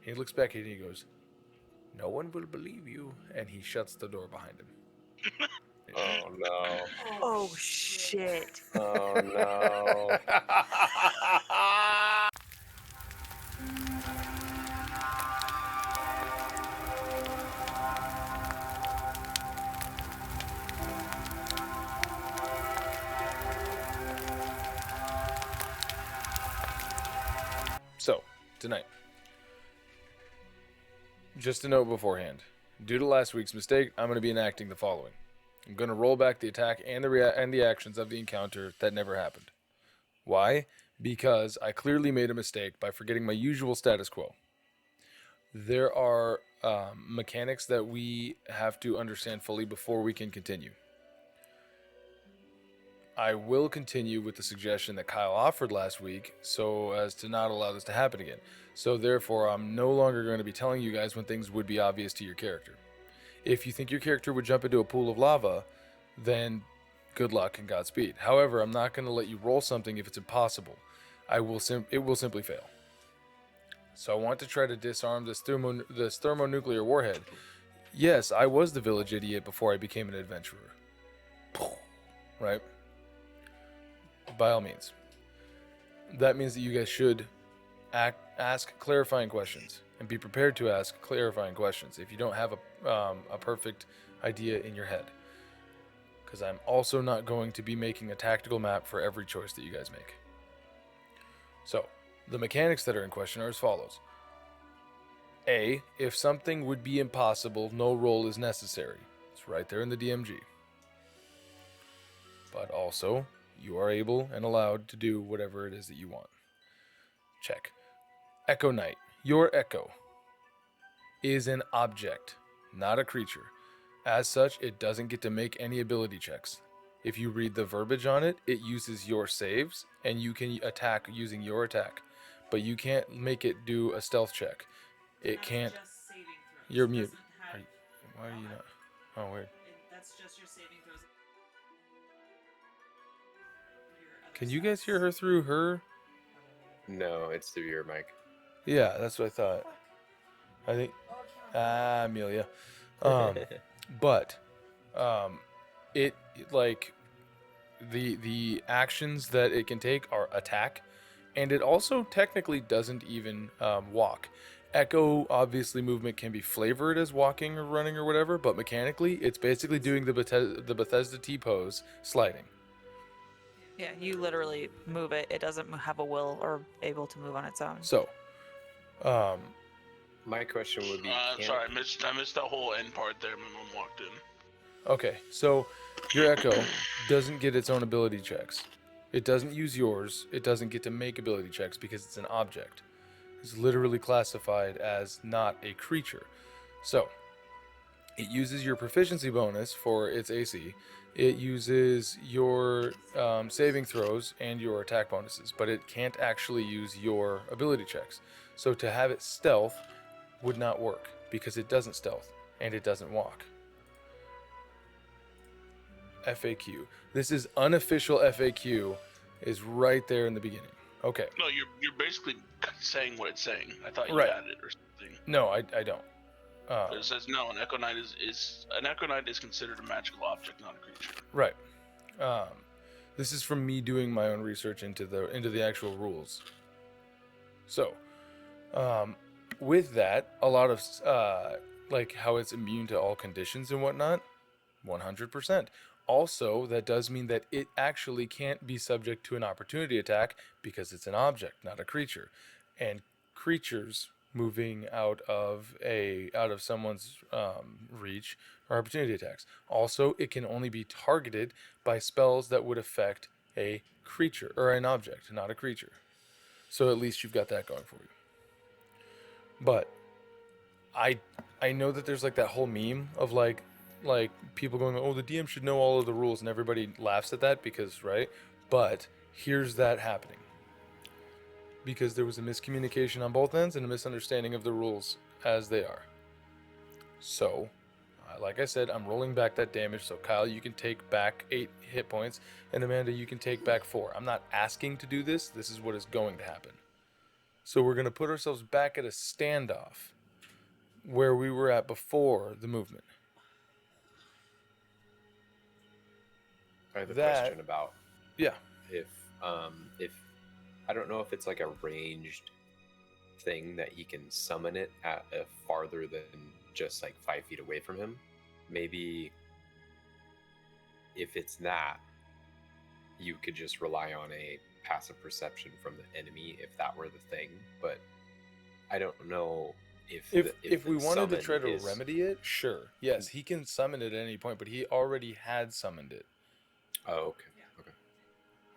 He looks back at you and he goes, "No one will believe you," and he shuts the door behind him. Oh no. Oh, shit. Oh no. So, tonight, just a note beforehand. Due to last week's mistake, I'm going to be enacting the following. I'm going to roll back the attack and the actions of the encounter that never happened. Why? Because I clearly made a mistake by forgetting my usual status quo. There are mechanics that we have to understand fully before we can continue. I will continue with the suggestion that Kyle offered last week so as to not allow this to happen again. So therefore, I'm no longer going to be telling you guys when things would be obvious to your character. If you think your character would jump into a pool of lava, then good luck and Godspeed. However, I'm not going to let you roll something if it's impossible. It will simply fail. So I want to try to disarm this thermonuclear warhead. Yes, I was the village idiot before I became an adventurer. Right? By all means. That means that you guys should ask clarifying questions and be prepared to ask clarifying questions if you don't have a perfect idea in your head. Because I'm also not going to be making a tactical map for every choice that you guys make. So, the mechanics that are in question are as follows. A, if something would be impossible, no roll is necessary. It's right there in the DMG. But also, you are able and allowed to do whatever it is that you want. Check. Echo Knight. Your Echo is an object, not a creature. As such, it doesn't get to make any ability checks. If you read the verbiage on it, it uses your saves, and you can attack using your attack. But you can't make it do a stealth check. It can't. You're mute. Why are you not? Oh, weird. That's just your saving throws. Can you guys hear her through her? No, it's through your mic. Yeah, that's what I thought. I think. Amelia. But it like the actions that it can take are attack, and it also technically doesn't even walk. Echo, obviously, movement can be flavored as walking or running or whatever, but mechanically, it's basically doing the Bethesda T-pose sliding. Yeah, you literally move it. It doesn't have a will or able to move on its own. So, My question would be... Sorry, I missed that whole end part there. My mom walked in. okay, so your Echo doesn't get its own ability checks. It doesn't use yours. It doesn't get to make ability checks because it's an object. It's literally classified as not a creature. So, it uses your proficiency bonus for its AC. It uses your saving throws and your attack bonuses, but it can't actually use your ability checks. So to have it stealth would not work because it doesn't stealth and it doesn't walk. FAQ. This is unofficial FAQ is right there in the beginning. Okay. No, you're basically saying what it's saying. I thought you Right. had it or something. No, I don't. It says no. An Echo Knight is considered a magical object, not a creature. Right. This is from me doing my own research into the actual rules. So, with that, a lot of like how it's immune to all conditions and whatnot, 100%. Also, that does mean that it actually can't be subject to an opportunity attack because it's an object, not a creature. And creatures moving out of someone's reach are opportunity attacks. Also, it can only be targeted by spells that would affect a creature or an object, not a creature. So at least you've got that going for you. But I know that there's like that whole meme of like people going, oh, the DM should know all of the rules, and everybody laughs at that because, right? But here's that happening. Because there was a miscommunication on both ends and a misunderstanding of the rules as they are. So, like I said, I'm rolling back that damage. So Kyle, you can take back 8 hit points, and Amanda, you can take back 4. I'm not asking to do this. This is what is going to happen. So we're going to put ourselves back at a standoff where we were at before the movement. I have a That- question about Yeah. if I don't know if it's like a ranged thing that he can summon it at a farther than just like 5 feet away from him. Maybe if it's that, you could just rely on a passive perception from the enemy if that were the thing. But I don't know if If we the wanted to summon try to is- remedy it, sure. Yes, he can summon it at any point, but he already had summoned it, Oh, okay. Okay.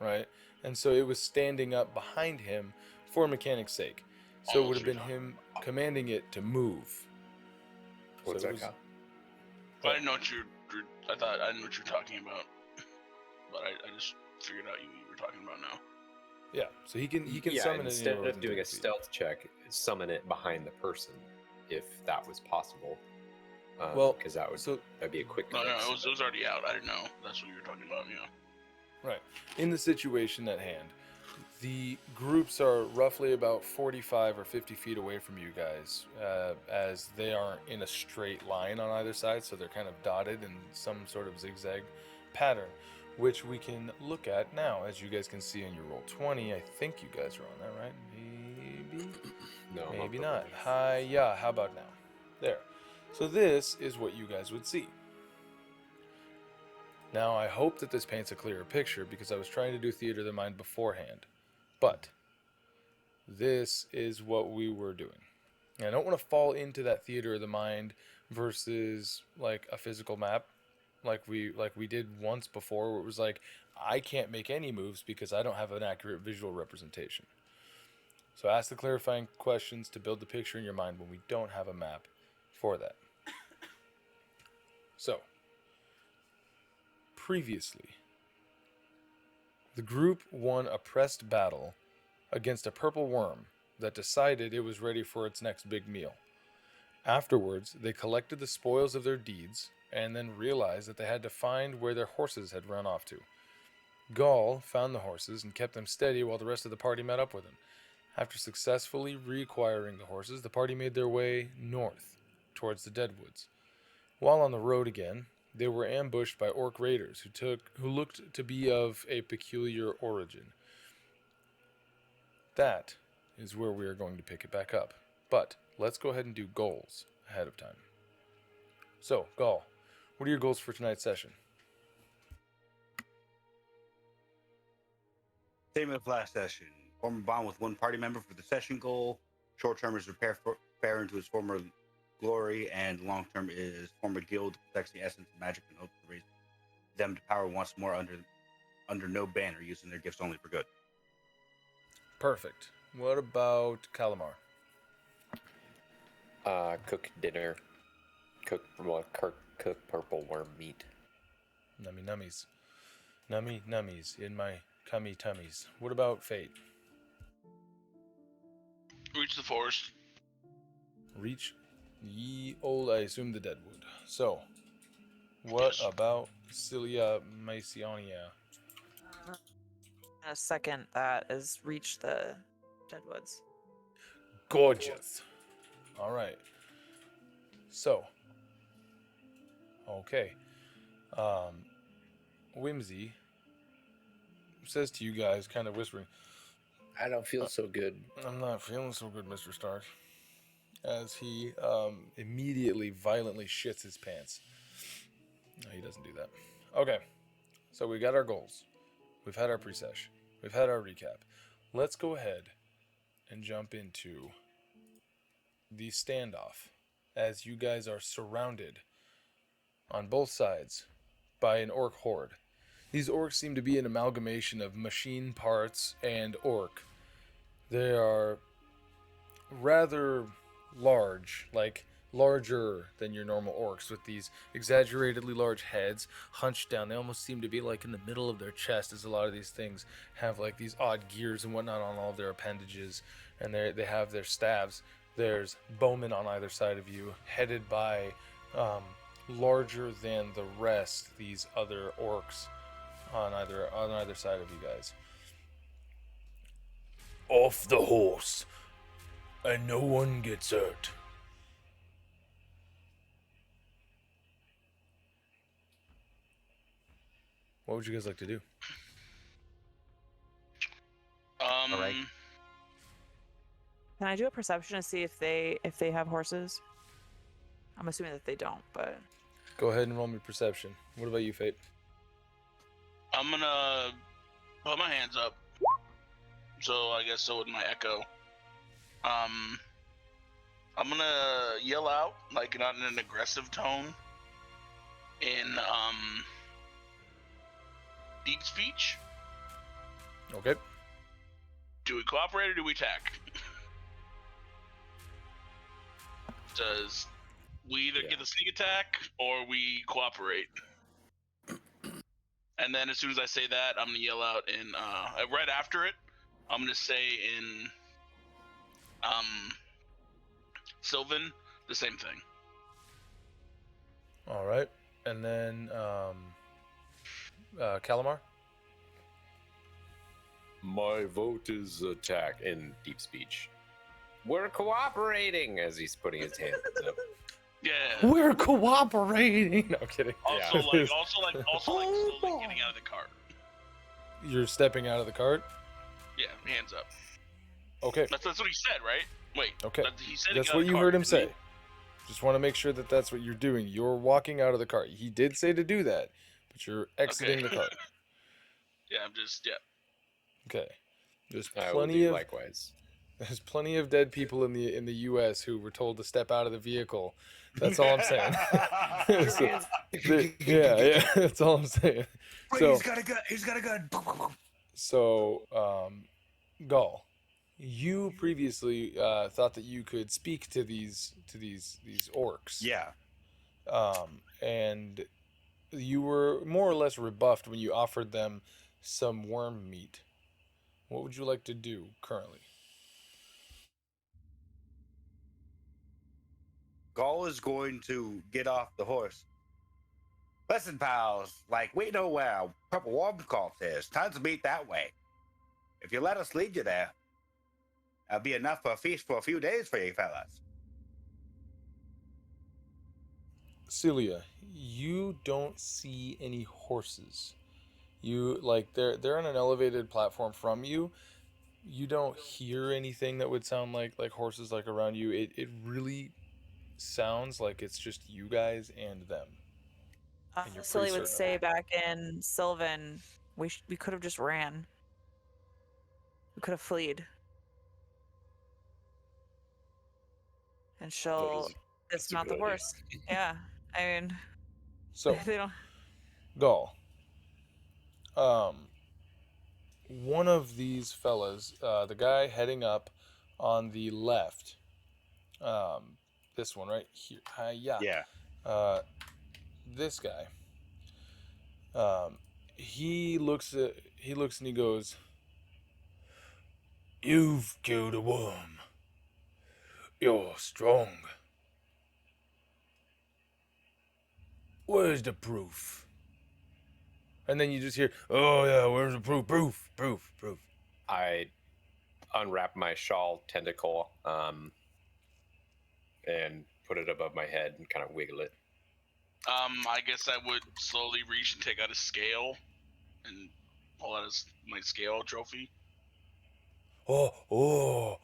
right? And so it was standing up behind him for mechanic's sake. So it would have been him commanding it to move. What's So it that was- called? I didn't know what I know what you're talking about, but I just figured out you were talking about now. Yeah, so he can Yeah, summon it instead anywhere of within doing 30 a feet. stealth check, summon it behind the person, if that was possible. Well, because so that'd be a quick. No, fix. it was already out. I didn't know. That's what you were talking about. Yeah. right, in the situation at hand, the groups are roughly about 45 or 50 feet away from you guys, as they aren't in a straight line on either side, so they're kind of dotted in some sort of zigzag pattern, which we can look at now, as you guys can see in your roll 20. I think you guys are on that, right? Maybe. No, I'm Maybe on not. purple. Hi, yeah, how about now? There. So this is what you guys would see. Now, I hope that this paints a clearer picture because I was trying to do theater of the mind beforehand. But this is what we were doing. And I don't want to fall into that theater of the mind versus like a physical map like we did once before where it was like I can't make any moves because I don't have an accurate visual representation. So ask the clarifying questions to build the picture in your mind when we don't have a map for that. So, previously, the group won a pressed battle against a purple worm that decided it was ready for its next big meal. Afterwards, they collected the spoils of their deeds and then realized that they had to find where their horses had run off to. Gaal found the horses and kept them steady while the rest of the party met up with him. After successfully reacquiring the horses, the party made their way north towards the Deadwoods. While on the road again, they were ambushed by orc raiders who looked to be of a peculiar origin. That is where we are going to pick it back up. But let's go ahead and do goals ahead of time. So, Gaal, what are your goals for tonight's session? Same as last session. Form a bond with one party member for the session goal. Short term is repair into his former glory, and long term is form a guild, protects the essence of magic, and hopes to raise them to power once more under no banner, using their gifts only for good. Perfect. What about Calamar? Cook dinner. Cook purple worm meat. Nummy nummies. Nummy nummies in my cummy tummies. What about Fayte? Reach the forest. Reach ye old, I assume, the Deadwood. So, what Yes. about Cilia Myceonia? A second that is reach the Deadwoods. Gorgeous. All right. So, okay. Wimsy says to you guys, kind of whispering, I don't feel so good. I'm not feeling so good, Mr. Stark. As he immediately violently shits his pants. No, he doesn't do that. Okay. So we got our goals. We've had our pre-sesh. We've had our recap. Let's go ahead and jump into the standoff as you guys are surrounded on both sides by an orc horde. These orcs seem to be an amalgamation of machine parts and orc. They are rather large, like larger than your normal orcs, with these exaggeratedly large heads hunched down. They almost seem to be like in the middle of their chest, as a lot of these things have like these odd gears and whatnot on all of their appendages, and they have their staves. There's bowmen on either side of you, headed by larger than the rest these other orcs on either side of you guys. Off the horse, and no one gets hurt. What would you guys like to do? Alright. Can I do a perception to see if they have horses? I'm assuming that they don't, but Go ahead and roll me perception. What about you, Fayte? I'm gonna put my hands up. So I guess so would my echo. I'm gonna yell out, like not in an aggressive tone, in deep speech. Okay. Do we cooperate or do we attack? Does we either get the sneak attack or we cooperate? And then as soon as I say that, I'm gonna yell out in right after it. I'm gonna say in Sylvan the same thing. All right. And then Calamar? My vote is attack in deep speech. We're cooperating as he's putting his hands up. Yeah. We're cooperating. No, I'm kidding. Also, Yeah. also like slowly getting out of the cart. You're stepping out of the cart? Yeah, hands up. Okay. That's what he said, right? Wait. Okay. He said That's get out what of the you cart, heard him didn't say. Just want to make sure that that's what you're doing. You're walking out of the cart. He did say to do that, but you're exiting the cart. Yeah, I'm just Okay. There's I will plenty do of likewise. there's plenty of dead people in the U.S. who were told to step out of the vehicle. That's all I'm saying. Yeah, that's all I'm saying. Wait, So, he's got a gun. He's got a gun. so Gaal, you previously thought that you could speak to these orcs. Yeah. And you were more or less rebuffed when you offered them some worm meat. What would you like to do currently? Gaul is going to get off the horse. Listen, pals, like, we know where a proper warm cult is. Tons of meat that way. If you let us lead you there, that'll be enough for a feast for a few days for you fellas. Cilia, you don't see any horses. You like they're on an elevated platform from you. You don't hear anything that would sound like horses like around you. It really sounds like it's just you guys and them. And you're Silly pretty would certain of say back in Sylvan, we could have just ran. We could have fled. And she'll dismount the horse. Yeah, I mean, So, they don't. Gaal, one of these fellas, the guy heading up on the left, this one right here, Yeah. this guy, he looks and he goes, "You've killed a worm. You're strong. Where's the proof?" And then you just hear, "Oh yeah, where's the proof? Proof." I unwrap my shawl tentacle and put it above my head and kind of wiggle it. I guess I would slowly reach and take out a scale and pull out my scale trophy. Oh,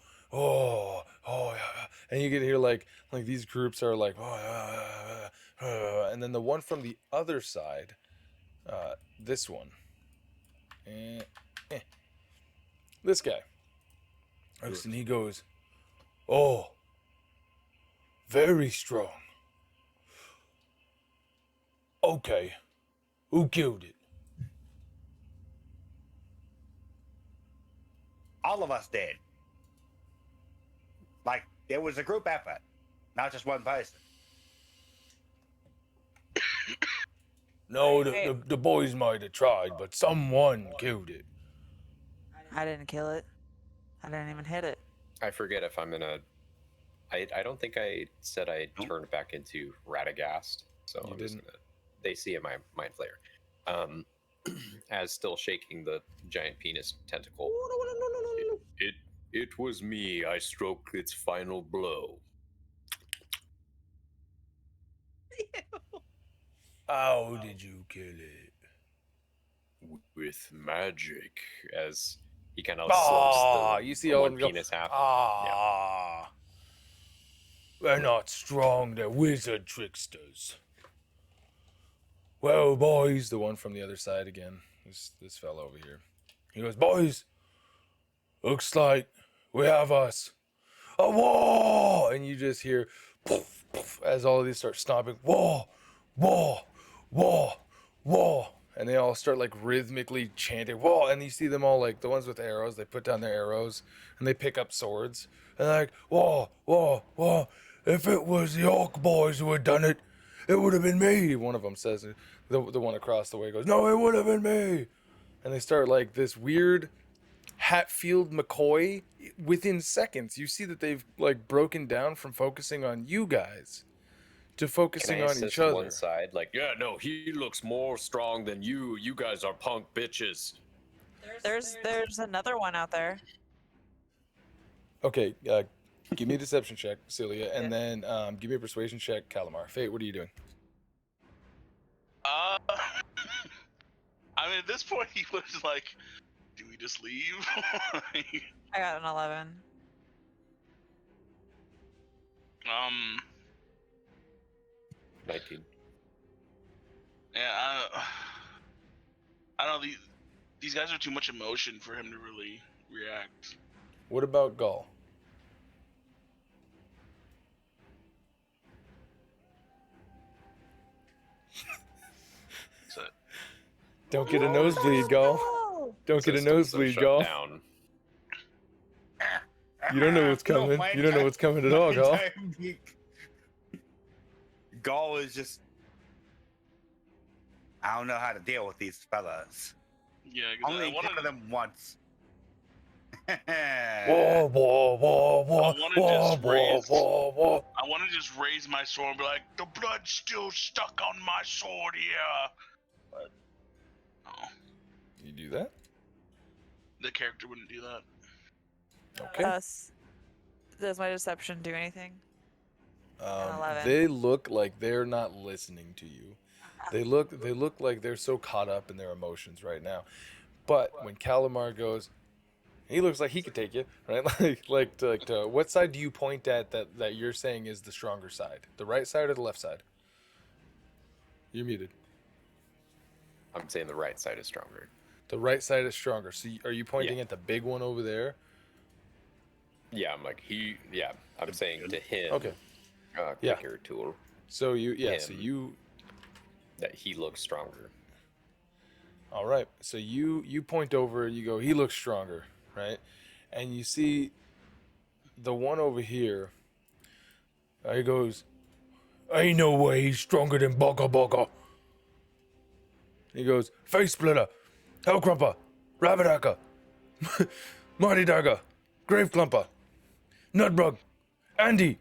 yeah. And you can hear like these groups are like, and then the one from the other side, this one, this guy, looks and he goes, "Oh, very strong. Okay, who killed it?" All of us did. Like, it was a group effort, not just one person. No, the boys might have tried, but someone killed it. I didn't kill it. I didn't even hit it. I forget if I'm gonna. I don't think I said I turned back into Radagast, so You I'm just didn't. gonna. They see in my mind flayer, as still shaking the giant penis tentacle. It was me. I stroked its final blow. How did you kill it? With magic, as he kind of slumps You see the all one of them go, penis half. They're not strong, they're wizard tricksters. Well, boys, the one from the other side again, this fellow over here. He goes, boys, looks like we have us a war, and you just hear poof, poof, as all of these start stomping, war, war, war, war, and they all start like rhythmically chanting war, and you see them all like the ones with arrows, they put down their arrows and they pick up swords and they're like war, war, war. If it was the orc boys who had done it, it would have been me. One of them says, the one across the way goes, no, it would have been me. And they start like this weird Hatfield McCoy. Within seconds, you see that they've like broken down from focusing on you guys to focusing on each other. One side, like, yeah, no, he looks more strong than you. You guys are punk bitches. There's another one out there. Okay, give me a deception check, Cilia, and then give me a persuasion check, Calamar. Fayte, what are you doing? I mean, at this point, he was like, "Do we just leave?" I got an 11. 19. Yeah, I don't know. These guys are too much emotion for him to really react. What about Gaal? So, Don't get a nosebleed, Gaal. Don't get a nosebleed, Gaal. Down. You don't know what's coming. You don't know what's coming at all, Gaal. Gaal is just. I don't know how to deal with these fellas. yeah, 'cause Only I wanted one of them once. Whoa, whoa, whoa, whoa, whoa, whoa, whoa, whoa. I want to just raise my sword and be like, "The blood's still stuck on my sword here." But no, You do that? the character wouldn't do that. Okay. Does my deception do anything? 11. They look like they're not listening to you. They look like they're so caught up in their emotions right now. But when Calamar goes, he looks like he could take you, right? What side do you point at that you're saying is the stronger side? The right side or the left side? You're muted. I'm saying the right side is stronger. The right side is stronger. So are you pointing Yeah. at the big one over there? Yeah, I'm like, I'm saying to him. Okay. Yeah. Clicker tool. So Him. you That he looks stronger. all right. So you point over, you go, he looks stronger, right? And you see the one over here. He goes, ain't no way he's stronger than Bugger Bugger. He goes, Face Splitter, Hell Crumper, Rabbit Hacker, Mighty Dagger, Grave Clumper, Nutbrug, Andy.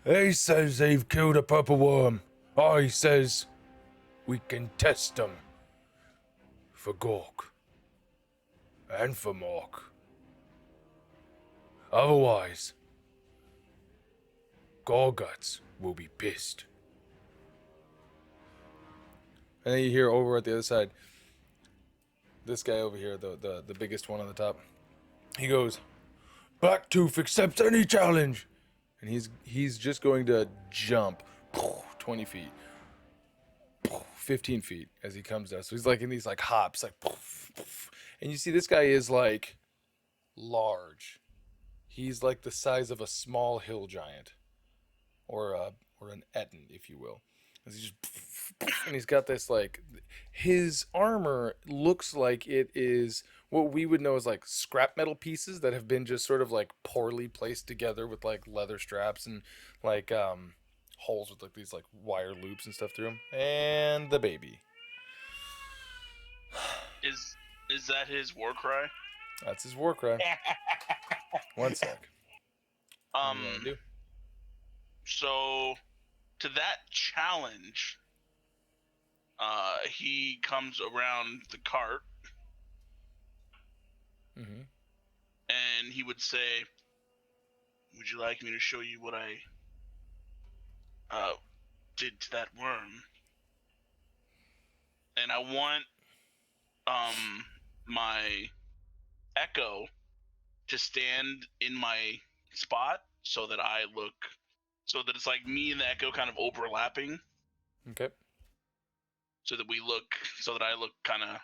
He says they've killed a purple worm. I says we can test them for Gork and for Mork. Otherwise, Gorguts will be pissed. And then you hear over at the other side, this guy over here, the biggest one on the top, he goes, Blacktooth accepts any challenge. And he's just going to jump 20 feet, 15 feet as he comes down. So he's like in these like hops, like, and you see this guy is like large. He's like the size of a small hill giant, or an Etten, if you will. As he just, and he's got this like, his armor looks like it is what we would know as like scrap metal pieces that have been just sort of like poorly placed together with like leather straps and like holes with like these like wire loops and stuff through them. And the baby. Is that his war cry? That's his war cry. One sec. What do you wanna do? So to that challenge, he comes around the cart and he would say, "Would you like me to show you what I did to that worm?" And I want my echo to stand in my spot so that it's like me and the echo kind of overlapping, Okay. so that I look kind of,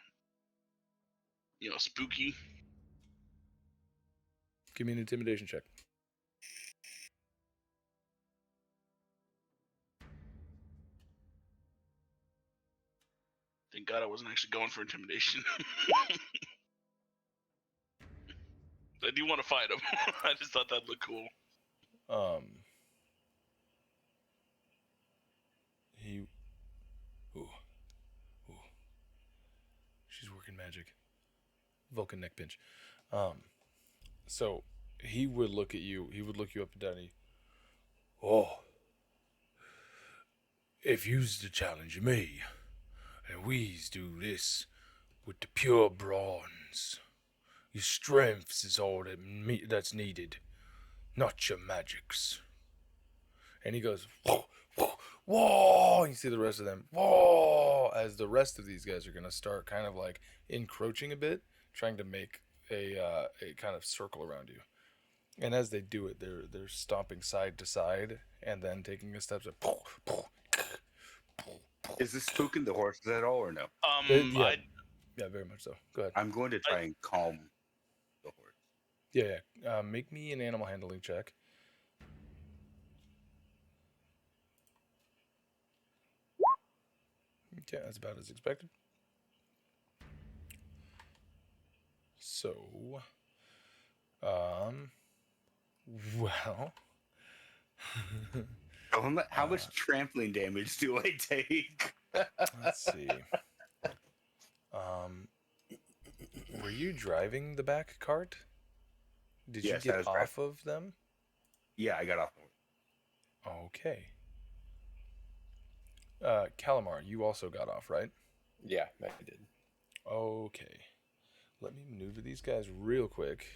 spooky. Give me an intimidation check. Thank God I wasn't actually going for intimidation. I do want to fight him. I just thought that'd look cool. He. Ooh. She's working magic. Vulcan neck pinch. So he would look at you. He would look you up and down. If you's to challenge me, and we's do this with the pure bronze, your strengths is all that's needed, not your magics. And he goes, whoa! You see the rest of them, whoa! As the rest of these guys are gonna start kind of like encroaching a bit, trying to make a kind of circle around you. And as they do it, they're stomping side to side and then taking a step. Is this spooking the horses at all or no? Yeah, very much so. Go ahead. I'm going to try and calm the horse. Yeah. Make me an animal handling check. Okay, that's about as expected. So, well, How much trampling damage do I take? let's see. Were you driving the back cart? Did Yes, you I get was off of them? Yeah, I got off. Okay. Calamar, you also got off, right? Yeah, I did. Okay. Let me maneuver these guys real quick.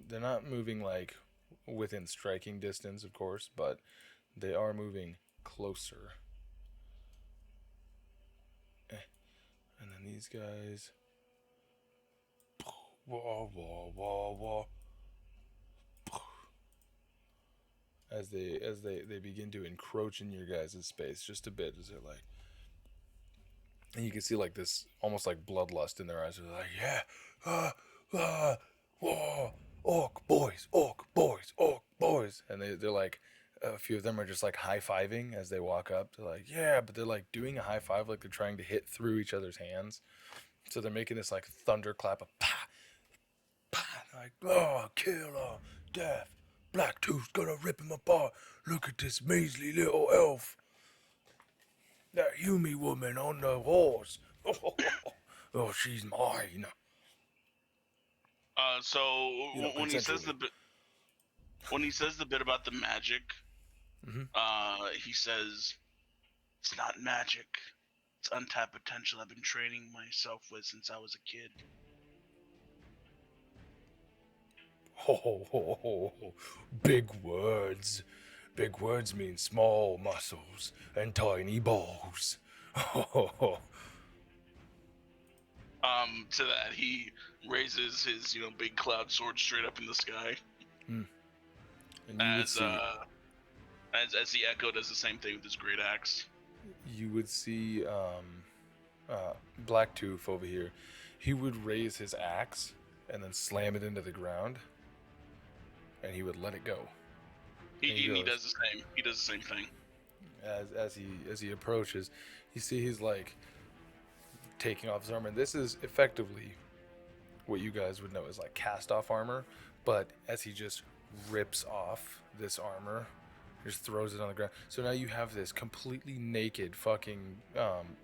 They're not moving like within striking distance, of course, but they are moving closer. And then these guys. Whoa. As they begin to encroach in your guys' space just a bit, as they're like, and you can see like this almost like bloodlust in their eyes. They're like, whoa, orc boys, and they're like, a few of them are just like high-fiving as they walk up. They're like, yeah, but they're like doing a high five like they're trying to hit through each other's hands. So they're making this like thunderclap of pa, pa, like, killer, death, Blacktooth's gonna rip him apart. Look at this measly little elf. That Hume woman on the horse. Oh, she's mine. So You know, when he says consensually. the bit about the magic, Mhm. He says, "It's not magic. It's untapped potential I've been training myself with since I was a kid." Big words. Big words mean small muscles and tiny balls. To that, he raises his, big cloud sword straight up in the sky. And you would see, as the Echo does the same thing with his great axe. Blacktooth over here. He would raise his axe and then slam it into the ground, and he would let it go. He does the same. He does the same thing. As he approaches, you see he's like taking off his armor. And this is effectively what you guys would know as like cast off armor, but as he just rips off this armor, just throws it on the ground. So now you have this completely naked fucking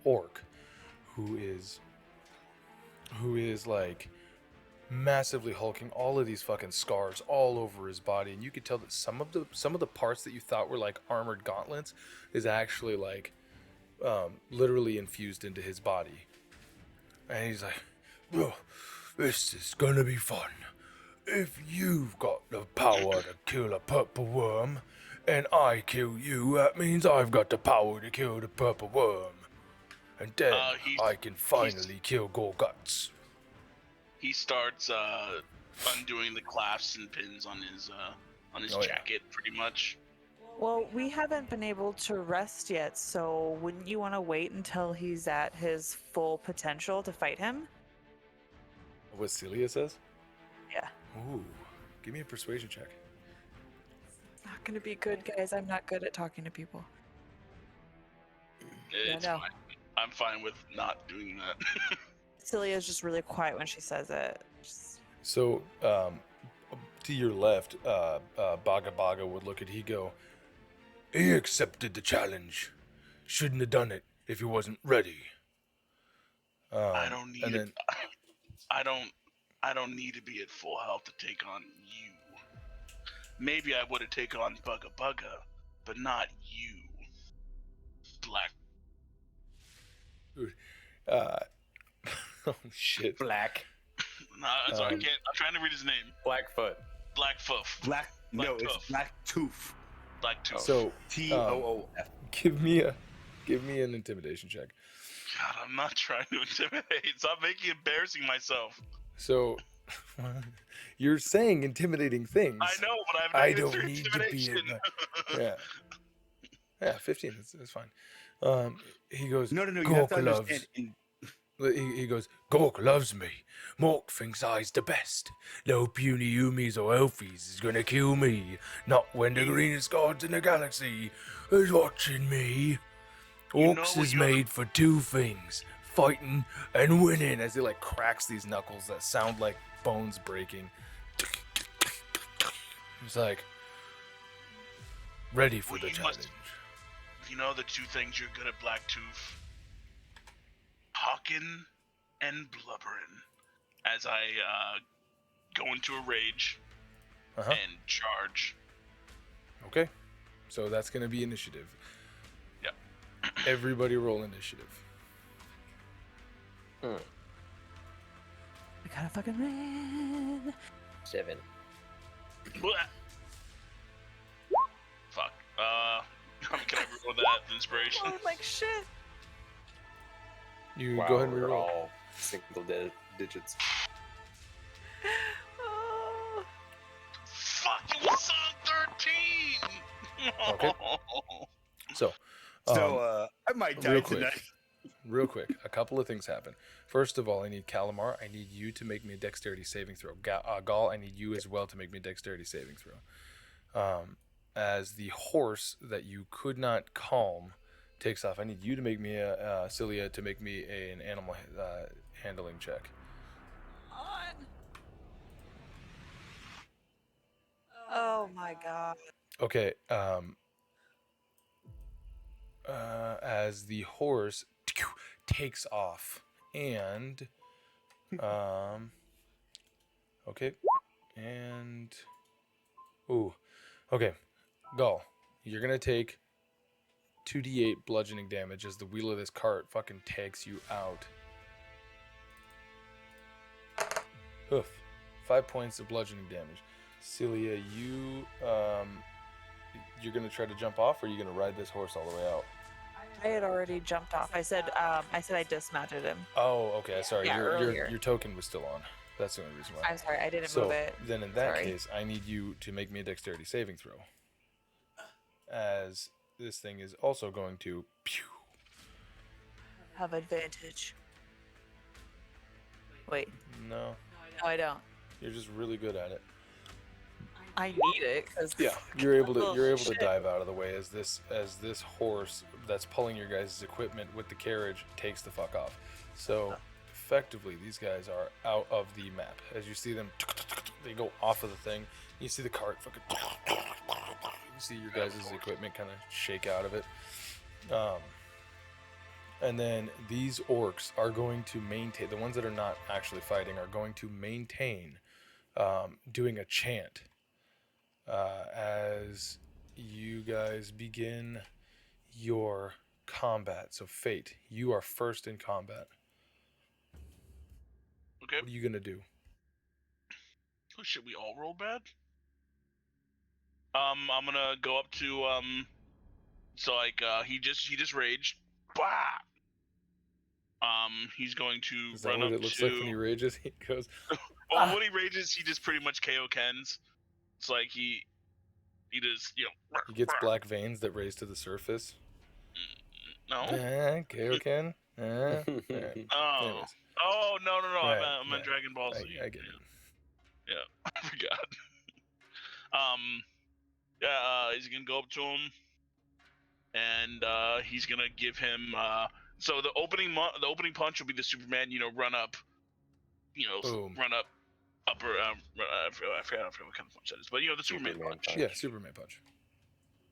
orc who is like massively hulking, all of these fucking scars all over his body, and you could tell that some of the parts that you thought were like armored gauntlets is actually like literally infused into his body. And he's like, "Oh, this is gonna be fun. if you've got the power to kill a purple worm, and I kill you, that means I've got the power to kill the purple worm. And then I can finally kill Gorguts. He starts undoing the clasps and pins on his jacket, pretty much. Well, we haven't been able to rest yet, so wouldn't you want to wait until he's at his full potential to fight him? What Cilia says? Yeah. Ooh, give me a persuasion check. Not gonna be good, guys. I'm not good at talking to people. It's fine. I'm fine with not doing that. Celia's just really quiet when she says it. So, to your left, Baga Baga would look at Higo. He accepted the challenge. Shouldn't have done it if he wasn't ready. I don't need it. I don't need to be at full health to take on you. Maybe I would have taken on Bugga Bugga, but not you. Black. Oh shit. Black. No, so I can't. I'm trying to read his name. Blackfoot. Blackfoot. It's Black Tooth. Black Tooth. So TOOF. give me an intimidation check. God, I'm not trying to intimidate. Stop embarrassing myself. So you're saying intimidating things. I know, but I I've don't need to be in yeah, 15. It's fine. He goes. No. You Gork have to loves. understand. He goes. Gork loves me. Mork thinks I's the best. No puny Umis or Elfies is gonna kill me. Not when the greenest gods in the galaxy is watching me. Orcs is made for two things: fighting and winning. As he like cracks these knuckles that sound like bones breaking. He's like, ready for the challenge. You know the two things you're good at, Blacktooth? Talking and blubbering. As I go into a rage and charge. Okay, so that's gonna be initiative. Yep. Everybody roll initiative. We gotta fucking win. 7. Blah. Fuck. Can I roll that inspiration? Oh, like shit. You go ahead and we're reroll. all single digits. Oh. Fuck, it was on 13! Okay. So, I might die real quick. tonight. Real quick, a couple of things happen. First of all, I need Calamar. I need you to make me a dexterity saving throw. Gaal, I need you as well to make me a dexterity saving throw. As the horse that you could not calm takes off, I need you to make me Cilia to make me an animal handling check. Oh my god. Okay. As the horse takes off and okay, and okay, Gaal, you're gonna take 2d8 bludgeoning damage as the wheel of this cart fucking takes you out. Oof. 5 points of bludgeoning damage. Cilia, you're gonna try to jump off, or are you gonna ride this horse all the way out? I had already jumped off. I said I dismounted him. Oh, okay. Sorry, Yeah, earlier. your token was still on. That's the only reason why. I'm sorry, I didn't So move it. then, in that Sorry. case, I need you to make me a dexterity saving throw, as this thing is also going to Have advantage. Wait, No, no, I don't. you're just really good at it. I need it because You're able to shit. dive out of the way as this horse that's pulling your guys' equipment with the carriage takes the fuck off. So effectively, these guys are out of the map. As you see them, they go off of the thing. You see the cart fucking. You see your guys' equipment kind of shake out of it. And then these orcs are going to maintain, the ones that are not actually fighting are going to maintain doing a chant as you guys begin your combat. So Fayte, you are first in combat. Okay. What are you going to do? Oh shit, we all rolled bad? I'm gonna go up to so like he just raged. Bah! He's going to Is that run what up it looks to like when he rages? He goes, well, when he rages, he just pretty much KO Kens. It's like he just, you know, he gets black veins that raise to the surface. no. KO Ken. Alright. Oh. Anyways. Oh no. Right, I meant yeah. Dragon Ball Z. I get it. Yeah, I forgot. He's gonna go up to him, and he's gonna give him. So the opening punch will be the Superman. You know, run up. You know, Boom. run up. Upper. I forgot what kind of punch that is, but you know the Superman punch. Yeah, Superman punch.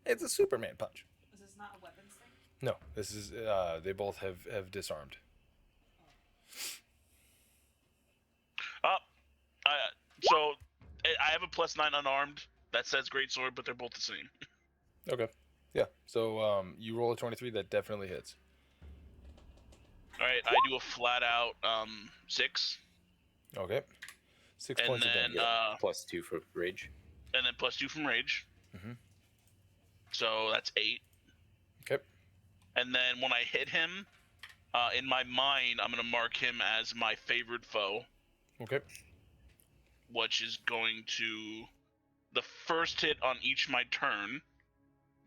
It's a Superman punch. Is this not a weapons thing? No, this is they both have disarmed. So I have a +9 unarmed. That says greatsword, but they're both the same. Okay. Yeah. So you roll a 23, that definitely hits. All right, I do a flat out 6. Okay. 6 And points of then damage. +2 for rage. and then +2 from rage. Mhm. So that's 8. Okay. And then when I hit him, in my mind, I'm gonna mark him as my favored foe, Okay. which is going to the first hit on each my turn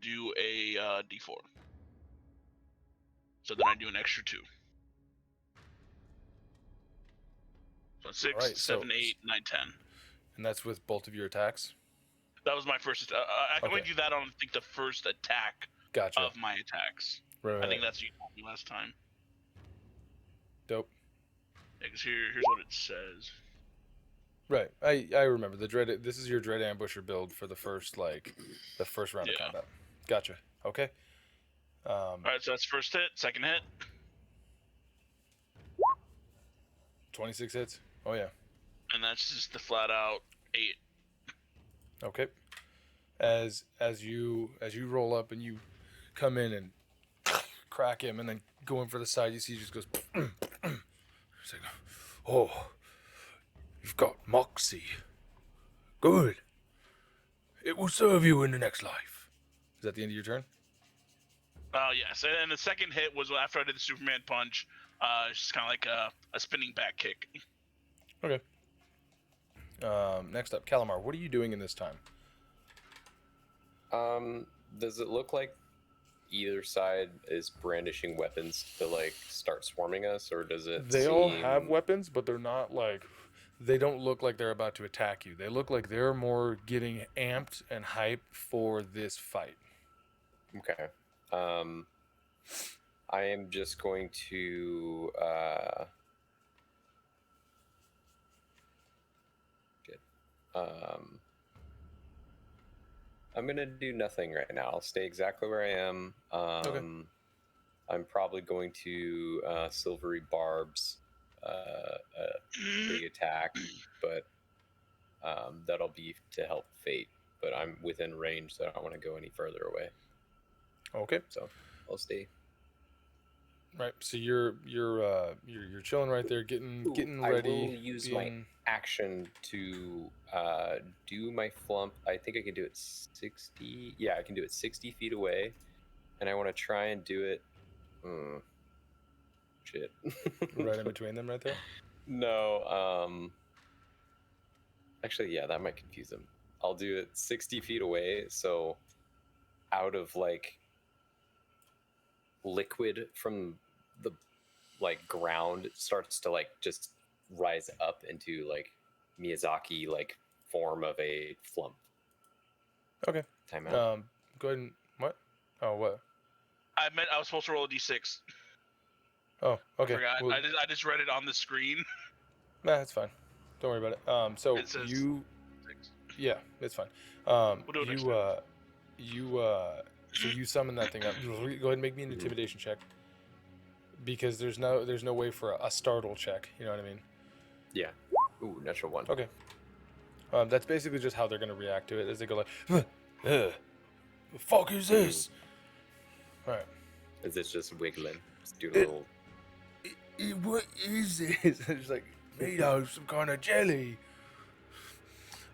do a D4. So then I do an extra 2. So 6, Alright, 7, so- 8, 9, 10. And that's with both of your attacks. That was my first. I can only Okay. do that on I think the first attack Gotcha. of my attacks. Right. I think that's what you told me last time. Dope. Yeah, 'cause here's what it says. Right. I remember the dread. This is your dread ambusher build for the first round of Yeah. combat. Gotcha. Okay. All right, so that's first hit. Second hit. 26 hits. Oh yeah. And that's just the flat out 8. Okay. As you roll up and you come in and crack him and then go in for the side, you see he just goes. He's like, oh, you've got moxie. Good. It will serve you in the next life. Is that the end of your turn? Oh yes, and the second hit was after I did the Superman punch. It's just kind of like a spinning back kick. Okay. Next up, Calamar. What are you doing in this time? Does it look like either side is brandishing weapons to like start swarming us, or does it? They all have weapons, but they're not like. They don't look like they're about to attack you. They look like they're more getting amped and hype for this fight. Okay. I am just going to I'm gonna do nothing right now. I'll stay exactly where I am. Okay. I'm probably going to silvery barbs a big attack, but that'll be to help Fayte. But I'm within range, so I don't want to go any further away. Okay. So I'll stay. Right. So you're chilling right there, getting ready. I will use my action to do my flump. I think I can do it 60. Yeah, I can do it 60 feet away, and I want to try and do it. Shit. Right in between them, right there. No. Actually, yeah, that might confuse them. I'll do it 60 feet away, so out of like liquid from the like ground, it starts to like just rise up into like Miyazaki like form of a flump. Okay. Timeout. Go ahead and what? Oh, what? I was supposed to roll a d6. Oh, okay. I forgot. Well, I just read it on the screen. nah, it's fine. Don't worry about it. So It says you, 6. yeah, it's fine. We'll do it next So you summon that thing up. Go ahead and make me an intimidation check. Because there's no way for a startle check. You know what I mean? Yeah. Ooh, natural 1. Okay. That's basically just how they're gonna react to it as they go like, the fuck is this? All right. Is this just wiggling? Just do a little. What is this? It's like made out of some kind of jelly.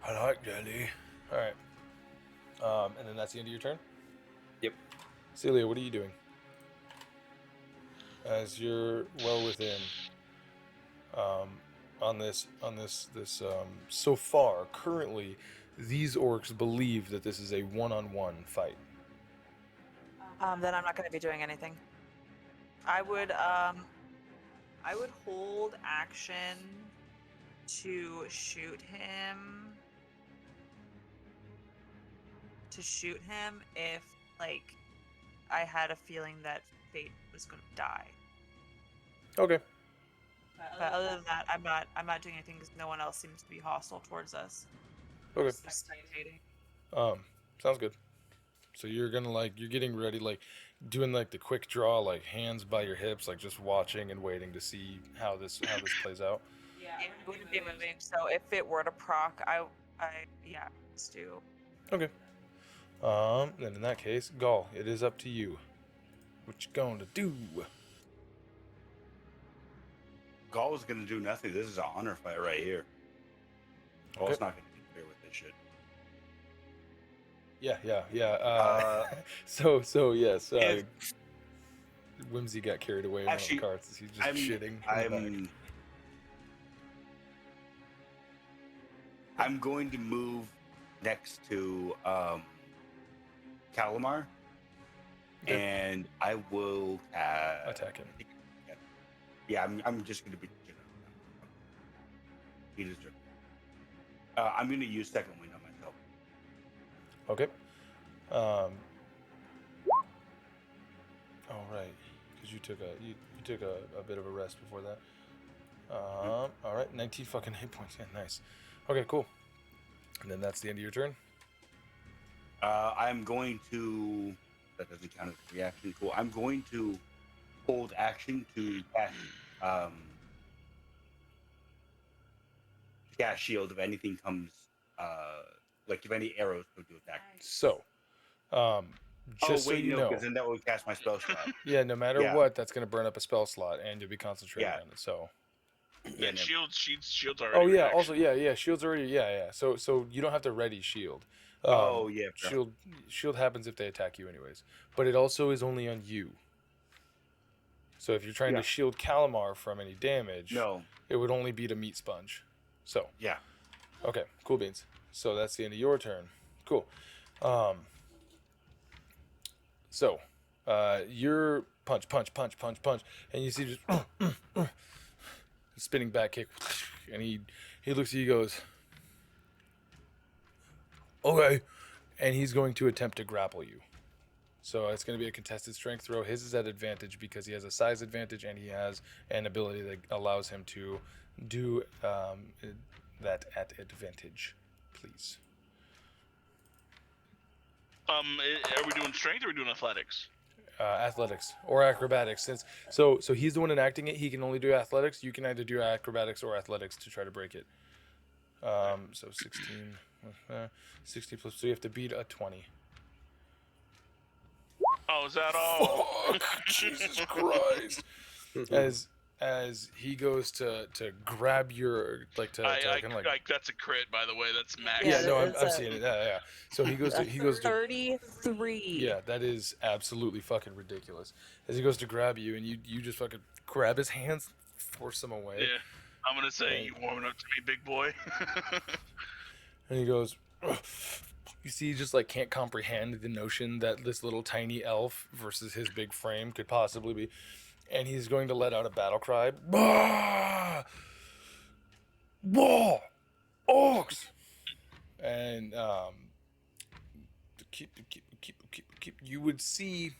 I like jelly. All right. And then that's the end of your turn? Yep. Cilia, what are you doing? As you're well within on this so far, currently, these orcs believe that this is a one-on-one fight. Then I'm not going to be doing anything. I would hold action to shoot him. If like I had a feeling that Fayte was going to die. Okay. But other than that, I'm not doing anything because no one else seems to be hostile towards us. Okay. Just spectating. Sounds good. So you're gonna you're getting ready, doing the quick draw, hands by your hips, just watching and waiting to see how this plays out. Yeah, it wouldn't be moving. So if it were to proc, let's do. Okay. Then in that case, Gaal, it is up to you. What you going to do? Gaul was gonna do nothing. This is an honor fight right here. Gaul's not gonna interfere with this shit. Yeah. So yes. Wimsy got carried away in one of the carts. He's just shitting. I'm going to move next to Calamar, and I will attack him. Yeah, I'm just going to be. He deserves it. I'm going to use second wind on myself. Okay. All right, because you took a bit of a rest before that. All right, 19 fucking hit points. Yeah, nice. Okay, cool. And then that's the end of your turn. I'm going to. That doesn't count as a reaction. Cool. I'm going to hold action to cast shield if anything comes. If any arrows go to attack. So, just so you know, because then that would cast my spell slot. Yeah, no matter what, that's going to burn up a spell slot, and you'll be concentrating on it. So. Yeah, shields already. Oh yeah, also shields already. Yeah. So you don't have to ready shield. Shield happens if they attack you anyways, but it also is only on you. So if you're trying to shield Calamar from any damage, it would only be to meat sponge. So okay, cool beans. So that's the end of your turn. Cool. So you're punch, and you see just spinning back kick, and he looks at you, goes, okay, and he's going to attempt to grapple you. So it's going to be a contested strength throw. His is at advantage because he has a size advantage and he has an ability that allows him to do that at advantage. Please. Are we doing strength or are we doing athletics? Athletics or acrobatics. So he's the one enacting it. He can only do athletics. You can either do acrobatics or athletics to try to break it. So 60 plus. So you have to beat a 20. Oh, is that all? Fuck, Jesus Christ! As he goes to grab your that's a crit, by the way. That's max. Yeah, no, I'm seeing it. Yeah. So he goes to 33. Yeah, that is absolutely fucking ridiculous. As he goes to grab you, and you just fucking grab his hands, force him away. Yeah, I'm gonna say, you warming up to me, big boy. And he goes. Ugh. You see, he just can't comprehend the notion that this little tiny elf versus his big frame could possibly be, and he's going to let out a battle cry. Bah! Bah! Orcs! And keep. You would see,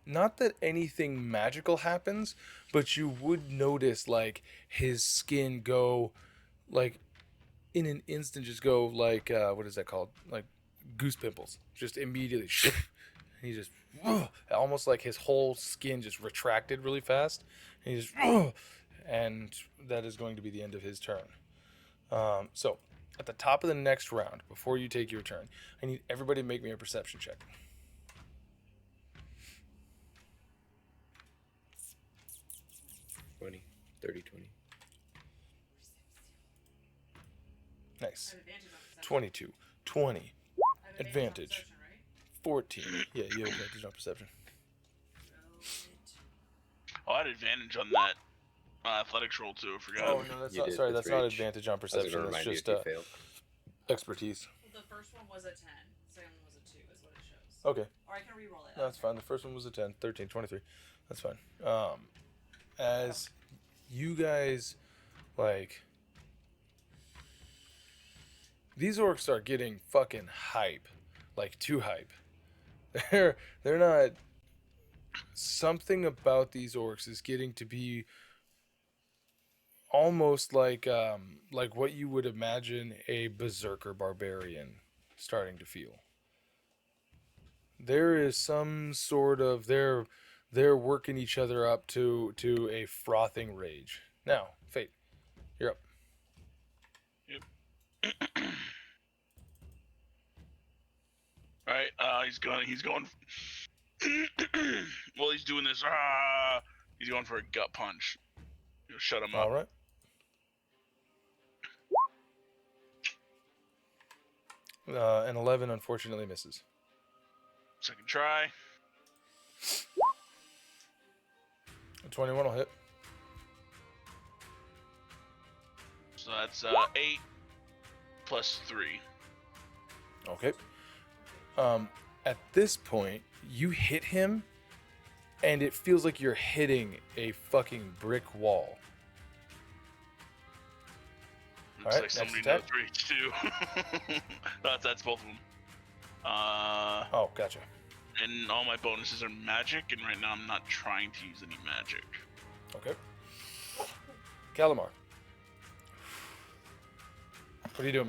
not that anything magical happens, but you would notice his skin go in an instant, just go what is that called? Goose pimples. Just immediately. He just almost like his whole skin just retracted really fast. And he just and that is going to be the end of his turn. So at the top of the next round, before you take your turn, I need everybody to make me a perception check. Nice. I have advantage on perception. 22, 20, I have advantage. on perception, right? 14. Yeah, you have advantage on perception. Roll it. Oh, I had advantage on that athletics roll too. I forgot. Oh no, that's You not. did Sorry, with that's not rage. advantage on I was perception. gonna That's remind you just if you failed. expertise. Well, the first one was a 10. Second one was a 2, is what it shows. Okay, Or I can re-roll it. no, that's fine. The first one was a 10, 13, 23. That's fine. As you guys like, these orcs start getting fucking hype, like too hype. They're not. Something about these orcs is getting to be almost like what you would imagine a berserker barbarian starting to feel. There is some sort of they're working each other up to a frothing rage. Now, Fayte, you're up. All right, he's going. Well, he's doing this. He's going for a gut punch. You'll shut him up. All right. An 11 unfortunately misses. Second try. A 21 will hit. So that's 8 plus 3. Okay. At this point, you hit him, and it feels like you're hitting a fucking brick wall. Looks Alright, like somebody next knows rage too. That's both of them. Oh, gotcha. And all my bonuses are magic, and right now I'm not trying to use any magic. Okay. Calamar. What are you doing,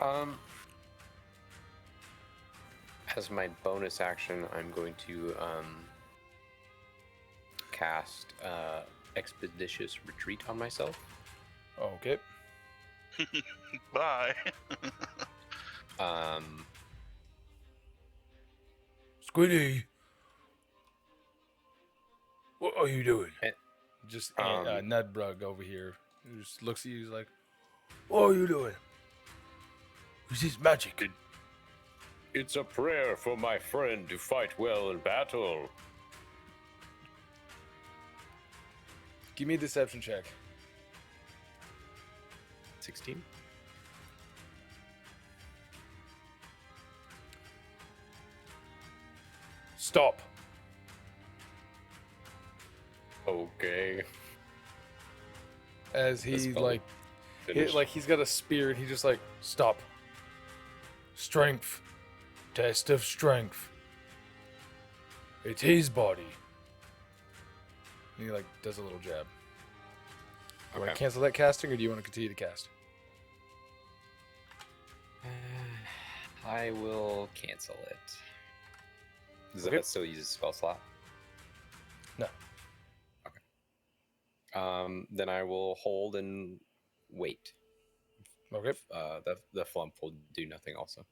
man? As my bonus action, I'm going to cast Expeditious Retreat on myself. Okay. Bye. Squiddy. What are you doing? Eh, Just um, Nudbrug over here. He just looks at you. He's like, "What are you doing? Is this magic?" It's a prayer for my friend to fight well in battle. Give me a deception check. 16. Stop. Okay. As he That's like, Finished. he's got a spear and he just like, stop. Strength. Test of strength. It's his body. And he like does a little jab. Do you want to Okay. cancel that casting, or do you want to continue to cast? I will cancel it. Does Okay. that still use a spell slot? No. Then I will hold and wait. Okay. The flump will do nothing also.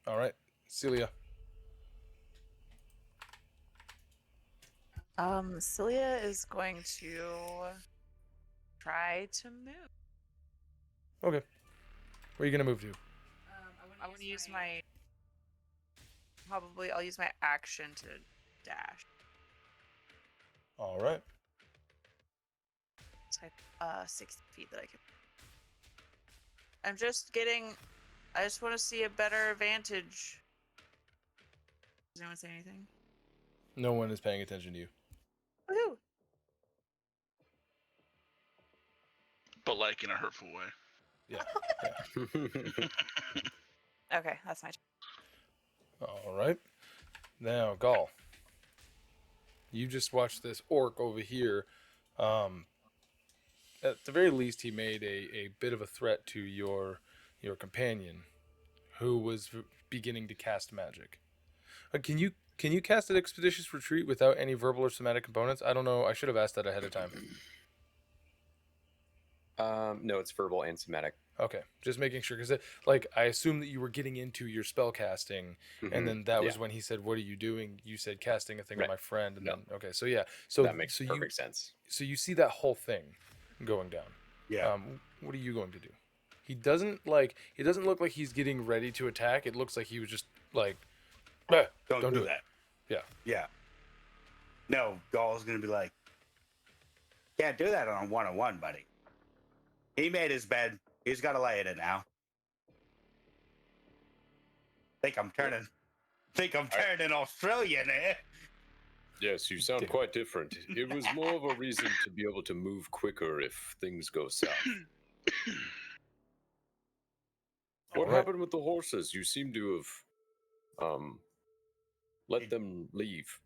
All right. Cilia. Cilia is going to try to move. Okay. Where are you gonna move to? I want to use my. Probably, I'll use my action to dash. All right. It's like 60 feet that I can. I'm just getting. I just want to see a better vantage. Does anyone say anything? No one is paying attention to you. Woohoo! But like in a hurtful way. Yeah. Okay, that's my. All right. Now, Gaal. You just watched this orc over here. At the very least, he made a bit of a threat to your companion, who was beginning to cast magic. Can you cast an expeditious retreat without any verbal or somatic components? I don't know. I should have asked that ahead of time. No, it's verbal and somatic. Okay, just making sure, because like I assume that you were getting into your spell casting, and then that was when he said, "What are you doing?" You said, "Casting a thing on my friend," and then okay, so yeah, so That makes so perfect sense. So you see that whole thing going down. Yeah. What are you going to do? He doesn't look like he's getting ready to attack. It looks like he was just like, don't do that. Yeah. Yeah. No, Gaal's gonna be like, can't do that on a one-on-one, buddy. He made his bed. He's got to lay in it now. Think I'm turning Australian, eh? Yes, you sound quite different. It was more of a reason to be able to move quicker if things go south. What happened with the horses? You seem to have let them leave.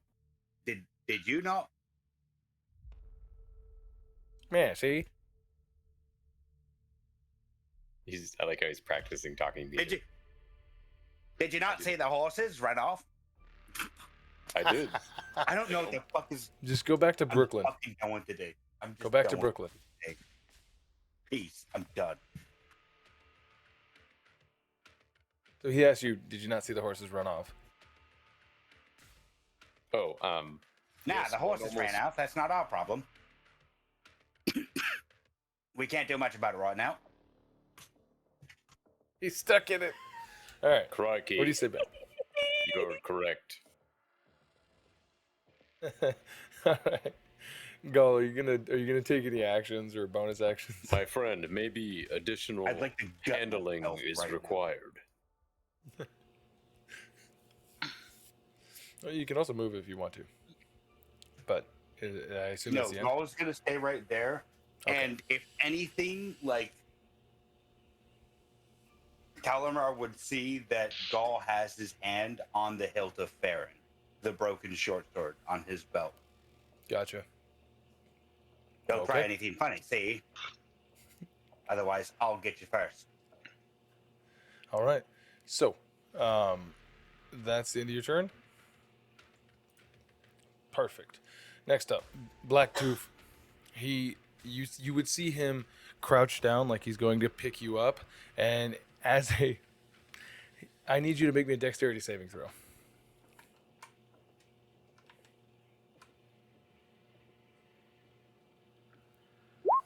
Did you not? Man, see? I like how he's practicing talking to you. Did you not see the horses run off? I did. I don't know what the fuck is. Just go back to Brooklyn. I'm fucking going today. Go back to Brooklyn. Peace. I'm done. So he asked you, did you not see the horses run off? Oh, Nah, yes, the horses ran out. That's not our problem. We can't do much about it right now. He's stuck in it. All right. Crikey. What do you say, Ben? You're correct. All right. Gaal, are you gonna take any actions or bonus actions? My friend, maybe additional I'd like to gut handling myself is right now. required. Well, you can also move if you want to. But I assume No, that's the end. Gaal's gonna stay right there. Okay. And if anything, like Calamar would see that Gaal has his hand on the hilt of Farron, the broken short sword on his belt. Gotcha. Don't try Okay. anything funny, see? Otherwise, I'll get you first. All right. So, that's the end of your turn. Perfect. Next up, Blacktooth. You would see him crouch down like he's going to pick you up, and I need you to make me a dexterity saving throw.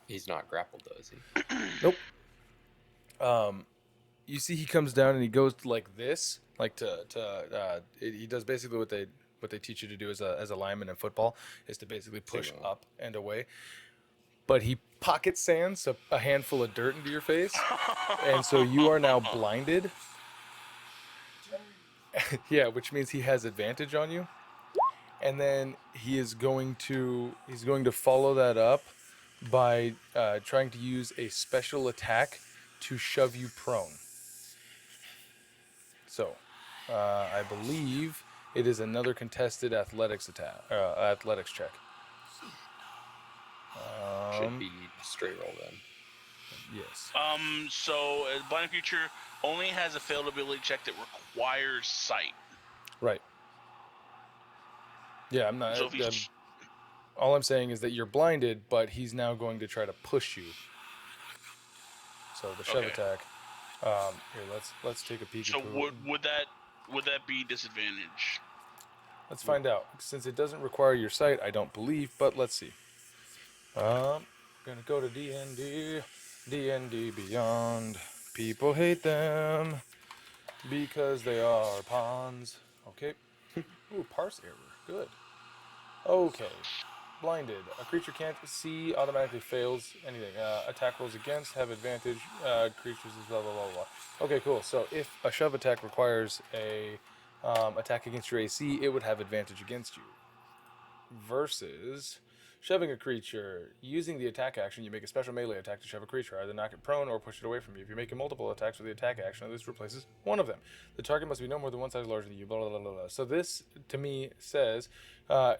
He's not grappled, though, is he? Nope. You see he comes down and he goes like this, like he does basically what they teach you to do as a lineman in football, is to basically push up and away. But he pocket sands a handful of dirt into your face, and so you are now blinded. Yeah, which means he has advantage on you. And then he's going to follow that up by trying to use a special attack to shove you prone. So, I believe it is another contested athletics check. Should be straight roll then. Yes. So a blind creature only has a failed ability check that requires sight. Right. Yeah, I'm not. So if he's All I'm saying is that you're blinded, but he's now going to try to push you. So the shove attack. Here, let's take a peek. so would that be disadvantage? Let's find out. Since it doesn't require your sight, I don't believe, but let's see. Gonna go to D&D Beyond. People hate them because they are pawns. Okay. Ooh, parse error. Good. Okay. Blinded. A creature can't see, automatically fails anything. Attack rolls against, have advantage. Creatures is blah, blah, blah, blah. Okay, cool. So if a shove attack requires a attack against your AC, it would have advantage against you. Versus shoving a creature. Using the attack action, you make a special melee attack to shove a creature. Either knock it prone or push it away from you. If you're making multiple attacks with the attack action, this replaces one of them. The target must be no more than one size larger than you. Blah, blah, blah, blah, blah. So this, to me, says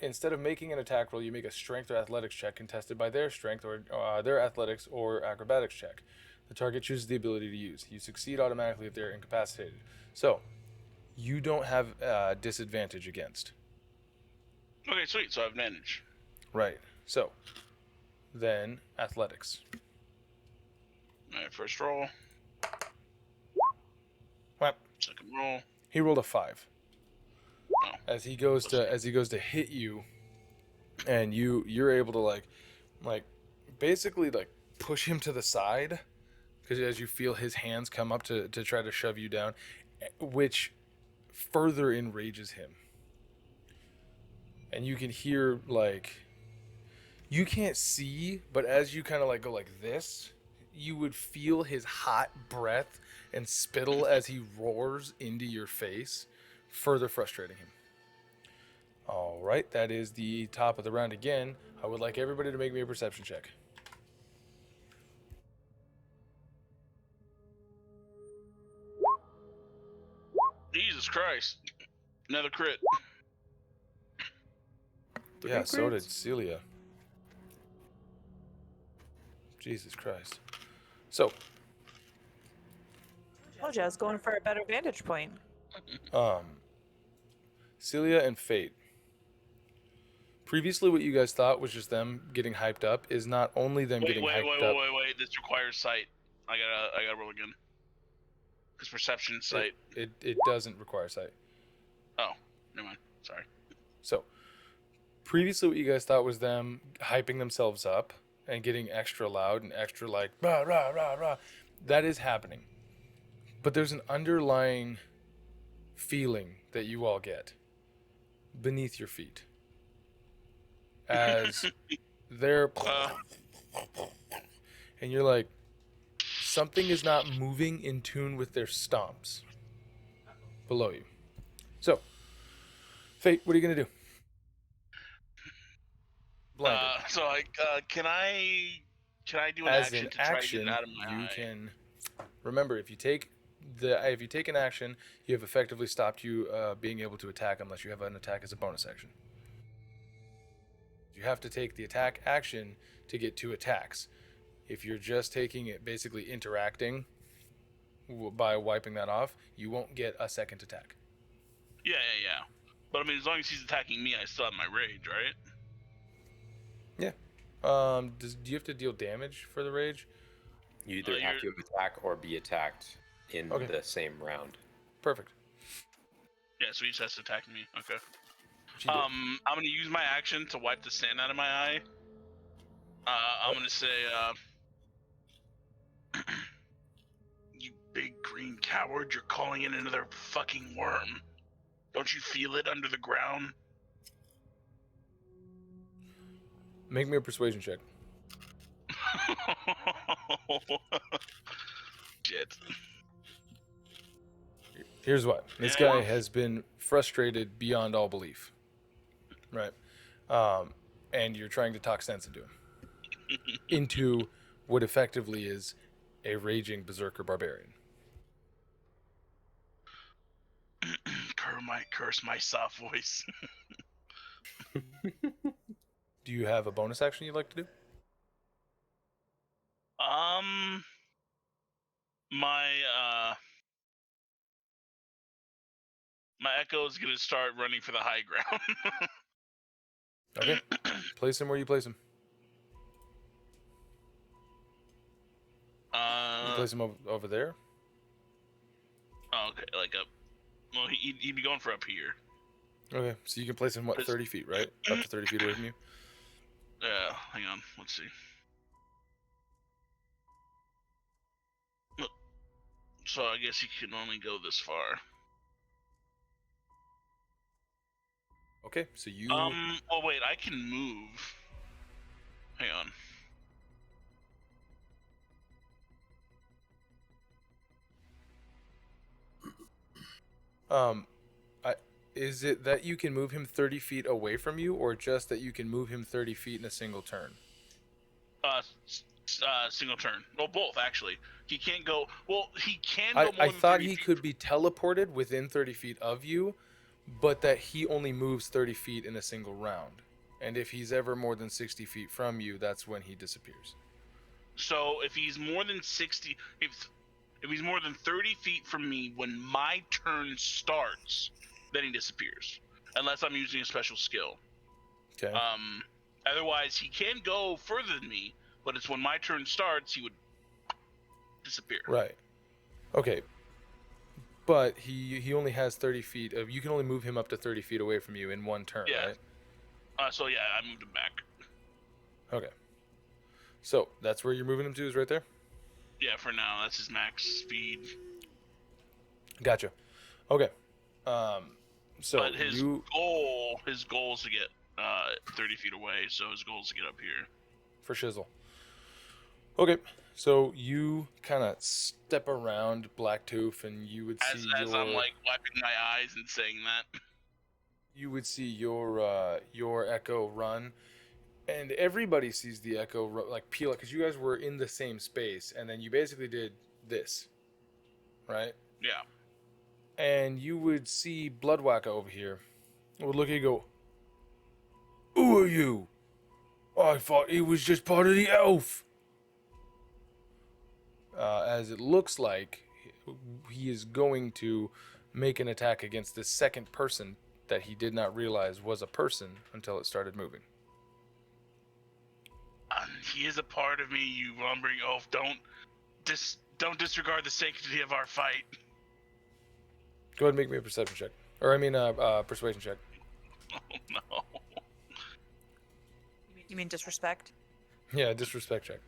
instead of making an attack roll, you make a strength or athletics check contested by their strength or their athletics or acrobatics check. The target chooses the ability to use. You succeed automatically if they're incapacitated. So you don't have disadvantage against. Okay, sweet. So I have advantage. Right. So, then athletics. All right, first roll. Whap. Second roll. He rolled a 5. Oh. As he goes to hit you, and you're able to like basically like push him to the side because as you feel his hands come up to try to shove you down, which further enrages him. And you can hear, like, you can't see, but as you kind of like go like this, you would feel his hot breath and spittle as he roars into your face, further frustrating him. All right, that is the top of the round again. I would like everybody to make me a perception check. Jesus Christ. Another crit. Yeah, so did Cilia. Jesus Christ. So, Told you I was going for a better vantage point. Cilia and Fayte. Previously, what you guys thought was just them getting hyped up is not only them getting hyped up. Wait. This requires sight. I gotta roll again. Because perception sight. It doesn't require sight. Oh, never mind. Sorry. So, previously, what you guys thought was them hyping themselves up and getting extra loud and extra like rah rah rah rah. That is happening, but there's an underlying feeling that you all get beneath your feet as they're and you're like, something is not moving in tune with their stomps below you. So, Fayte, what are you gonna do? Blinded. So can I do an As action an to try to action, get out of my you eye? can remember if you take an action, you have effectively stopped you being able to attack unless you have an attack as a bonus action. You have to take the attack action to get 2 attacks. If you're just taking it, basically interacting by wiping that off, you won't get a second attack. Yeah. But I mean, as long as he's attacking me, I still have my rage, right? Yeah. Do you have to deal damage for the rage? You either have to attack or be attacked in the same round. Perfect. Yeah, so he just has to attack me. Okay. She did. I'm gonna use my action to wipe the sand out of my eye. I'm gonna say, you big green coward, you're calling in another fucking worm. Don't you feel it under the ground? Make me a persuasion check. Shit. Here's what. This guy has been frustrated beyond all belief. Right? And you're trying to talk sense into him. Into what effectively is a raging berserker barbarian. Curse my soft voice. Do you have a bonus action you'd like to do? My echo is gonna start running for the high ground. Okay. Place him where you place him. You place him over there? Oh, okay, like up. Well, he'd be going for up here. Okay, so you can place him, 30 feet, right? Up to 30 feet away from you? Yeah, hang on, let's see. So I guess he can only go this far. Okay, so you... Oh wait, I can move. Hang on. Is it that you can move him 30 feet away from you, or just that you can move him 30 feet in a single turn? Single turn. Well, both actually. He can't go. Well, he can go more I than thought 30 he feet. could be teleported within 30 feet of you, but that he only moves 30 feet in a single round. And if he's ever more than 60 feet from you, that's when he disappears. So if he's more than 60, if he's more than 30 feet from me when my turn starts, then he disappears, unless I'm using a special skill. Okay. Otherwise, he can go further than me, but it's when my turn starts, he would disappear. Right. Okay. But he only has 30 feet of... You can only move him up to 30 feet away from you in one turn, Yeah. right? So yeah, I moved him back. Okay. So, that's where you're moving him to, is right there? Yeah, for now, that's his max speed. Gotcha. Okay. So But his you goal is to get 30 feet away. So his goal is to get up here. for shizzle. Okay. So you kind of step around Blacktooth, and you would see As I'm like wiping my eyes and saying that. you would see your echo run, and everybody sees the echo like peel because you guys were in the same space, and then you basically did this, right? Yeah. And you would see Bloodwacka over here. Would look at you and go, "Who are you? I thought he was just part of the elf." As it looks like he is going to make an attack against this second person that he did not realize was a person until it started moving. He is a part of me, you lumbering oaf. Don't disregard the sanctity of our fight. Go ahead and make me a perception check. Or, I mean, persuasion check. Oh no. You mean disrespect? Yeah, disrespect check.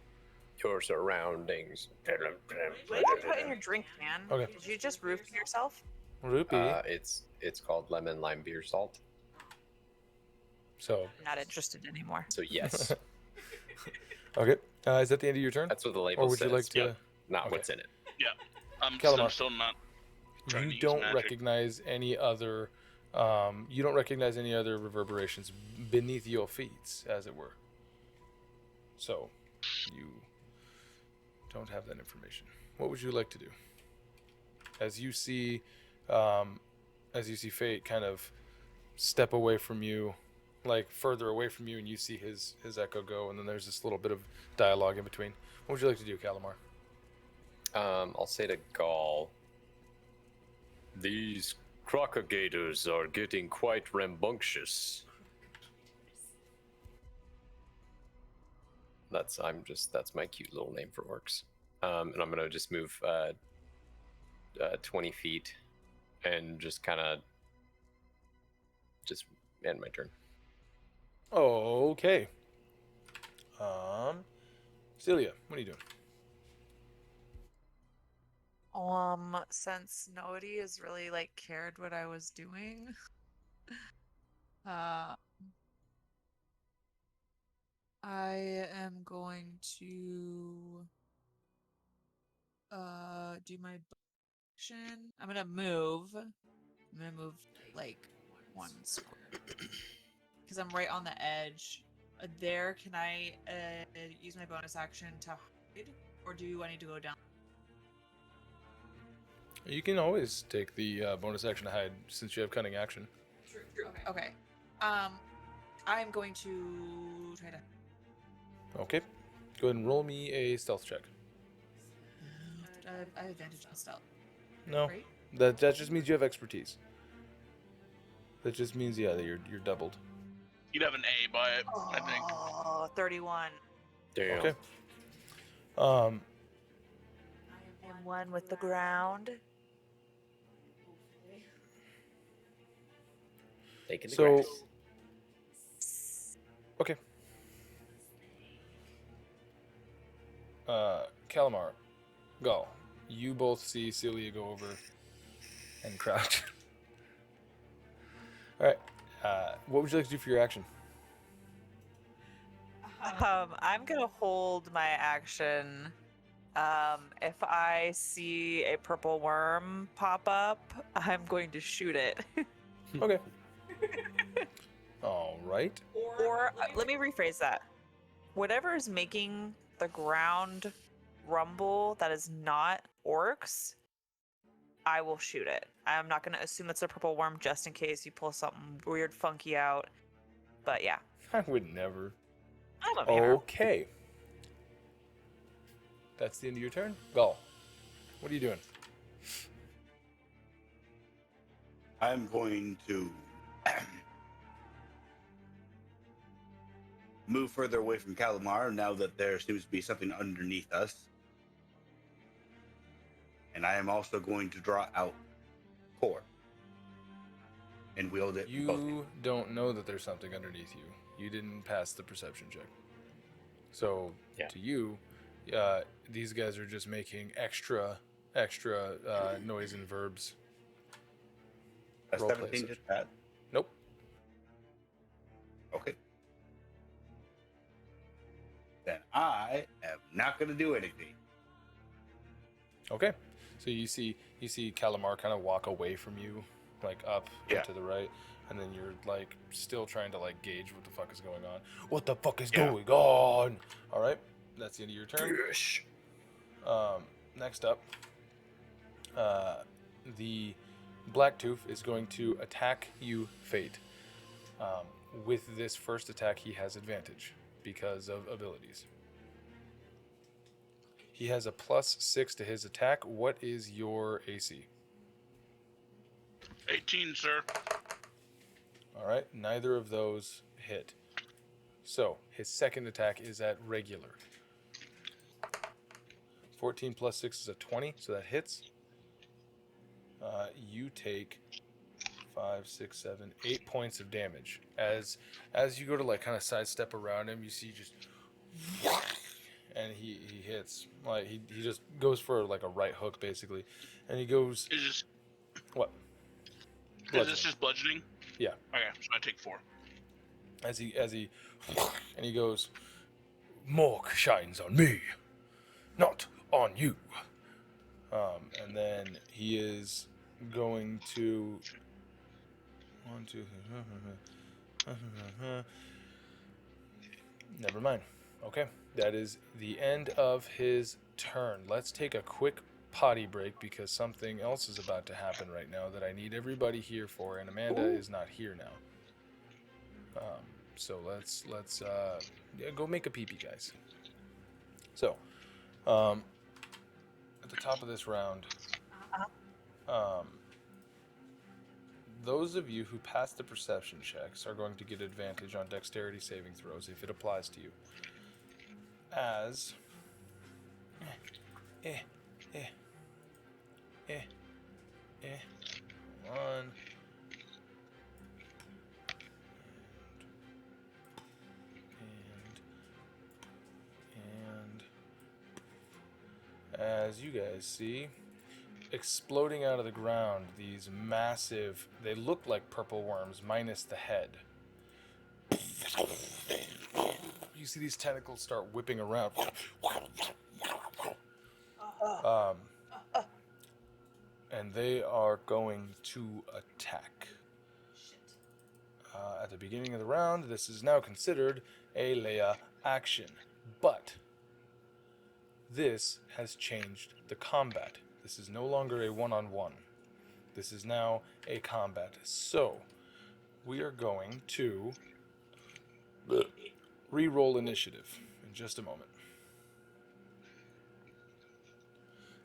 Your surroundings. What did you put in your drink, man? Okay. Did you just roof yourself? Rupee. It's called lemon lime beer salt. So, I'm not interested anymore. So yes, okay. Is that the end of your turn? that's what the label Or would says. you like to... Yep. Not okay. what's in it. Yeah. I'm Calamar. still not trying to You use don't magic. recognize any other... you don't recognize any other reverberations beneath your feet, as it were. So, you don't have that information. What would you like to do? As you see Fayte kind of step away from you, like further away from you, and you see his echo go, and then there's this little bit of dialogue in between. What would you like to do, Calamar? I'll say to Gaal, these crocodiles are getting quite rambunctious. That's my cute little name for orcs. And I'm gonna just move 20 feet and just kind of just end my turn. Okay. Cilia, what are you doing? Since nobody has really like cared what I was doing, I am going to do my action. I'm gonna move like 1 square because I'm right on the edge. There, can I use my bonus action to hide, or do I need to go down? You can always take the bonus action to hide since you have cunning action. True. Okay. I'm going to try to. Okay. Go ahead and roll me a stealth check. I have advantage on stealth. No, Right? that just means you have expertise. That just means that you're doubled. You'd have an A by it, I think. Oh, 31. Damn. Okay. And one with the ground. Taking the So, grass. okay. Calamar, Gaal, you both see Cilia go over and crouch. All right. What would you like to do for your action? I'm gonna hold my action. If I see a purple worm pop up, I'm going to shoot it. Okay. All right. Or let me rephrase that. Whatever is making the ground rumble that is not orcs, I will shoot it. I'm not going to assume it's a purple worm just in case you pull something weird, funky out. But yeah. I would never. I'm a hero. Okay. That's the end of your turn. Gaal, what are you doing? I'm going to move further away from Calamar now that there seems to be something underneath us. And I am also going to draw out Core and wield it. in both hands. You don't know that there's something underneath you. You didn't pass the perception check. So, Yeah. to you, these guys are just making extra noise and verbs. That's Role play 17 session. just bad. Nope. Okay. Then I am not going to do anything. Okay. So you see Calamar kind of walk away from you, like up Yeah. and to the right, and then you're like still trying to like gauge what the fuck is going on. What the fuck is Yeah. going on? All right. That's the end of your turn. Yes. Next up, the Blacktooth is going to attack you, Fayte. With this first attack, he has advantage because of abilities. He has a +6 to his attack. What is your AC? 18, sir. All right, neither of those hit. So his second attack is at regular. 14 + 6 is a 20, so that hits. You take 5, 6, 7, 8 points of damage. As you go to like kind of sidestep around him, you see just, and he hits. Like he just goes for like a right hook basically, and he goes. Is this What? is Bludgeoning. this just bludgeoning? Yeah. Okay, so I take 4. As he and he goes, "Mork shines on me, not on you." And then he is going to 1, 2. Never mind. Okay, that is the end of his turn. Let's take a quick potty break because something else is about to happen right now that I need everybody here for, and Amanda is not here now. So let's go make a pee-pee, guys. So, at the top of this round, those of you who pass the perception checks are going to get advantage on dexterity saving throws if it applies to you. As 1 and as you guys see, exploding out of the ground, these massive, they look like purple worms minus the head. You see these tentacles start whipping around. And they are going to attack. At the beginning of the round, this is now considered a Leia action, but this has changed the combat. This is no longer a one-on-one. This is now a combat. So, we are going to re-roll initiative in just a moment.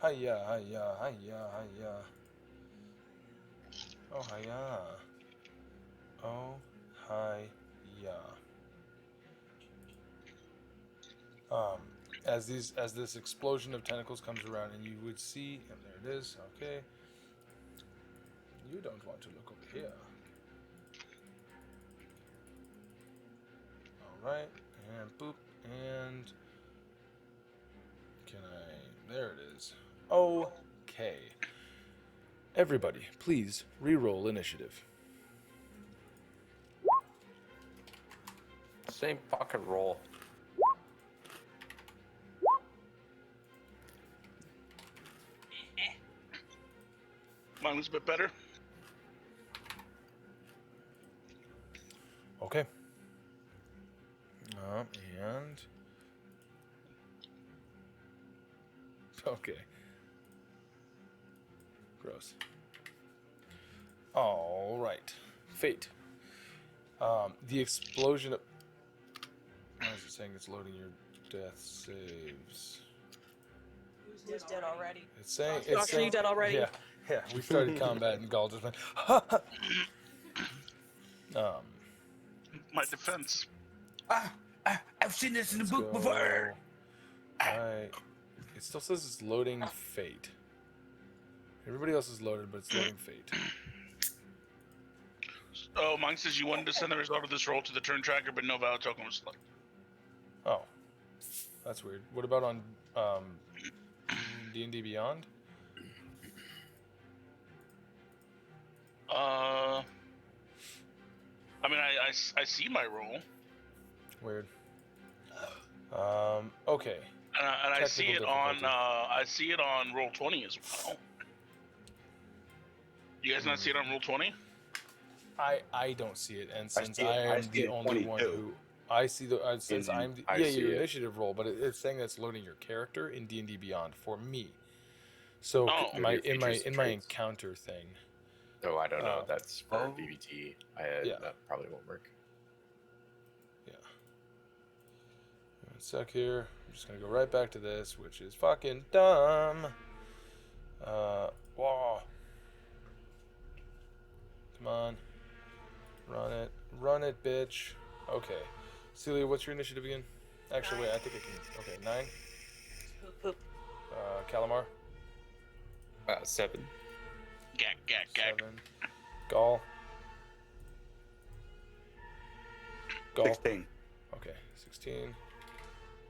Hiya, hiya, hiya, hiya. Oh, hiya. Oh, hiya. As this explosion of tentacles comes around, and you would see, and there it is. Okay. You don't want to look over here. All right, and boop, and can I? There it is. Okay. Everybody, please re-roll initiative. Same fucking roll. Mine was a bit better. Okay. And okay. Gross. All right. Fayte. The explosion of. Why is it saying it's loading your death saves? Who's dead already? It's saying. Josh, are you dead already? Yeah. We started combat and Gaal just went. My defense. I've seen this in the Let's book go. before. It still says it's loading Fayte. Everybody else is loaded, but it's loading Fayte. Oh, mine says you wanted to send the result of this roll to the turn tracker, but no valid token was selected. Oh, that's weird. What about on D&D Beyond? I mean, I see my roll, Weird. Okay. and I see Technical it on difficulty. roll 20 as well. You guys not see it on roll 20? I don't see it, and I since see it- I I am see the it only one 22. who I see since In- I'm the, I yeah see your it. initiative roll, but it's saying that's loading your character in D&D Beyond for me. So Oh. in my Your features and traits. encounter thing. Oh, I don't know. Oh. That's for Oh. BBT. Yeah. That probably won't work. Yeah. One sec here. I'm just gonna go right back to this, which is fucking dumb. Whoa. Come on. Run it, bitch. Okay. Cilia, what's your initiative again? Actually, wait, I think I can. Okay, 9. Poop. Calamar. 7. Gag, gag, gag. 7. Gaal. 16. Okay, 16.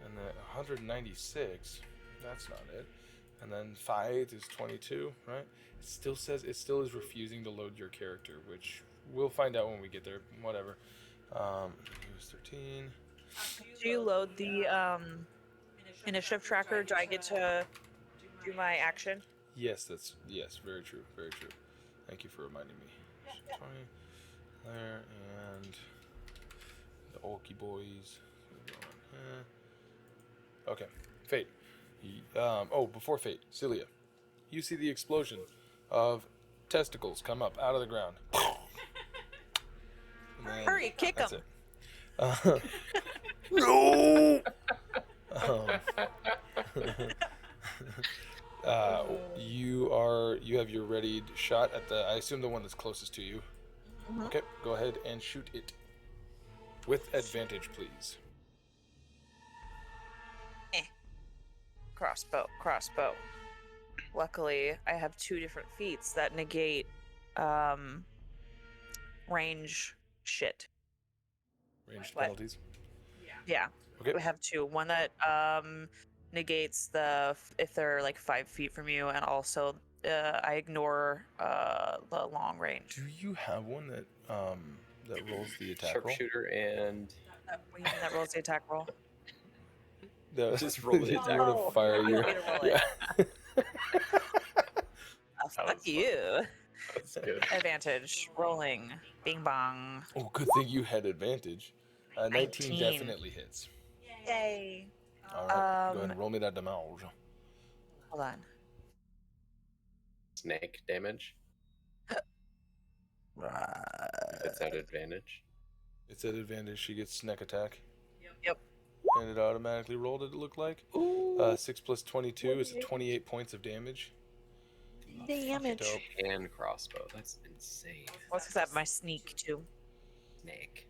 And then 196. That's not it. And then Fayte is 22, right? It still is refusing to load your character, which we'll find out when we get there. Whatever. He was 13. Do you load the initiative tracker? Do I get to do my action? Yes, very true, very true. Thank you for reminding me. 20 there, and the Olkey boys. Okay, Fayte. Before Fayte, Cilia, you see the explosion of testicles come up out of the ground. And then Hurry, kick that's him. it. No. You have your readied shot at I assume the one that's closest to you. Mhm. Okay, go ahead and shoot it. With advantage, please. Crossbow. Luckily, I have 2 different feats that negate range shit. Ranged What? penalties. Yeah. Okay. We have 2. One that negates if they're like 5 feet from you, and also I ignore the long range. Do you have one that rolls the attack roll? Sharpshooter and What do you mean that rolls the attack roll? Just roll the You attack wanna roll. fire You your want me to roll it? yeah. Oh, fuck was fun. you. that's good. Advantage. Rolling. Bing bong. Oh, good thing you had advantage. 19 19. definitely hits. Yay. All right, go ahead and roll me that damage. Hold on. Snake damage. It's at advantage. It's at advantage. She gets snack attack. Yep. And it automatically rolled it looked like. 6 plus 22 is 28 points of damage. Damage. Dope. And crossbow. That's insane. What's because I have my sneak too? Snake.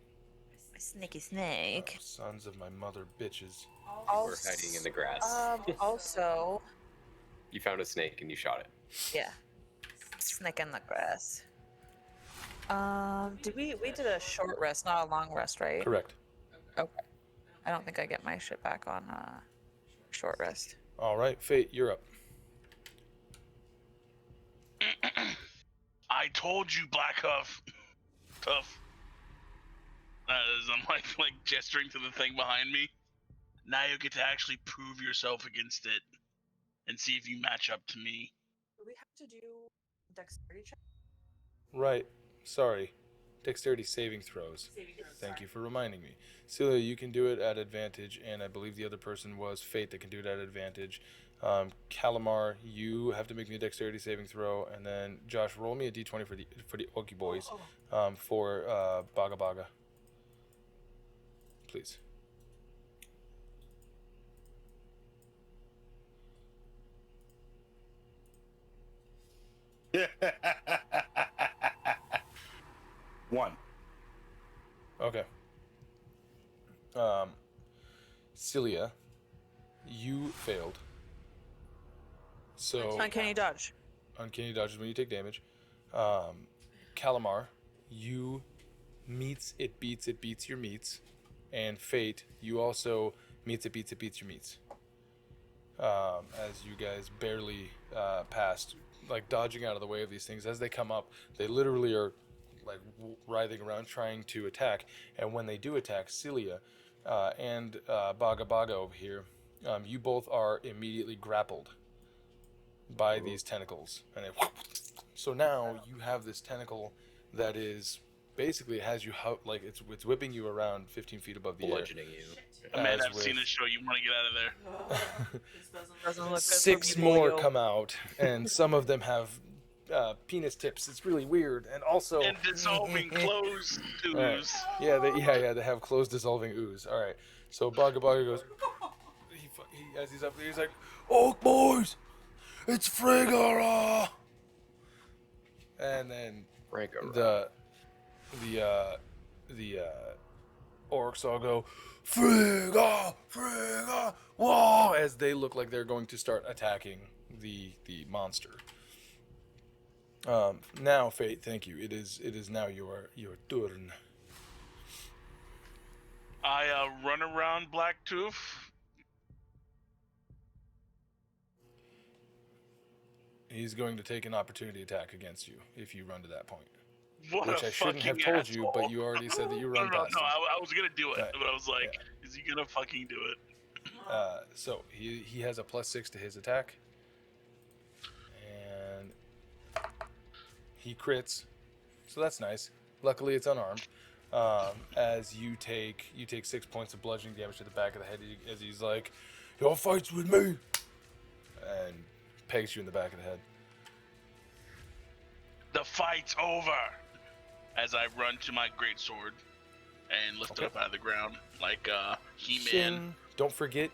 My sneaky snake. Sons of my mother bitches. We're hiding in the grass. Also, You found a snake and you shot it. yeah. Snake in the grass. We did a short rest, not a long rest, right? Correct. Okay. I don't think I get my shit back on short rest. All right, Fayte, you're up. I told you, Black Huff. Tough. As I'm like gesturing to the thing behind me. Now you get to actually prove yourself against it and see if you match up to me. Do we have to do dexterity check? Right. Sorry. Dexterity saving throws. Thank you for reminding me. Cilia, you can do it at advantage, and I believe the other person was Fayte that can do it at advantage. Calamar, you have to make me a dexterity saving throw, and then Josh, roll me a d20 for the Okie boys for Baga Baga. Please. One. Okay. Cilia, you failed. So Uncanny dodge. uncanny dodge is when you take damage. Calamar, you beats your meats, and Fayte, you also beats your meats. as you guys barely passed, like dodging out of the way of these things. As they come up, they literally are like writhing around trying to attack. And when they do attack, Cilia and Baga Baga over here, you both are immediately grappled by these tentacles. And so now you have this tentacle that is basically has you like it's whipping you around 15 feet above the air. Bludgeoning you. Man, As I've seen this show. You want to get out of there. This doesn't Doesn't look good for 6 me, more boyo. come out, and some of them have penis tips. It's really weird, and also And dissolving clothes ooze. Alright. Yeah, they have closed dissolving ooze. All right, so Baga Baga goes. As he's up there, he's like, "Oh boys, it's Frigara!" And then the orcs all go, "Frigga, Frigga, whoa!" as they look like they're going to start attacking the monster. Now, Fayte, thank you. It is now your turn. I run around Blacktooth. He's going to take an opportunity attack against you if you run to that point. What Which a I shouldn't have fucking told you, but asshole. you already said that you No, run past him. I was gonna do it, Right. but I was like, is he gonna fucking do it? So he has a +6 to his attack, and he crits. So that's nice. Luckily, it's unarmed. As you take 6 points of bludgeoning damage to the back of the head, as he's like, "Your fight's with me," and pegs you in the back of the head. The fight's over. As I run to my greatsword and lift it up out of the ground like He-Man. Shin, don't forget,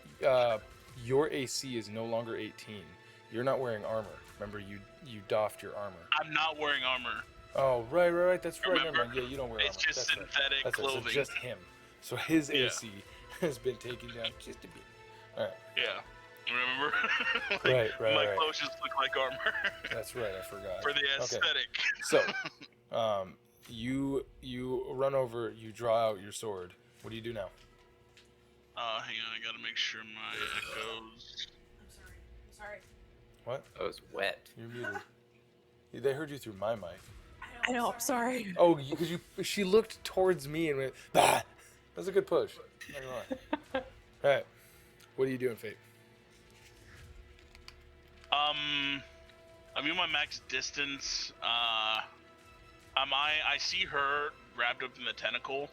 your AC is no longer 18. You're not wearing armor. Remember, you doffed your armor. I'm not wearing armor. Oh, right. That's right. Remember? Never mind. Yeah, you don't wear armor. It's just That's right. synthetic That's right. clothing. So just him. So his Yeah. AC has been taken down just a bit. All right. Yeah. Remember? Right. My clothes just look like armor. That's right. I forgot. For the Okay. aesthetic. So, you run over. You draw out your sword. What do you do now? Hang on, I gotta make sure my echoes. I'm sorry. What? That was wet. You're muted. They heard you through my mic. I know, I'm sorry. Oh, because she looked towards me and went, "Bah!" That's a good push. Not gonna lie. All right. What are you doing, Fayte? I'm in my max distance. I see her wrapped up in the tentacle.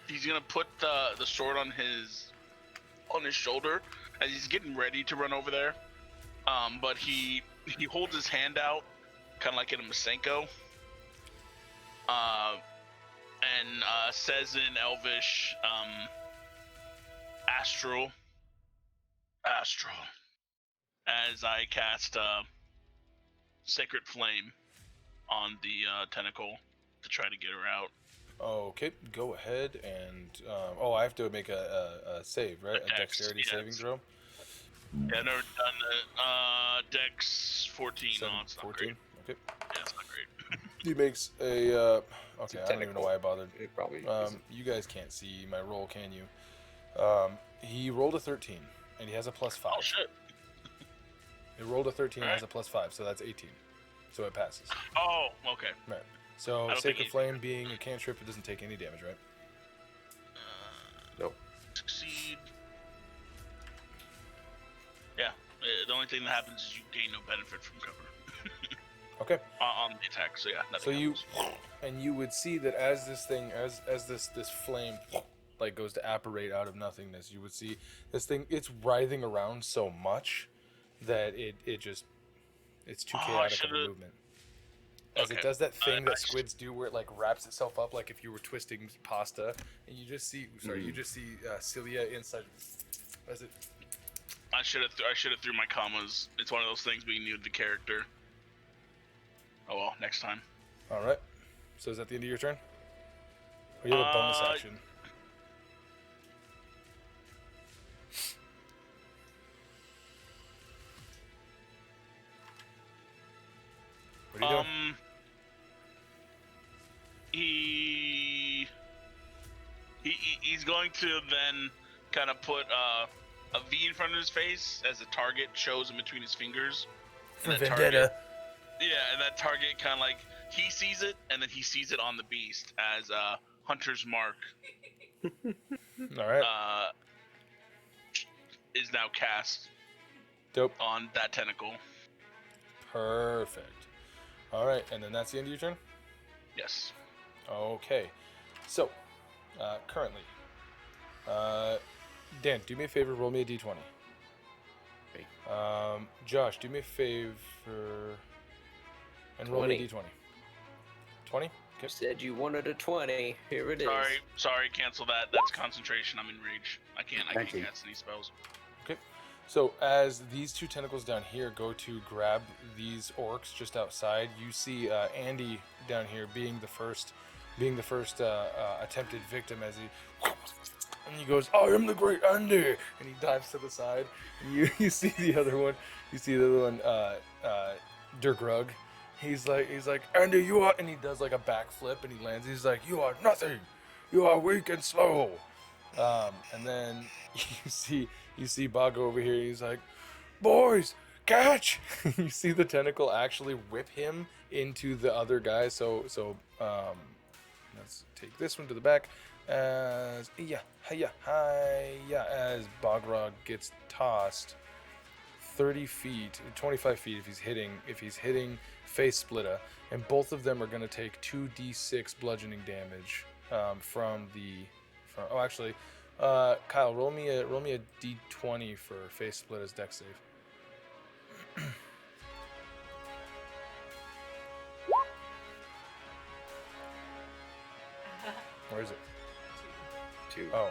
He's gonna put the sword on his shoulder as he's getting ready to run over there. But he holds his hand out, kind of like in a Masenko. And says in Elvish, Astral, as I cast Sacred Flame on the tentacle to try to get her out. Okay, go ahead and I have to make a save, right? A dexterity saving throw. Yeah, I've never done it. Dex 14. No, it's not 14. great. Okay. Yeah, it's not great. He makes a okay. I don't even know why I bothered. It probably You guys can't see my roll, can you? He rolled a 13, and he has a +5. Oh shit. He rolled a 13 and has a Alright. +5, so that's 18. So it passes. Oh, okay. Right. So I don't Sacred think Flame being a cantrip, it doesn't take any damage, right? Nope. Succeed. Yeah. The only thing that happens is you gain no benefit from cover Okay. on the attack. So yeah. So Nothing you happens. and you would see that as this thing as this flame like goes to apparate out of nothingness, you would see this thing, it's writhing around so much that it's too chaotic of a movement. As it Okay. does that thing that Nice. squids do where it like wraps itself up like if you were twisting pasta, and you just see Cilia inside as it I should have threw my commas. It's one of those things we knew the character. Oh well, next time. All right. So is that the end of your turn? Or you have a bonus action? What are you doing? He's going to then kind of put a V in front of his face as a target shows in between his fingers. For And that vendetta. target- yeah, and that target kind of like he sees it, and then he sees it on the beast as Hunter's Mark All right. is now cast Dope. on that tentacle. Perfect. All right, and then that's the end of your turn? Yes. Okay. So, currently, Dan, do me a favor, roll me a d20. Okay. Josh, do me a favor and roll me a 20. d20. 20? You Okay. said you wanted a 20. Here it is. Sorry, cancel that. That's concentration. I'm in rage. I can't Thank you. cast any spells. Okay. So as these two tentacles down here go to grab these orcs just outside, you see Andy down here being the first attempted victim as he goes, "I am the great Andy," and he dives to the side. And you see the other one. You see the other one, Dirk Rug. He's like, "Andy, you are," and he does like a backflip and he lands. He's like, "You are nothing. You are weak and slow." And then you see Bago over here. He's like, "Boys, catch!" You see the tentacle actually whip him into the other guy. So let's take this one to the back. As as Bogrog gets tossed 30 feet, 25 feet if he's hitting Face Splitter, and both of them are going to take 2d6 bludgeoning damage actually, Kyle, roll me a d20 for Face Splitter's dex save. Where is it? 2. Oh.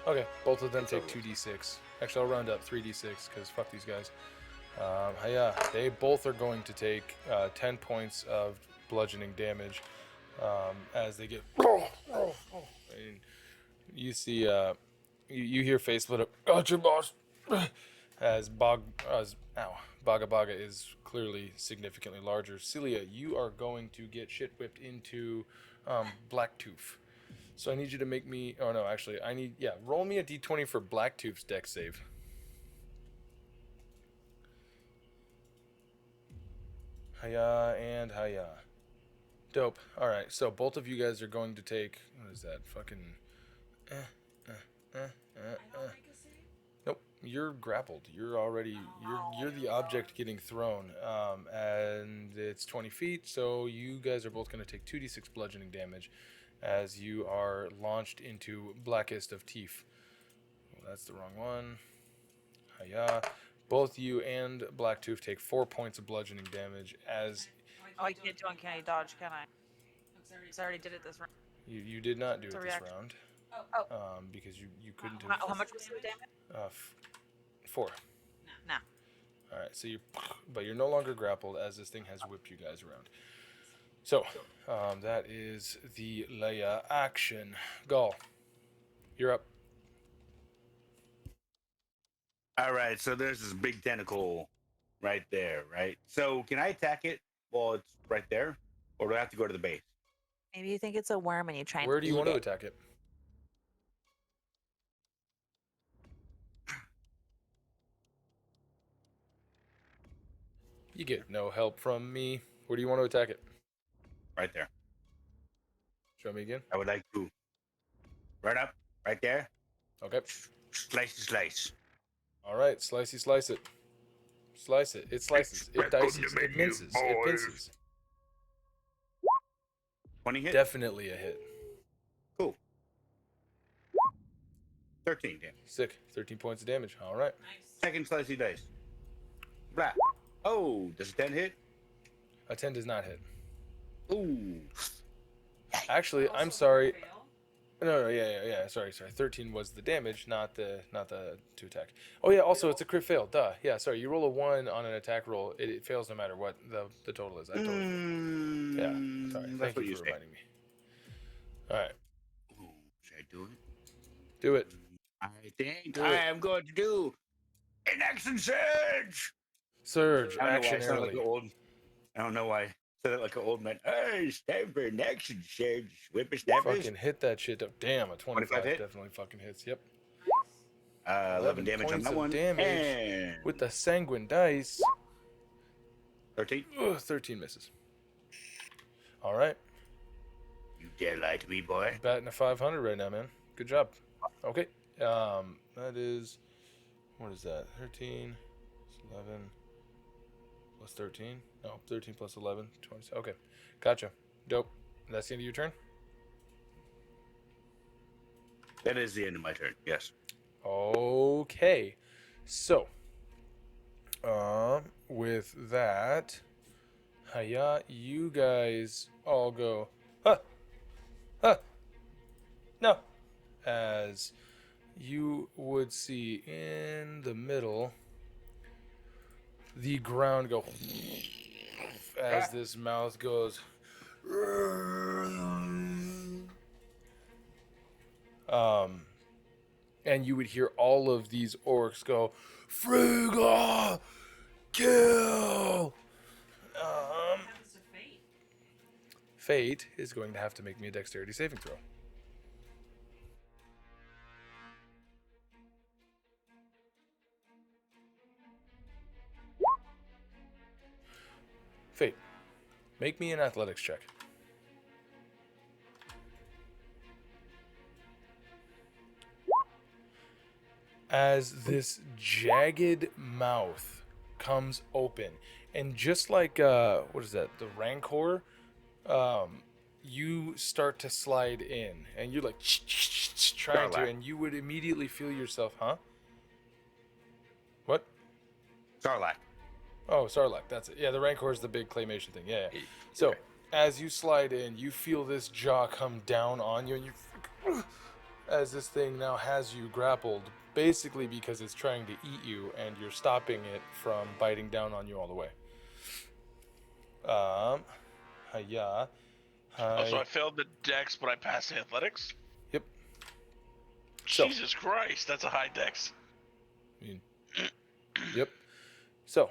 Okay, both of them It's take over. 2d6. Actually, I'll round up 3d6 because fuck these guys. They both are going to take 10 points of bludgeoning damage as they get. And you see, you hear Face Split up. Gotcha, boss. As Baga Baga is clearly significantly larger. Cilia, you are going to get shit whipped into Blacktooth. So I need you to make me. Oh no, actually, roll me a d20 for Blacktooth's dex save. Hiya and hiya. Dope. All right, so both of you guys are going to take. What is that? Fucking. Nope. You're grappled. You're already. You're the object getting thrown. And it's 20 feet. So you guys are both going to take 2d6 bludgeoning damage, as you are launched into Blackest of Teeth. Well, that's the wrong one. Hiya. Both you and Blacktooth take 4 points of bludgeoning damage as Oh, I can't do uncanny dodge, can I? Because I already did it this round. you did not do It's it a this reaction. round. Oh. Because you couldn't do How much was the damage? 4. Nah. All right, so but you're no longer grappled as this thing has whipped you guys around. So, that is the Leia action. Gaal, you're up. All right, so there's this big tentacle right there, right? So can I attack it while it's right there, or do I have to go to the base? Maybe you think it's a worm and you try and Where do you eat want to it. attack it? You get no help from me. Where do you want to attack it? Right there. Show me again. I would like to. Right up, right there. Okay. Slice. All right, slicey slice it. Slice it. It slices. It dices. It minces. It pinces. 20 hit. Definitely a hit. Cool. 13 damage. Sick. 13 points of damage. All right. Second slicey dice. Blah. Oh, does a 10 hit? A 10 does not hit. Ooh. Actually, I'm sorry. No, yeah. Sorry. 13 was the damage, not the to attack. Oh yeah. Also, it's a crit fail. Duh. Yeah. Sorry. You roll a 1 on an attack roll. It fails no matter what the total is. I totally. Yeah. Sorry. That's Thank what you you for say. reminding me. All right. Ooh, should I do it? Do it. I think Do I it. am going to do an action surge. Surge. I don't know why I Action sound like early. an old. I don't know why I said it like an old man. Hey, it's time for an action surge. Whippersnappers. Fucking hit that shit up. Damn, a 25 hit? definitely fucking hits. Yep. 11 damage on points that of one. damage And with the sanguine dice. 13. Ugh, 13 misses. All right. You dare lie to me, boy. Batting a 500 right now, man. Good job. Okay. That is, what is that? 13 plus 11 plus 13? No, 13 plus 11, 20. Okay. Gotcha. Dope. That's the end of your turn? That is the end of my turn. Yes. Okay. So, with that, hiya, you guys all go, huh, huh, no, as you would see in the middle, the ground go as this mouth goes. And you would hear all of these orcs go, Frigga, kill. What happens to Fate? Fayte is going to have to make me a dexterity saving throw. Fayte, make me an athletics check. As this jagged mouth comes open, and just like what is that, the Rancor, you start to slide in, and you're like trying to, Sarlacc. and you would immediately feel yourself, huh? What? Sarlacc. Oh, Sarlacc, that's it. Yeah, the Rancor is the big claymation thing. Yeah, yeah. So Okay. as you slide in, you feel this jaw come down on you, and you, as this thing now has you grappled, basically because it's trying to eat you, and you're stopping it from biting down on you all the way. Hiya. So I failed the dex, but I passed the athletics? Yep. So- Jesus Christ, that's a high dex. Yep. So,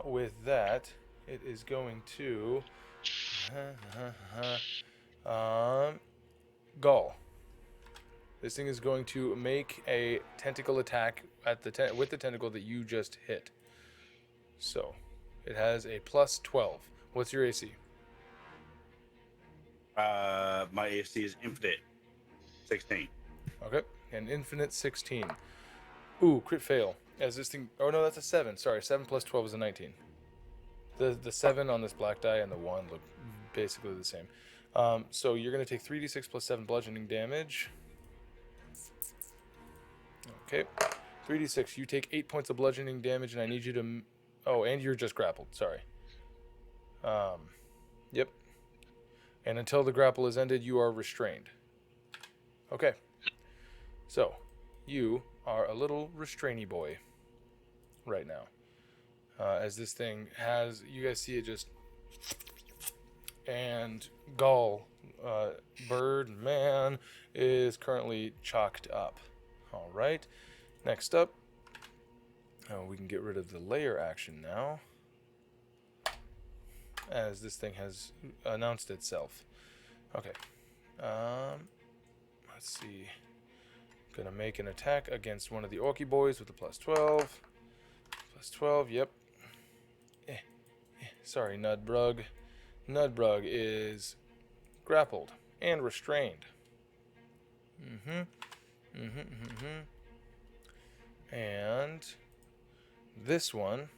with that, it is going to, Gaal. This thing is going to make a tentacle attack at the with the tentacle that you just hit. So, it has a plus 12. What's your AC? My AC is infinite. 16. Okay, an infinite 16. Ooh, crit fail. As this thing, oh no, that's a 7. Sorry, 7 plus 12 is a 19. The 7 on this black die and the 1 look basically the same. So you're going to take 3d6 plus 7 bludgeoning damage. Okay, 3d6. You take 8 points of bludgeoning damage, and I need you to. Oh, and you're just grappled. Sorry. Yep. And until the grapple is ended, you are restrained. Okay. So, you are a little restrainy boy right now. As this thing has, you guys see it just, and Gaal, bird man, is currently chalked up. All right. Next up, we can get rid of the layer action now, as this thing has announced itself. Okay. Let's see. Gonna make an attack against one of the Orky boys with a plus 12. Plus 12, yep. Sorry, Nudbrug. Nudbrug is grappled and restrained. And this one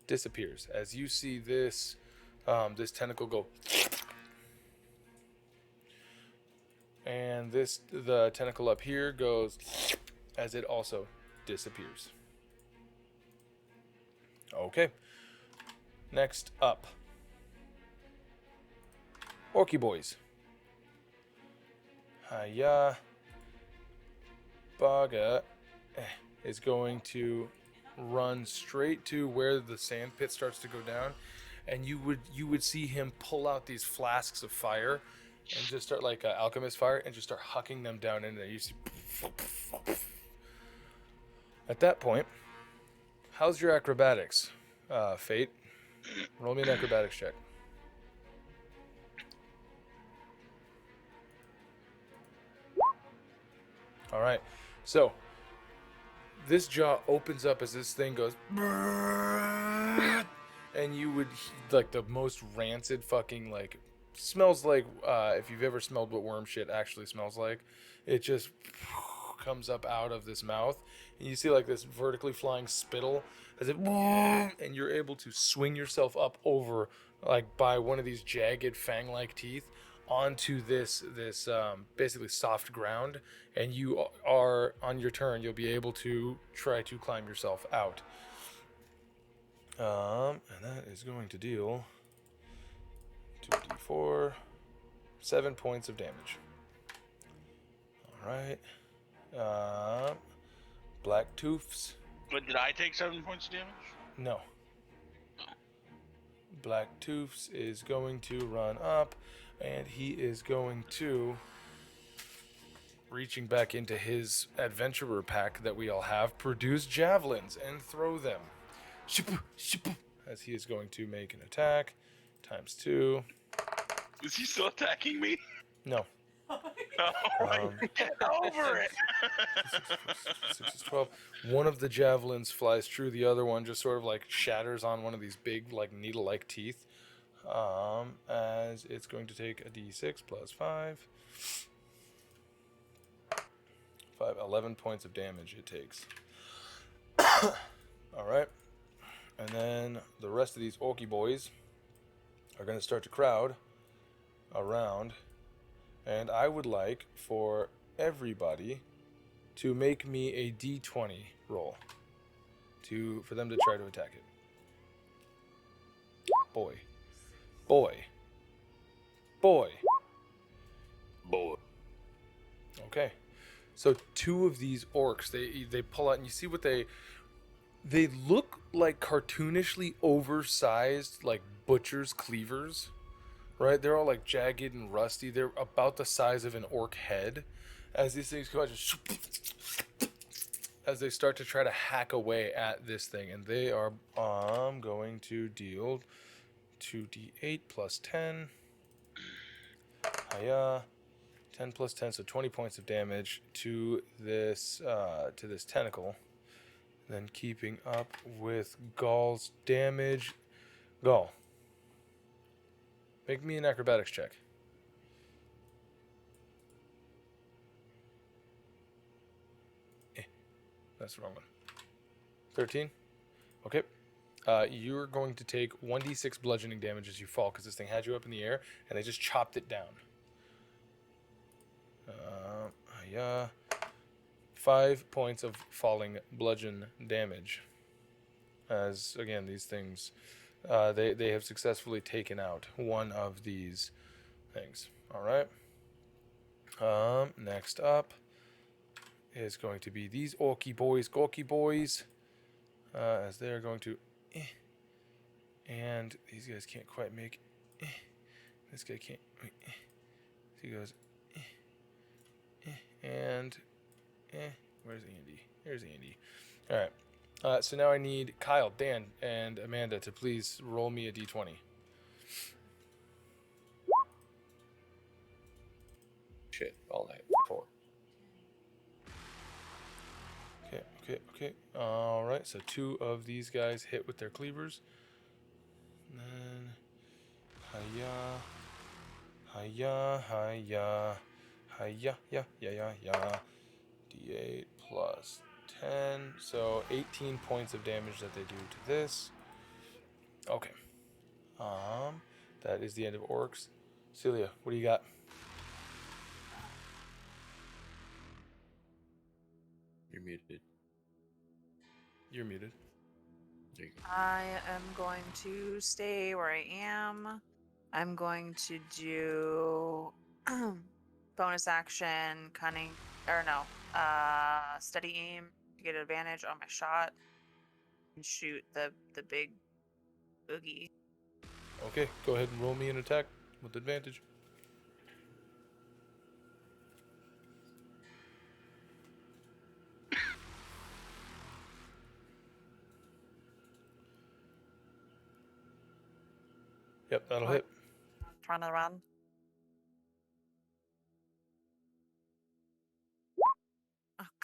disappears as you see this this tentacle go, and the tentacle up here goes as it also disappears. Okay. Next up, Orky boys. Hiya. Baga is going to run straight to where the sand pit starts to go down, and you would see him pull out these flasks of fire and just start like alchemist fire and just start hucking them down in there. You see. At that point, how's your acrobatics, Fayte? Roll me an acrobatics check. All right. So this jaw opens up as this thing goes, and you would like the most rancid fucking like smells like if you've ever smelled what worm shit actually smells like. It just comes up out of this mouth, and you see like this vertically flying spittle as it, and you're able to swing yourself up over like by one of these jagged fang-like teeth onto this basically soft ground, and you are on your turn. You'll be able to try to climb yourself out. And that is going to deal 2d4, 7 points of damage. All right. Black Toofs. But did I take 7 points of damage? No. Black Toofs is going to run up, and he is going to, reaching back into his adventurer pack that we all have, produce javelins and throw them. As he is going to make an attack, ×2. Is he still attacking me? No. Oh, get over it! 6 is 12. One of the javelins flies through, the other one just sort of like shatters on one of these big like needle-like teeth. As it's going to take a d6 plus 5. 11 points of damage it takes. Alright. And then the rest of these orky boys are going to start to crowd around. And I would like for everybody to make me a d20 roll for them to try to attack it. Boy. Okay. So 2 of these orcs, they pull out, and you see what they look like cartoonishly oversized, like butcher's cleavers. Right? They're all like jagged and rusty. They're about the size of an orc head. As these things go out, just as they start to try to hack away at this thing. And they are going to deal 2d8 plus 10. Hiya. 10 plus 10, so 20 points of damage to this tentacle. Then keeping up with Gaal's damage. Gaal, make me an acrobatics check. That's the wrong one. 13? Okay. You're going to take 1d6 bludgeoning damage as you fall, because this thing had you up in the air, and they just chopped it down. 5 points of falling bludgeon damage. As, again, these things, they have successfully taken out one of these things. Alright. Next up is going to be these orky boys, as they're going to, and these guys can't quite make, this guy can't, he goes, and, where's Andy? Here's Andy. Alright, so now I need Kyle, Dan, and Amanda to please roll me a d20. Shit, all night. 4. Okay. Alright, so 2 of these guys hit with their cleavers. And then, D8 plus 10, so 18 points of damage that they do to this. Okay. That is the end of orcs. Cilia, what do you got? You're muted. You're muted. There you go. I am going to stay where I am. I'm going to do bonus action, cunning, steady aim to get advantage on my shot and shoot the big boogie. Okay, go ahead and roll me an attack with advantage. Yep, that'll hit. Trying to run.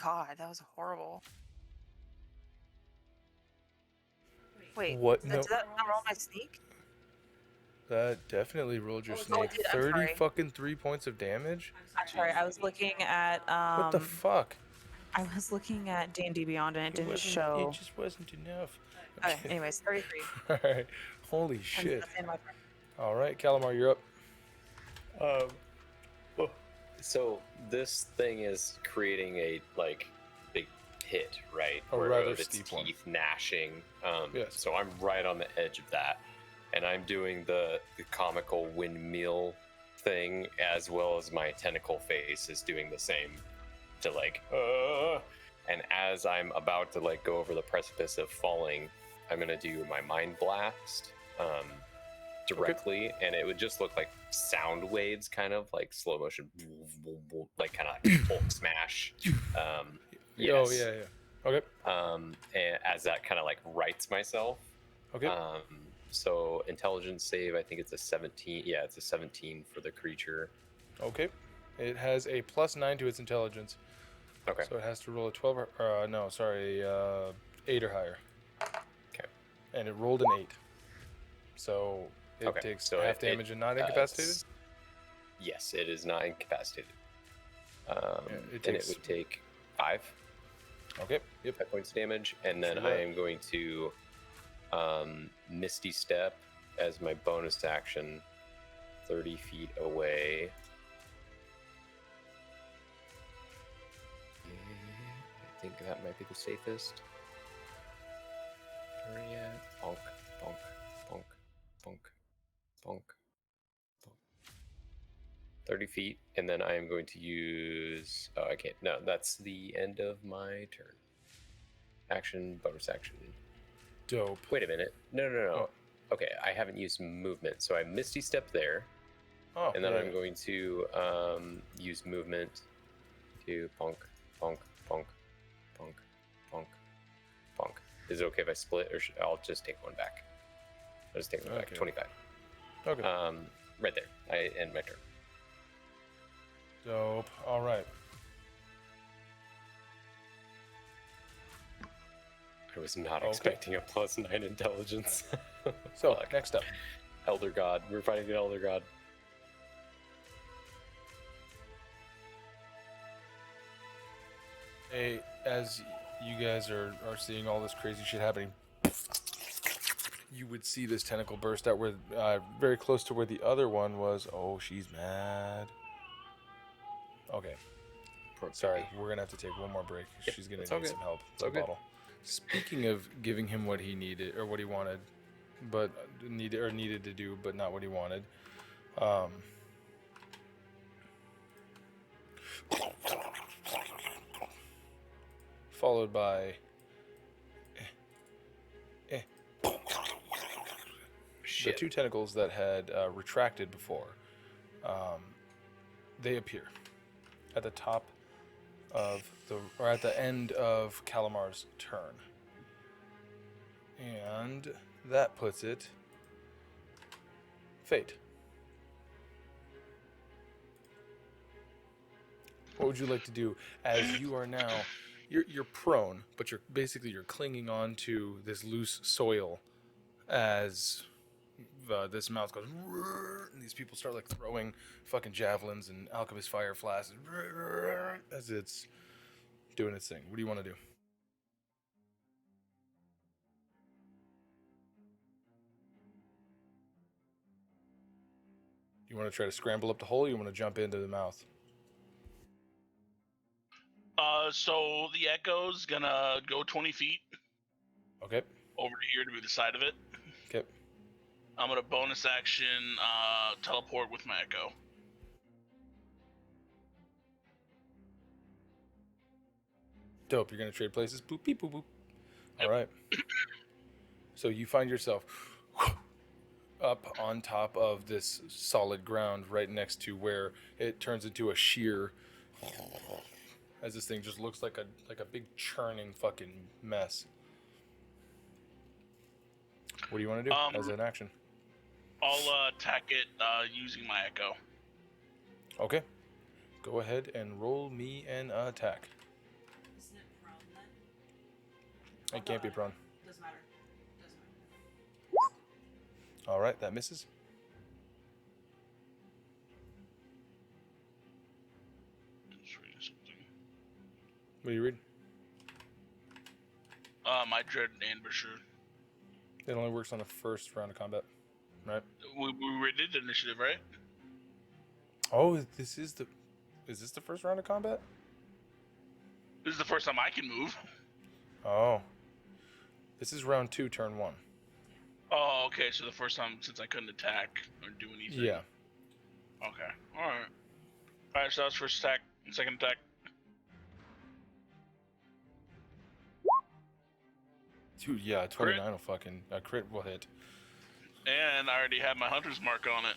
God, that was horrible. Wait, What? did No. that not roll my sneak? That definitely rolled your Oh, snake. it did, I'm 30 sorry. fucking 3 points of damage? I'm sorry, I was looking at What the fuck? I was looking at D&D Beyond and it didn't It show. just wasn't enough. Okay, anyways, 33. Alright. Holy And shit. that's the end of my turn. Alright, Calamar, you're up. So this thing is creating a like big pit, right? A Where rather of its steep one. teeth gnashing. Yes. So I'm right on the edge of that, and I'm doing the comical windmill thing, as well as my tentacle face is doing the same. To like, and as I'm about to like go over the precipice of falling, I'm gonna do my mind blast directly, and it would just look like sound waves, kind of like slow motion, like kind of like Hulk smash. Oh, Yes. yeah. Okay. And as that kind of like rights myself. Okay. So intelligence save, I think it's a 17. Yeah, it's a 17 for the creature. Okay. It has a +9 to its intelligence. Okay. So it has to roll a 12 or 8 or higher. Okay. And it rolled an 8. So it Okay, takes so half it- damage and not Uh, incapacitated? Yes, it is not incapacitated. it And it takes- would take 5 Okay. Yep. points of damage, and then Sure I that. am going to Misty Step as my bonus action, 30 feet away. I think that might be the safest. Area. Bonk, bonk, bonk, bonk, bonk, bonk. 30 feet, and then I am going to use. Oh, I can't. No, that's the end of my turn. Action, bonus action. Dope. Wait a minute. No. Oh. Okay, I haven't used movement, so I Misty Step there, Oh, and then yeah, I'm yeah. going to use movement to bonk, bonk, bonk, bonk, bonk, bonk. Is it okay if I split, or I'll just take one back? I'll just take one back. Okay. 25. Okay. Right there. I end my turn. Dope. All right. I was not Okay. expecting a +9 intelligence. So, Fuck. next up. Elder God. We're fighting an Elder God. As you guys are seeing all this crazy shit happening, you would see this tentacle burst out where very close to where the other one was. Oh, she's mad. Okay. Sorry, we're gonna have to take one more break. Yep, She's gonna it's all need good. some help. It's all with the good. bottle. Speaking of giving him what he needed or what he wanted, but needed to do, but not what he wanted. Followed by the Shit. two tentacles that had retracted before. They appear at the top of at the end of Calamar's turn, and that puts it Fayte. What would you like to do as you are now? You're prone, but you're clinging on to this loose soil as this mouth goes, and these people start like throwing fucking javelins and alchemist fire flasks as it's doing its thing. What do you want to do? You want to try to scramble up the hole? Or you want to jump into the mouth? So the echo's gonna go 20 feet Okay. over to here to be the side of it. Okay. I'm gonna bonus action teleport with my echo. Dope. You're gonna trade places. Boop beep boop boop. Yep. All right. So you find yourself up on top of this solid ground, right next to where it turns into a sheer. As this thing just looks like a big churning fucking mess. What do you want to do as an action? I'll attack it using my echo. Okay. Go ahead and roll me an attack. I can't be prone. Doesn't matter. Doesn't matter. All right, that misses. Just reading something. What do you read? My dread ambusher. It only works on the first round of combat, right? We did the initiative, right? Oh, is this the first round of combat? This is the first time I can move. Oh, this is round 2, turn 1. Oh, okay. So the first time since I couldn't attack or do anything. Yeah. Okay. All right. All right. So that's first attack, second attack. Dude, yeah, 29 will fucking a crit will hit. And I already have my hunter's mark on it.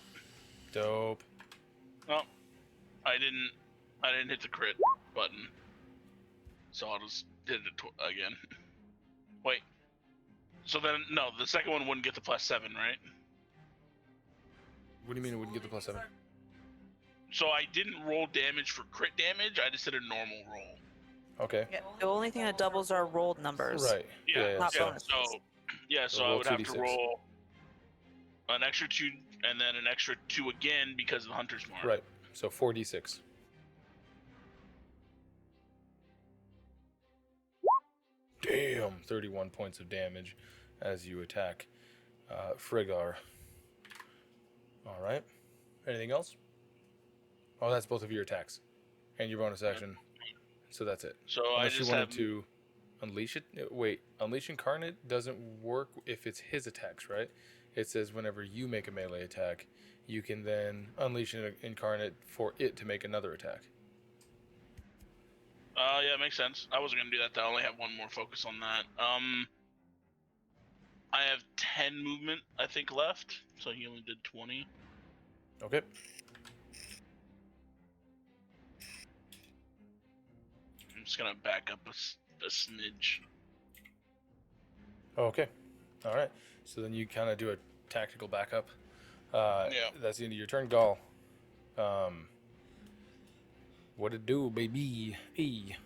Dope. Oh, I didn't hit the crit button. So I'll just hit it again. Wait. So then, no, the second one wouldn't get the +7, right? What do you mean it wouldn't get the +7? So I didn't roll damage for crit damage. I just did a normal roll. Okay. Yeah, the only thing that doubles are rolled numbers. Right. Yeah. Not yeah. bonuses. So So I roll would have to 2d6. roll an extra 2 and then an extra 2 again because of the hunter's mark. Right. So 4d6. Damn, 31 points of damage as you attack Friggar. All right. Anything else? Oh, that's both of your attacks and your bonus action. So that's it. So Unless I you just wanted have to unleash it. Wait, unleash incarnate doesn't work if it's his attacks, right? It says whenever you make a melee attack, you can then unleash an incarnate for it to make another attack. Yeah, it makes sense. I wasn't gonna do that though. I only have one more focus on that. I have 10 movement, I think, left. So he only did 20. Okay. I'm just gonna back up a smidge. Okay. All right. So then you kind of do a tactical backup. Yeah. That's the end of your turn, Gaal. What it do, baby? Hey.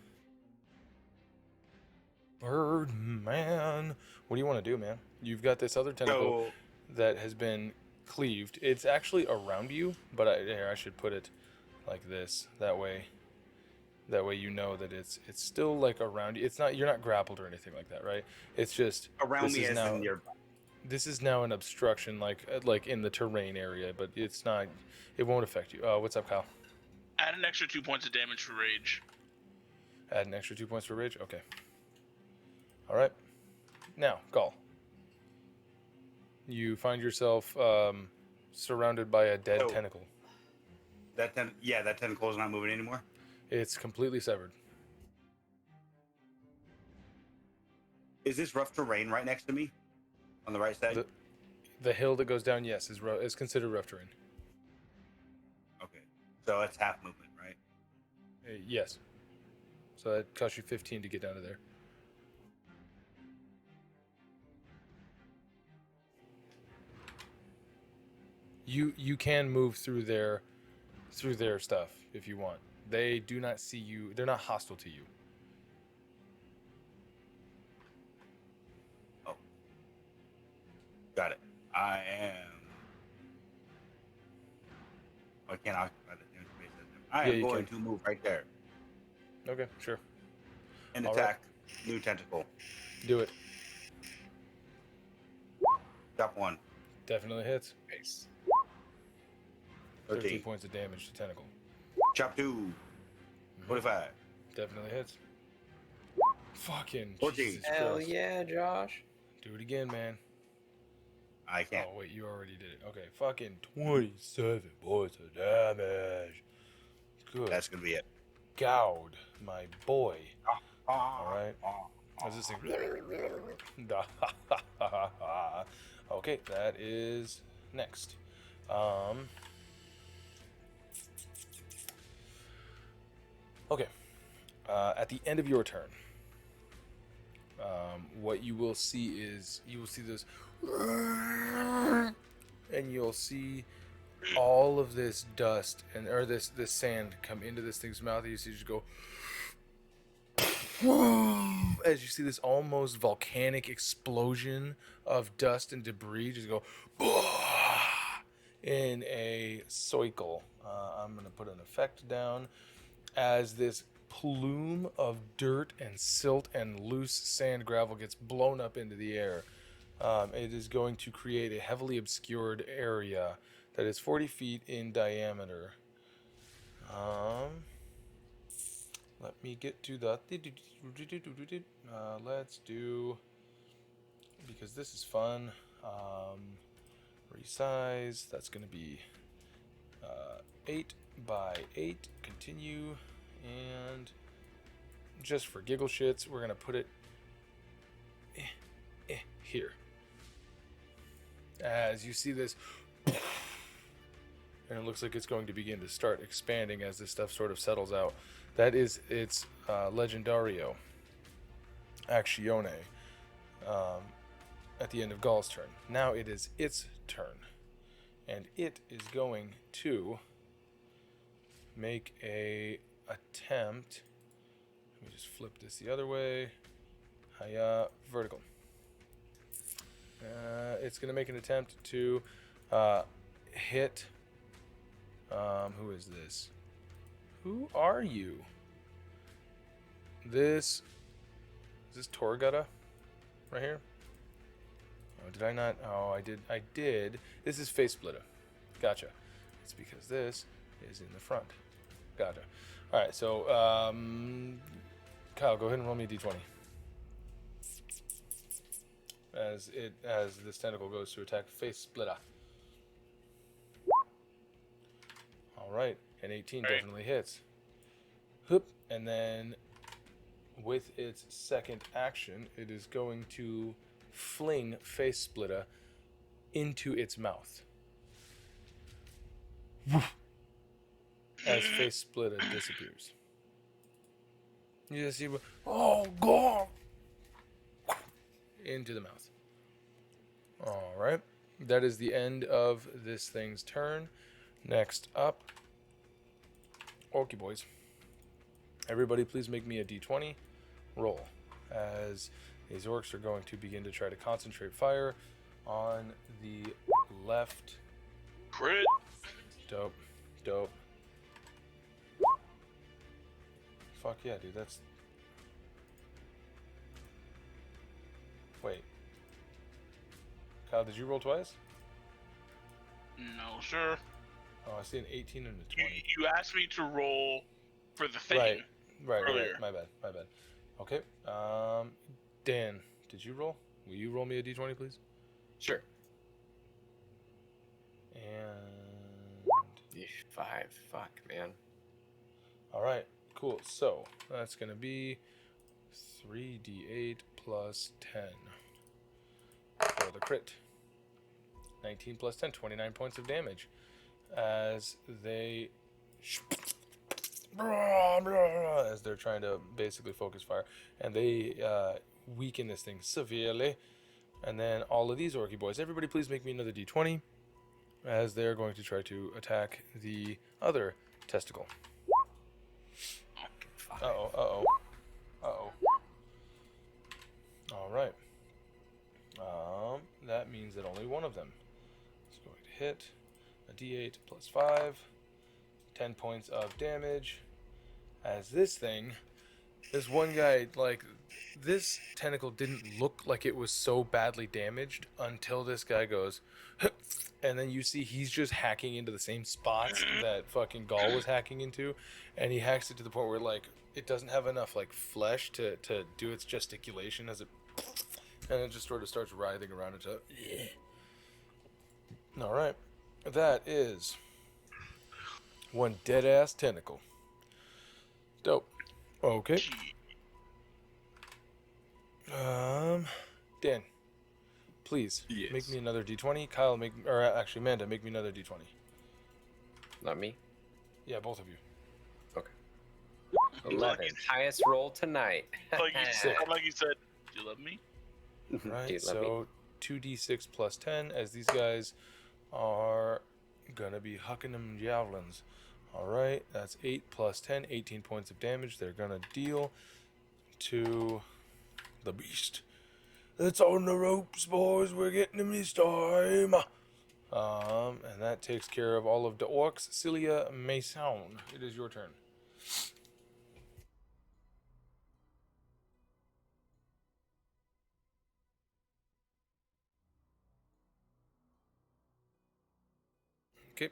Bird man. What do you want to do, man? You've got this other tentacle So that has been cleaved. It's actually around you, but I should put it like this. That way you know that it's still like around you. It's not, you're not grappled or anything like that, right? It's just around this me is as now, in your. this is now an obstruction, like in the terrain area, but it's not. It won't affect you. What's up, Kyle? Add an extra 2 points of damage for rage. Add an extra 2 points for rage. Okay. All right. Now, Gaal. You find yourself surrounded by a dead Oh. tentacle. That tentacle is not moving anymore. It's completely severed. Is this rough terrain right next to me? On the right side? The hill that goes down, yes, is considered rough terrain. Okay. So it's half movement, right? Yes. So that costs you 15 to get down to there. You can move through their stuff if you want. They do not see you. They're not hostile to you. Oh. Got it. I can't occupy the same space as him. I Yeah, am you going can. to move right there Okay, sure. and All attack new tentacle. Do it. Top 1. Definitely hits. Nice. 13 13. points of damage to tentacle. Chop 2. 25. Definitely hits. Fucking 14. Jesus Hell Christ. yeah, Josh. Do it again, man. I can't. Oh, wait, you already did it. Okay, fucking 27 points of damage. Good That's going to be it. God, my boy. All right. How's this thing? Okay, that is next. Okay. At the end of your turn, what you will see is this, and you'll see all of this dust or this sand come into this thing's mouth. And you see it just go, as you see this almost volcanic explosion of dust and debris just go in a cycle. I'm going to put an effect down as this plume of dirt and silt and loose sand gravel gets blown up into the air. It is going to create a heavily obscured area that is 40 feet in diameter. Let me get to the... let's do... because this is fun. Resize. That's going to be 8 by 8. Continue. And just for giggle shits, we're going to put it here. As you see this... and it looks like it's going to begin to start expanding as this stuff sort of settles out. That is its Legendario Actione at the end of Gaal's turn. Now it is its turn, and it is going to make a attempt. Let me just flip this the other way. Hiya, vertical. It's going to make an attempt to hit. Who is this? Who are you? Is this Torgutta? Right here? Oh, did I not? Oh, I did. This is Face Splitter. Gotcha. It's because this is in the front. Gotcha. Alright, so, Kyle, go ahead and roll me a d20. As this tentacle goes to attack Face Splitter. Alright, an 18 definitely hits. Hoop, and then with its second action, it is going to fling Face Splitter into its mouth. As Face Splitter disappears. You just see, oh god, into the mouth. Alright, that is the end of this thing's turn. Next up, Orky boys. Everybody please make me a d20 roll, as these orcs are going to begin to try to concentrate fire on the left. Crit. Dope. Fuck yeah, dude, that's... Wait. Kyle, did you roll twice? No, sir. Oh, I see an 18 and a 20. You asked me to roll for the thing. Right. Earlier. My bad. Okay. Dan, did you roll? Will you roll me a d20, please? Sure. And 5. Fuck, man. all right, cool. So that's gonna be 3d8 plus 10 for the crit. 19 plus 10, 29 points of damage. As they, as they're trying to basically focus fire, and they weaken this thing severely. And then all of these Orky boys, everybody please make me another d20, as they're going to try to attack the other testicle. Uh-oh. All right. That means that only one of them is going to hit. A d8 plus 5, 10 points of damage. As this one guy, like, this tentacle didn't look like it was so badly damaged until this guy goes, and then you see he's just hacking into the same spots that fucking Gaal was hacking into, and he hacks it to the point where, like, it doesn't have enough, like, flesh to do its gesticulation as it, and it just sort of starts writhing around it. All right. That is one dead-ass tentacle. Dope. Okay. Dan, please make me another d20. Kyle, actually, Amanda, make me another d20. Not me? Yeah, both of you. Okay. 11. Highest roll tonight. Like you said, do you love me? Right, so 2d6 plus 10, as these guys are gonna be hucking them javelins. Alright, that's 8 plus 10, 18 points of damage they're gonna deal to the beast. It's on the ropes, boys. We're getting him this time. And that takes care of all of the orcs. Cilia Mason, it is your turn. Okay.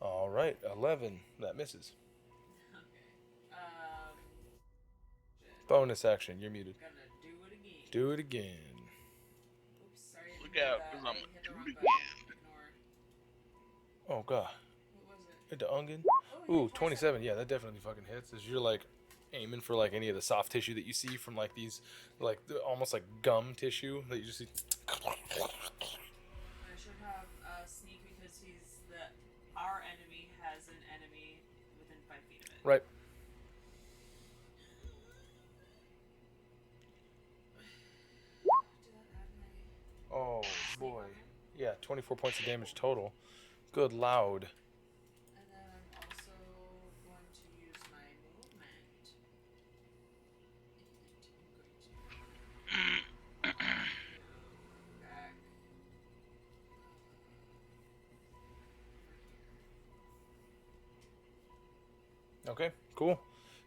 All right, 11. That misses. Okay. Shit. Bonus action. You're muted. Gonna do it again. Do it again. Oops, sorry. I Look didn't out, hit 'cause that. I I'm hit the gonna wrong do it button. Ignore. Oh god. What was it? Hit the onion. Oh, Ooh, hit 27. Yeah, that definitely fucking hits. As you're like aiming for like any of the soft tissue that you see from like these, like almost like gum tissue that you just see. I should have sneak because our enemy has an enemy within 5 feet of it. Right. Did that add my Oh sneak boy. on him? Yeah, 24 points of damage total. Good loud. And then I'm also going to use my movement. And I'm going to back Okay, cool.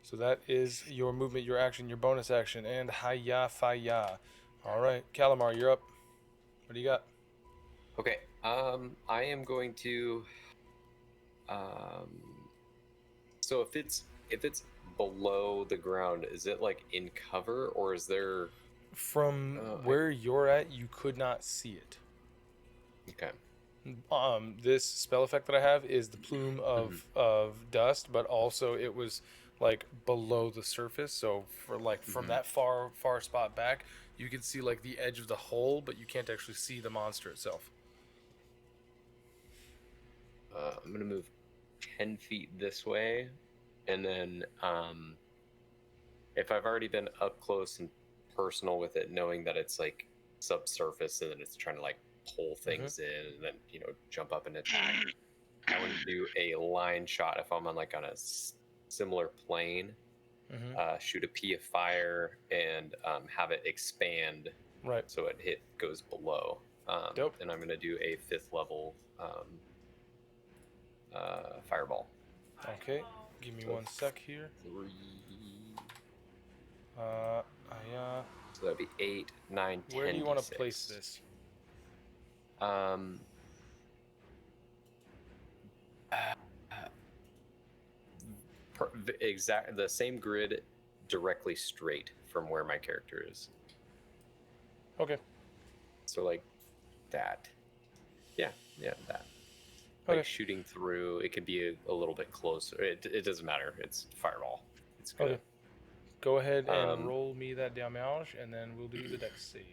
So that is your movement, your action, your bonus action, and Hiya Faya. All right, Calamar, you're up. What do you got? Okay. I am going to. So if it's below the ground, is it like in cover or is there? From I- where you're at, you could not see it. Okay. This spell effect that I have is the plume of dust, but also it was like below the surface. So for like from that far spot back, you can see like the edge of the hole, but you can't actually see the monster itself. I'm gonna move 10 feet this way, and then if I've already been up close and personal with it, knowing that it's like subsurface and then it's trying to like pull things in and then jump up and attack, I want to do a line shot if I'm on like on a similar plane. Shoot a pea of fire and have it expand Right. so it goes below. Dope. And I'm gonna do a 5th level fireball. Okay. Give me So 1 sec here. 3. So So that'd be 8, 9, 10. where do you want to D6. place this? Exact the same grid, directly straight from where my character is. Okay. So like that. Yeah, that. Like Okay. shooting through, it could be a little bit closer. It doesn't matter. It's fireball. It's good. Okay. Go ahead and roll me that damage, and then we'll do the dex save.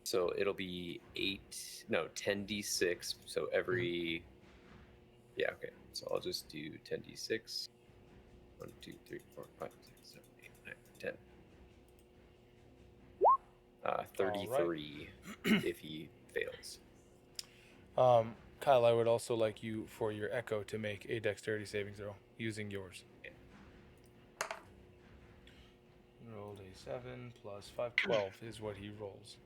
So it'll be 10d6. So every. Yeah, okay. So I'll just do 10d6. 1, 2, 3, 4, 5, 6, 7, 8, 9, 10. 33 if he fails. Kyle, I would also like you for your echo to make a dexterity saving throw using yours. Rolled a 7 plus 5, 12 is what he rolls.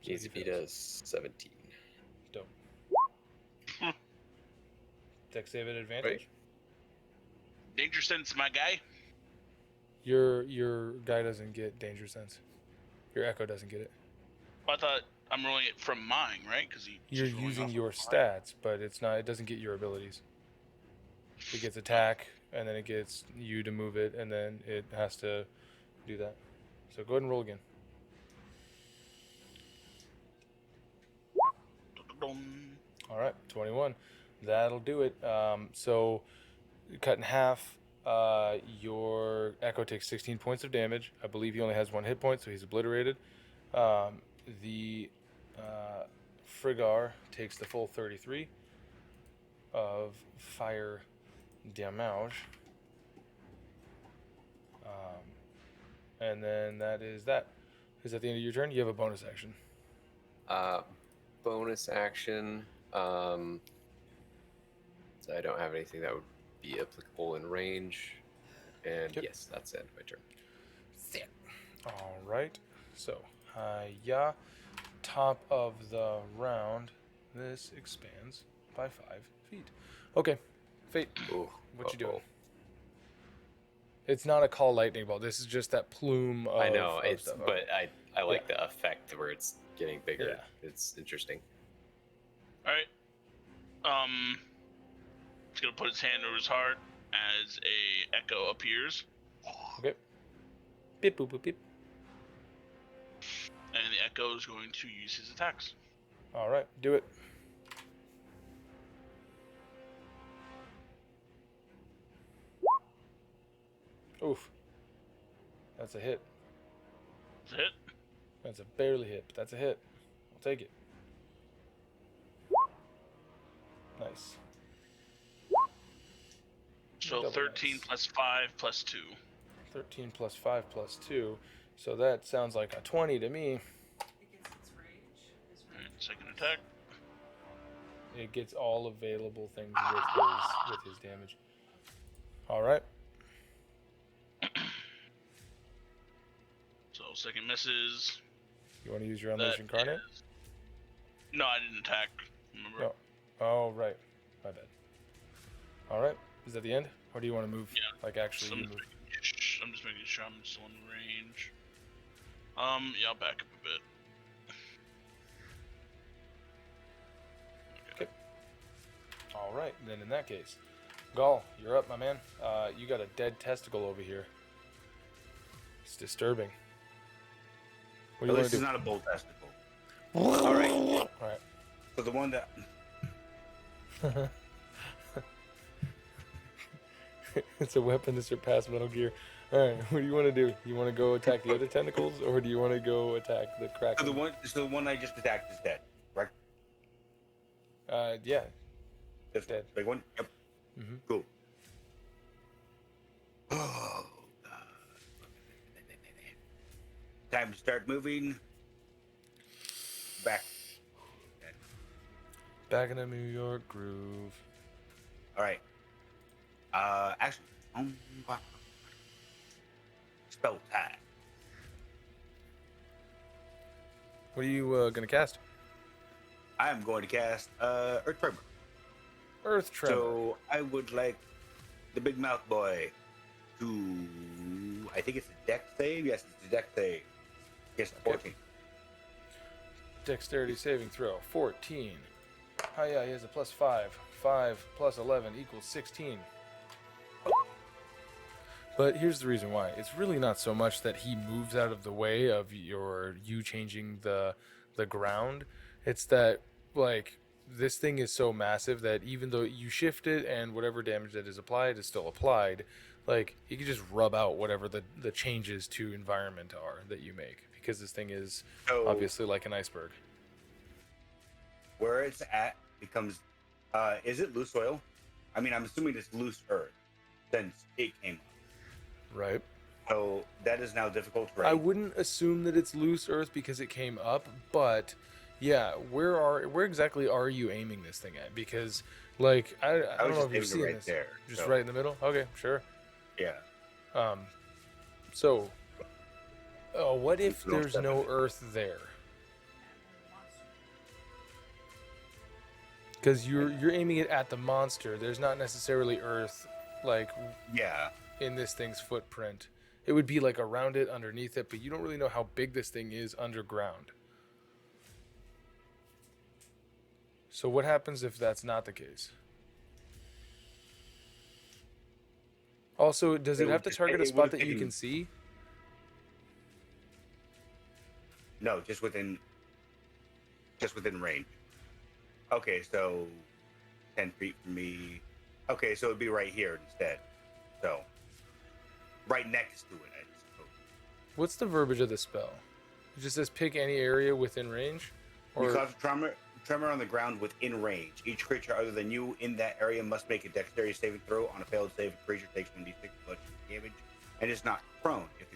So He does 17. Dope. Dex save at advantage. Right. Danger sense, my guy. Your guy doesn't get danger sense. Your echo doesn't get it. I thought I'm rolling it from mine, right? Because You're using your stats, but it's not. It doesn't get your abilities. It gets attack, and then it gets you to move it, and then it has to do that. So go ahead and roll again. All right, 21. That'll do it. So cut in half. Your echo takes 16 points of damage. I believe he only has 1 hit point, so he's obliterated. The Frigar takes the full 33 of fire damage. And then that is that. Is that the end of your turn? You have a bonus action. Bonus action. So I don't have anything that would be applicable in range. And Yep. yes, that's it. My turn. Sick. All right. So, yeah. Top of the round. This expands by 5 feet. Okay. Fate. Ooh, What you uh-oh. doing? It's not a call lightning bolt. This is just that plume of I know of it's, stuff. but Okay. I like the effect where it's getting bigger. Yeah. It's interesting. All right. He's gonna put his hand over his heart as a echo appears, Okay. Beep boop boop beep. and the echo is going to use his attacks. All right. Do it. Oof. That's a hit. That's it. That's a barely hit, but that's a hit. I'll take it. Nice. So Double 13 nice. plus 5 plus 2. 13 plus 5 plus 2. So that sounds like a 20 to me. It gets its range. His All right, range. second attack. It gets all available things with his damage. All right. So second misses. You want to use your Unleash That Incarnate? is- No, I didn't attack. Remember? No. Oh, right. My bad. All right. Is that the end? Or do you want to move? Yeah. Like, So actually, I'm you just move. making sure I'm still in range. Yeah, I'll back up a bit. All right. Then in that case, Gaal, you're up, my man. You got a dead testicle over here. It's disturbing. What do At you want least to it's do? not a bull testicle. All right. All right. So the one that It's a weapon to surpass Metal Gear. All right, what do you want to do? You want to go attack the other tentacles, or do you want to go attack the Kraken? so the one I just attacked is dead, right? Yeah. This Dead. big one. Yep. Mhm. Cool. Oh God. Time to start moving. Back. Back in the New York groove. All right. Actually, spell tag. What are you gonna cast? I am going to cast Earth Tremor. Earth Tremor. So I would like the big mouth boy to, I think it's a dex save. Yes, it's a dex save. Yes, 14. Dexterity saving throw. 14. Oh yeah, he has a +5. 5 plus 11 equals 16. But here's the reason why. It's really not so much that he moves out of the way of you changing the ground. It's that, like, this thing is so massive that even though you shift it and whatever damage that is applied is still applied, like, you can just rub out whatever the changes to environment are that you make, because this thing is So obviously like an iceberg. where it's at becomes, is it loose soil? I mean, I'm assuming it's loose earth since it came up. Right. So that is now difficult to I rate. wouldn't assume that it's loose earth because it came up, but yeah, where exactly are you aiming this thing at? Because, like, I I don't was know just if you've aiming seen it right this. there. Just so, right in the middle. Okay, sure. Yeah. So, what if No there's no seven. earth there? Because you're aiming it at the monster. There's not necessarily earth, like, Yeah. in this thing's footprint. It would be like around it, underneath it, but you don't really know how big this thing is underground. So what happens if that's not the case? Also, does It it have would to just- target a it spot would've that you taken- can see? No, just within range. Okay, so 10 feet from me. Okay, so it'd be right here instead. So right next to it, I suppose. What's the verbiage of the spell? It just says pick any area within range? You Or cause a tremor on the ground within range. Each creature other than you in that area must make a dexterity saving throw. On a failed save, a creature takes 1d6 bludgeoning damage and is knocked prone. If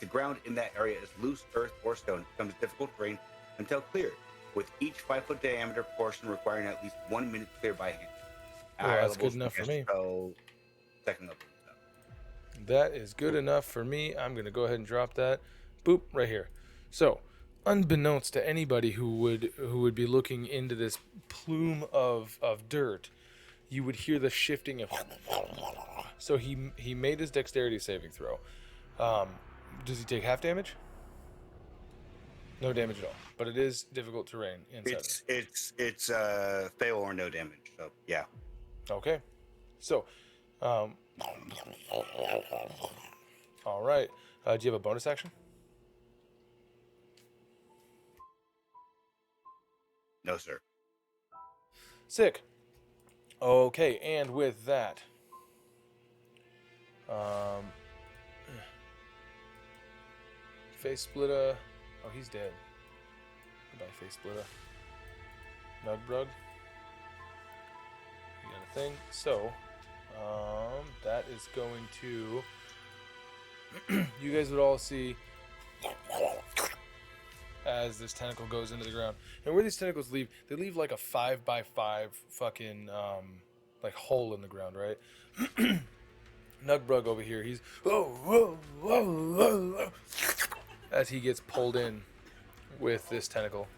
the ground in that area is loose, earth, or stone, it becomes difficult terrain until cleared, with each 5-foot diameter portion requiring at least 1 minute clear by hand. Well, Higher that's good levels enough for can me. spell second level stuff. That is good enough for me. I'm going to go ahead and drop that. Boop, right here. So, unbeknownst to anybody who would be looking into this plume of dirt, you would hear the shifting of... So he made his dexterity saving throw. Does he take half damage? No damage at all. But it is difficult terrain inside. It's fail or no damage. So yeah. Okay. So, all right. Do you have a bonus action? No, sir. Sick. Okay, and with that, face splitter. Oh, he's dead. Goodbye, face splitter. Nugbrug. You got a thing. So, that is going to. You guys would all see as this tentacle goes into the ground, and where these tentacles leave, they leave like a 5x5 fucking like hole in the ground, right? Nugbrug over here, he's as he gets pulled in with this tentacle,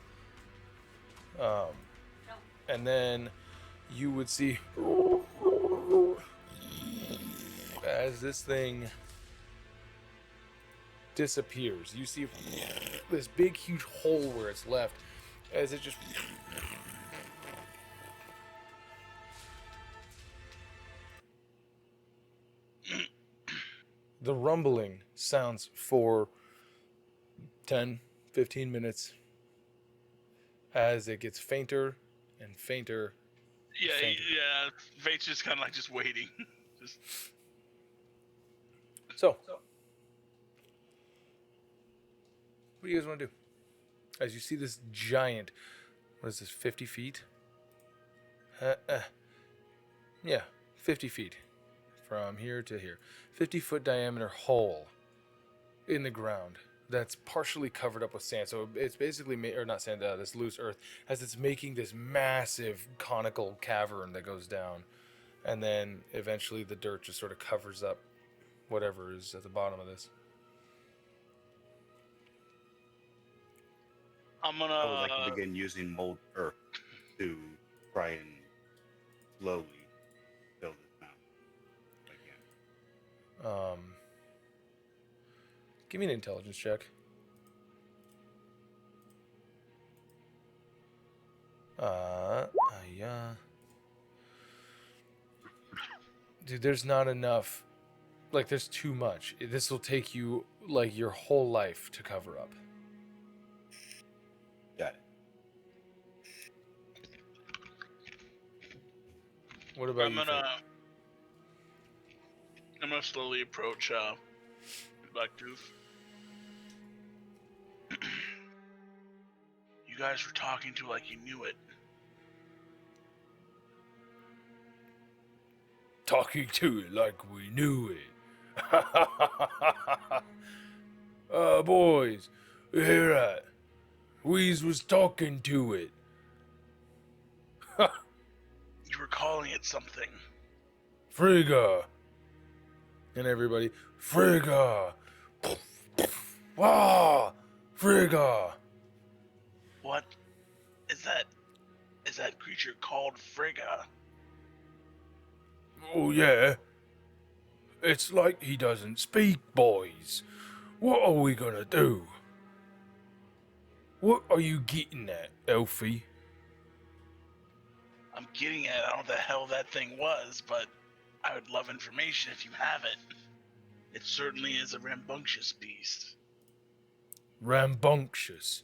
and then you would see as this thing disappears. You see this big, huge hole where it's left as it just. The rumbling sounds for 10, 15 minutes as it gets fainter and fainter. Yeah, fainter. yeah. Fayte's just kind of like just waiting. Just... So, what do you guys want to do? As you see this giant, what is this, 50 feet? Yeah, 50 feet from here to here. 50-foot diameter hole in the ground that's partially covered up with sand. So it's basically, or not sand, this loose earth, as it's making this massive conical cavern that goes down. And then eventually the dirt just sort of covers up whatever is at the bottom of this. I'm gonna. I would like to begin using mold earth to try and slowly fill this mountain. Give me an intelligence check. Yeah. Dude, there's not enough. Like, there's too much. This will take you, like, your whole life to cover up. Got it. What about I'm you? gonna slowly approach Blacktooth. You guys were talking to like you knew it. Talking to it like we knew it. Boys, you hear that? Weez was talking to it. You were calling it something. Frigga. And everybody, Frigga. Wah! Frigga. What is that? Is that creature called Frigga? Oh, yeah. It's like he doesn't speak, boys. What are we gonna do? What are you getting at, Elfie? I'm getting at I don't know what the hell that thing was, but I would love information if you have it. It certainly is a rambunctious beast. Rambunctious.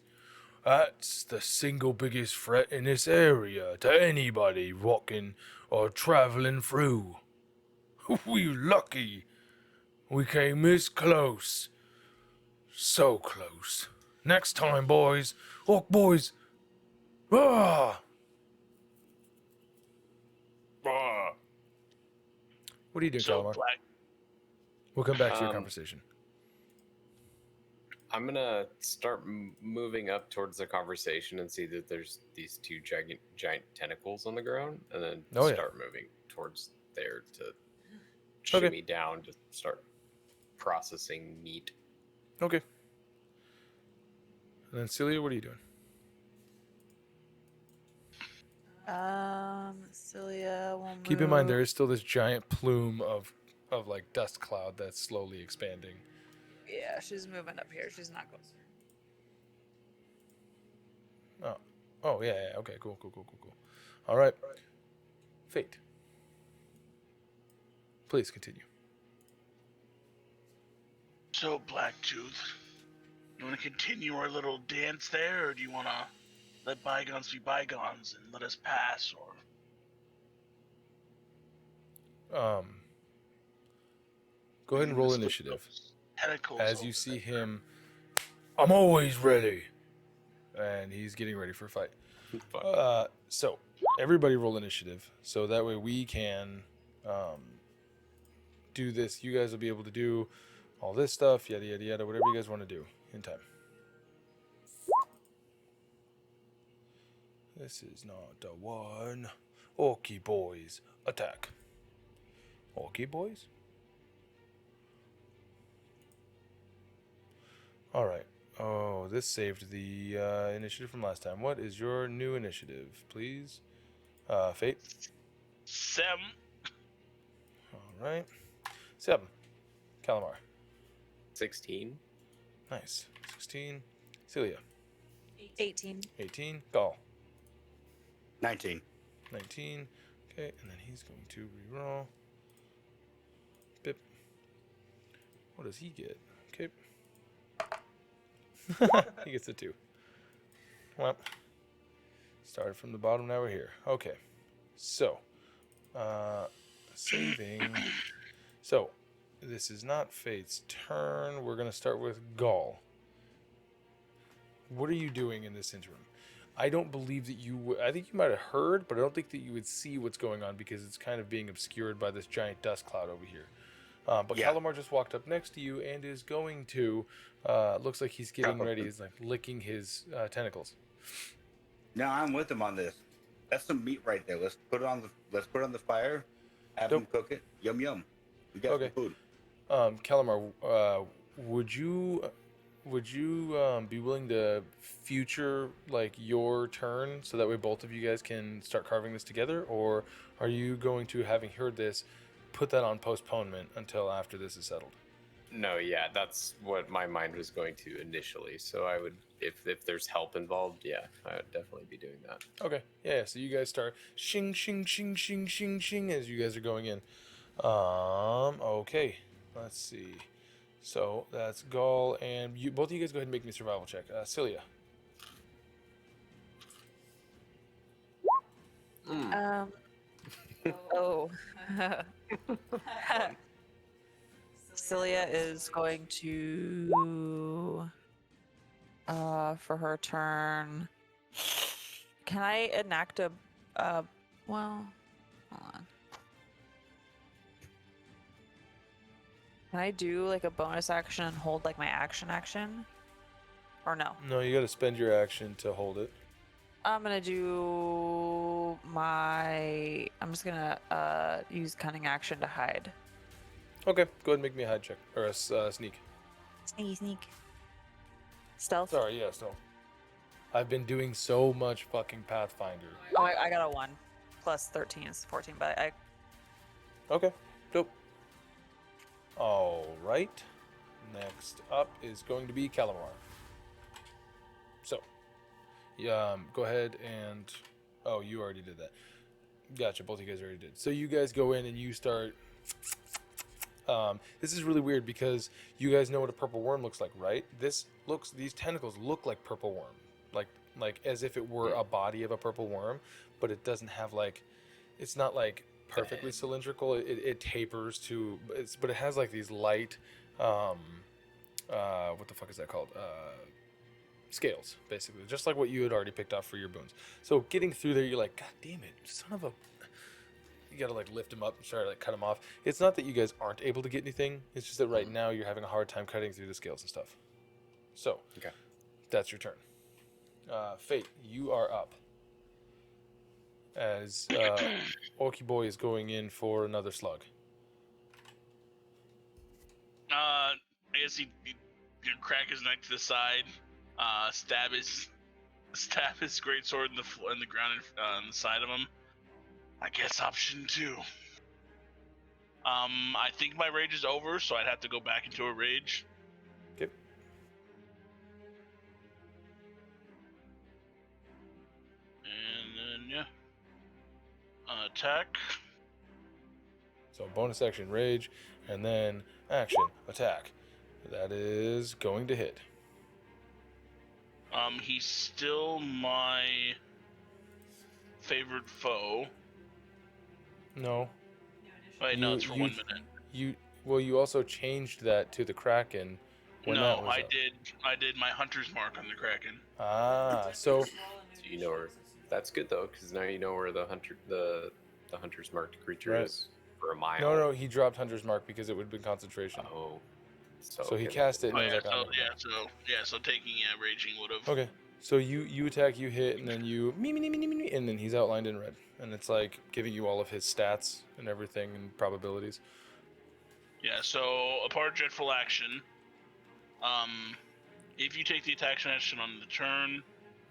That's the single biggest threat in this area to anybody walking or traveling through. We lucky. We came this close. So close. Next time, boys. Look, boys. Ah! Ah! What are you doing, So Calamar? Black, We'll come back to your conversation. I'm gonna start moving up towards the conversation and see that there's these two giant tentacles on the ground, and then Oh, yeah. start moving towards there to Okay. shimmy down to start processing meat. Okay. And then Cilia, what are you doing? Cilia will move. Keep in mind there is still this giant plume of like dust cloud that's slowly expanding. Yeah, she's moving up here. She's not going. Oh yeah. Okay. Cool. All right. Fayte. Please continue. So, Blacktooth, you want to continue our little dance there, or do you want to let bygones be bygones and let us pass, or... Go ahead and roll initiative. Tentacles As you over see there. him, I'm always ready, and he's getting ready for a fight. So everybody roll initiative, so that way we can do this. You guys will be able to do all this stuff, yada yada yada, whatever you guys want to do in time. This is not the one. Okay, boys, attack. Okay, boys. All right. Oh, this saved the initiative from last time. What is your new initiative, please? Fayte. 7. All right. 7. Calamar. 16. Nice. 16. Cilia. 18. 18. Gaal. 19. 19. Okay, and then he's going to reroll. Bip. What does he get? Okay. He gets a 2. Well, started from the bottom, now we're here. Okay. So, saving. So, this is not Fayte's turn. We're going to start with Gaal. What are you doing in this interim? I don't believe that you I think you might have heard, but I don't think that you would see what's going on because it's kind of being obscured by this giant dust cloud over here. But Yeah. Calamar just walked up next to you and is going to, looks like he's getting ready. He's like licking his tentacles. No, I'm with him on this. That's some meat right there. Let's put it on the fire. Have him cook it. Yum yum. We got Okay. some food. Calamar, would you be willing to future like your turn so that way both of you guys can start carving this together, or are you going to, having heard this, put that on postponement until after this is settled? No, yeah, that's what my mind was going to initially. So I would, if there's help involved, yeah, I would definitely be doing that. Okay, yeah. So you guys start shing shing shing shing shing shing as you guys are going in. Okay, let's see. So that's Gaal, and you both of you guys go ahead and make me a survival check. Cilia. Oh. Cilia is going to, for her turn. Can I enact a, well, hold on. Can I do like a bonus action and hold like my action? Or no? No, you got to spend your action to hold it. I'm gonna do my. I'm just gonna use cunning action to hide. Okay, go ahead and make me a hide check or a sneak. Sneak. Stealth. Sorry, yeah, still. I've been doing so much fucking Pathfinder. Oh, I got a 1 plus 13 is 14, but I. Okay, dope. All right. Next up is going to be Calamar. So, go ahead and... Oh, you already did that. Gotcha, both of you guys already did. So you guys go in and you start... this is really weird because you guys know what a purple worm looks like, right? These tentacles look like purple worm. Like as if it were a body of a purple worm, but it doesn't have like... It's not like perfectly cylindrical. It tapers to... But it has like these light... what the fuck is that called? Scales, basically, just like what you had already picked off for your boons. So getting through there, you're like, God damn it, son of a... You gotta like lift them up and try to like cut them off. It's not that you guys aren't able to get anything. It's just that right now you're having a hard time cutting through the scales and stuff. So, Okay. That's your turn. Fayte, you are up. as Orky Boy is going in for another slug. I guess he crack his neck to the side, stab his greatsword in the ground on the side of him. I guess option 2. I think my rage is over, so I'd have to go back into a rage. Okay. And then attack. So bonus action rage, and then action attack. That is going to hit. He's still my favorite foe. No. Wait, no, it's for 1 minute. You also changed that to the Kraken. When that was up. I did my hunter's mark on the Kraken. Ah, so So you know where that's good though, because now you know where the hunter's marked creature Right. is for a mile. no, he dropped Hunter's Mark because it would be concentration. Oh. So he okay. cast it and Oh, he was yeah, like, so taking raging would have. okay. So you attack, you hit, and then you and then he's outlined in red, and it's like giving you all of his stats and everything and probabilities. Yeah, so a part of dreadful action. If you take the attack action on the turn,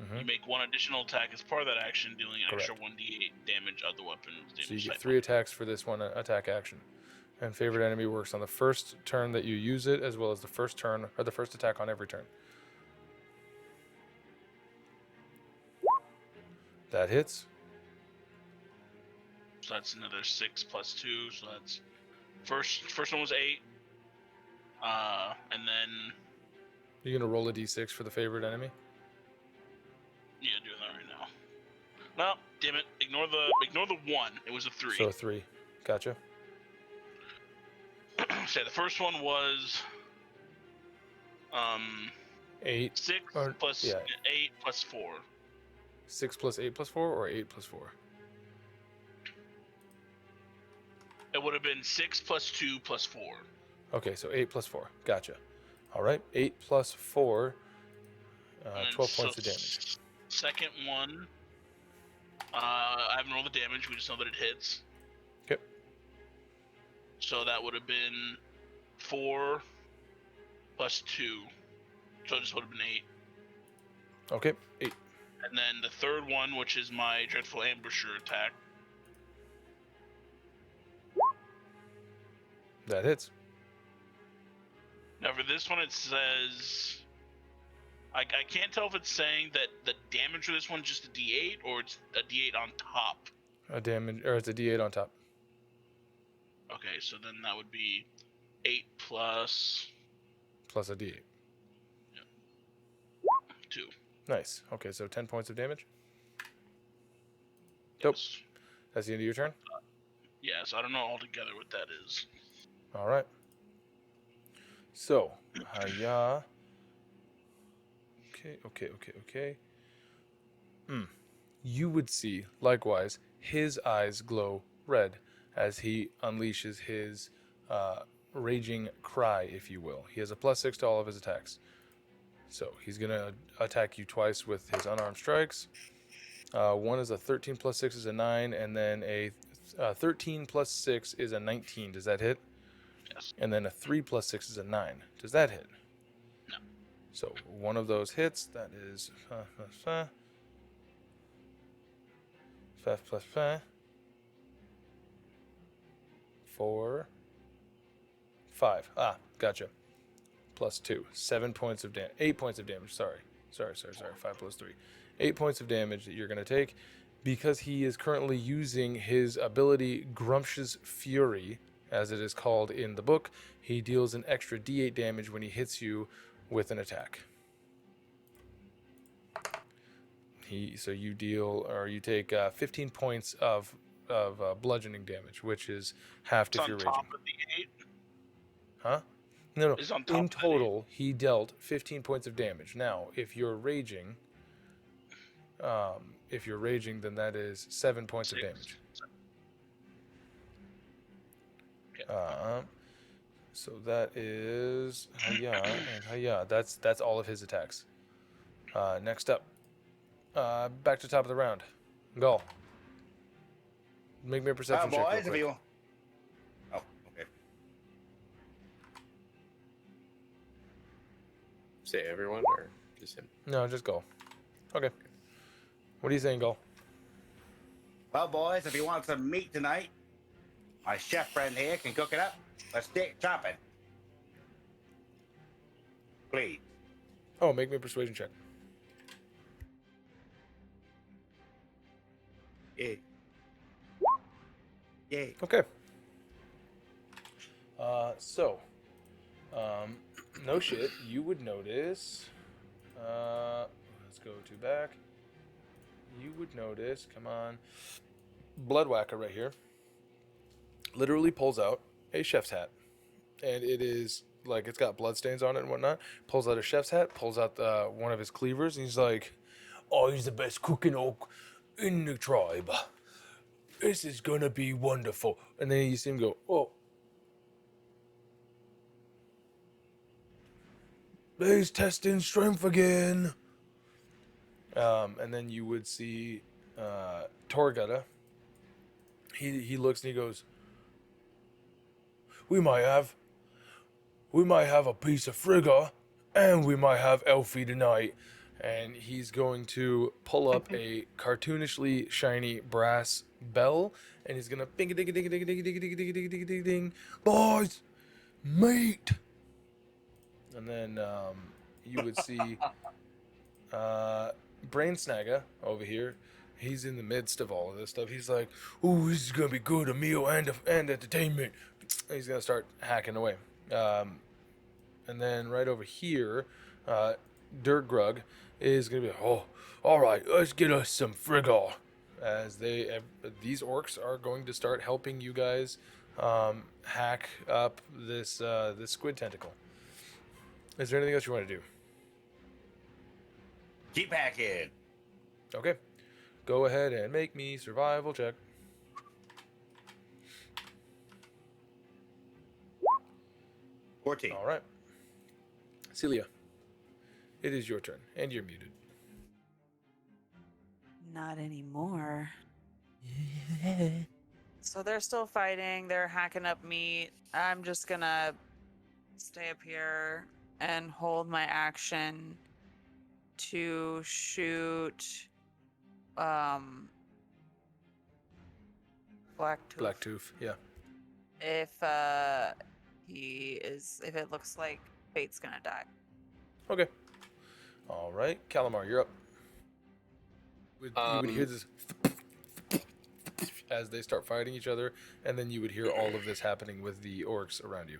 Mhm. you make one additional attack as part of that action, dealing an extra Correct. 1d8 damage of the weapon's damage. So you get type. 3 attacks for this one attack action. And favorite enemy works on the first turn that you use it, as well as the first turn or the first attack on every turn. That hits. So that's another 6 plus 2. So that's first one was 8. And then You're gonna roll a d6 for the favorite enemy. yeah, doing that right now. No, damn it! Ignore the 1. It was a 3. So 3. Gotcha. So the first one was 8. 6 Or- plus yeah. 8 plus 4. 6 plus 8 plus 4 or 8 plus 4? It would have been 6 plus 2 plus 4. Okay, so 8 plus 4. Gotcha. All right, 8 plus 4, And 12 so points of damage. Second one, I haven't rolled the damage. We just know that it hits. Okay. So that would have been 4 plus 2. So it just would have been 8. Okay, 8. And then the third one, which is my dreadful ambusher attack. That hits. Now for this one, it says I can't tell if it's saying that the damage for this one is just a D8 or it's a D8 on top. A damage, or it's a d8 on top. Okay, so then that would be 8 plus Plus a d8. 2. Nice. Okay, so 10 points of damage. Dope. Yes. That's the end of your turn? Yeah, so I don't know altogether what that is. All right. So, hiya. Okay. You would see, likewise, his eyes glow red as he unleashes his raging cry, if you will. He has a +6 to all of his attacks. So he's going to attack you twice with his unarmed strikes. One is a 13 plus 6 is a 9, and then a 13 plus 6 is a 19. Does that hit? Yes. And then a 3 plus 6 is a 9. Does that hit? No. So one of those hits. That is 5 plus 5. 4. 5. Ah, gotcha. Plus 2. 7 points of damage. 8 points of damage. Sorry. 5 plus 3. 8 points of damage that you're going to take because he is currently using his ability Grumptious Fury, as it is called in the book. He deals an extra d8 damage when he hits you with an attack. So you take 15 points of bludgeoning damage, which is half It's if on you're top raging. of the 8. Huh? No. It's on top In of that total, he dealt 15 points of damage. Now, if you're raging, then that is 7 points of 6. damage. Okay. So that is hiya and hiya. That's all of his attacks. Next up, back to top of the round, Gaal. Make me a perception check. boys, Real if you quick. Oh, okay. Say everyone or just him? No, just go. Okay. What are you saying, Gaal? Well, boys, if you want some meat tonight, my chef friend here can cook it up. Let's get chopping. Please. Oh, make me a persuasion check. Yeah. Yeah. Okay. No shit. You would notice. Let's go to back. You would notice. Come on. Bloodwhacker right here. Literally pulls out a chef's hat, and it is like it's got bloodstains on it and whatnot. Pulls out a chef's hat. Pulls out one of his cleavers, and he's like, "Oh, he's the best cooking orc in the tribe. This is gonna be wonderful." And then you see him go, "Oh, he's testing strength again." And then you would see Torgutta. He looks and he goes, we might have a piece of frigga, and we might have Elfie tonight." And he's going to pull up a cartoonishly shiny brass bell, and he's gonna bing a ding a ding a ding a ding a ding a ding a ding a ding a ding a ding, boys, meat. And then you would see Brain Snagga over here. He's in the midst of all of this stuff. He's like, "Ooh, this is gonna be good, a meal and entertainment." And he's gonna start hacking away. And then right over here, Dirgrug is gonna be, "Oh, all right, let's get us some frigga." As these orcs are going to start helping you guys hack up this squid tentacle. Is there anything else you want to do? Keep hacking. Okay. Go ahead and make me survival check. – 14. All right. Cilia, it is your turn, and you're muted. Not anymore. So they're still fighting. They're hacking up meat. I'm just gonna stay up here and hold my action to shoot Blacktooth. Blacktooth, yeah. If if it looks like Fayte's gonna die. Okay. All right, Calamar, you're up. You would hear this as they start fighting each other, and then you would hear all of this happening with the orcs around you.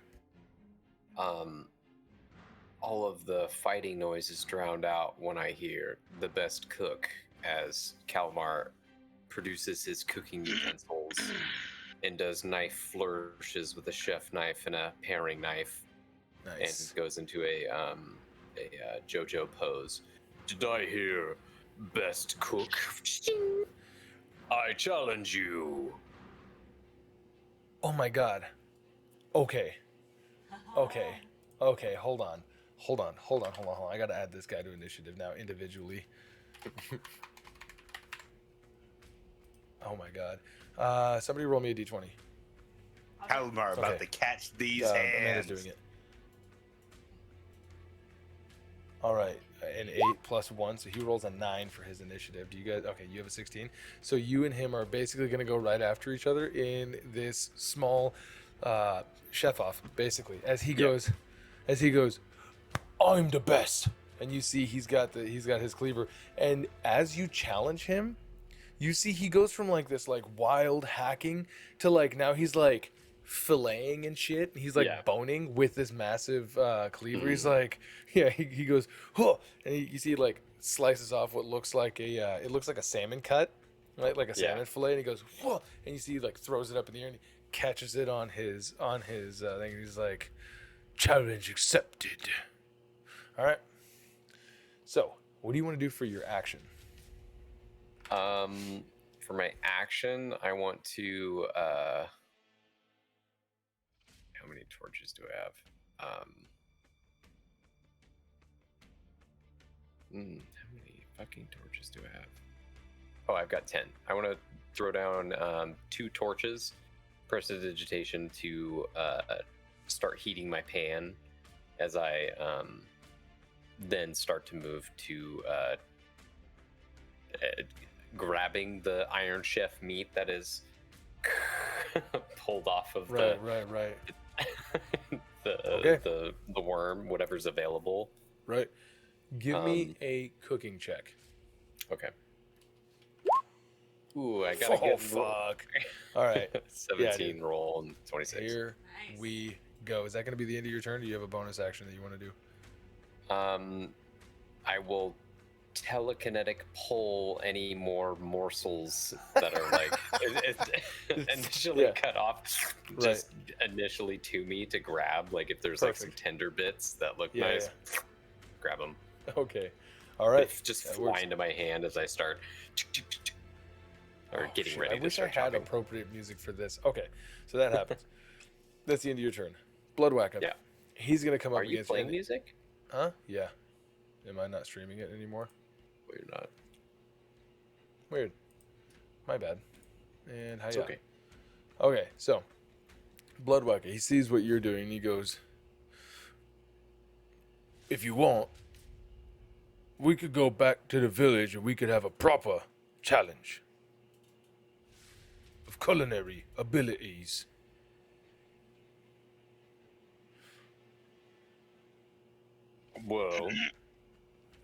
All of the fighting noise is drowned out when I hear the best cook as Calamar produces his cooking utensils and does knife flourishes with a chef knife and a paring knife, Nice. and goes into a JoJo pose. Did I hear best cook? I challenge you. Oh my god. Okay. Hold on. I gotta add this guy to initiative now individually. Oh my god. Somebody roll me a d20. Calamar about Okay. to catch these Amanda's hands. doing it. All right, an 8 plus 1, so he rolls a 9 for his initiative. Do you guys? Okay, you have a 16. So you and him are basically going to go right after each other in this small chef-off, basically. As he goes, "I'm the best," and you see he's got his cleaver, and as you challenge him, you see he goes from like this like wild hacking to like now he's like filleting and shit. And he's like boning with this massive cleaver. He's like, he goes, huh, and you see like slices off what looks like it looks like a salmon cut, right? Like a salmon fillet, and he goes, whoa, and you see he like throws it up in the air and he catches it on his thing. And he's like, challenge accepted. All right. So, what do you want to do for your action? For my action, I want to. How many torches do I have? How many fucking torches do I have? Oh, I've got 10. I want to throw down 2 torches, prestidigitation to start heating my pan as I then start to move to grabbing the Iron Chef meat that is pulled off of Right. the worm, whatever's available. Right. Give me a cooking check. Okay. Ooh, I got a good roll. Fuck. All right. 17 roll and 26. Here Nice. we go. Is that going to be the end of your turn? Or do you have a bonus action that you want to do? I will telekinetic pull any more morsels that are like initially Yeah. cut off, just initially to me to grab. Like if there's like some Perfect. tender bits that look Yeah, nice, grab them. Okay. All right. Just That fly works. into my hand as I start or Oh, getting shit, ready I to wish I start had chopping. appropriate music for this. Okay, so that happens. That's the end of your turn. Bloodwhacker. Yeah. He's gonna come up Are you against playing you. music? Huh? Yeah. Am I not streaming it anymore? Well, you're not. Weird. My bad. And It's hiya. okay. Okay, so Bloodwhacker, he sees what you're doing and he goes, if you want, we could go back to the village and we could have a proper challenge of culinary abilities. Well,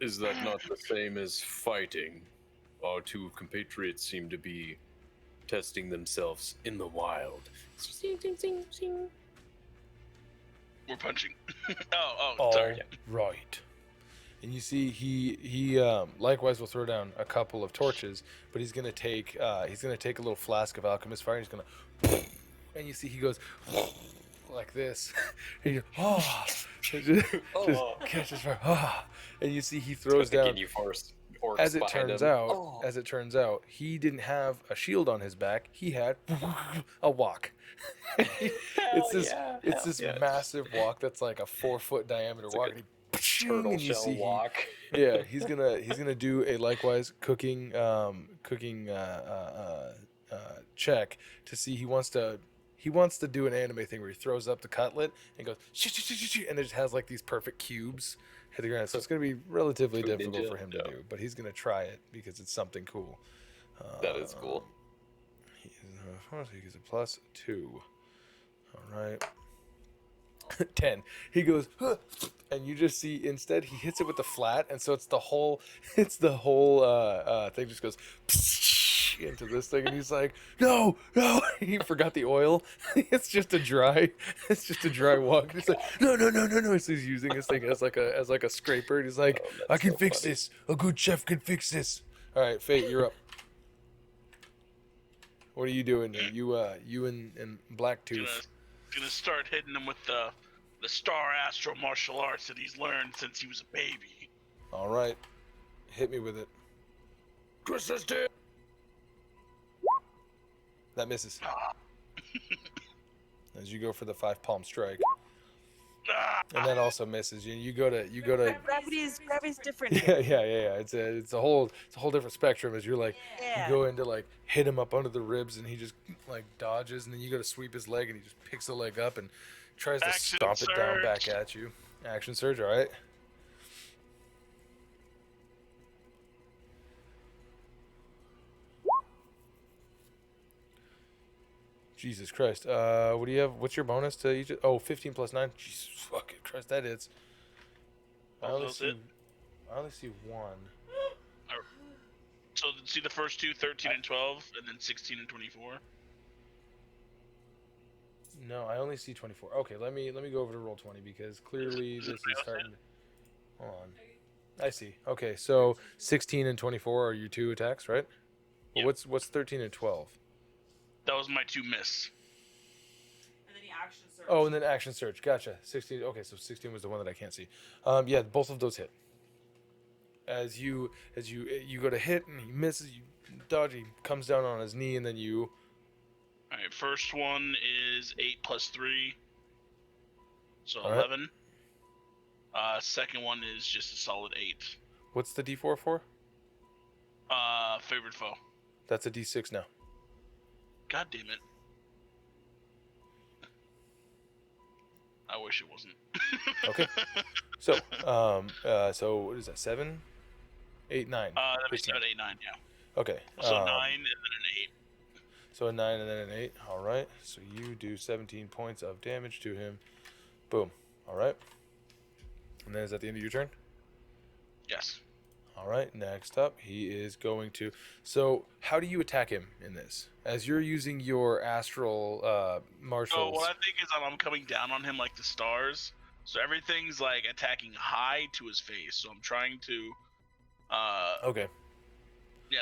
is that not the same as fighting? Our 2 compatriots seem to be testing themselves in the wild. We're punching. oh, All sorry. right. And you see, he likewise will throw down a couple of torches, but he's gonna take a little flask of alchemist fire. And he's gonna, and you see he goes like this. And you just catches fire. And you see he throws down. Orcs As it behind turns him. out, Oh. he didn't have a shield on his back. He had a walk. It's this massive walk that's like a 4-foot diameter It's walk. like and turtle and you shell see he- walk. yeah, he's gonna do a likewise cooking check to see he wants to do an anime thing where he throws up the cutlet and goes and it just has like these perfect cubes hit the ground. So it's gonna be relatively Food difficult ninja? for him to Yeah. do, but he's gonna try it because it's something cool. That is cool. He gets a +2. All right. 10. He goes, huh, and you just see instead he hits it with the flat, and so it's the whole thing just goes into this thing, and he's like, no, he forgot the oil. it's just a dry walk. He's like, no. So he's using this thing as like a scraper, and he's like, Oh, that's I can so fix funny. this. A good chef can fix this. All right, Fayte, you're up. What are you doing? You and Blacktooth. Gonna start hitting him with the star astral martial arts that he's learned since he was a baby. All right, hit me with it. That misses. As you go for the 5-palm strike, and that also misses. You go to. Gravity's different. Yeah. It's a whole different spectrum. As you're like, Yeah. you go into like hit him up under the ribs, and he just like dodges, and then you go to sweep his leg, and he just picks the leg up and tries to Action stomp it down surge. back at you. Action surge. All right. Jesus Christ. What do you have? What's your bonus to each? Oh, 15 plus 9. Jesus fucking Christ, that is. I Oh, only that's see. it? I only see one. So see the first two, 13 and 12, and then 16 and 24. No, I only see 24. Okay, let me go over to roll 20 because clearly this is starting. Hold on. I see. Okay, so 16 and 24 are your 2 attacks, right? Well, Yep. what's 13 and 12? That was my 2 miss. And then he action search. Oh, and then action search. Gotcha. 16. Okay, so 16 was the one that I can't see. Yeah, both of those hit. As you go to hit and he misses, you dodge. He comes down on his knee, and then you. All right, first one is 8 plus 3, so All right. 11. Second one is just a solid 8. What's the D4 for? Favorite foe. That's a D6 now. God damn it. I wish it wasn't. Okay. So, so what is that? 7, 8, 9. That'd be 15. 7, 8, 9, yeah. Okay. So 9 and then an 8. So a 9 and then an 8. All right. So you do 17 points of damage to him. Boom. All right. And then is that the end of your turn? Yes. All right. Next up, he is going to. So how do you attack him in this? As you're using your astral martials. So what I think is I'm coming down on him like the stars. So everything's like attacking high to his face. So I'm trying to. Okay. Yeah,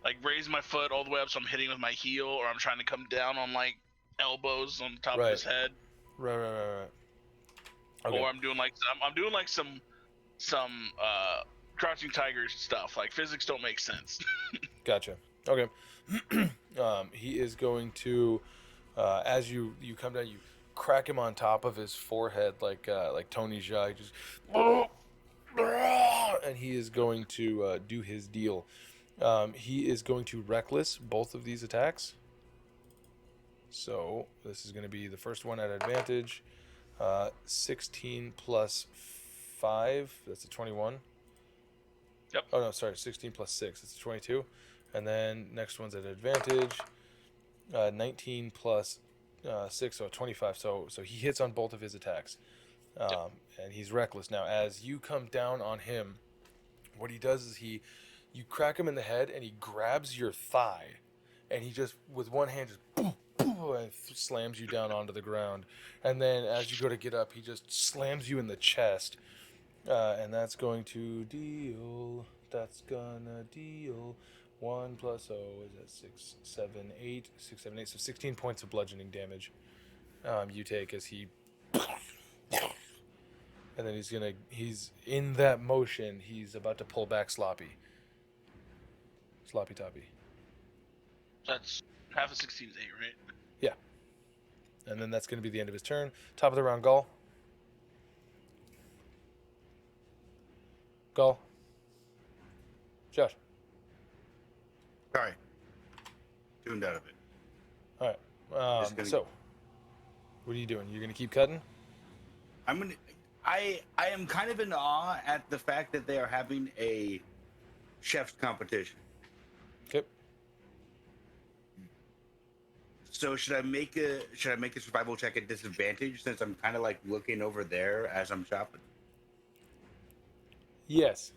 like raise my foot all the way up, so I'm hitting with my heel, or I'm trying to come down on like elbows on the top of his head. Right. Okay. Or I'm doing like some crouching tiger stuff. Like physics don't make sense. Gotcha. Okay. He is going to, as you come down, you crack him on top of his forehead like Tony Jaa. Just, and he is going to do his deal. He is going to reckless both of these attacks. So this is going to be the first one at advantage. 16 plus 5. That's a 21. Yep. Oh no, sorry. 16 plus 6. That's a 22. And then next one's at advantage. 19 plus 6, so 25. So he hits on both of his attacks. And he's reckless. Now, as you come down on him, what he does is you crack him in the head, and he grabs your thigh, and he just, with one hand, just boom, boom, and slams you down onto the ground. And then as you go to get up, he just slams you in the chest. And that's going to deal 1 plus 0 is at 6, 7, 8, 6, 7, 8. So 16 points of bludgeoning damage you take as he. And then he's in that motion. He's about to pull back Sloppy Toppy. That's half of 16 is 8, right? Yeah. And then that's going to be the end of his turn. Top of the round, Gaal. Josh. Sorry. Tuned out of it. All right. Just So, what are you doing? You're going to keep cutting? I am kind of in awe at the fact that they are having a chef's competition. Okay. So should I make a survival check at disadvantage since I'm kind of like looking over there as I'm chopping? Yes.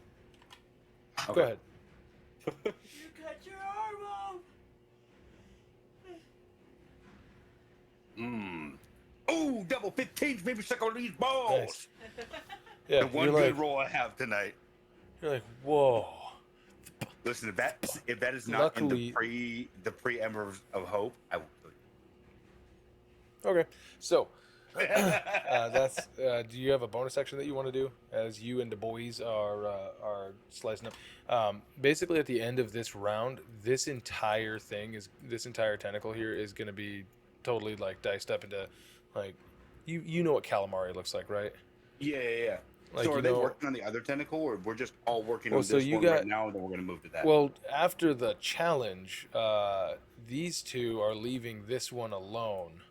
Okay. Go ahead. You cut your arm off. Oh, double 15s, maybe suck on these balls. Nice. Yeah, The one you're good like, roll I have tonight. you're like, whoa. Listen, if that is not Luckily- in the pre Embers of Hope, I will kill Okay. So, that's. Do you have a bonus action that you want to do as you and the boys are slicing up? Basically, at the end of this round, this entire tentacle here is going to be totally like diced up into, like, you know what Calamar looks like, right? Yeah. Like, So you are they know- working on the other tentacle, or we're just all working Well, on so this you one got- right now, and then we're going to move to that? Well, after the challenge, these two are leaving this one alone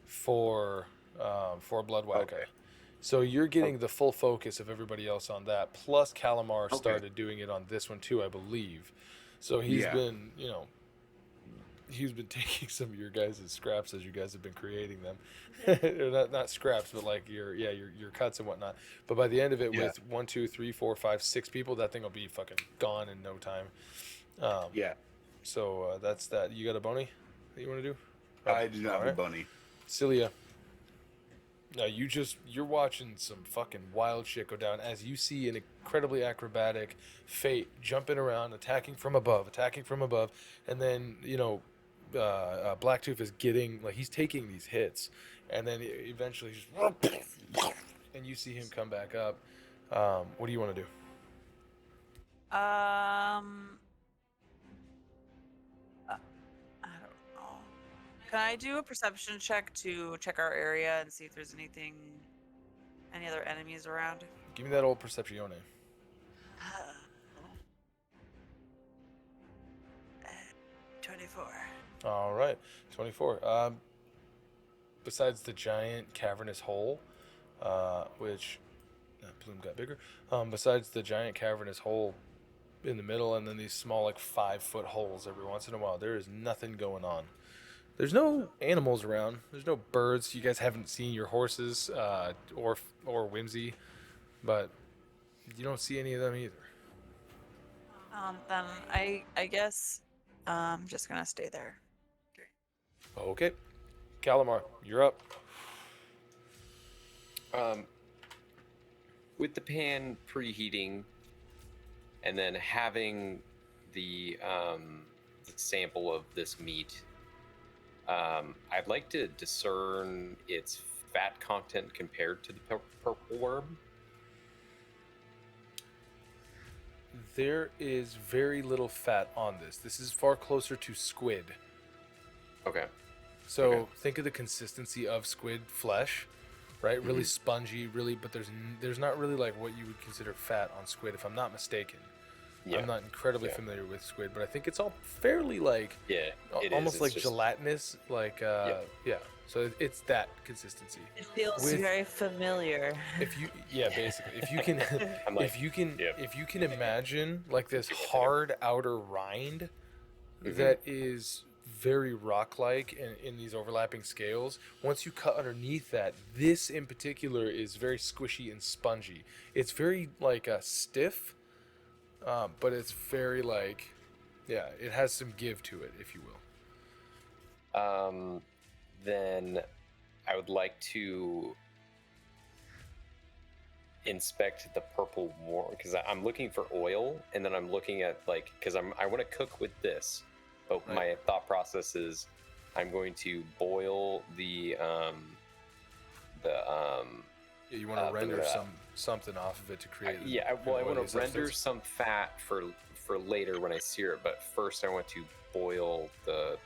for Bloodwhacker. Okay. So you're getting the full focus of everybody else on that. Plus, Calamar Okay. started doing it on this one too, I believe. So he's Yeah. been, he's been taking some of your guys' scraps as you guys have been creating them. Or not scraps, but like your cuts and whatnot. But by the end of it, Yeah. with 1, 2, 3, 4, 5, 6 people, that thing will be fucking gone in no time. Yeah. So that's that. You got a bony that you want to do? I do not have a Alright. bunny. Cilia. Now you're watching some fucking wild shit go down as you see an incredibly acrobatic Fayte jumping around, attacking from above, and then Blacktooth is getting, like, he's taking these hits, and then eventually just and you see him come back up. What do you want to do? I don't know. Can I do a perception check to check our area and see if there's any other enemies around? Give me that old perceptione. 24. All right, 24. Besides the giant cavernous hole, which that plume got bigger. Besides the giant cavernous hole in the middle, and then these small, like 5-foot holes every once in a while, there is nothing going on. There's no animals around. There's no birds. You guys haven't seen your horses or Wimsy, but you don't see any of them either. Then I guess I'm just gonna stay there. Okay, Calamar, you're up. With the pan preheating, and then having the sample of this meat, I'd like to discern its fat content compared to the purple worm. There is very little fat on this. This is far closer to squid. Okay. So Okay. think of the consistency of squid flesh, right? Really spongy, really, but there's not really like what you would consider fat on squid, if I'm not mistaken. Yeah. I'm not incredibly familiar with squid, but I think it's all fairly like Yeah. It almost is. like It's just, gelatinous, like yeah. So it's that consistency. It feels With- very familiar. If you basically if you can I'm like, yep. if you can imagine like this hard outer rind that is very rock-like in these overlapping scales, once you cut underneath that, this in particular is very squishy and spongy. It's very like stiff, but it's very like, yeah, it has some give to it, if you will. Then I would like to inspect the purple worm, because I'm looking for oil, and then I'm looking at like, because I want to cook with this, but Right. my thought process is I'm going to boil the Yeah, you want to render the- something off of it to create. yeah, I an want oily to render substance. some fat for later when I sear it, but first I want to boil the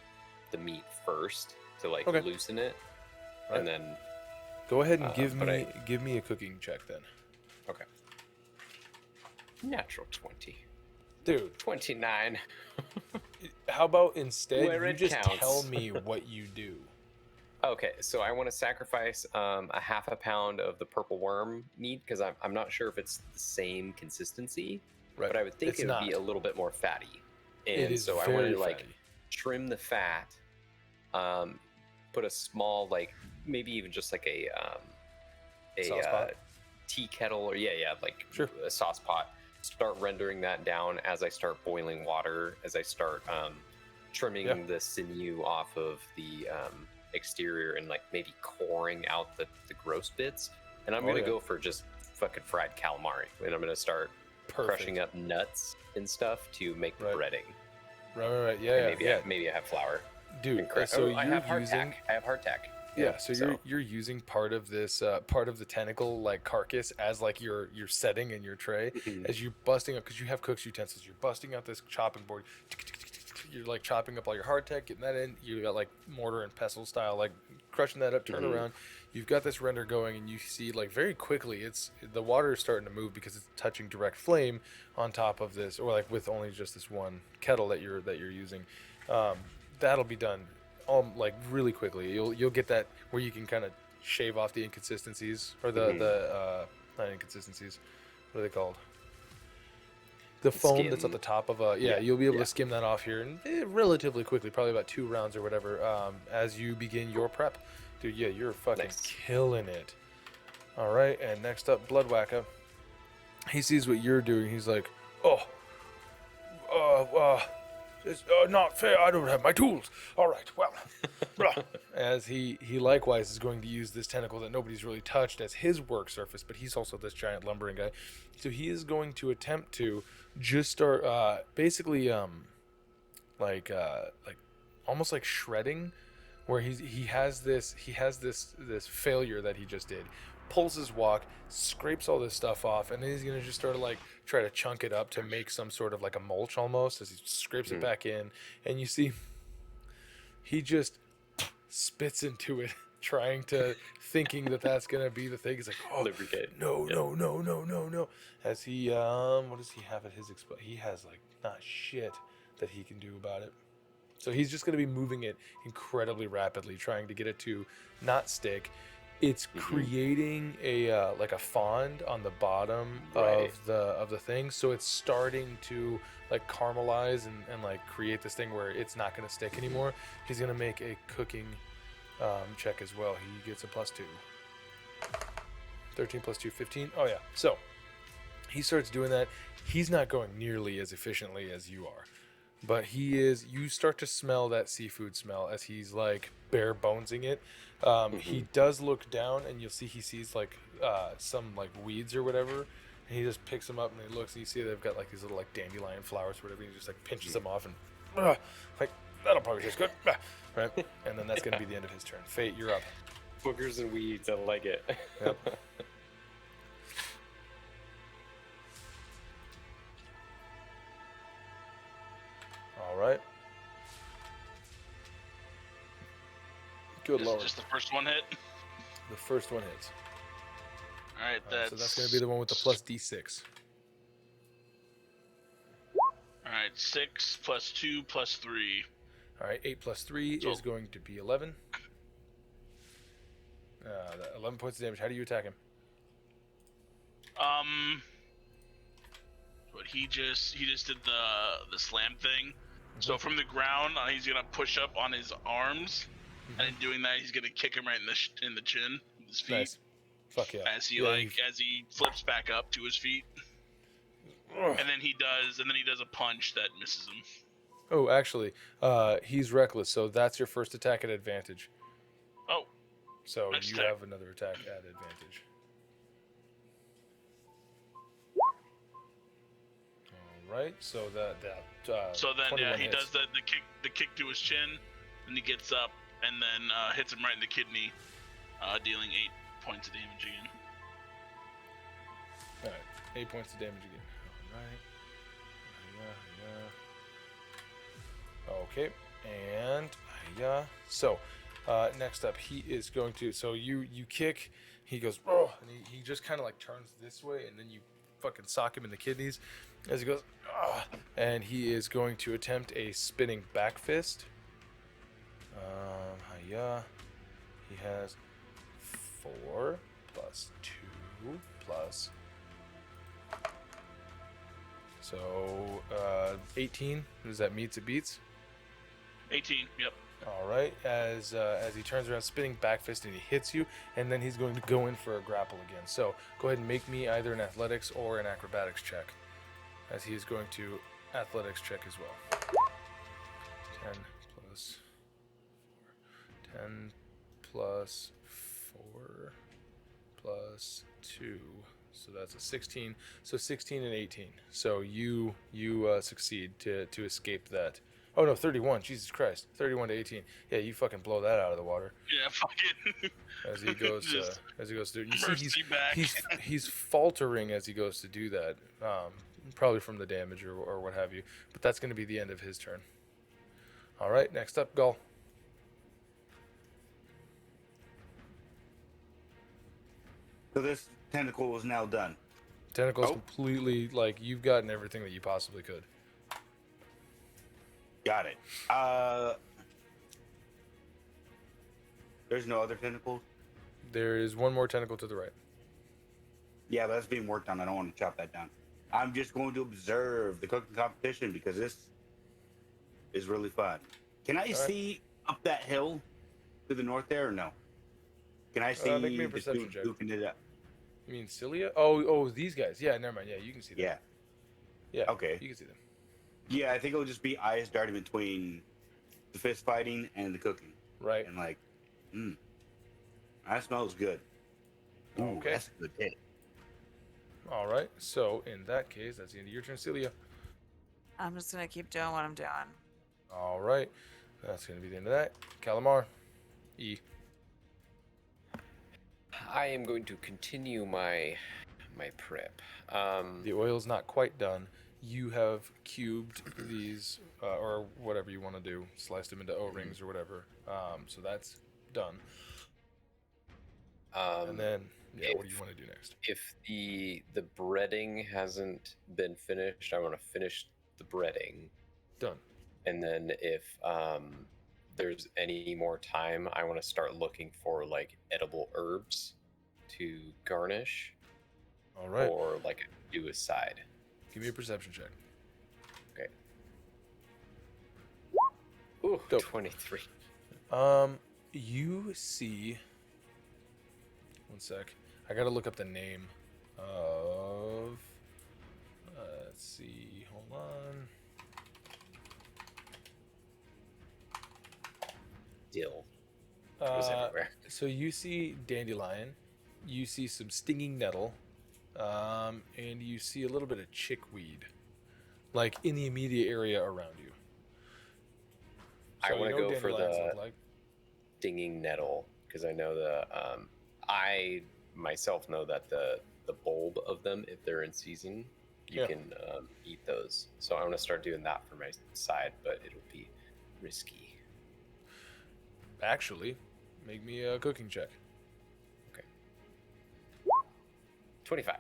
meat first to like Okay. loosen it, Right. and then Go ahead and give but me a cooking check then. okay. Natural 20. Dude, 29. how about instead Where you it just counts. tell me what you do? Okay, so I want to sacrifice a half a pound of the purple worm meat, because I'm not sure if it's the same consistency, Right. but I would think It's it would be not. a little bit more fatty. And It is so I very want to like fatty. trim the fat, put a small, like maybe even just like a Sauce pot? tea kettle, or like Sure. a sauce pot. Start rendering that down as I start boiling water, as I start trimming Yeah. the sinew off of the exterior, and like maybe coring out the gross bits. And I'm Oh, gonna yeah. go for just fucking fried calamari, and I'm gonna start crushing up nuts and stuff to make the Right. breading. Right. And Yeah, maybe yeah. maybe I have flour. Dude, And cra- so oh, I you're have using hardtack. I have hardtack. yeah, so you're using part of this part of the tentacle like carcass as like your setting in your tray Mhm. as you're busting up, because you have cook's utensils. You're busting out this chopping board. You're like chopping up all your hardtack, getting that in. You got like mortar and pestle style, like crushing that up, turn Mhm. around. You've got this render going, and you see like very quickly the water is starting to move because it's touching direct flame on top of this, or like with only just this one kettle that you're using. That'll be done like really quickly. You'll get that where you can kind of shave off the inconsistencies, or the not inconsistencies, what are they called? The foam that's at Skim. the top of Yeah, you'll be able yeah. to skim that off here, and relatively quickly, probably about 2 rounds or whatever, as you begin your prep. Dude, yeah, you're fucking Nice. killing it. All right, and next up, Bloodwhacker. He sees what you're doing. He's like, it's not fair. I don't have my tools. All right, well, blah. As he likewise is going to use this tentacle that nobody's really touched as his work surface, but he's also this giant lumbering guy. So he is going to attempt to just start basically like almost like shredding, where he has this failure that he just did. Pulls his walk, scrapes all this stuff off, and then he's gonna just sort of like try to chunk it up to make some sort of like a mulch almost, as he scrapes it back in, and you see he just spits into it, thinking that that's gonna be the thing. He's like, oh Lubricate. no, as he what does he have at his he has like not shit that he can do about it. So he's just going to be moving it incredibly rapidly, trying to get it to not stick. It's creating a like a fond on the bottom Right. of the thing, so it's starting to like caramelize and like create this thing where it's not going to stick anymore. He's going to make a cooking check as well. He gets a +2. 13 + 2, 15. Oh yeah. So he starts doing that. He's not going nearly as efficiently as you are, but he is. You start to smell that seafood smell as he's like bare bonesing it. He does look down, and you'll see he sees like some like weeds or whatever, and he just picks them up and he looks, and you see they've got like these little like dandelion flowers or whatever. And he just like pinches them off and like that'll probably taste good, right? And then that's gonna be the end of his turn. Fate, you're up. Boogers and weeds, I like it. Yep. All right. Good Is lord. just the first one hit? The first one hits. All right, So that's going to be the one with the +D6. All right, 6 + 2 + 3. All right, 8 + 3 So- is going to be 11. 11 points of damage. How do you attack him? But he just did the slam thing. So from the ground, he's gonna push up on his arms, and in doing that, he's gonna kick him right in the chin with his feet. Nice. Fuck yeah. As he Yeah, as he flips back up to his feet, Ugh. and then he does a punch that misses him. Oh, actually, he's reckless, so that's your first attack at advantage. Oh, So Nice you attack. have another attack at advantage. All right, so that so then 21 he hits. does the kick to his chin, and he gets up and then hits him right in the kidney, dealing 8 points of damage again. All right, 8 points of damage again. All right. Okay, and so next up, he is going to. So you kick. He goes, oh, and he just kind of like turns this way, and then you fucking sock him in the kidneys as he goes, ah, and he is going to attempt a spinning back fist. He has 4 + 2 + so 18. Does that meets it beats? 18. Yep. All right. As he turns around, spinning back fist, and he hits you, and then he's going to go in for a grapple again. So go ahead and make me either an athletics or an acrobatics check, as he is going to athletics check as well. 10 + 4. 10 + 4 + 2. So that's a 16. So 16 and 18. So you succeed to escape that. Oh no, 31. Jesus Christ, 31 to 18. Yeah, you fucking blow that out of the water Yeah, fucking. as he goes Just as he goes through. You see, mercy back. he's faltering as he goes to do that, probably from the damage or what have you. But that's going to be the end of his turn. All right, next up, Gaal. So this tentacle is now done. Tentacles Oh. completely like you've gotten everything that you possibly could. Got it. There's no other tentacles? There is one more tentacle to the right. Yeah, but that's being worked on. I don't want to chop that down. I'm just going to observe the cooking competition because this is really fun. Can I right. see up that hill to the north there or no? Can I see make me a the perception dude check. duking it up? You mean Cilia? Oh, these guys. Yeah, never mind. Yeah, you can see them. Yeah. Yeah. Okay. You can see them. Yeah, I think it'll just be eyes darting between the fist fighting and the cooking. Right. And like, that smells good. Ooh, Okay. That's a good hit. All right. So in that case, that's the end of your turn, Cilia. I'm just gonna keep doing what I'm doing. All right. That's going to be the end of that. Calamar. E. I am going to continue my prep. The oil's not quite done. You have cubed these, or whatever you want to do, sliced them into O-rings or whatever. So that's done. And then, what do you want to do next? If the breading hasn't been finished, I want to finish the breading. Done. And then if there's any more time, I want to start looking for like edible herbs to garnish All right. or like do a side. Give me a perception check. Okay. Ooh, Dope. 23. You see. One sec. I gotta look up the name of. Let's see. Hold on. Dill. It was everywhere. So you see dandelion, you see some stinging nettle, and you see a little bit of chickweed, like in the immediate area around you. I want to go for dandelions the look like. stinging nettle because I know I myself know that the bulb of them, if they're in season, you can eat those. So I want to start doing that for my side, but it'll be risky. Actually, make me a cooking check. 25.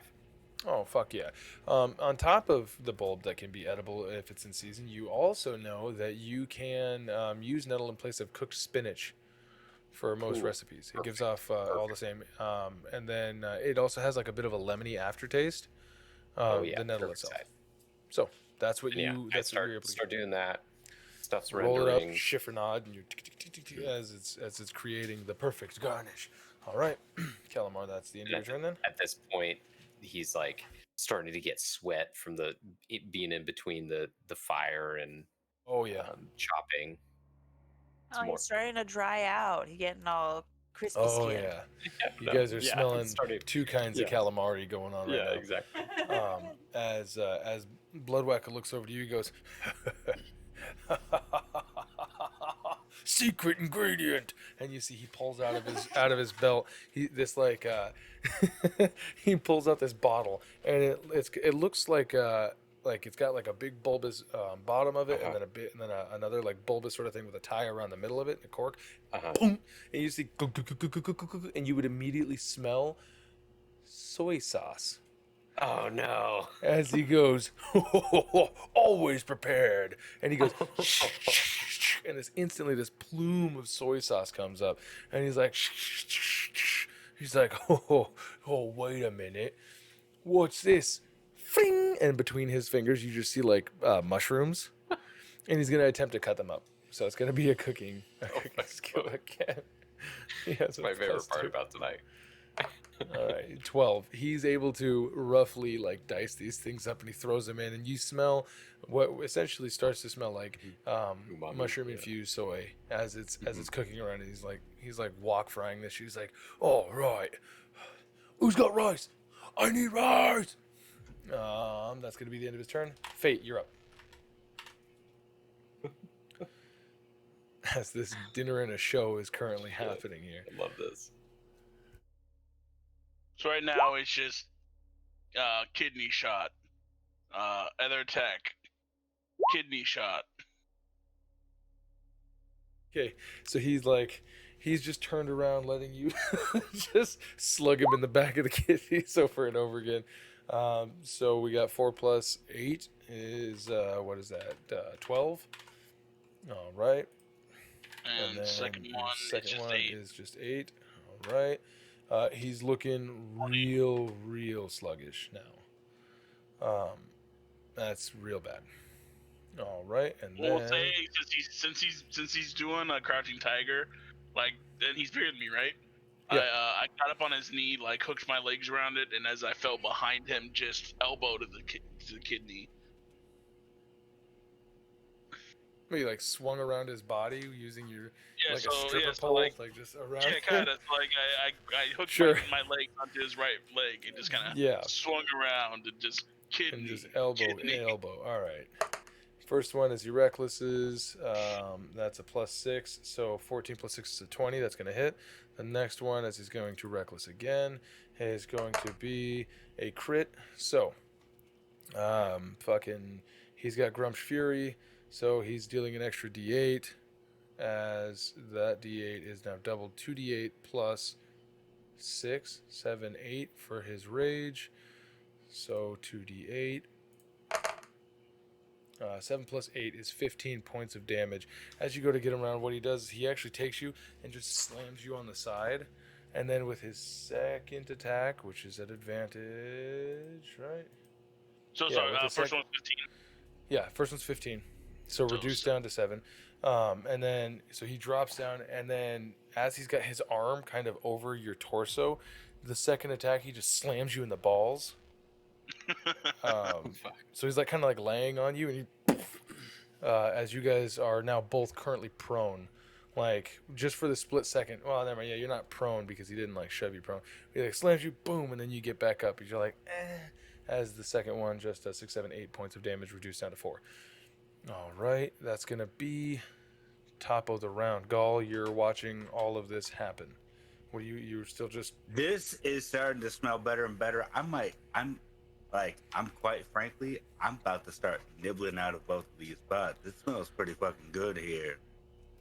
Oh, fuck yeah. On top of the bulb that can be edible if it's in season, you also know that you can use nettle in place of cooked spinach for most Cool. recipes. It gives off all the same. And then it also has like a bit of a lemony aftertaste, Oh yeah, the nettle perfect itself. side. So that's what And yeah, you, I that's what you're able to start doing that. Stuff's roll it rendering. up, chiffonade, and you as it's creating the perfect garnish. All right, Calamar, that's the end of your turn then. At this point, he's like starting to get sweat from it being in between the fire and Oh yeah. chopping. It's Oh, more- he's starting to dry out. He's getting all crispy Oh skin. yeah. You guys are Yeah, smelling it's starting- two kinds of yeah. calamari going on right Yeah, now. exactly. As Bloodwhacker looks over to you, he goes, "Secret ingredient," and you see he pulls out of his belt. He pulls out this bottle, and it looks like it's got like a big bulbous bottom of it, and then another like bulbous sort of thing with a tie around the middle of it, and a cork. Boom, and you see, and you would immediately smell soy sauce. Oh no. As he goes, always prepared. And he goes, and instantly this plume of soy sauce comes up. And he's like, wait a minute. What's this? Fling! And between his fingers, you just see like mushrooms. And he's going to attempt to cut them up. So it's going to be a cooking skill again. That's my favorite part about tonight. All right, 12. He's able to roughly like dice these things up, and he throws them in, and you smell what essentially starts to smell like Umami, mushroom yeah. infused soy as it's cooking around. And he's like wok frying this. She's like, "All right, who's got rice? I need rice." That's gonna be the end of his turn. Fayte, you're up. As this dinner and a show is currently happening here. I love this. So right now it's just kidney shot, other attack, kidney shot. Okay, so he's just turned around, letting you just slug him in the back of the kidneys over and over again. So we got 4 plus 8 is what is that? 12. All right. And then second the one second is just one 8. is just 8. All right. He's looking real sluggish now. That's real bad. All right, and We'll then say since he's doing a crouching tiger, like, then he's bigger than me, right? Yeah. I got up on his knee, like hooked my legs around it, and as I fell behind him, just elbow to the kidney. you like swung around his body using your Yeah, like so a stripper yeah, so pole, like just around. yeah, kind of like I hooked Sure. my leg onto his right leg and just kind of Yeah. swung around and just kidney. And just elbow, kidney. elbow. All right. First one is your recklesses. That's a +6. So 14 plus 6 is a 20. That's going to hit. The next one, as he's going to reckless again, is going to be a crit. So, he's got Grump's Fury. So he's dealing an extra D8. As that D8 is now doubled 2D8 plus 6, 7, 8 for his rage. So 2D8. 7 plus 8 is 15 points of damage. As you go to get him around, what he does is he actually takes you and just slams you on the side. And then with his second attack, which is at advantage, right? So Yeah, sorry, with the first second- one's 15. Yeah, first one's 15. So So reduced seven. down to 7. And then, so he drops down, and then as he's got his arm kind of over your torso, the second attack, he just slams you in the balls. So he's like kind of like laying on you, and he, as you guys are now both currently prone, like just for the split second. Well, never mind. Yeah, you're not prone because he didn't like shove you prone. He like slams you, boom, and then you get back up. You're like, as the second one just does 6, 7, 8 points of damage, reduced down to 4. All right, that's gonna be top of the round. Gaal, you're watching all of this happen. What do you're still just This is starting to smell better and better. I'm quite frankly, I'm about to start nibbling out of both of these spots. This smells pretty fucking good here.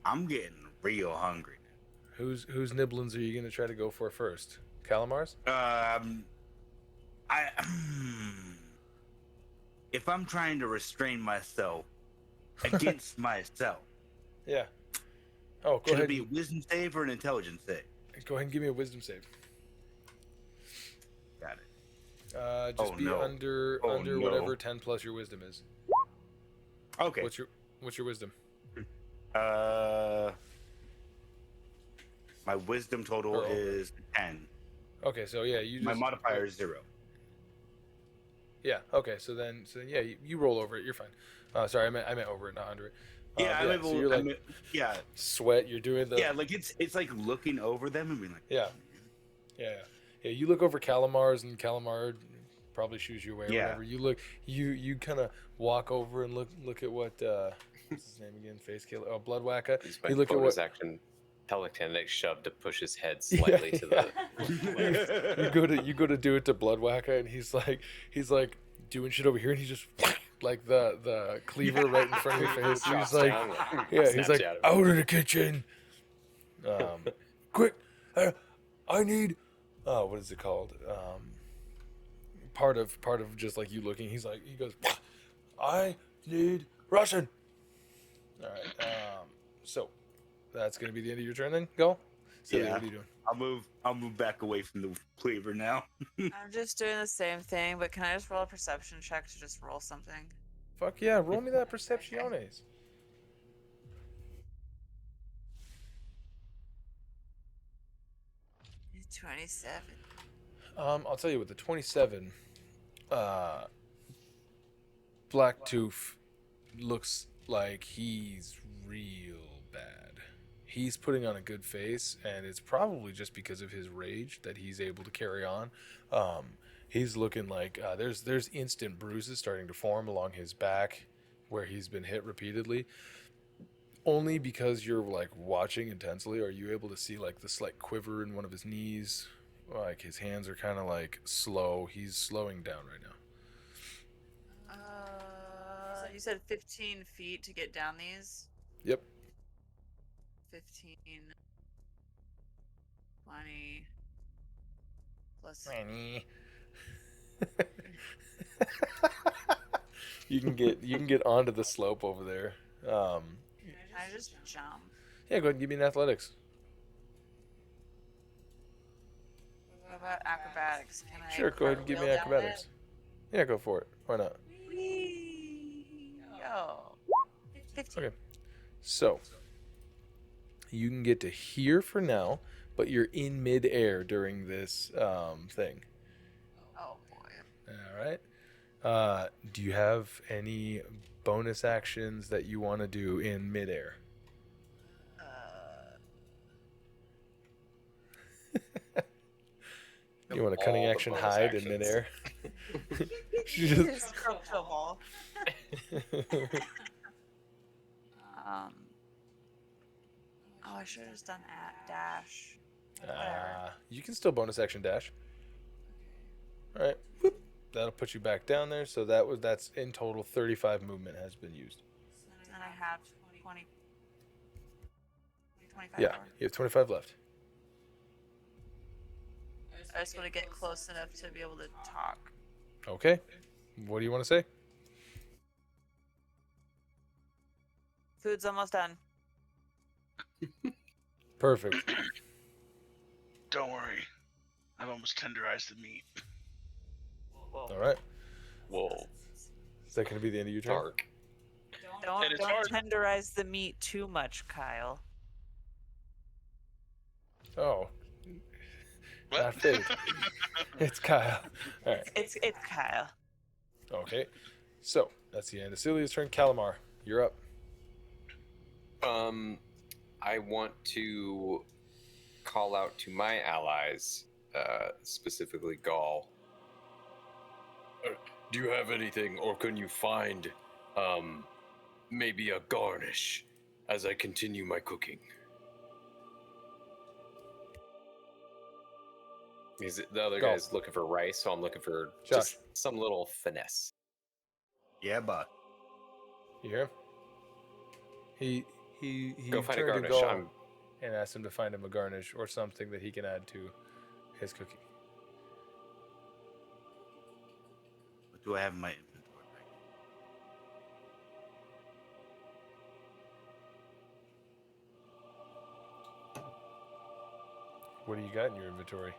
I'm getting real hungry. whose nibblings are you gonna try to go for first? Calamar's? If I'm trying to restrain myself against myself, Yeah. Oh, go should ahead. it be a wisdom save or an intelligence save? Go ahead and give me a wisdom save. Got it. Just Oh, be no. under Oh, no. whatever 10 plus your wisdom is. Okay. What's your wisdom? My wisdom total Or over. is 10. Okay, so yeah, you just My modifier is 0. Yeah. Okay, so then yeah, you roll over it. You're fine. Sorry, I meant over it, not under it. Yeah, so you're like yeah, sweat. You're doing the yeah. Like it's like looking over them and being like, Yeah. You look over Calamar's, and Calamar probably shoos you away. Or Yeah. whatever. You look, you kind of walk over and look at what what's his name again? Face killer. Oh, Bloodwacka. Use my You look at bonus what action telekinetic shove to push his head slightly to the left. you go to do it to Bloodwacka, and he's like doing shit over here, and he's just like the cleaver right in front of your face. He's Drops like, down, yeah, he's snaps like you out of it. out of the kitchen. Quick, I need. What is it called? Part of just like you looking. He goes, I need Russian. All right. So that's gonna be the end of your turn then, Gaal. Cilia, Yeah. what are you doing? I'll move back away from the cleaver now. I'm just doing the same thing, but can I just roll a perception check to just roll something? Fuck yeah, roll me that Percepciones. 27. I'll tell you with the 27, Blacktooth looks like he's real bad. He's putting on a good face, and it's probably just because of his rage that he's able to carry on. He's looking like there's instant bruises starting to form along his back where he's been hit repeatedly. Only because you're like watching intensely are you able to see like the slight quiver in one of his knees. Like his hands are kind of like slow. He's slowing down right now. You said 15 feet to get down these? Yep. 15, 20, plus. You can get onto the slope over there. Can I just jump? Yeah, go ahead and give me an athletics. What about acrobatics? Can I Sure, go ahead and give me cartwheel down acrobatics. Yeah, go for it. Why not? it? Whee! Yo. 15. Okay. So, you can get to here for now, but you're in midair during this thing. Oh boy. All right. Do you have any bonus actions that you want to do in midair? You want a cunning All the action bonus hide actions. in midair? She just- Just croak to a ball. Oh, I should have just done dash. You can still bonus action dash. All right. Whoop. That'll put you back down there. So that's in total 35 movement has been used. And I have 20. 25 Yeah, more. you have 25 left. I just want to get close enough to be able to talk. Okay. What do you want to say? Food's almost done. Perfect. Don't worry. I've almost tenderized the meat. Whoa. All right. Whoa, Is that going to be the end of your turn? dark. Don't And it's hard. tenderize the meat too much, Kyle. Oh, What? not Fayte. It's Kyle. All right. It's Kyle. Okay. So that's the end of Cilia's turn. Calamar, you're up. I want to call out to my allies, specifically Gaal. Do you have anything, or can you find, maybe a garnish as I continue my cooking? The other Gaal. guy's looking for rice, so I'm looking for Josh. just some little finesse. Yeah, but You hear him? He Go find a turned to garnish. Gaal and asked him to find him a garnish or something that he can add to his cooking. what do I have in my inventory? What do you got in your inventory?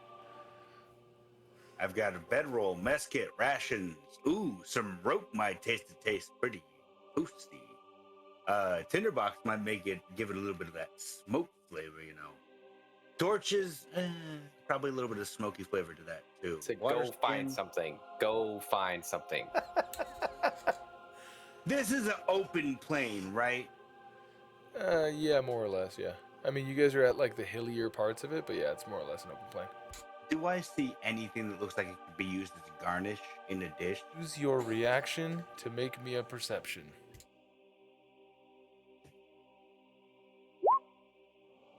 I've got a bedroll, mess kit, rations. Ooh, some rope might taste pretty toasty. Tinderbox might give it a little bit of that smoke flavor, you know. Torches, probably a little bit of smoky flavor to that too. So Water go find skin. something. Go find something. This is an open plain, right? Yeah, more or less, yeah. I mean, you guys are at like the hillier parts of it, but yeah, it's more or less an open plain. Do I see anything that looks like it could be used as a garnish in a dish? Use your reaction to make me a perception.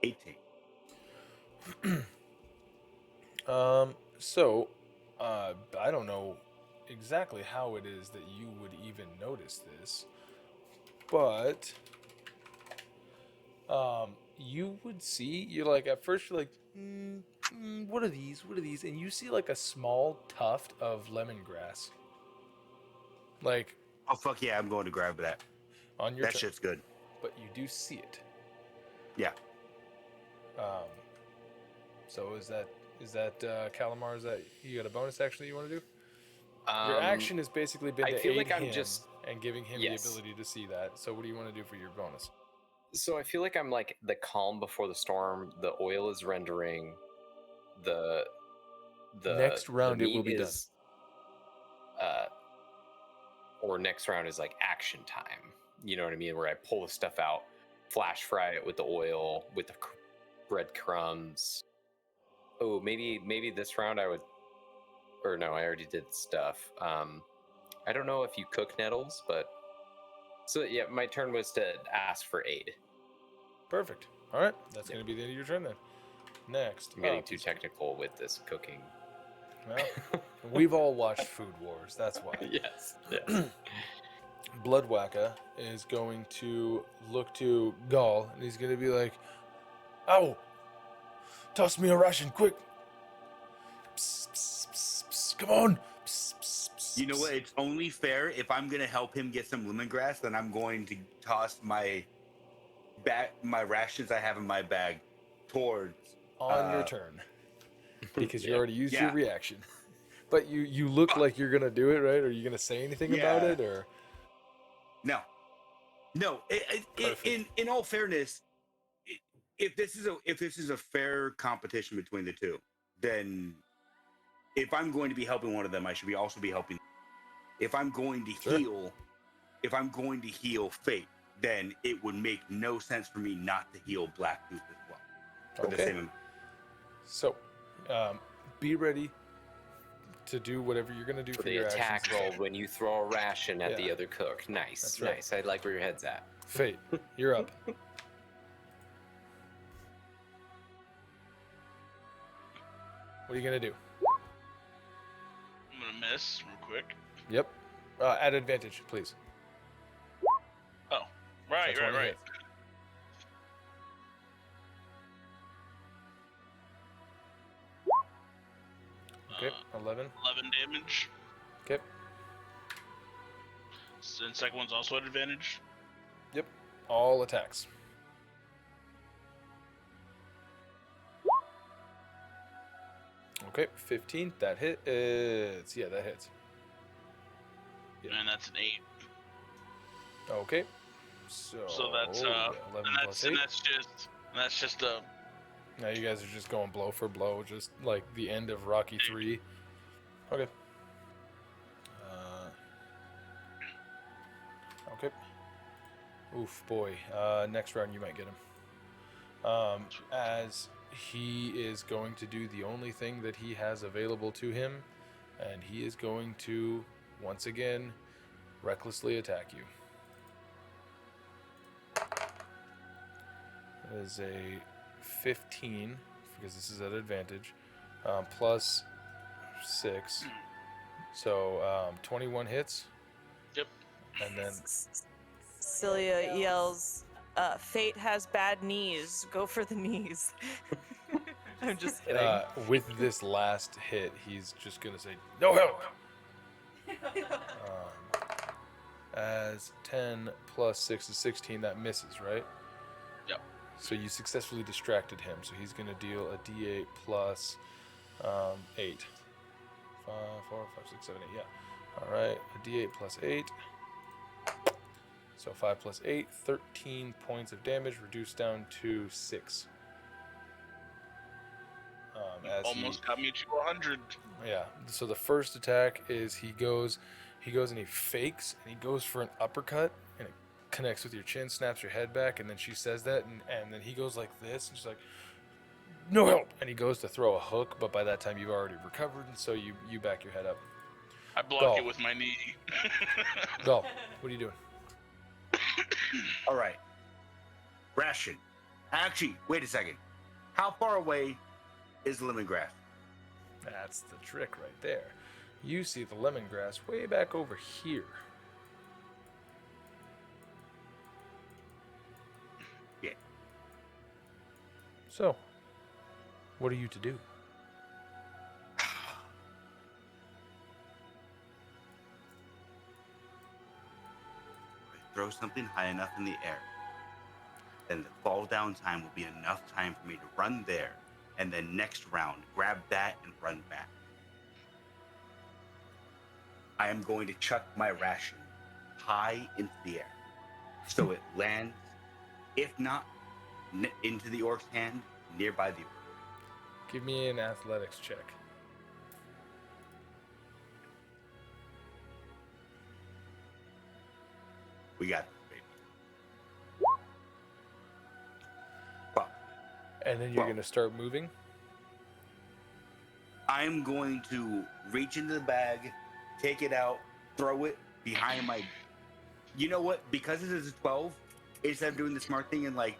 18. I don't know exactly how it is that you would even notice this, but you would see, you're like, at first you're like, what are these? What are these? And you see like a small tuft of lemongrass. Like, Oh fuck yeah, I'm going to grab that. on your That turn. shit's good. But you do see it. Yeah. So is that Calamar? Is that you got a bonus action that you want to do? Your action has basically been I to feel aid like I'm him just- and giving him Yes. the ability to see that. So what do you want to do for your bonus? So I feel like I'm like the calm before the storm. The oil is rendering. The Next round the it will meat be is, or next round is like action time. You know what I mean? Where I pull the stuff out, flash fry it with the oil, with the breadcrumbs. Oh, maybe this round I would, or no, I already did stuff. I don't know if you cook nettles, but so yeah, my turn was to ask for aid. Perfect. All right, that's going to be the end of your turn then. Next, I'm getting up too is- technical with this cooking. Well, we've all watched Food Wars. That's why. Yes. Yes. Bloodwacka is going to look to Gaal, and he's going to be like, "Ow! Toss me a ration, quick! Psst, psst, psst, psst, come on! Psst, psst, psst, You know what? psst." It's only fair if I'm gonna help him get some lemongrass, then I'm going to toss my rations I have in my bag towards On your turn, because you Yeah. already used your Yeah. reaction. But you look like you're gonna do it, right? Are you gonna say anything about Yeah. it, or No. In all fairness, if this is a fair competition between the two, then if I'm going to be helping one of them, I should also be helping. If I'm going to Sure. heal Fayte, then it would make no sense for me not to heal Blacktooth as well. For the Okay. same amount. So, be ready to do whatever you're gonna do For for the your attack actions. roll when you throw a ration at the Yeah. other cook. Nice, That's right. nice. I like where your head's at. Fayte, you're up. What are you gonna do? I'm gonna miss real quick. Yep. At advantage, please. Oh, right, That's one right. hit. Okay, 11. 11 damage. Okay. And second one's also at advantage. Yep. all attacks. Okay, 15. That hits. Yeah, that hits. Yeah. And that's an 8. Okay. So that's 11 and plus 8. that's just a Now you guys are just going blow for blow, just like the end of Rocky 3. Okay. Okay. Oof, boy. Next round you might get him. As he is going to do the only thing that he has available to him, and he is going to, once again, recklessly attack you. That is a 15, because this is at advantage, plus 6. So 21 hits. Yep. And then Cilia yells, Fayte has bad knees. Go for the knees. I'm just kidding. with this last hit, he's just going to say, no help! As 10 plus 6 is 16, that misses, right? Yep. So you successfully distracted him, so he's going to deal a d8 plus 8. 5, 4, 5, 6, 7, 8, yeah. Alright, a d8 plus 8. So 5 plus 8, 13 points of damage, reduced down to 6. almost got me to 100. Yeah. So the first attack is he goes and he fakes and he goes for an uppercut and it connects with your chin, snaps your head back, and then she says that and then he goes like this and she's like, no help, and he goes to throw a hook, but by that time you've already recovered, and so you back your head up. I block Gaal. it with my knee. Gaal, what are you doing? All right. Ration. Actually, wait a second. How far away is lemongrass? That's the trick right there. You see the lemongrass way back over here. Yeah. So, what are you to do? Throw something high enough in the air, then the fall down time will be enough time for me to run there, and then next round grab that and run back. I am going to chuck my ration high into the air so it lands, if not into the orc's hand, nearby the orc. Give me an athletics check. We got this, baby. Fuck. And then you're going to start moving? I'm going to reach into the bag, take it out, throw it behind my... You know what? Because it is a 12, instead of doing the smart thing and like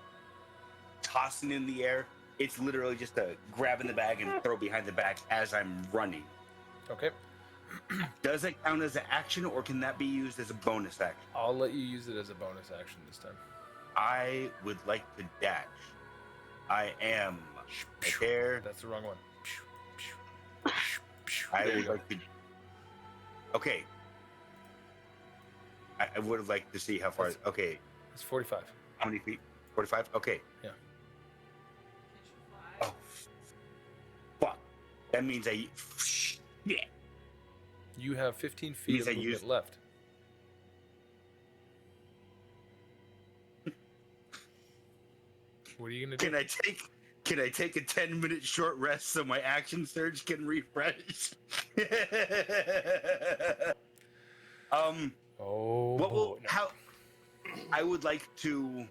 tossing in the air, it's literally just a grab in the bag and throw behind the back as I'm running. Okay. Does it count as an action, or can that be used as a bonus action? I'll let you use it as a bonus action this time. I would like to dash. I am there. That's the wrong one. I There you would go. like to... Okay. I would have liked to see how far... That's- Okay. It's 45. How many feet? 45? Okay. Yeah. Oh. Fuck. That means I... Yeah. You have 15 feet Means of I movement used- left. What are you gonna do? Can I take a 10-minute short rest so my action surge can refresh? Oh, What will boy. No. how I would like to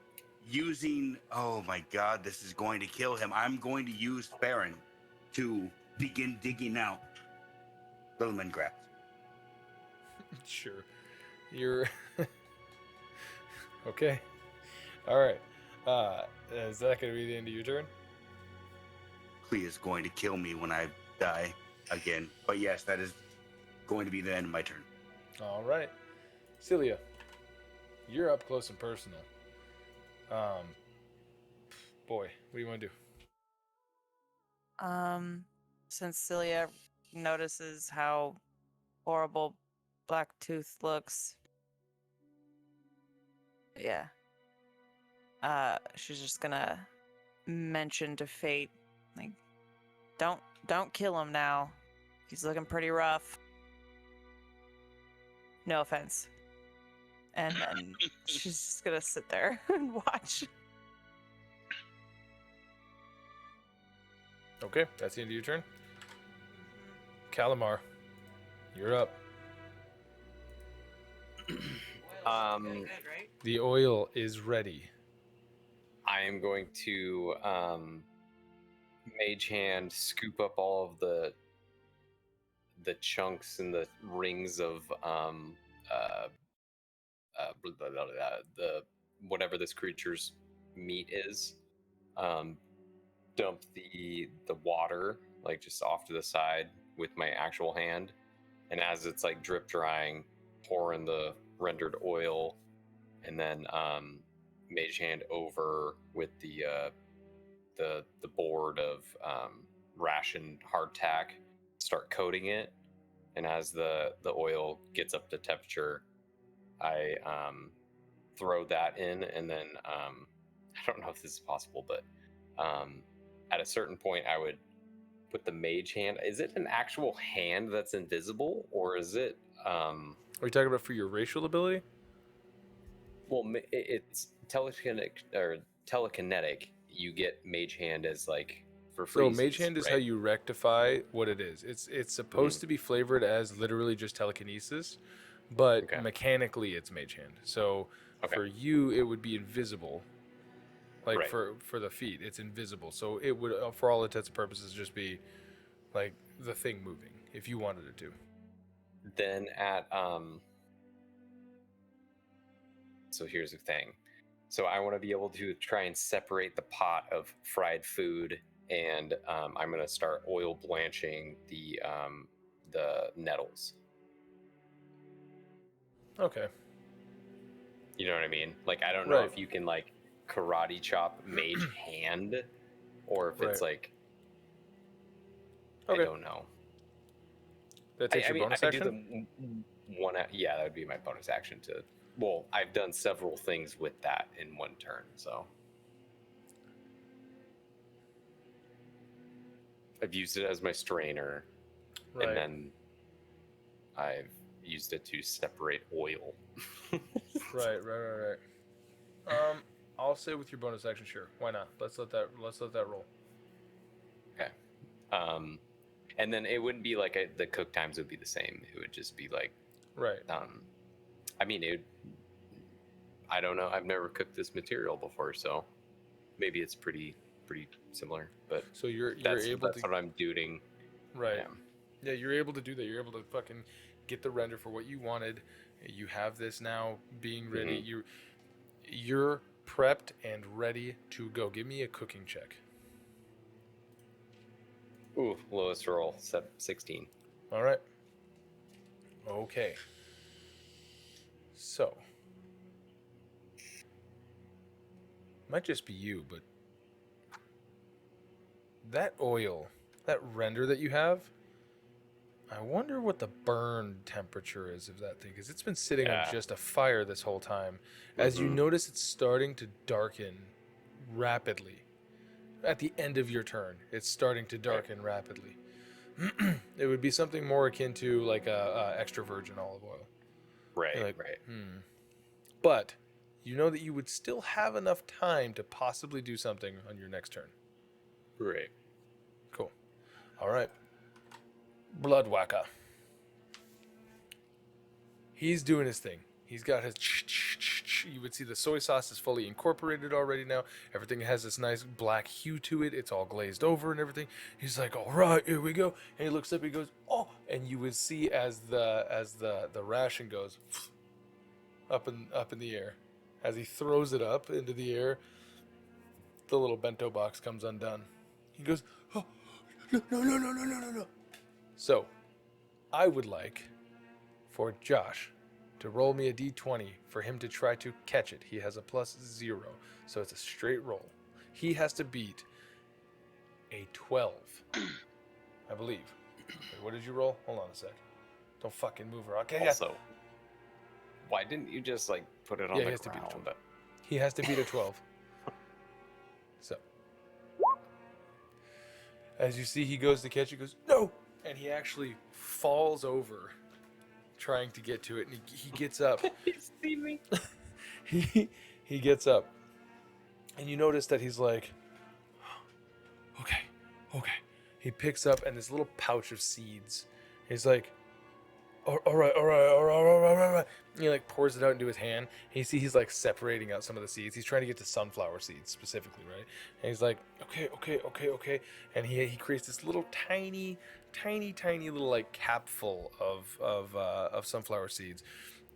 using oh my god, this is going to kill him. I'm going to use Farron to begin digging out the lemongrass. Sure. You're okay. All right. Is that gonna be the end of your turn? Clea is going to kill me when I die again. But yes, that is going to be the end of my turn. All right. Cilia, you're up close and personal. Boy, what do you want to do? Since Cilia notices how horrible Blacktooth looks. Yeah. she's just gonna mention to Fayte, like, don't kill him now. He's looking pretty rough. No offense. And then she's just gonna sit there and watch. Okay, that's the end of your turn. Calamar, you're up. Good, right? The oil is ready. I am going to mage hand scoop up all of the chunks and the rings of the whatever this creature's meat is. Dump the water like just off to the side with my actual hand, and as it's like drip drying, pour in the rendered oil, and then mage hand over with the board of rationed hardtack, start coating it, and as the oil gets up to temperature, I throw that in, and then I don't know if this is possible, but at a certain point I would put the mage hand. Is it an actual hand that's invisible, or is it Are you talking about for your racial ability? well, it's telekinetic. You get mage hand as like for free. So mage hand is how you rectify what it is. It's supposed to be flavored as literally just telekinesis, but mechanically it's mage hand. So for you it would be invisible. Like for the feet, it's invisible. So it would, for all intents and purposes, just be like the thing moving if you wanted it to. Then at so here's the thing. So I want to be able to try and separate the pot of fried food, and I'm going to start oil blanching the nettles. Okay. You know what I mean? Like, I don't know if you can like karate chop mage hand, or if it's like I don't know. That takes your bonus action? Yeah, that would be my bonus action to. Well, I've done several things with that in one turn, so I've used it as my strainer, and then I've used it to separate oil. Right. I'll say with your bonus action, sure. Why not? Let's let that roll. Okay. And then it wouldn't be like the cook times would be the same. It would just be like I mean, I don't know. I've never cooked this material before, so maybe it's pretty similar. But so you're that's able to. That's what I'm doing. Right. Yeah, you're able to do that. You're able to fucking get the render for what you wanted. You have this now being ready. Mm-hmm. You're prepped and ready to go. Give me a cooking check. Ooh, lowest roll, 16. All right. Okay. So, might just be you, but that oil, that render that you have, I wonder what the burn temperature is of that thing, because it's been sitting on just a fire this whole time. As you notice, it's starting to darken rapidly. At the end of your turn, it's starting to darken rapidly. It would be something more akin to like a extra virgin olive oil. Right. But you know that you would still have enough time to possibly do something on your next turn. Right. Cool. All right. Bloodwhacker. He's doing his thing. He's got his. You would see the soy sauce is fully incorporated already now. Everything has this nice black hue to it. It's all glazed over and everything. He's like, all right, here we go. And he looks up. He goes, oh, and you would see as the ration goes up in the air, as he throws it up into the air, the little bento box comes undone. He goes, oh, no. So, I would like for Josh to roll me a d20 for him to try to catch it. He has a +0, so it's a straight roll. He has to beat a 12, I believe. Wait, what did you roll? Hold on a sec. Don't fucking move her. Okay. Also, why didn't you just like put it on the he has to beat a ground? 12. He has to beat a 12. So, as you see, he goes to catch it, goes, no! And he actually falls over trying to get to it, and he gets up. You see me? he gets up, and you notice that he's like, okay. He picks up and this little pouch of seeds. He's like, all right. And he like pours it out into his hand. And you see he's like separating out some of the seeds. He's trying to get to sunflower seeds specifically, right? And he's like, okay. And he creates this little tiny little like capful of sunflower seeds.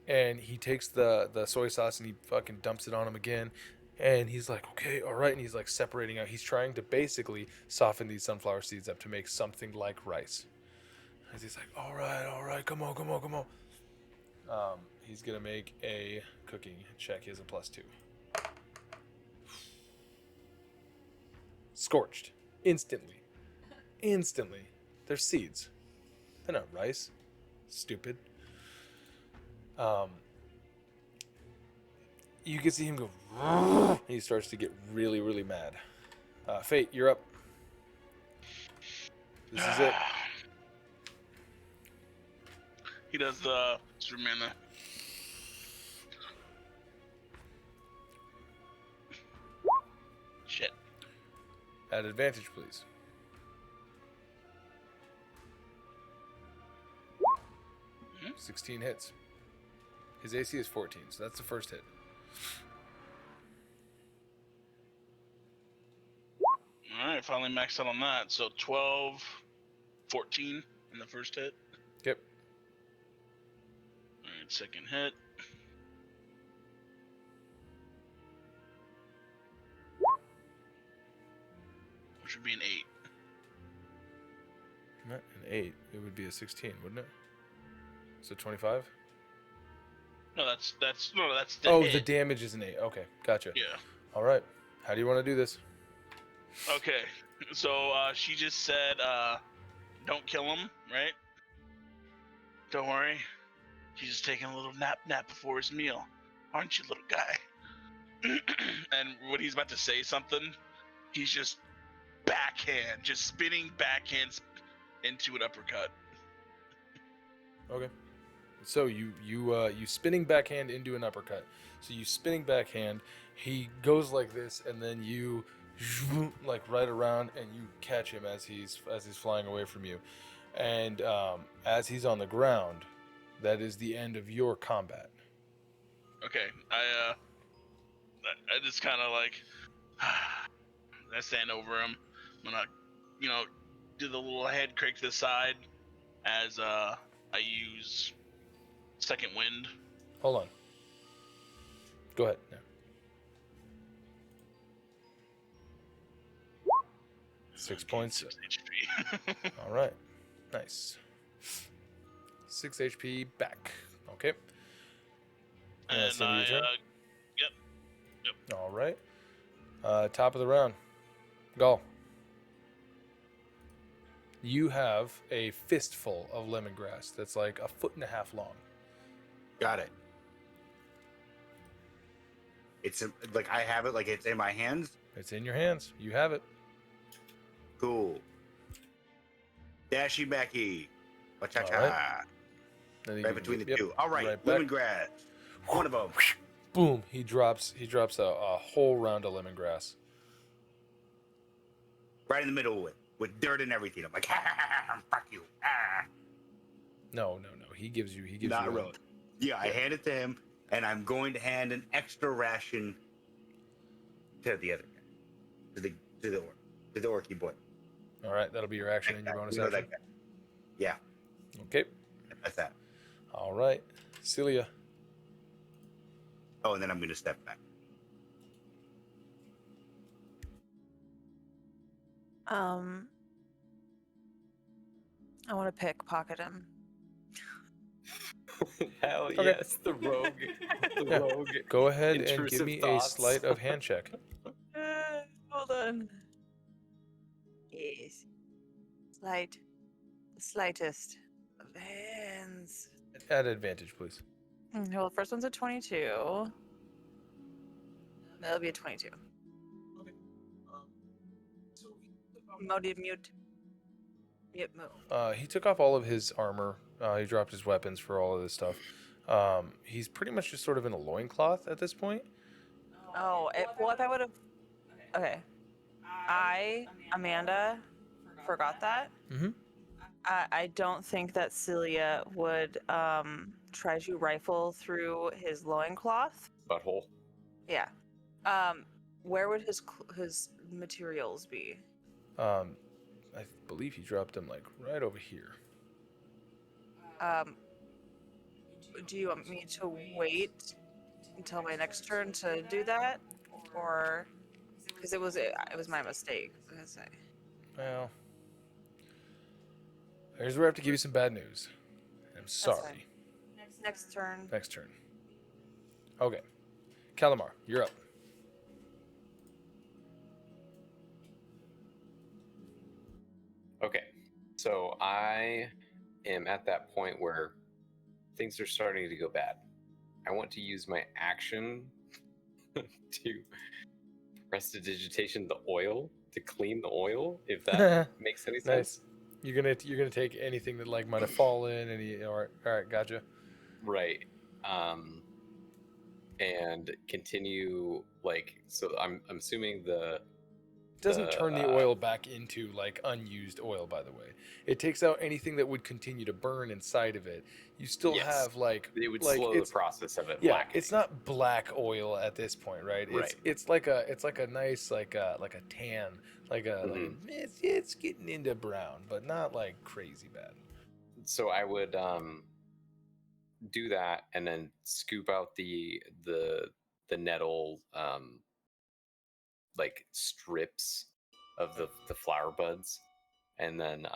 And he takes the soy sauce and he fucking dumps it on him again. And he's like, okay, all right. And he's like separating out. He's trying to basically soften these sunflower seeds up to make something like rice. As he's like, all right, come on. He's going to make a cooking check. He has a +2. Scorched. Instantly. They're seeds. They're not rice. Stupid. You can see him go. He starts to get really, really mad. Fayte, you're up. This is it. He does the Strumana. Shit. At advantage, please. Mhm. 16 hits. His AC is 14, so that's the first hit. Alright, finally maxed out on that. So 12, 14 in the first hit. Yep. Alright, second hit. Which would be an 8. Not an 8. It would be a 16, wouldn't it? So 25? No, that's the hit. The damage is an 8. Okay, gotcha. Yeah. All right. How do you want to do this? Okay. So she just said, don't kill him, right? Don't worry. He's just taking a little nap before his meal. Aren't you, little guy? And when he's about to say something, he's just spinning backhands into an uppercut. Okay. So you spinning backhand into an uppercut. So you spinning backhand, he goes like this, and then you like right around, and you catch him as he's flying away from you. And as he's on the ground, that is the end of your combat. Okay, I just kind of like I stand over him. I'm gonna, do the little head crank to the side as I use second wind. Hold on. Go ahead. Yeah. 6 points. 6 HP. All right. Nice. 6 HP back. Okay. And so I, your turn? Yep. All right. Top of the round. Gaal. You have a fistful of lemongrass that's like 1.5 foot long. Got it. It's like I have it, like it's in my hands. It's in your hands. You have it. Cool. Dashy backy. Cha-cha. All right. Right between the two. All right, right back. lemongrass. One of them. Boom. He drops a whole round of lemongrass. Right in the middle with dirt and everything. I'm like, fuck you. No. He gives you. Not one. really. Yeah, I hand it to him, and I'm going to hand an extra ration to the other guy, to the orky boy. All right, that'll be your action and your bonus You know action. that guy. Yeah, Okay. that's that. All right, Cilia. Oh, and then I'm going to step back. I want to pickpocket him. Hell Okay. yes, the rogue. Yeah. Rogue. Go ahead and give Intrusive me thoughts. a sleight of hand check. Hold on. Yes. The slightest of hands. At advantage, please. Well, the first one's a 22. That'll be a 22. Okay. Mute. He took off all of his armor. He dropped his weapons for all of this stuff. He's pretty much just sort of in a loincloth at this point. Oh, well, if I would have. Okay. Amanda, forgot that. Mm-hmm. I don't think that Cilia would try to rifle through his loincloth. Butthole. Yeah. Where would his materials be? I believe he dropped them like right over here. Do you want me to wait until my next turn to do that, or because it was my mistake? I was gonna say. Well, here's where I have to give you some bad news. I'm sorry. fine. Next turn. Next turn. Okay. Calamar, you're up. Okay, so I am at that point where things are starting to go bad. I want to use my action to prestidigitation the oil to clean the oil, if that makes any sense. Nice. You're gonna take anything that like might have fallen. All right, gotcha. Right. And continue like so. I'm assuming the It doesn't turn the oil back into like unused oil, by the way. It takes out anything that would continue to burn inside of it. You still have like it would like slow the process of it. Yeah, blackening. it's not black oil at this point, right? Right. It's like a nice like a tan, like it's getting into brown, but not like crazy bad. So I would do that and then scoop out the nettle like strips of the flower buds, and then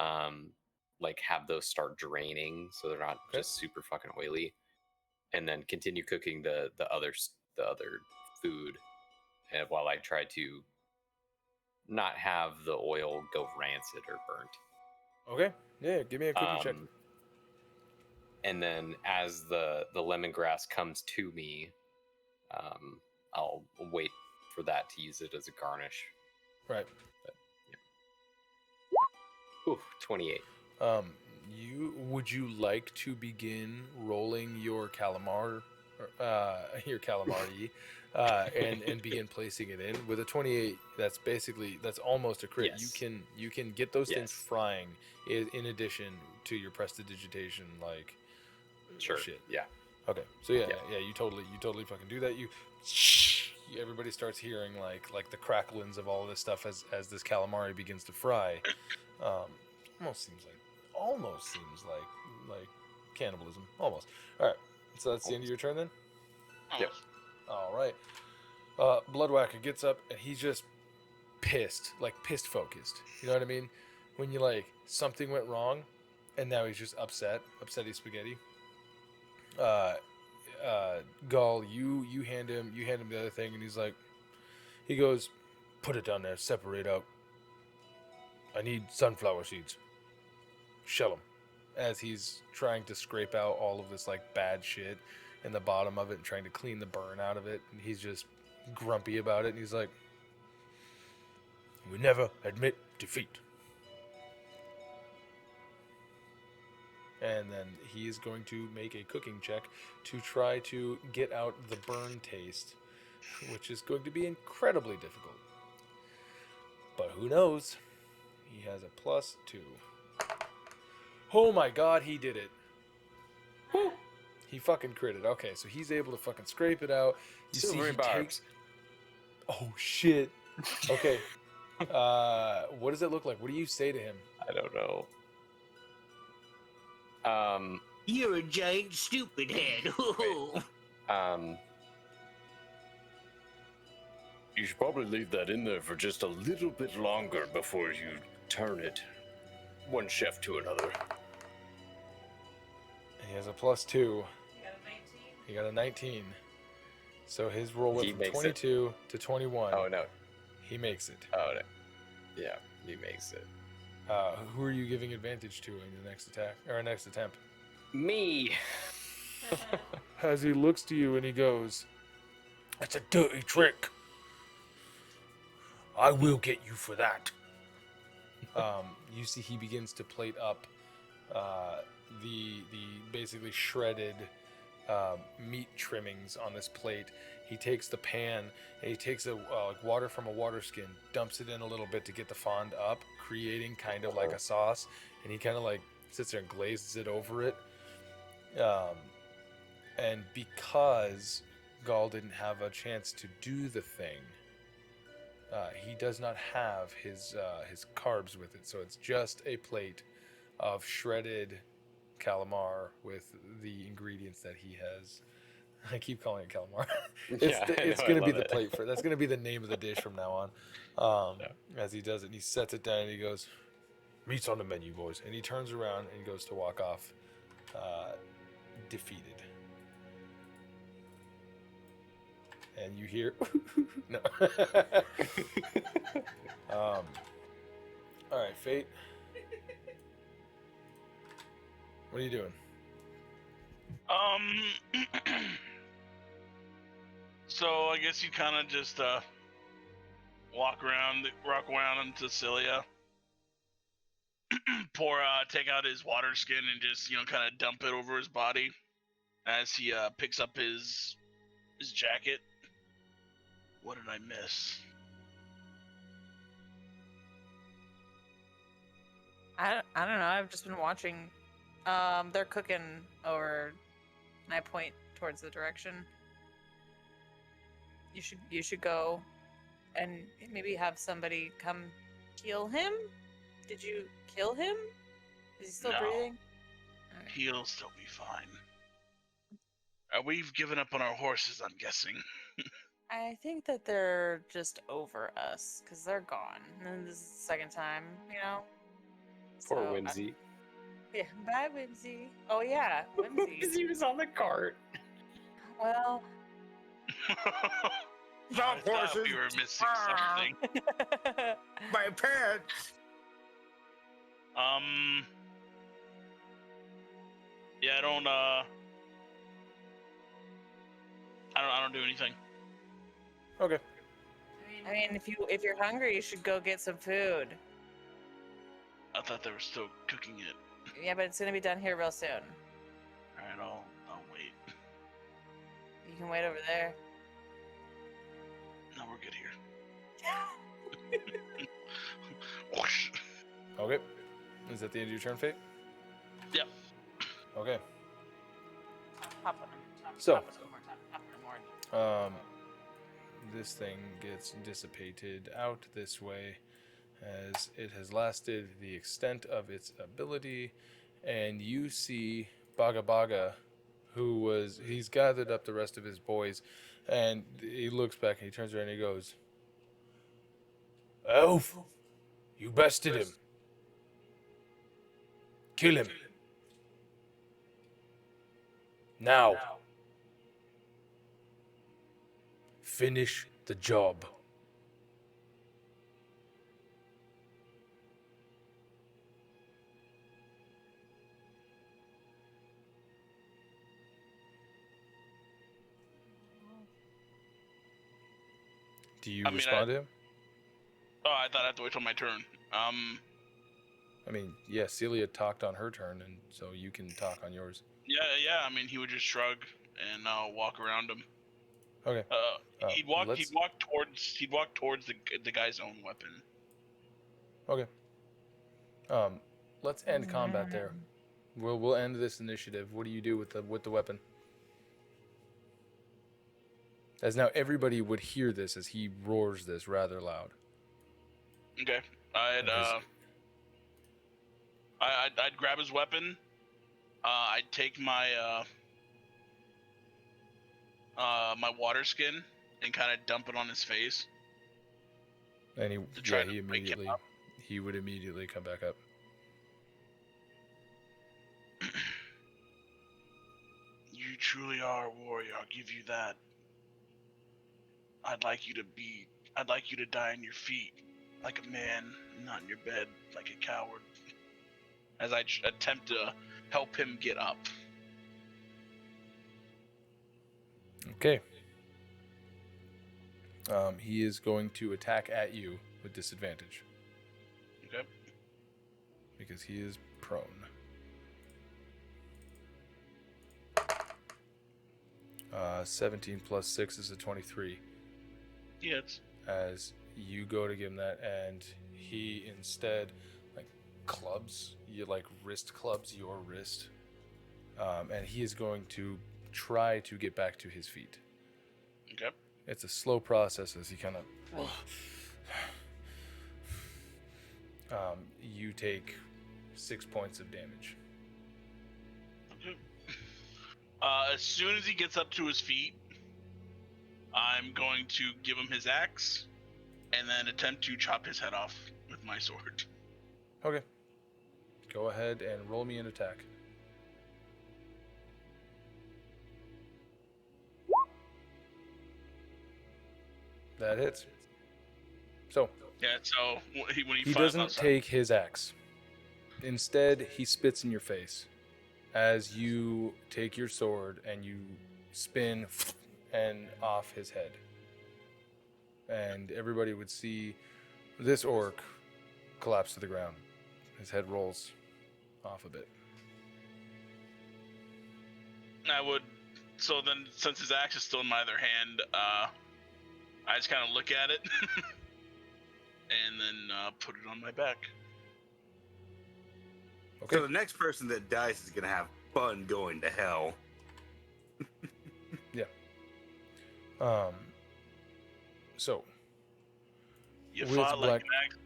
like have those start draining so they're not just super fucking oily, and then continue cooking the other food, and while I try to not have the oil go rancid or burnt. Okay. Yeah, give me a cooking check. And then as the lemongrass comes to me, I'll wait for that to use it as a garnish. Right. But, yeah. Ooh, 28. Would you like to begin rolling your calamar, and begin placing it in with a 28? That's almost a crit. Yes. You can get those things frying in addition to your prestidigitation, like Sure. shit. Yeah. Okay. So yeah, you totally fucking do that. Everybody starts hearing like the cracklings of all of this stuff as this calamari begins to fry. Almost seems like cannibalism. Almost. All right. So that's the end of your turn then. Yep. All right. Bloodwhacker gets up and he's just pissed focused. You know what I mean? When you like something went wrong, and now he's just upsetty spaghetti. Gaal, you hand him the other thing, and he goes, put it down there, separate out. I need sunflower seeds. Shell them. As he's trying to scrape out all of this like bad shit in the bottom of it and trying to clean the burn out of it, and he's just grumpy about it, and he's like, we never admit defeat. And then he is going to make a cooking check to try to get out the burn taste, which is going to be incredibly difficult. But who knows? He has a +2. Oh my god, he did it. Woo! He fucking critted. Okay, so he's able to fucking scrape it out. You see he takes... Oh shit. Okay. What does it look like? What do you say to him? I don't know. You're a giant stupid head. You should probably leave that in there for just a little bit longer before you turn it one chef to another. He has a +2. He got a 19. So his roll went from 22 to 21. Oh no. He makes it. Oh no. Yeah, he makes it. Who are you giving advantage to in the next attack or next attempt? Me. As he looks to you and he goes, "That's a dirty trick. I will get you for that." You see he begins to plate up the basically shredded meat trimmings on this plate. He takes the pan and he takes like water from a water skin, dumps it in a little bit to get the fond up, creating kind of like a sauce, and he kind of like sits there and glazes it over it. And because Gaal didn't have a chance to do the thing, he does not have his carbs with it, so it's just a plate of shredded calamar with the ingredients that he has. I keep calling it calamar. It's going to be the plate for that's going to be the name of the dish from now on. As he does it, and he sets it down and he goes, "Meat's on the menu, boys." And he turns around and goes to walk off, defeated. And you hear, no. All right, Fayte. What are you doing? So I guess you kind of just walk around into Cilia, take out his water skin and just kind of dump it over his body as he picks up his jacket. What did I miss? I don't know. I've just been watching. They're cooking over, and I point towards the direction. You should go, and maybe have somebody come kill him. Did you kill him? Is he still breathing? Right. He'll still be fine. We've given up on our horses, I'm guessing. I think that they're just over us because they're gone. And this is the second time, Poor So, Wimsy. Yeah, bye, Wimsy. Oh yeah, Wimsy. He was on the cart. Well, I thought we were missing something. My pants. Yeah, I don't do anything. Okay. I mean, if you're hungry, you should go get some food. I thought they were still cooking it. Yeah, but it's gonna be done here real soon. All right, I'll wait. You can wait over there. No, we're good here. Okay. Is that the end of your turn, Fayte? Yep. Okay. Pop one. So, Pop one more time. Pop one more. this thing gets dissipated out this way as it has lasted the extent of its ability, and you see Baga Baga, he's gathered up the rest of his boys, and he looks back and he turns around and he goes, "Elf, you bested him. Kill him. Now. Finish the job." Do you respond to him? Oh, I thought I had to wait till my turn. I mean, yeah, Cilia talked on her turn, and so you can talk on yours. Yeah. I mean, he would just shrug and walk around him. Okay. He'd walk towards the guy's own weapon. Okay. Let's end combat there. We'll end this initiative. What do you do with the weapon? As now everybody would hear this as he roars this rather loud. Okay. I'd grab his weapon. I'd take my my water skin and kind of dump it on his face. And he up. would immediately come back up. You truly are a warrior. I'll give you that. I'd like you to die on your feet, like a man, not in your bed, like a coward. As I attempt to help him get up. Okay. He is going to attack at you with disadvantage. Okay. because he is prone. Uh, 17 plus 6 is a 23. Yeah, it's As you go to give him that, and he instead like clubs you, like wrist clubs your wrist, and he is going to try to get back to his feet. okay. It's a slow process as he kind of. You take 6 points of damage. Okay. As soon as he gets up to his feet, I'm going to give him his axe, and then attempt to chop his head off with my sword. Okay. Go ahead and roll me an attack. That hits. So Yeah. So when he he fires doesn't outside- take his axe. Instead, he spits in your face as you take your sword and you spin and off his head. And everybody would see this orc collapse to the ground. His head rolls off a bit. I would. So then, since his axe is still in my other hand, I just kind of look at it, and then put it on my back. Okay. So the next person that dies is gonna have fun going to hell. So You With fought like Black-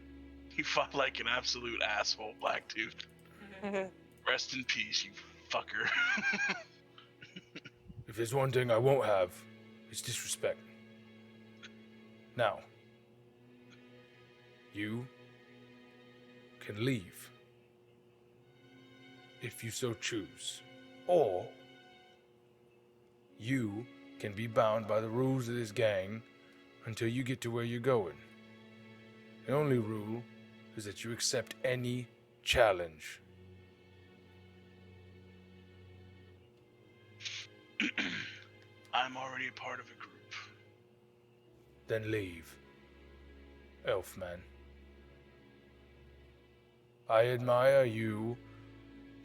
he fought like an absolute asshole, Blacktooth. Rest in peace, you fucker. if there's one thing I won't have, it's disrespect. Now, you can leave if you so choose, or you can be bound by the rules of this gang until you get to where you're going. The only rule is that you accept any challenge. I'm already a part of a group. Then leave, Elfman. I admire you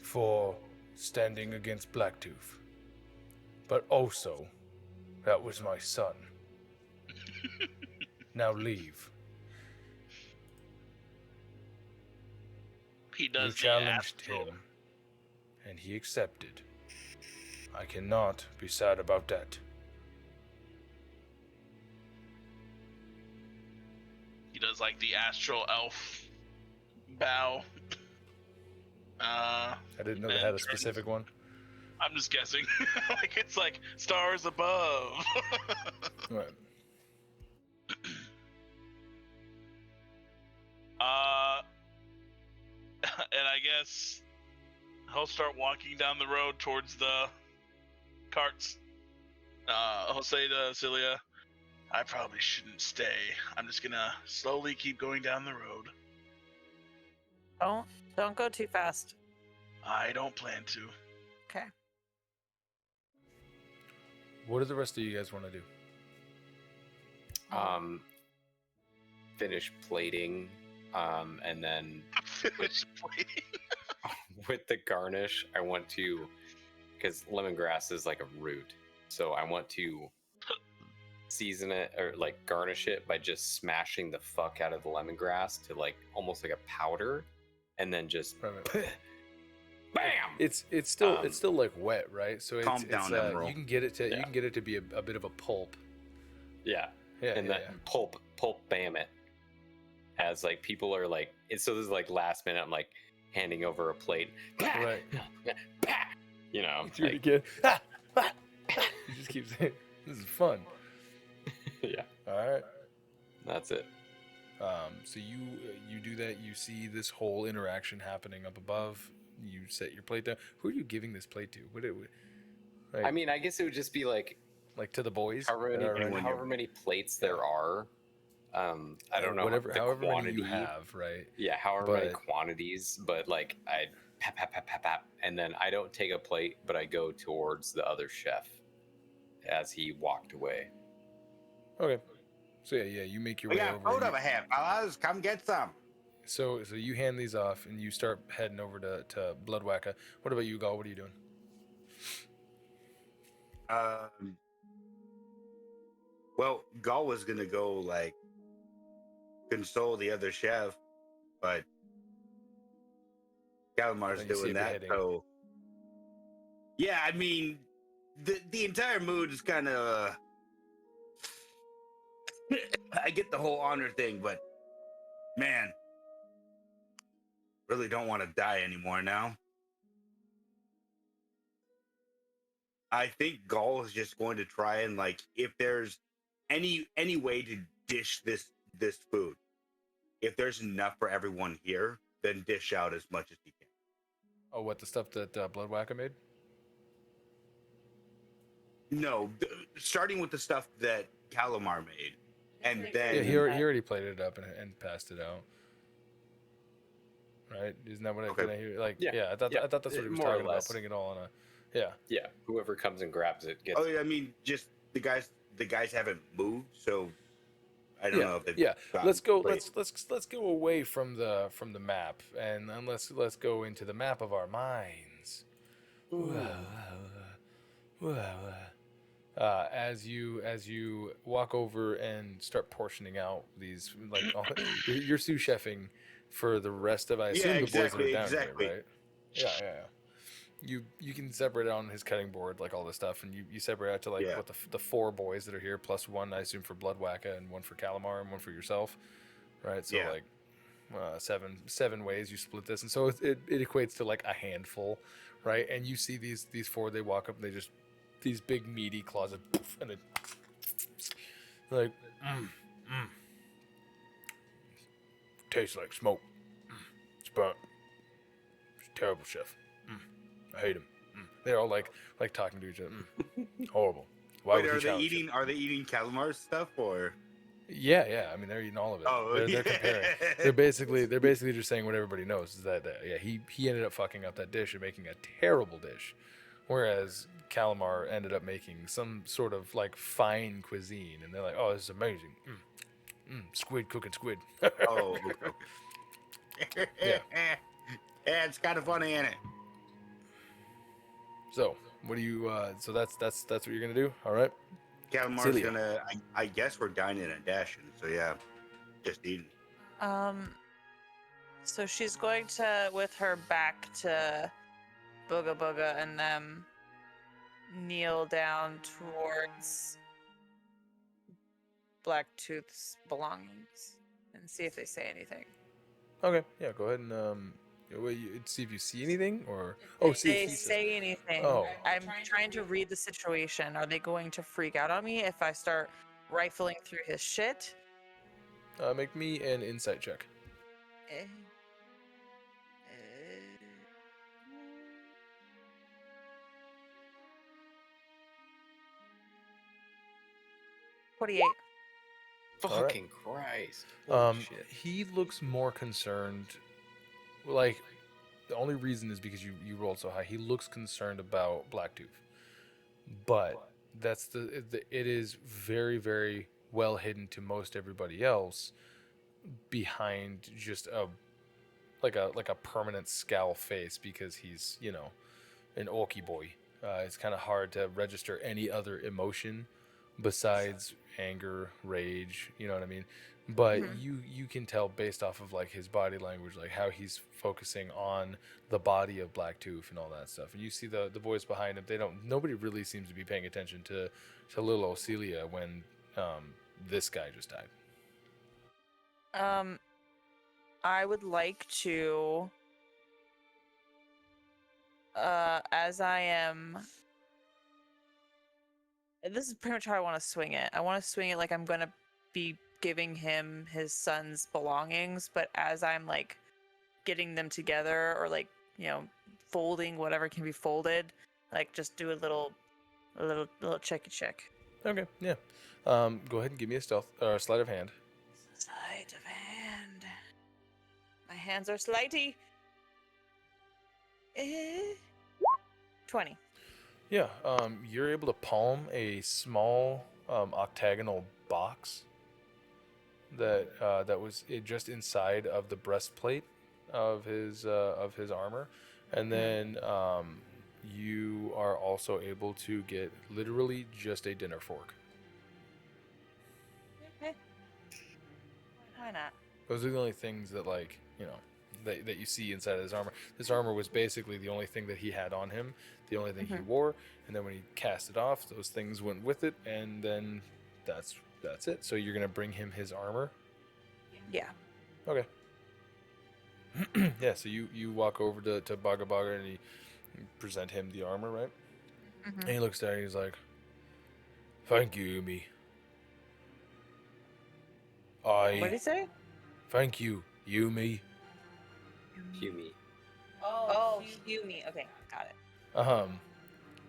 for standing against Blacktooth, but also, that was my son. Now leave. He You does the challenged astral. him, and he accepted. I cannot be sad about that. He does like the astral elf bow. I didn't know they And had a turns- specific one. I'm just guessing. Like it's like stars above. Right. And I guess he'll start walking down the road towards the carts. He'll say to Cilia, I probably shouldn't stay. I'm just gonna slowly keep going down the road. Don't go too fast. I don't plan to. Okay. What do the rest of you guys want to do? Finish plating, and then Finish plating. with the garnish, I want to, because lemongrass is like a root, so I want to season it or like garnish it by just smashing the fuck out of the lemongrass to like almost like a powder, and then just Right, right. bam. It's still like wet, right? So Calm down, Emerald. you can get it to Yeah. be a bit of a pulp. Yeah, Yeah, and yeah, then pulp bam it. As like people are like, so this is like last minute. I'm like handing over a plate. yeah. Right. You know, Do it like, again. You just keep saying, "This is fun." yeah, All right. that's it. So you do that. You see this whole interaction happening up above. You set your plate down. Who are you giving this plate to? Right, I mean, I guess it would just be like like to the boys. however that are many, right however many plates there are. I don't know however the many quantity you have, right? Yeah, however many but- quantities, but like I pap, and then I don't take a plate, but I go towards the other chef as he walked away. Okay. So yeah, you make your We way got over. food over here, fellas. Come get some. So you hand these off and you start heading over to Bloodwacka. What about you, Gaal? What are you doing? Well, Gaul was gonna go like console the other chef, but Calamar's Then you see doing it that. beheading. So yeah, I mean, the entire mood is kind of. I get the whole honor thing, but man, really don't want to die anymore now. I think Gaul is just going to try and like, if there's any way to dish this food, if there's enough for everyone here, then dish out as much as you can. Oh, what, the stuff that Bloodwacka made? No, starting with the stuff that Calamar made, and then Yeah, he already plated it up and passed it out. Right? Isn't that what Okay. I hear? Like, Yeah. I thought that's what he was More or talking about, less. putting it all on a. Yeah. Yeah, whoever comes and grabs it gets. oh, I mean, just the guys haven't moved, so I don't know if they've gotten Let's go. late. Let's go away from the map, and then let's go into the map of our minds. As you walk over and start portioning out these, like, you're sous chefing for the rest of, I assume, the boys that are down here, right? Yeah. You can separate it on his cutting board, like all this stuff, and you separate out to like what the 4 boys that are here, plus 1, I assume, for Bloodwacka, and 1 for Calamar, and 1 for yourself, right? So like 7 ways you split this, and so it equates to like a handful, right? And you see these 4, they walk up, and they just, these big meaty claws, and they like tastes like smoke. It's burnt. It's terrible, chef. I hate him. They're all like talking to each other. Horrible. Why Wait, would he are they challenge eating? him? Are they eating Calamar's stuff or? Yeah. I mean, they're eating all of it. Oh, they're comparing. They're basically just saying what everybody knows is that he ended up fucking up that dish and making a terrible dish, whereas Calamar ended up making some sort of like fine cuisine, and they're like, oh, this is amazing. Squid cooking squid. Oh, okay. Yeah. Yeah, it's kind of funny, ain't it? So what do you? So that's what you're gonna do. All right. Calamar's Cilia. gonna. I guess we're dining and dashing. So yeah, just eating. So she's going to, with her back to Booga Booga and them, kneel down towards Blacktooth's belongings and see if they say anything. Okay. Yeah. Go ahead and see if you see anything, or If see they if he says- say anything, Oh. I'm trying to read the situation. Are they going to freak out on me if I start rifling through his shit? Make me an insight check. Eh. 48. Fucking Christ. Shit. He looks more concerned. Like, the only reason is because you rolled so high. He looks concerned about Blacktooth, but it is very, very well hidden to most everybody else behind just a permanent scowl face, because he's an orky boy. It's kind of hard to register any other emotion besides anger, rage, you know what I mean? But you can tell based off of like his body language, like how he's focusing on the body of Blacktooth and all that stuff. And you see the boys behind him, nobody really seems to be paying attention to little old Cilia when this guy just died. I would like to, as I am, this is pretty much how I want to swing it. I want to swing it like I'm going to be giving him his son's belongings, but as I'm like getting them together, or like, folding whatever can be folded, like just do a little checky check. Okay, yeah. Go ahead and give me a stealth or a sleight of hand. Sleight of hand. My hands are slighty. 20. Yeah, you're able to palm a small octagonal box that was just inside of the breastplate of his armor, and then you are also able to get literally just a dinner fork. Okay. Why not? Those are the only things that, like, that you see inside of his armor. This armor was basically the only thing that he had on him, the only thing he wore, and then when he cast it off, those things went with it, and then that's it. So you're gonna bring him his armor. Yeah. Okay. Yeah. So you walk over to Baga Baga and you present him the armor, right? And he looks down and he's like, "Thank you, Yumi. What did he say? Thank you, Yumi." Humi. Oh, Yumi. Okay, got it.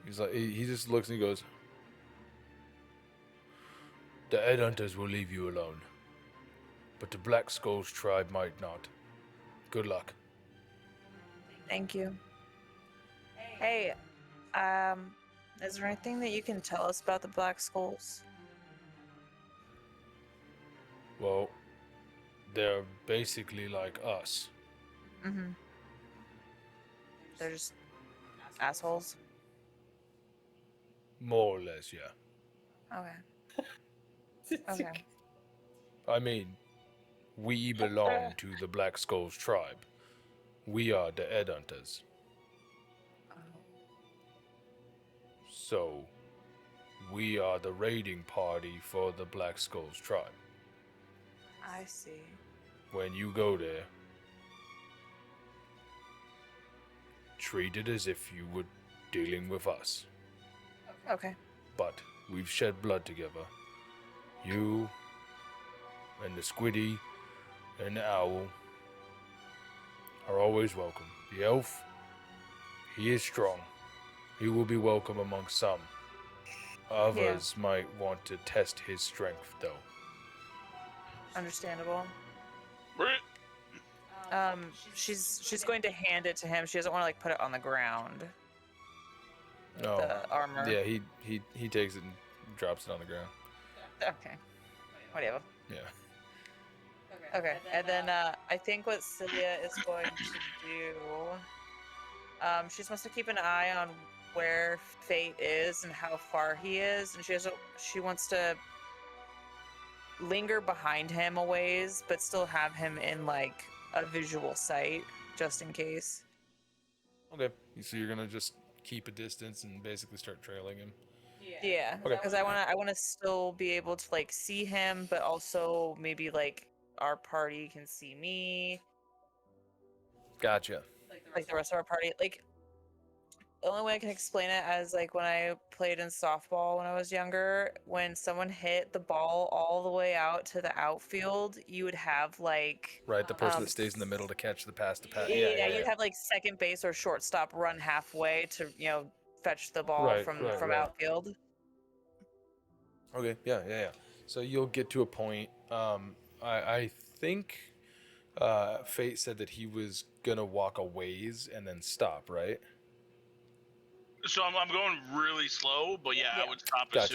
He's like, he just looks and he goes, "The headhunters will leave you alone, but the Black Skulls tribe might not. Good luck." Thank you. Hey, is there anything that you can tell us about the Black Skulls? Well, they're basically like us. Mm-hmm. They're just assholes. More or less, yeah. Okay. Okay. I mean, we belong to the Black Skulls tribe. We are the headhunters. So, we are the raiding party for the Black Skulls tribe. I see. When you go there, treat it as if you were dealing with us. Okay. But we've shed blood together. You and the Squiddy and the Owl are always welcome. The elf, he is strong. He will be welcome amongst some. Others might want to test his strength, though. Understandable. Right. She's going to hand it to him. She doesn't want to like put it on the ground. No. The armor. Yeah, he takes it and drops it on the ground. Okay. Whatever. Yeah. Okay. And then I think what Cilia is going to do, she just wants to keep an eye on where Fayte is and how far he is, and she wants to linger behind him a ways, but still have him in like a visual sight, just in case. Okay. So you're gonna just keep a distance and basically start trailing him. Yeah. Okay. Because I wanna still be able to like see him, but also maybe like our party can see me. Gotcha. Like the rest of our party. Like the only way I can explain it as like when I played in softball when I was younger, when someone hit the ball all the way out to the outfield, you would have like Right, the person that stays in the middle to catch the pass to pass. yeah, you'd have like second base or shortstop run halfway to fetch the ball Right, from right. outfield. Okay, yeah. So you'll get to a point. I think Fayte said that he was gonna walk a ways and then stop, right? So I'm going really slow, but yeah, I would stop as Gotcha.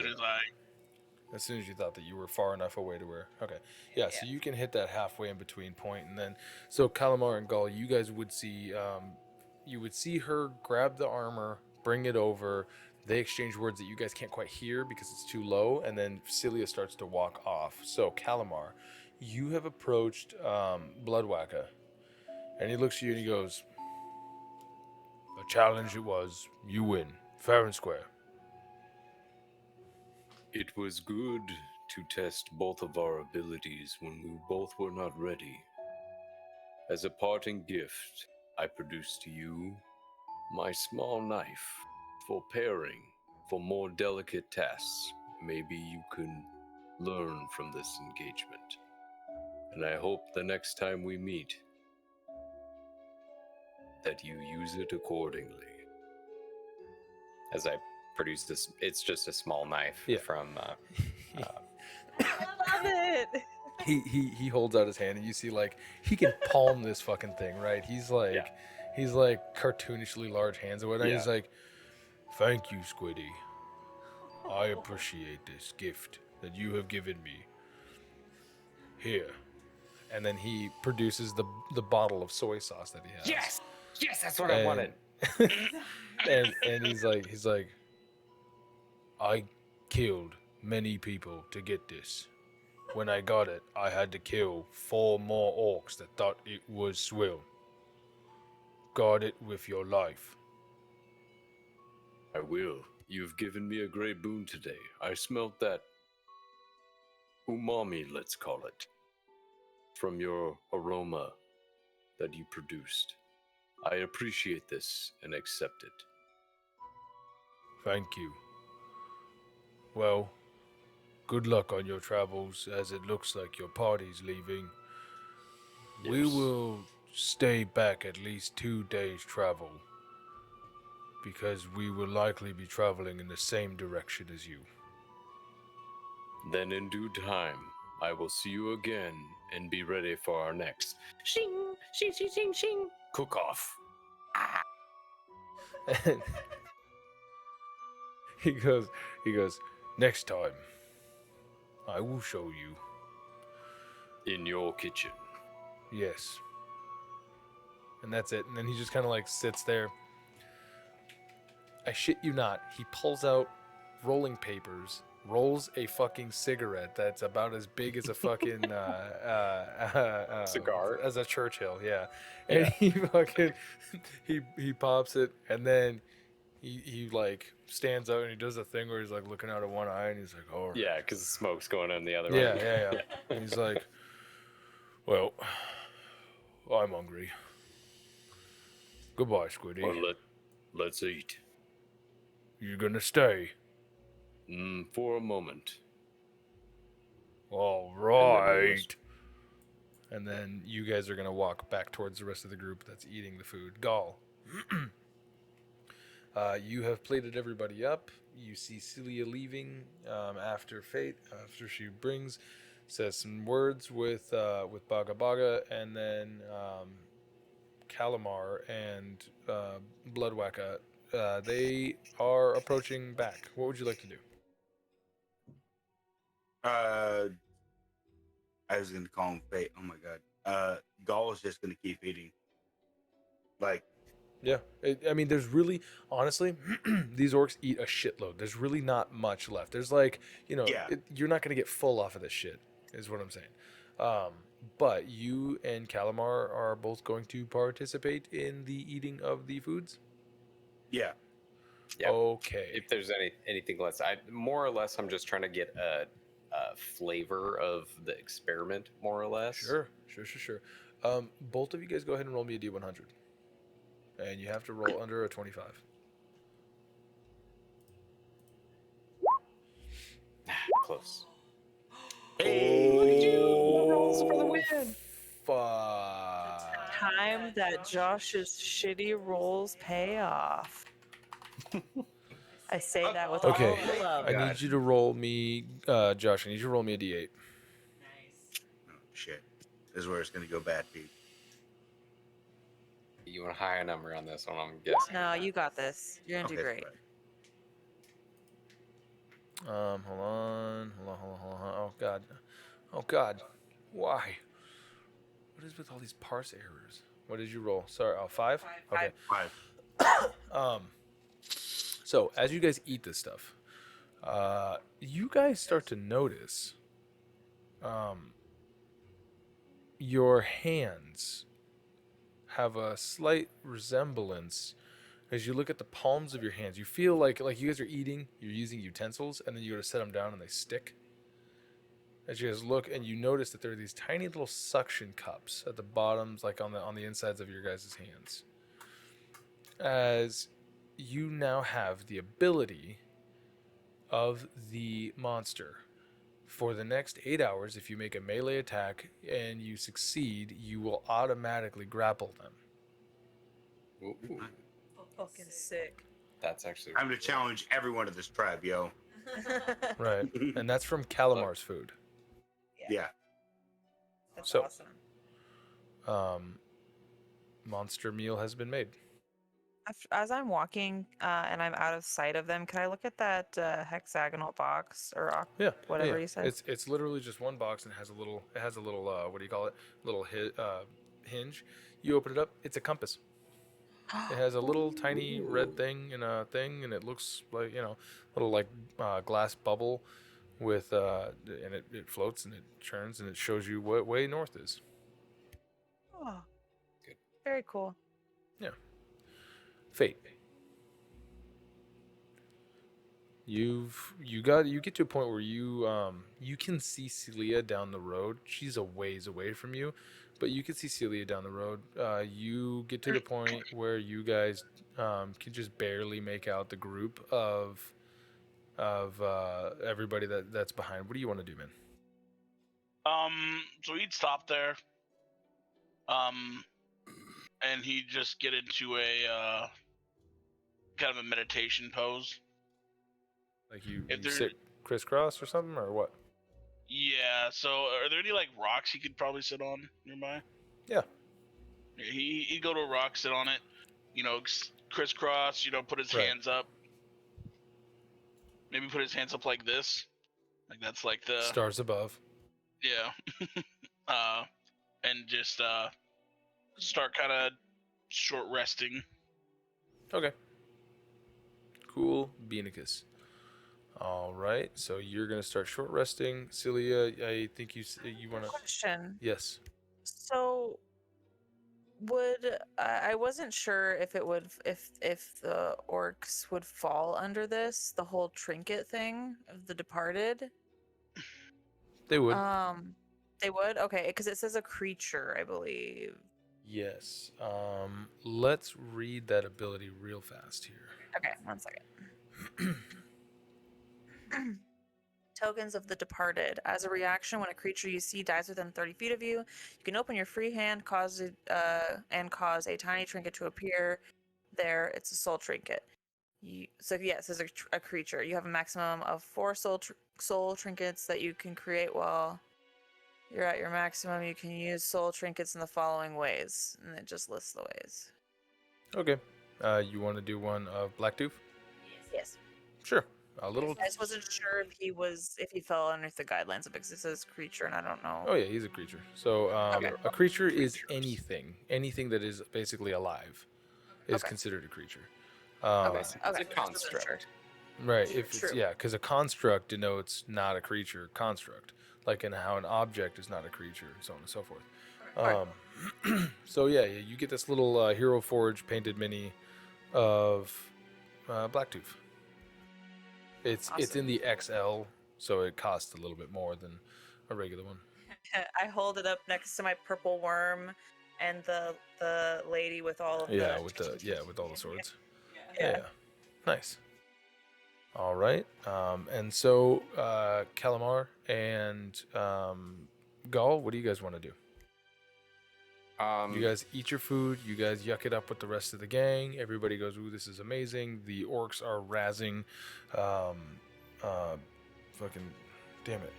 soon as you thought that you were far enough away to where. Okay, yeah. So you can hit that halfway in between point, and then so Calamar and Gaal, you guys would see, her grab the armor, bring it over. They exchange words that you guys can't quite hear because it's too low, and then Cilia starts to walk off. So Calamar, you have approached Bloodwhacker, and he looks at you and he goes, "A challenge it was. You win, fair and square." It was good to test both of our abilities when we both were not ready. As a parting gift, I produce to you my small knife for paring, for more delicate tasks. Maybe you can learn from this engagement. And I hope the next time we meet that you use it accordingly. As I produce this, it's just a small knife from. I love it. He holds out his hand and you see like he can palm this fucking thing, right? He's like cartoonishly large hands or whatever. Yeah. He's like, "Thank you, Squiddy. I appreciate this gift that you have given me. Here. And then he produces the bottle of soy sauce that he has. Yes, that's what I wanted. and he's like, I killed many people to get this. When I got it, I had to kill 4 more orcs that thought it was swill. Guard it with your life. I will. You've given me a great boon today. I smelt that umami, let's call it, from your aroma that you produced. I appreciate this and accept it. Thank you. Well, good luck on your travels, as it looks like your party's leaving. We Yes. will stay back at least 2 days' travel, because we will likely be traveling in the same direction as you. Then in due time, I will see you again and be ready for our next shing, shing, shing, shing, shing, cook-off. And he goes, next time, I will show you. In your kitchen. Yes. And that's it. And then he just kind of like sits there. I shit you not. He pulls out rolling papers, rolls a fucking cigarette that's about as big as a fucking Cigar? as a Churchill, yeah. And he fucking he pops it, and then he like stands up and he does a thing where he's like looking out of one eye and he's like, oh Yeah, because the smoke's going on the other yeah, way. yeah. And he's like, well, I'm hungry. Goodbye, Squiddy. Well, let's eat. You're gonna stay. For a moment. All And then I right. And then you guys are gonna walk back towards the rest of the group that's eating the food. Gaal. You have plated everybody up. You see Cilia leaving after Fayte, after she says some words with Baga Baga, and then Calamar and Bloodwacka. They are approaching back. What would you like to do? I was gonna call him Fate. Oh my god. Gaul is just gonna keep eating. Like, Yeah, I mean, there's really, honestly, these orcs eat a shitload. There's really not much left. There's like, Yeah. you're not gonna get full off of this shit, is what I'm saying. But you and Calamar are both going to participate in the eating of the foods. yeah. Yep. Okay. If there's anything less, more or less, I'm just trying to get a flavor of the experiment, more or less. Sure. Both of you guys go ahead and roll me a D100, and you have to roll under a 25. Close. Rolls for the win. Fuck. Time that Josh's shitty rolls pay off. I say that with Okay. all the love. I need you to roll me, Josh. I need you to roll me a D8. Nice. Oh shit. This is where it's gonna go bad, Pete. You want a higher number on this one, I'm guessing. No, you got this. You're gonna do Okay, great. Hold on. Oh god. Why? What is with all these parse errors? What did you roll? Sorry, 5? Okay. 5. So as you guys eat this stuff, you guys start to notice your hands have a slight resemblance. As you look at the palms of your hands, you feel like you guys are eating, you're using utensils, and then you go to set them down and they stick. As you guys look, and you notice that there are these tiny little suction cups at the bottoms, like on the insides of your guys' hands. As you now have the ability of the monster. For the next 8 hours, if you make a melee attack and you succeed, you will automatically grapple them. Ooh, Fucking sick. that's actually. I'm gonna challenge everyone to this tribe, yo. Right. And that's from Calamar's food. Yeah. That's So- awesome. Monster meal has been made. As I'm walking and I'm out of sight of them, can I look at that hexagonal box or Yeah, whatever yeah. you said? It's literally just one box and it has a little what do you call it? Little hinge. You open it up. It's a compass. It has a little tiny red thing and a thing, and it looks like little like glass bubble with and it floats and it churns and it shows you what way north is. Oh, Good. very cool. Yeah. Fate. You get to a point where you can see Cilia down the road. She's a ways away from you, but you can see Cilia down the road. You get to the point where you guys can just barely make out the group of everybody that's behind. What do you want to do, man? So he'd stop there. And he'd just get into a kind of a meditation pose. Like you If there- sit crisscross or something, or what? Yeah. So are there any like rocks he could probably sit on nearby? Yeah. He'd go to a rock, sit on it, crisscross. Put his Right. hands up. Maybe put his hands up like this. Like that's like the Stars above. yeah. And just start kind of short resting. Okay. Cool, Beanicus. All right, so you're gonna start short resting, Cilia. I think you want to. Question. Yes. So, would I wasn't sure if it would if the orcs would fall under this, the whole trinket thing of the departed. They would. They would. Okay, because it says a creature, I believe. Yes. Let's read that ability real fast here. Okay, 1 second. Tokens of the departed. As a reaction, when a creature you see dies within 30 feet of you, you can open your free hand, cause a tiny trinket to appear there. It's a soul trinket. So yes, as a creature, you have a maximum of 4 soul trinkets that you can create while you're at your maximum. You can use soul trinkets in the following ways, and it just lists the ways. Okay. You want to do one of Blacktooth? Yes. Sure. A little. I just wasn't sure if he fell underneath the guidelines of because it says creature, and I don't know. Oh yeah, he's a creature. So Okay. a creature is anything that is basically alive is considered a creature. Okay. It's a construct. Right. If it's, True. yeah, because a construct denotes not a creature construct, like in how an object is not a creature, and so on and so forth. Right. So yeah, you get this little Hero Forge painted mini of Blacktooth. It's in the XL, so it costs a little bit more than a regular one. I hold it up next to my purple worm and the lady with all of Yeah, the with all the swords. Yeah. Yeah. Nice. All right. And so Calamar and Gaal, what do you guys want to do? You guys eat your food. You guys yuck it up with the rest of the gang. Everybody goes, "Ooh, this is amazing." The orcs are razzing. Fucking, damn it!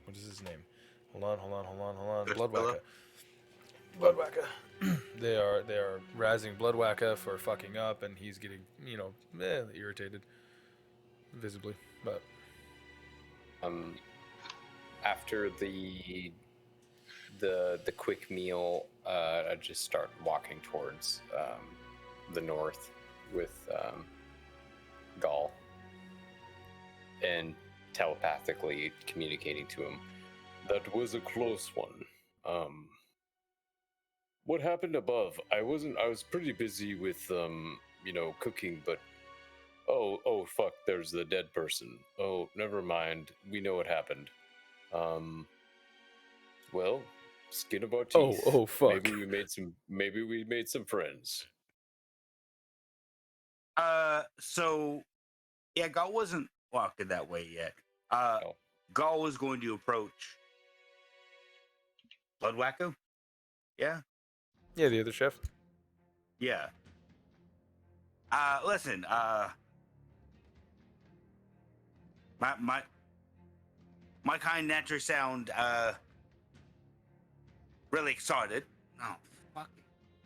What is his name? Hold on. Bloodwhacker. They are razzing Bloodwhacker for fucking up, and he's getting irritated, visibly. But after the quick meal, I just start walking towards the north with Gaal and telepathically communicating to him. That was a close one. What happened above? I was pretty busy with cooking, but oh fuck, there's the dead person. Oh, never mind. We know what happened. Well, skin of our teeth. Oh fuck. Maybe we made some friends. So yeah, Gaal wasn't walking that way yet. Gaal was going to approach Bloodwacko. Yeah. Yeah, the other chef. Yeah. Listen. My kind naturally sound really excited. Oh, fucking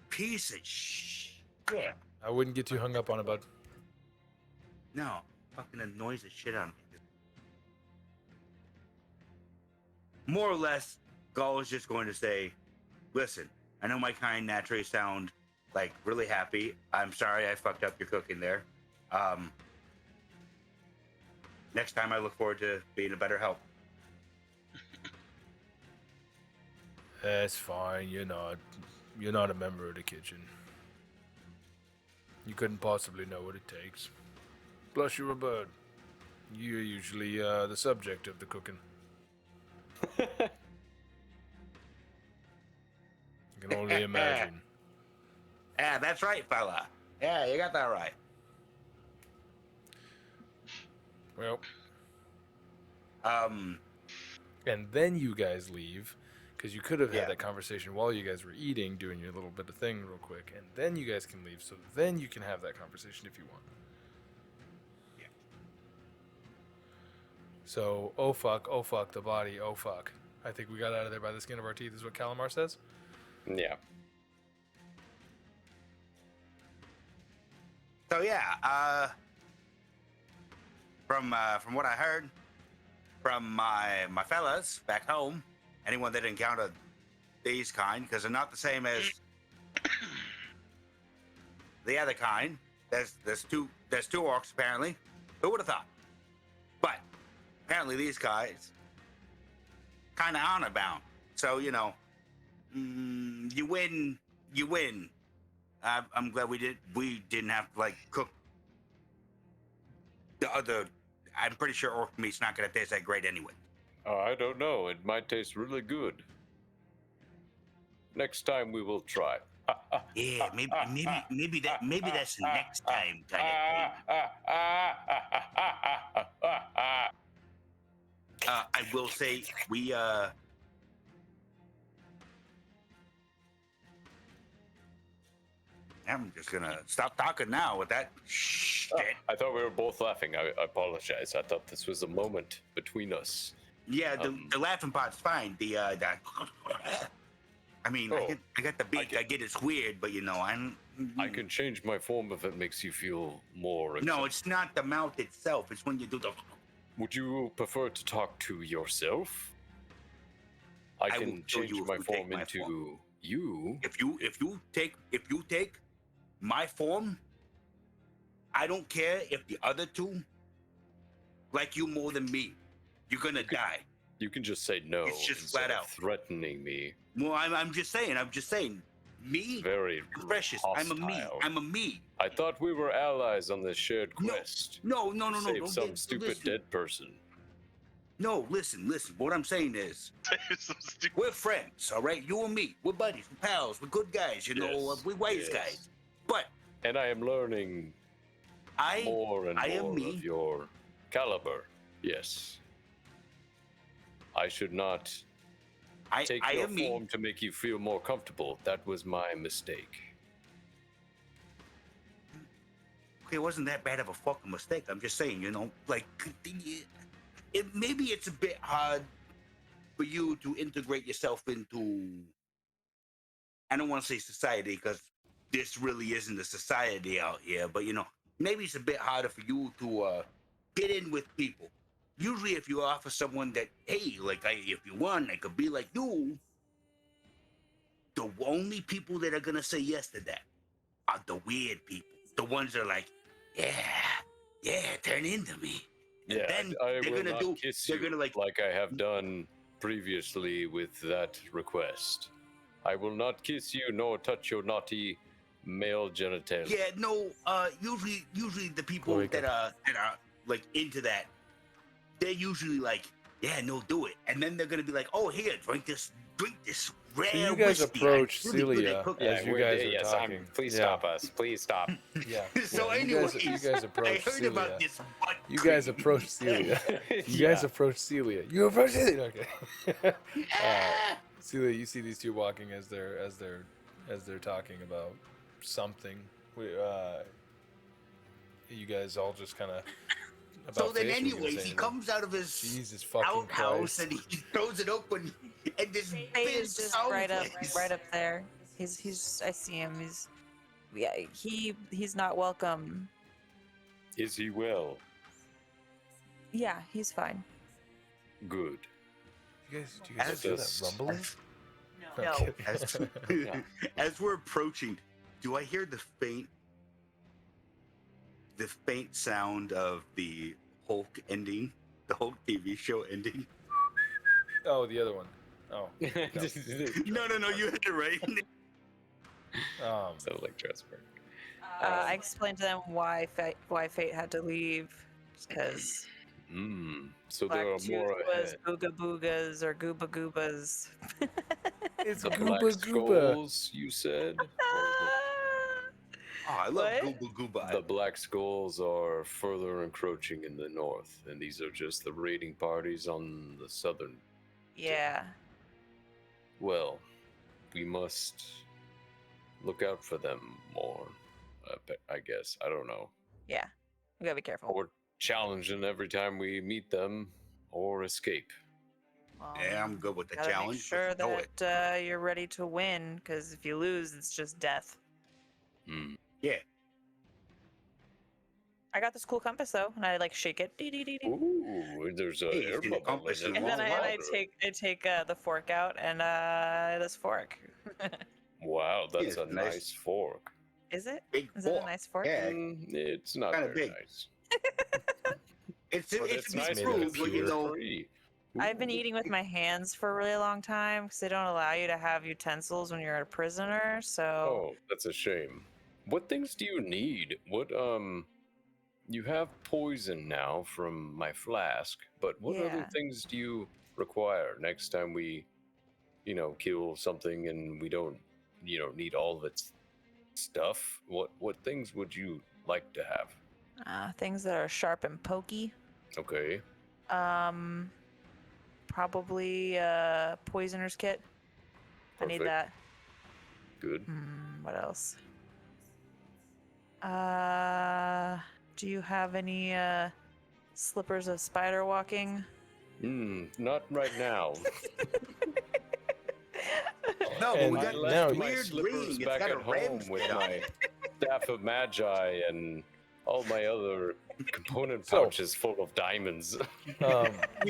piece of shit. I wouldn't get too hung up on it, bud. No, fucking annoys the shit out of me. More or less, Gaal is just going to say, listen, I know my kind naturally sound like really happy. I'm sorry I fucked up your cooking there. Next time I look forward to being a better help. That's fine. You're not a member of the kitchen. You couldn't possibly know what it takes. Plus, you're a bird. You're usually the subject of the cooking. I can only imagine. Yeah, that's right, fella. Yeah, you got that right. Well, and then you guys leave, because you could have had that conversation while you guys were eating, doing your little bit of thing real quick, and then you guys can leave, so then you can have that conversation if you want. Yeah. So, oh fuck, the body, oh fuck. I think we got out of there by the skin of our teeth, is what Calamar says? Yeah. So yeah, from what I heard from my fellas back home, anyone that encountered these kind, because they're not the same as the other kind. There's two orcs apparently. Who would have thought? But apparently these guys kind of honor bound. So you know, you win. I'm glad we didn't have to like cook the other. I'm pretty sure orc meat's not gonna taste that great anyway. I don't know. It might taste really good. Next time we will try. Yeah, maybe that's the next time kind of thing. I will say we I'm just gonna stop talking now with that shit. I thought we were both laughing. I apologize. I thought this was a moment between us. Yeah, the laughing part's fine. I mean, I get the beak. I get it's weird, but you know, I can change my form if it makes you feel more. No, it's not the mouth itself. It's when you do the. Would you prefer to talk to yourself? I can change my form into you. If you take my form, I don't care if the other two like you more than me. You're gonna die. You can just say no. It's just flat out threatening me. Well, I'm just saying. Me, very precious. hostile. I'm a me. I thought we were allies on this shared quest. No. Save some stupid dead person. No, listen. What I'm saying is, we're friends, all right? You and me, we're buddies, we're pals, we're good guys, you know, we're wise guys. And I am learning more and more of your caliber. Yes. I should not take your form to make you feel more comfortable. That was my mistake. Okay, it wasn't that bad of a fucking mistake. I'm just saying, you know, like, maybe it's a bit hard for you to integrate yourself into, I don't want to say society, because this really isn't a society out here, but, you know, maybe it's a bit harder for you to get in with people. Usually if you offer someone that, hey, like, if you want, I could be like you, the only people that are going to say yes to that are the weird people. The ones that are like, yeah, turn into me. And then I they're will gonna not kiss you like I have done previously with that request. I will not kiss you nor touch your naughty male genitalia. Yeah, no. Usually the people that are like into that, they're usually like, yeah, no, do it, and then they're gonna be like, oh, here, drink this rare. So you guys whiskey. approach I'm really good Cilia at cooking." as you guys are talking. Please stop us. Please stop. Yeah. So Yeah, anyway, you guys approach I heard Cilia. about this. You guys approach Cilia. You guys approach Cilia. You approach Cilia. Okay. Cilia, you see these two walking as they're talking about something. You guys all just kind of. So then, anyways, he comes out of his outhouse and he throws it open, and this Fayte is just right up there. He's. I see him. He's Yeah, he's not welcome. Is he well? Yeah, he's fine. Good. Do you guys feel that As- rumbling? No. No. Okay. As we're approaching, do I hear the faint sound of the Hulk ending, the Hulk TV show ending? Oh, the other one. Oh. No, you hit it right. So like Dressberg. I explained to them why Fayte had to leave, because So there are Blacktooth more was ahead. booga boogas or gooba goobas. It's The Gooba Black Gooba. Skulls, you said? Or Oh, I love What? Gooba Gooba. the Black Skulls are further encroaching in the north, and these are just the raiding parties on the southern. Yeah. Well, we must look out for them more, I guess. I don't know. Yeah. We gotta be careful. Or challenge them every time we meet them, or escape. Yeah, I'm good with the Gotta challenge. make sure Let's know it. that you're ready to win, because if you lose, it's just death. Hmm. Yeah. I got this cool compass though, and I like shake it. Dee, dee, dee, dee. Ooh, there's a Hey, air it's a bubble compass in it. and And then long I ladder. take the fork out, and this fork. Wow, that's Yeah, a it's nice. nice fork. Is it? Big Is it a fork. nice fork? Yeah, It's not Kinda very big. nice. it's But it's nice nice made of rules when you pewter. know. Free. I've been Ooh. eating with my hands for a really long time because they don't allow you to have utensils when you're a prisoner. So Oh, that's a shame. What things do you need? You have poison now from my flask, but what other Yeah. things do you require next time we, kill something and we don't, need all of its stuff? What things would you like to have? things that are sharp and pokey. Okay. Probably poisoner's kit. I need Perfect. that. Good. What else? Do you have any slippers of spider walking? Not right now. No, but And we I got now left you- my weird slippers ring. It's back got at a ram home with spit on my it. staff of magi and all my other component So- pouches full of diamonds. We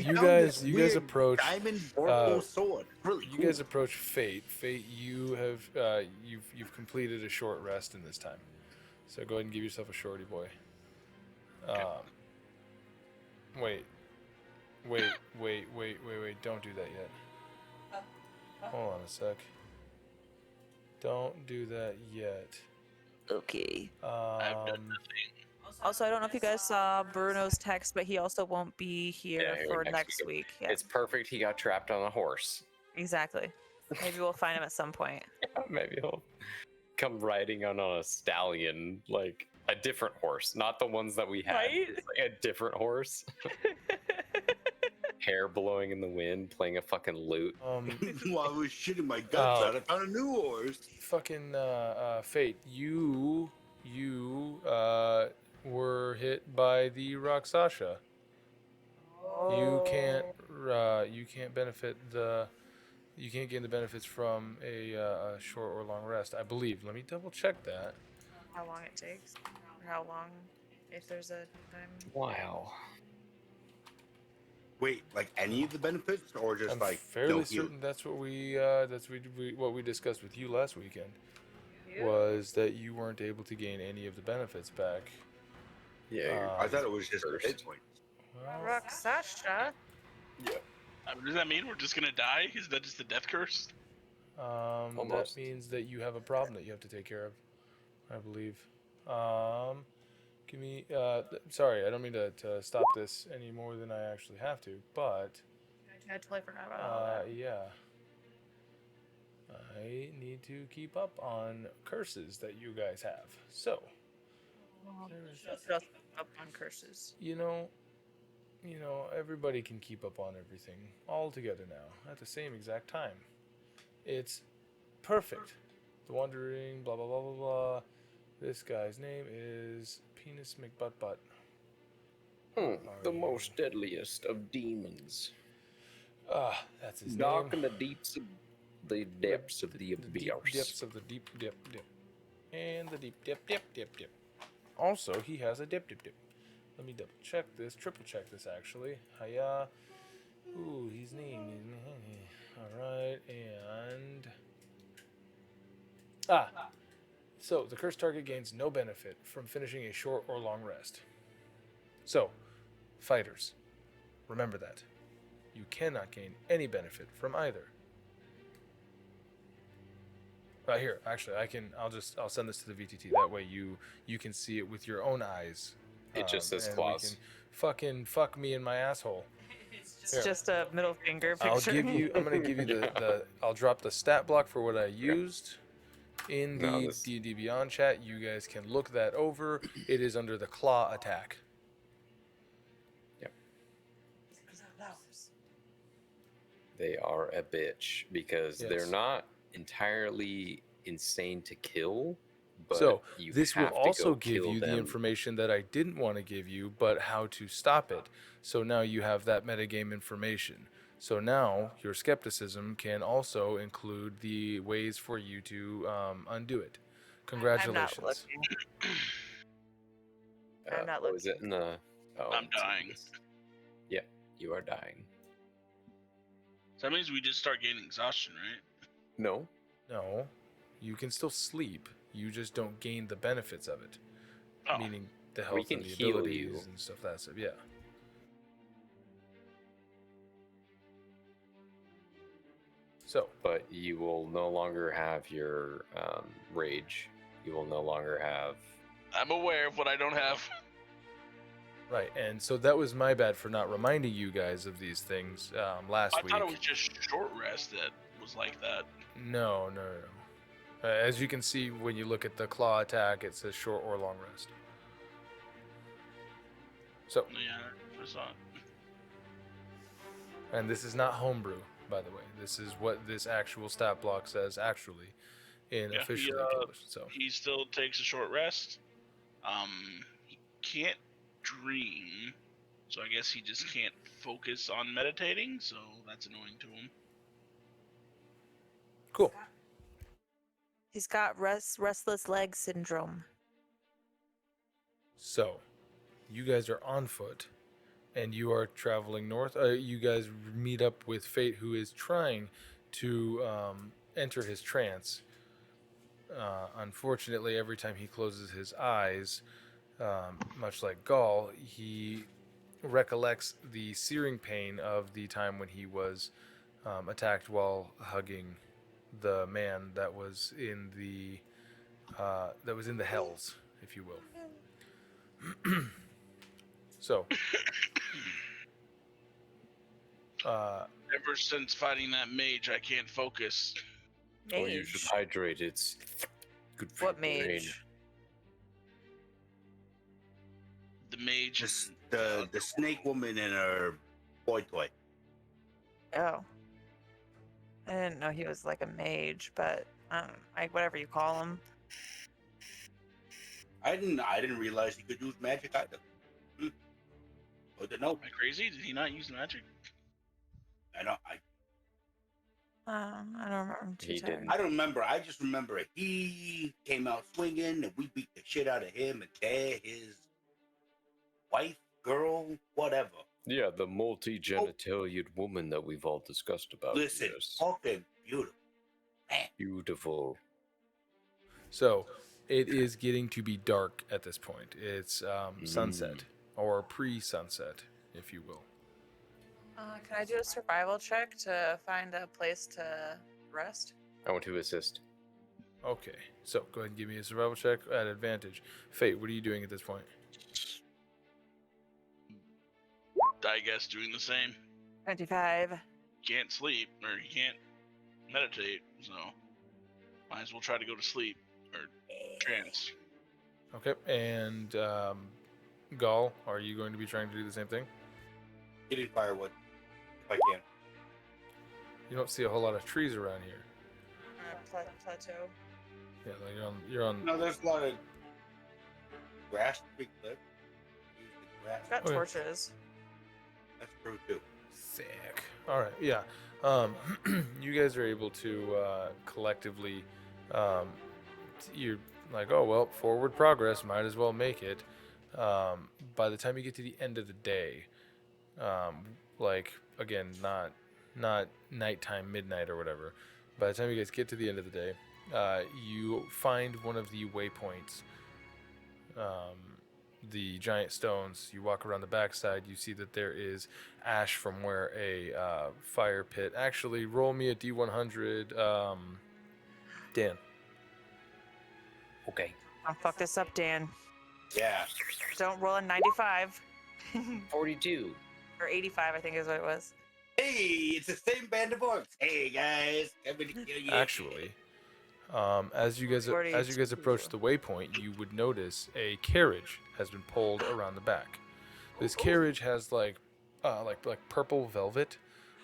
You found guys this weird approach. diamond vorpal uh, sword. Really You cool. guys approach Fayte. Fayte, you have you've completed a short rest in this time, so go ahead and give yourself a shorty boy. Wait, don't do that yet. Hold on a sec. Don't do that yet. Okay. I've done nothing. Also, I don't know if you guys saw Bruno's text, but he also won't be here Yeah, for next next week. week. Yeah, It's perfect. He got trapped on a horse. exactly. Maybe we'll find him at some point. Maybe he'll come riding on a stallion, like a different horse, not the ones that we had. Right? It's like a different horse. Hair blowing in the wind, playing a fucking lute. While I was shitting my guts out, I found a new horse. Fucking Fayte, you were hit by the Rakshasa. You can't benefit you can't gain the benefits from a short or long rest, I believe. Let me double check that. How long it takes? Or how long, if there's a time? Wow. Wait, like any of the benefits, or just I'm like fairly no heal? certain that's what we discussed with you last weekend. Was that you weren't able to gain any of the benefits back. Yeah. I thought it was just First. hit points. Well, Rakshasa? Does that mean we're just gonna die? Is that just a death curse? that Almost. means that you have a problem that you have to take care of, I believe. Give me. Sorry, I don't mean to stop this any more than I actually have to, but I totally forgot about all that. yeah. I need to keep up on curses that you guys have. So, Just up on curses. you know, everybody can keep up on everything all together now at the same exact time. It's perfect. The Wandering, blah blah blah blah blah. This guy's name is Penis McButtbutt. The most deadliest of demons. That's his Dark name. in the depths of the abyss. Depths of the deep. And the deep dip, dip, dip, dip. Also, he has a dip, dip, dip. Let me double check this, triple check this actually. Hiya. Ooh, his name is. Alright, and. So the cursed target gains no benefit from finishing a short or long rest. So, fighters, remember that. You cannot gain any benefit from either. Here, actually, I'll send this to the VTT. That way you can see it with your own eyes. It just says and claws. We can fucking fuck me in my asshole. It's just a middle finger picture. I'm gonna give you the I'll drop the stat block for what I used in the D&D Beyond chat. You guys can look that over. It is under the claw attack. Yep. They are a bitch because they're not entirely insane to kill, but so you this will have to also go give kill you them. the information that I didn't want to give you, but how to stop it. So now you have that metagame information. So now your skepticism can also include the ways for you to undo it. Congratulations. I'm not what was it in the? Oh, I'm dying. Yeah, you are dying. So that means we just start gaining exhaustion, right? No. No, you can still sleep. You just don't gain the benefits of it. Oh. Meaning the We health can and the heal abilities you. and stuff. That stuff. Yeah. So, But you will no longer have your rage. You will no longer have. I'm aware of what I don't have. right, and so that was my bad for not reminding you guys of these things last I week. thought it was just short rest that was like that. No. As you can see when you look at the claw attack, it says short or long rest. So, Yeah, I saw it. and this is not homebrew, by the way. This is what this actual stat block says actually in officially published. So He still takes a short rest. He can't dream, so I guess he just can't focus on meditating. So that's annoying to him. cool. He's got restless leg syndrome. So, you guys are on foot, and you are traveling north. You guys meet up with Fayte, who is trying to enter his trance. Unfortunately, every time he closes his eyes, much like Gaal, he recollects the searing pain of the time when he was attacked while hugging the man that was in the hells, if you will. So, Ever since fighting that mage, I can't focus. Oh, you should hydrate. It's good for What your brain. mage? The mage. Just the snake woman and her boy toy. Oh. I didn't know he was like a mage, but whatever you call him. I didn't realize he could use magic either. I didn't know. Am I crazy? Did he not use magic? I don't remember him too He tired. didn't. I don't remember. I just remember he came out swinging and we beat the shit out of him and dad, his wife, girl, whatever. Yeah, the multi-genitalian woman that we've all discussed about. Listen, Yes. fucking beautiful. Man. Beautiful. So, it is getting to be dark at this point. It's sunset, or pre-sunset, if you will. Can I do a survival check to find a place to rest? I want to assist. Okay, so go ahead and give me a survival check at advantage. Fayte, what are you doing at this point? I guess doing the same. 25. Can't sleep or you can't meditate, so might as well try to go to sleep or trance. Okay, and Gaal, are you going to be trying to do the same thing? Getting firewood, if I can. You don't see a whole lot of trees around here. Plateau. Yeah, like you're on. No, there's a lot of grass to be clipped. Use the grass. Got Okay. torches. That's true too. Sick. All right, yeah. You guys are able to collectively, you're like, oh well, forward progress, might as well make it. By the time you get to the end of the day, like again, not nighttime, midnight or whatever. By the time you guys get to the end of the day, you find one of the waypoints. The giant stones. You walk around the backside. You see that there is ash from where a fire pit. Actually, roll me a D100, Dan. Okay. I'll fuck this up, Dan. Yeah. Don't roll a 95 42. or 85, I think is what it was. Hey, it's the same band of orcs. Hey guys, coming to kill you. Actually, as you guys approach the waypoint, you would notice a carriage has been pulled around the back. This carriage has like purple velvet,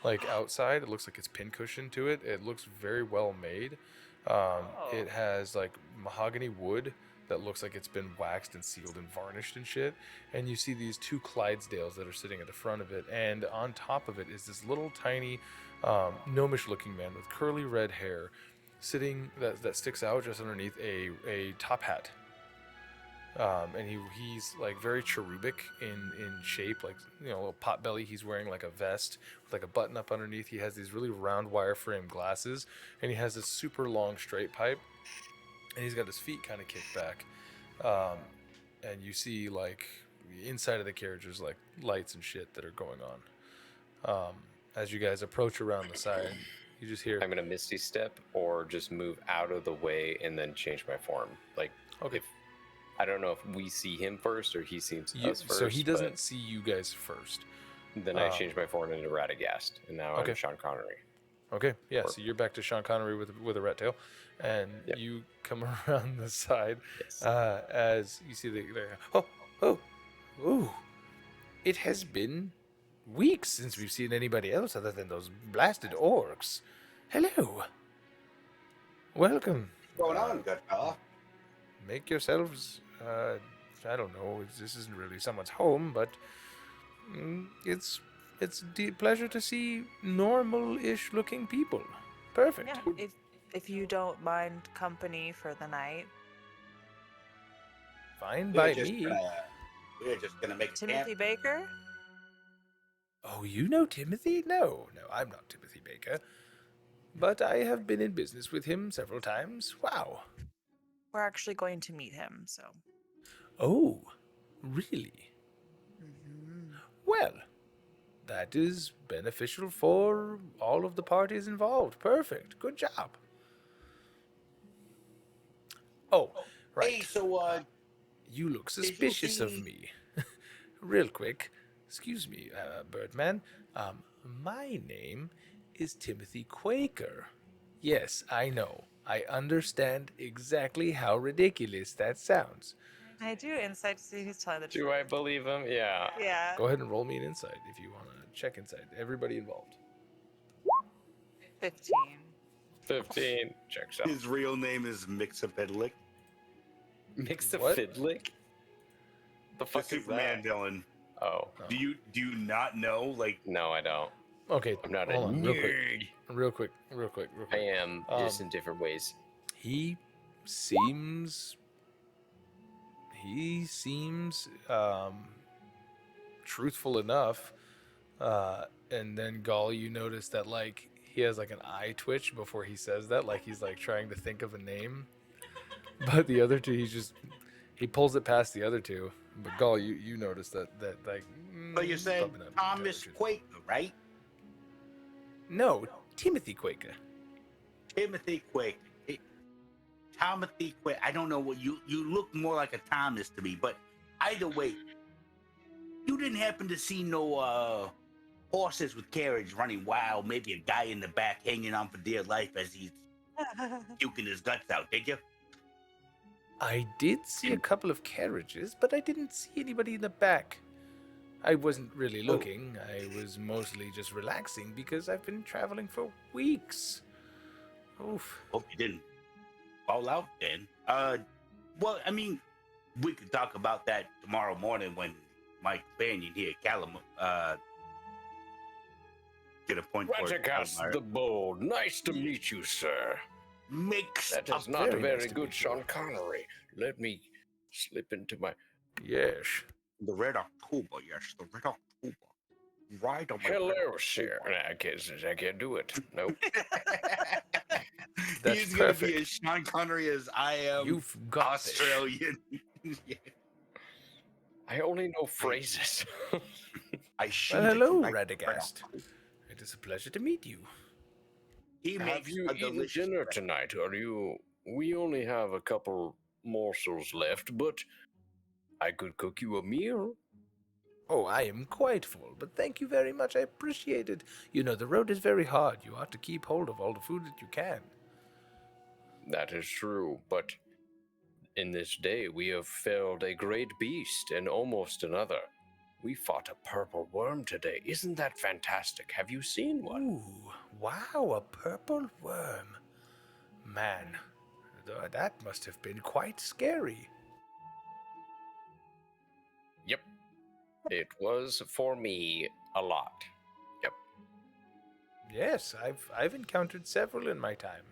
like outside. It looks like it's pincushion to it. It looks very well made. It has like mahogany wood that looks like it's been waxed and sealed and varnished and shit. And you see these two Clydesdales that are sitting at the front of it. And on top of it is this little tiny gnomish looking man with curly red hair sitting that sticks out just underneath a top hat. And he's like very cherubic in shape, like, you know, a little pot belly. He's wearing like a vest with like a button up underneath. He has these really round wireframe glasses, and he has this super long straight pipe, and he's got his feet kind of kicked back. And you see like inside of the carriage there's like lights and shit that are going on. As you guys approach around the side, you just hear, I'm gonna Misty Step or just move out of the way and then change my form. Like, okay. I don't know if we see him first or he sees us first. So he doesn't see you guys first. Then I change my form into Radagast, and now okay. I'm Sean Connery. Okay, yeah, so you're back to Sean Connery with a rat tail, and Yep. you come around the side Yes. as you see oh, it has been weeks since we've seen anybody else other than those blasted orcs. Hello. Welcome. What's going on, good fella? Make yourselves, I don't know, this isn't really someone's home, but it's a pleasure to see normal-ish looking people. Perfect. Yeah, if you don't mind company for the night. Fine by We're just me. We're just gonna make a Timothy camp. Baker? Oh, you know Timothy? No, I'm not Timothy Baker. But I have been in business with him several times. Wow. We're actually going to meet him, so. Oh, really? Mm-hmm. Well, that is beneficial for all of the parties involved. Perfect. Good job. Oh, right. Hey, so You look you suspicious of see- me. Real quick. Excuse me, Birdman. My name is Timothy Quaker. Yes, I know. I understand exactly how ridiculous that sounds. I do insight to see who's telling the Do truth. I believe him? Yeah. Yeah. Go ahead and roll me an insight if you want to check inside. Everybody involved. 15. 15. Checks out. his real name is Mixapedlick. Mix a What? fiddlick? The The fuck is Superman that? villain. Oh. Do you not know? Like, No, I don't. Okay, I'm not a hold on, nerd. real quick. I am, just Um, in different ways. He seems truthful enough. And then Gaal, you notice that like he has like an eye twitch before he says that, like he's like trying to think of a name. But the other two, he pulls it past the other two. But Gaal, you notice that like. but you said probably not Thomas intelligent. Quaker, right? No, Timothy Quaker. Timothy Quaker. Timothy Quaker. I don't know what you look more like a Thomas to me, but either way, you didn't happen to see no horses with carriage running wild, maybe a guy in the back hanging on for dear life as he's puking his guts out, did you? I did see a couple of carriages, but I didn't see anybody in the back. I wasn't really looking. I was mostly just relaxing because I've been traveling for weeks. Oof. Hope you didn't fall out then. Well, I mean, we could talk about that tomorrow morning when my companion here, Calamar, get a point for Radagast Calamar. the Bold. Nice to meet you, sir. Mixed That up. is not very very nice to good, meet you. Sean Connery. Let me slip into my. Yes. The Red October, yes, the Red October. Right on my Hello, Red sir. October. Nah, I can't do it. Nope. That's He's gonna be perfect. as Sean Connery as I am You've got this. Australian. Yeah. I only know phrases. I Well, shade it hello, like Red Radagast. October. It is a pleasure to meet you. He Have makes you a eaten delicious dinner bread. tonight? We only have a couple morsels left, but I could cook you a meal. Oh, I am quite full, but thank you very much. I appreciate it. You know, the road is very hard. You ought to keep hold of all the food that you can. That is true, but in this day we have felled a great beast and almost another. We fought a purple worm today. Isn't that fantastic? Have you seen one? Ooh, wow, a purple worm. Man, that must have been quite scary. Yep. It was for me a lot. Yep. Yes, I've encountered several in my time.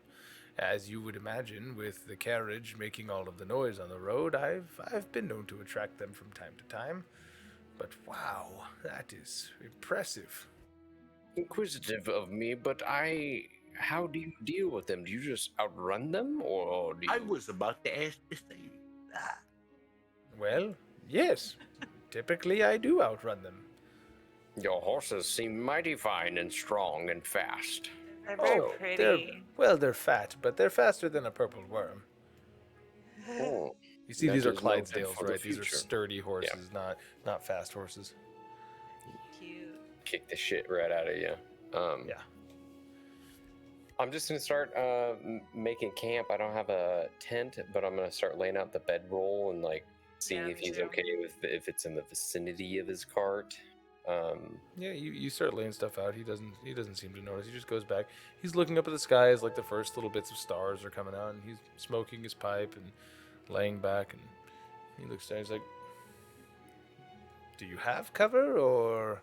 As you would imagine, with the carriage making all of the noise on the road, I've been known to attract them from time to time. But wow, that is impressive. Inquisitive of me, but how do you deal with them? Do you just outrun them, or do you... I was about to ask the same. Ah, Well, yes, typically I do outrun them. Your horses seem mighty fine and strong and fast. They're very Oh, pretty. they're fat, but they're faster than a purple worm. Oh, You see, That these are is noted Clydesdales, for the right? These are future. sturdy horses, not fast horses. Cute. Kick the shit right out of you. Yeah. I'm just gonna start making camp. I don't have a tent, but I'm gonna start laying out the bedroll and like seeing Yeah, if me he's too. okay with if it's in the vicinity of his cart. Yeah, you start laying stuff out. He doesn't seem to notice. He just goes back. He's looking up at the sky as like the first little bits of stars are coming out, and he's smoking his pipe and laying back. And he looks down. He's like, "Do you have cover, or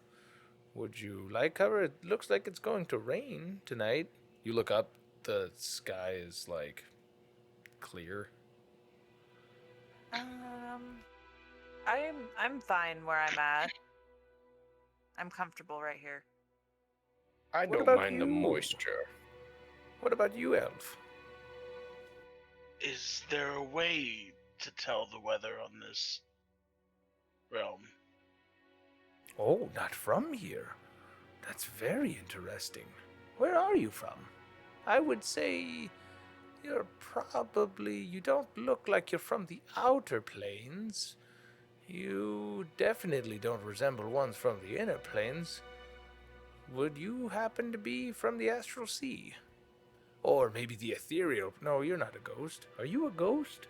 would you like cover? It looks like it's going to rain tonight." You look up. The sky is like clear. I'm fine where I'm at. I'm comfortable right here. I What don't about mind the you? moisture. What about you, Elf? Is there a way to tell the weather on this realm? Oh, not from here. That's very interesting. Where are you from? I would say you don't look like you're from the outer planes. You definitely don't resemble ones from the inner planes. Would you happen to be from the astral sea? Or maybe the ethereal? No, you're not a ghost. Are you a ghost?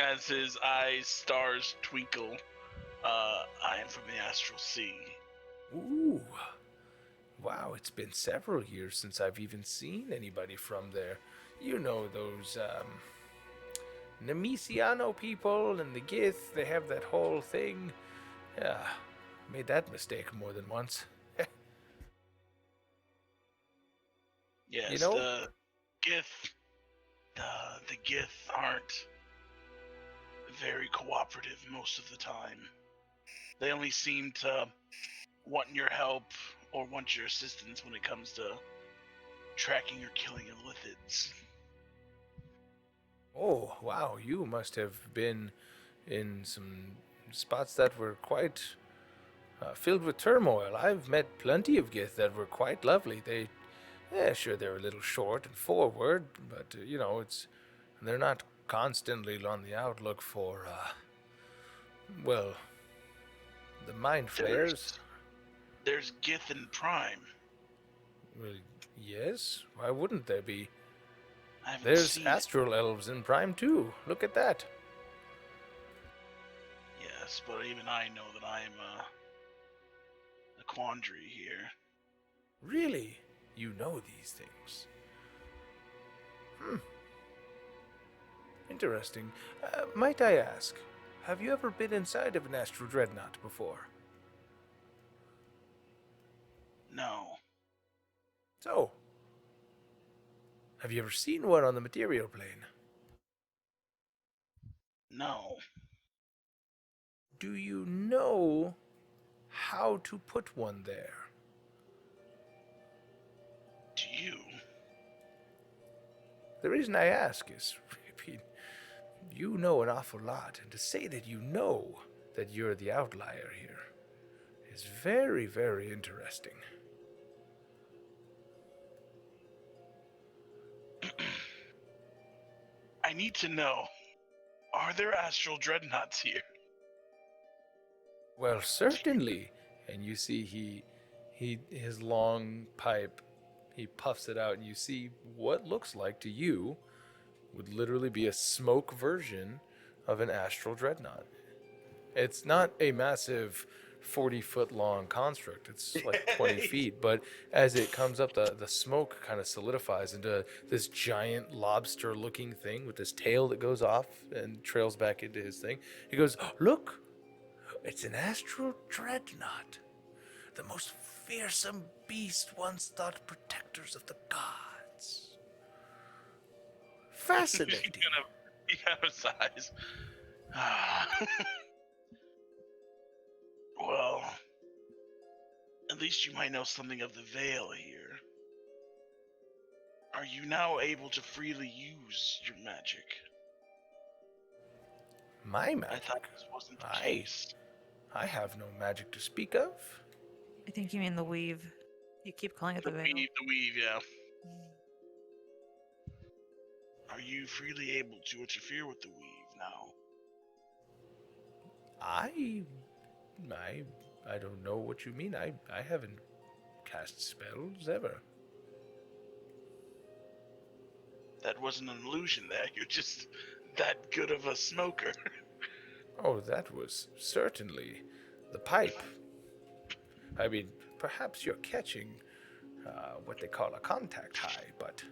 As his eyes stars twinkle, I am from the astral sea. Ooh. Wow, it's been several years since I've even seen anybody from there. You know those, Nemesiano people and the Gith, they have that whole thing. Yeah, made that mistake more than once. Yes, You know- the Gith aren't very cooperative most of the time. They only seem to want your help or want your assistance when it comes to tracking or killing illithids. Oh, wow, you must have been in some spots that were quite filled with turmoil. I've met plenty of Gith that were quite lovely. Sure, they're a little short and forward, but, they're not constantly on the outlook for, the mind flayers. There's Gith in Prime. Well, yes, why wouldn't there be? I haven't There's seen astral elves in Prime too. Look at that. it. Yes, but even I know that I am a quandary here. Really? You know these things. Interesting. Might I ask, have you ever been inside of an astral dreadnought before? No. So, Have you ever seen one on the material plane? No. Do you know how to put one there? Do you? The reason I ask is, I mean, you know an awful lot, and to say that you know that you're the outlier here is very, very interesting. I need to know, are there astral dreadnoughts here? Well, certainly. And you see his long pipe, he puffs it out, and you see what looks like to you would literally be a smoke version of an astral dreadnought. It's not a massive 40-foot long construct. It's like 20 feet, but as it comes up, the smoke kind of solidifies into this giant lobster-looking thing with this tail that goes off and trails back into his thing. He goes, "Look, it's an astral dreadnought, the most fearsome beast once thought protectors of the gods." Fascinating. You gotta size. Well, at least you might know something of the veil here. Are you now able to freely use your magic? My I magic? thought this wasn't the I- case. I have no magic to speak of. I think you mean the weave. You keep calling it the veil. The weave, yeah. Are you freely able to interfere with the weave now? I don't know what you mean. I haven't cast spells ever. That wasn't an illusion there. You're just that good of a smoker. Oh, that was certainly the pipe. I mean, perhaps you're catching what they call a contact high, but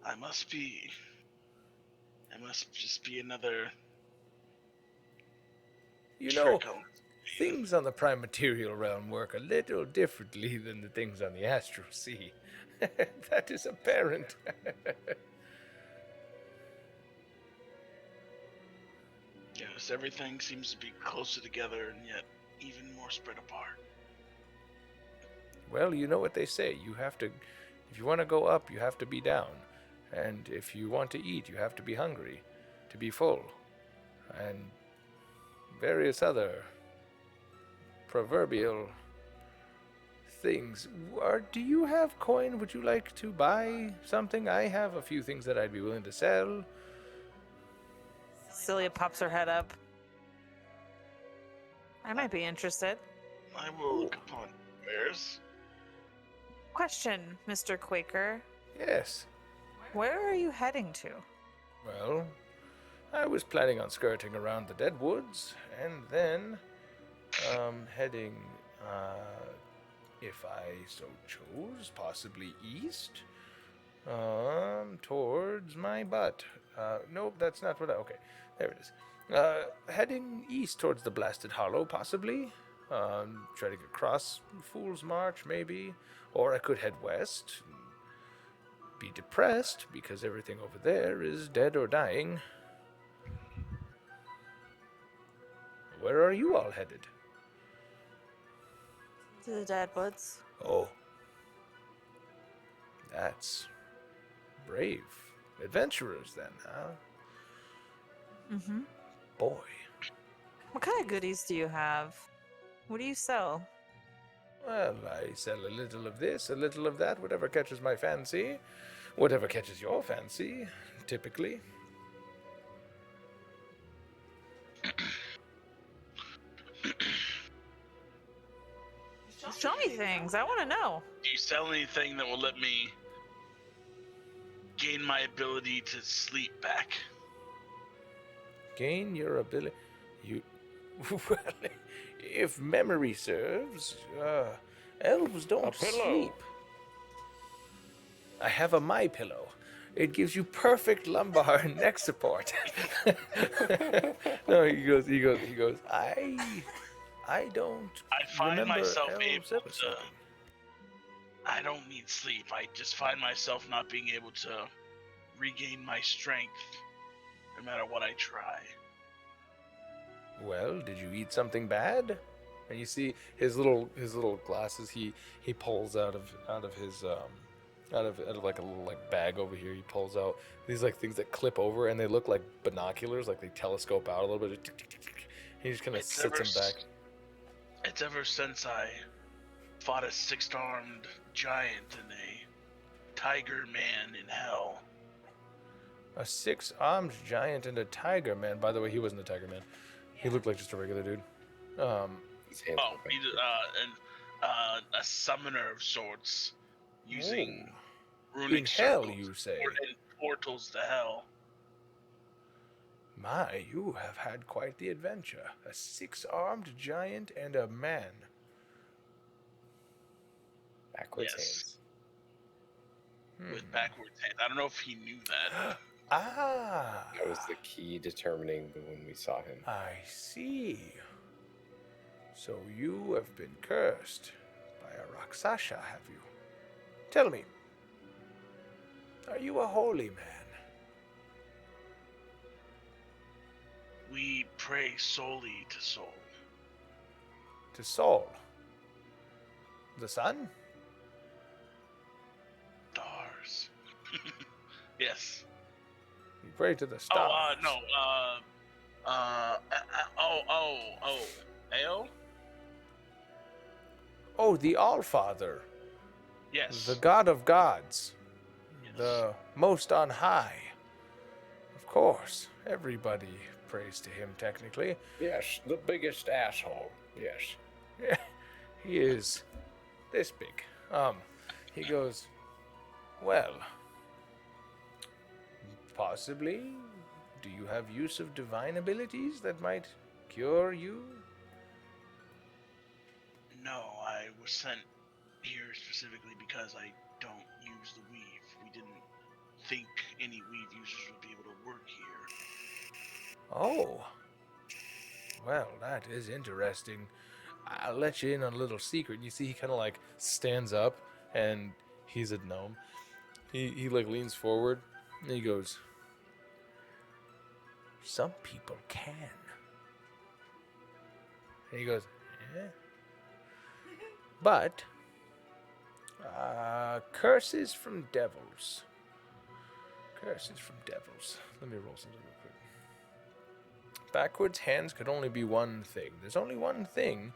I must just be another. you know, trick on- things on the prime material realm work a little differently than the things on the astral sea. That is apparent. Yes, everything seems to be closer together and yet even more spread apart. Well, you know what they say. You have to, if you want to go up, you have to be down. And if you want to eat, you have to be hungry, to be full. And various other proverbial things. Do you have coin? Would you like to buy something? I have a few things that I'd be willing to sell. Cilia pops her head up. I might be interested. I will look upon wares. Question, Mr. Quaker. Yes. Where are you heading to? Well, I was planning on skirting around the Deadwoods and then heading, if I so chose, possibly east, towards my butt. Nope, that's not what okay, there it is. Heading east towards the Blasted Hollow, possibly. Try to get across Fool's March, maybe. Or I could head west, be depressed because everything over there is dead or dying. Where are you all headed? To the Deadwoods. Oh. That's brave. Adventurers, then, huh? Mm-hmm. Boy. What kind of goodies do you have? What do you sell? Well, I sell a little of this, a little of that, whatever catches my fancy. Whatever catches your fancy, typically. Show me things. I want to know. Do you sell anything that will let me gain my ability to sleep back? Gain your ability. Well, if memory serves, elves don't A pillow. sleep. I have a My Pillow. It gives you perfect lumbar and neck support. No, he goes. I don't. I find remember myself elves able to episode. I don't need sleep. I just find myself not being able to regain my strength no matter what I try. Well, did you eat something bad? And you see his little glasses. He pulls out of his out of like a little like bag over here. He pulls out these like things that clip over, and they look like binoculars, like they telescope out a little bit. He just kind of sits them back. It's ever since I fought a six-armed giant and a tiger man in hell. A six-armed giant and a tiger man. By the way, he wasn't a tiger man. He looked like just a regular dude. He's a summoner of sorts, using runic in hell, circles you say? and portals to hell. My, you have had quite the adventure. A six-armed giant and a man. Backwards Yes. hands. With backwards hands. I don't know if he knew that. Ah, That was the key determining when we saw him. I see. So you have been cursed by a Rakshasa, have you? Tell me, are you a holy man? We pray solely to Sol. To Sol? The sun? Stars. Yes. You pray to the stars. Ao? Oh, the All-Father. Yes. The God of gods. Yes. The most on high. Of course, everybody prays to him technically. Yes, the biggest asshole. Yes. Yeah, he is this big. He goes, well, possibly, do you have use of divine abilities that might cure you? No, I was sent here specifically because I don't use the weave. We didn't think any weave users would be able to work here. Oh, well, that is interesting. I'll let you in on a little secret. You see, he kind of like stands up, and he's a gnome. He like leans forward, and he goes, some people can. And he goes, yeah. But, curses from devils. Curses from devils. Let me roll something real quick. Backwards hands could only be one thing. There's only one thing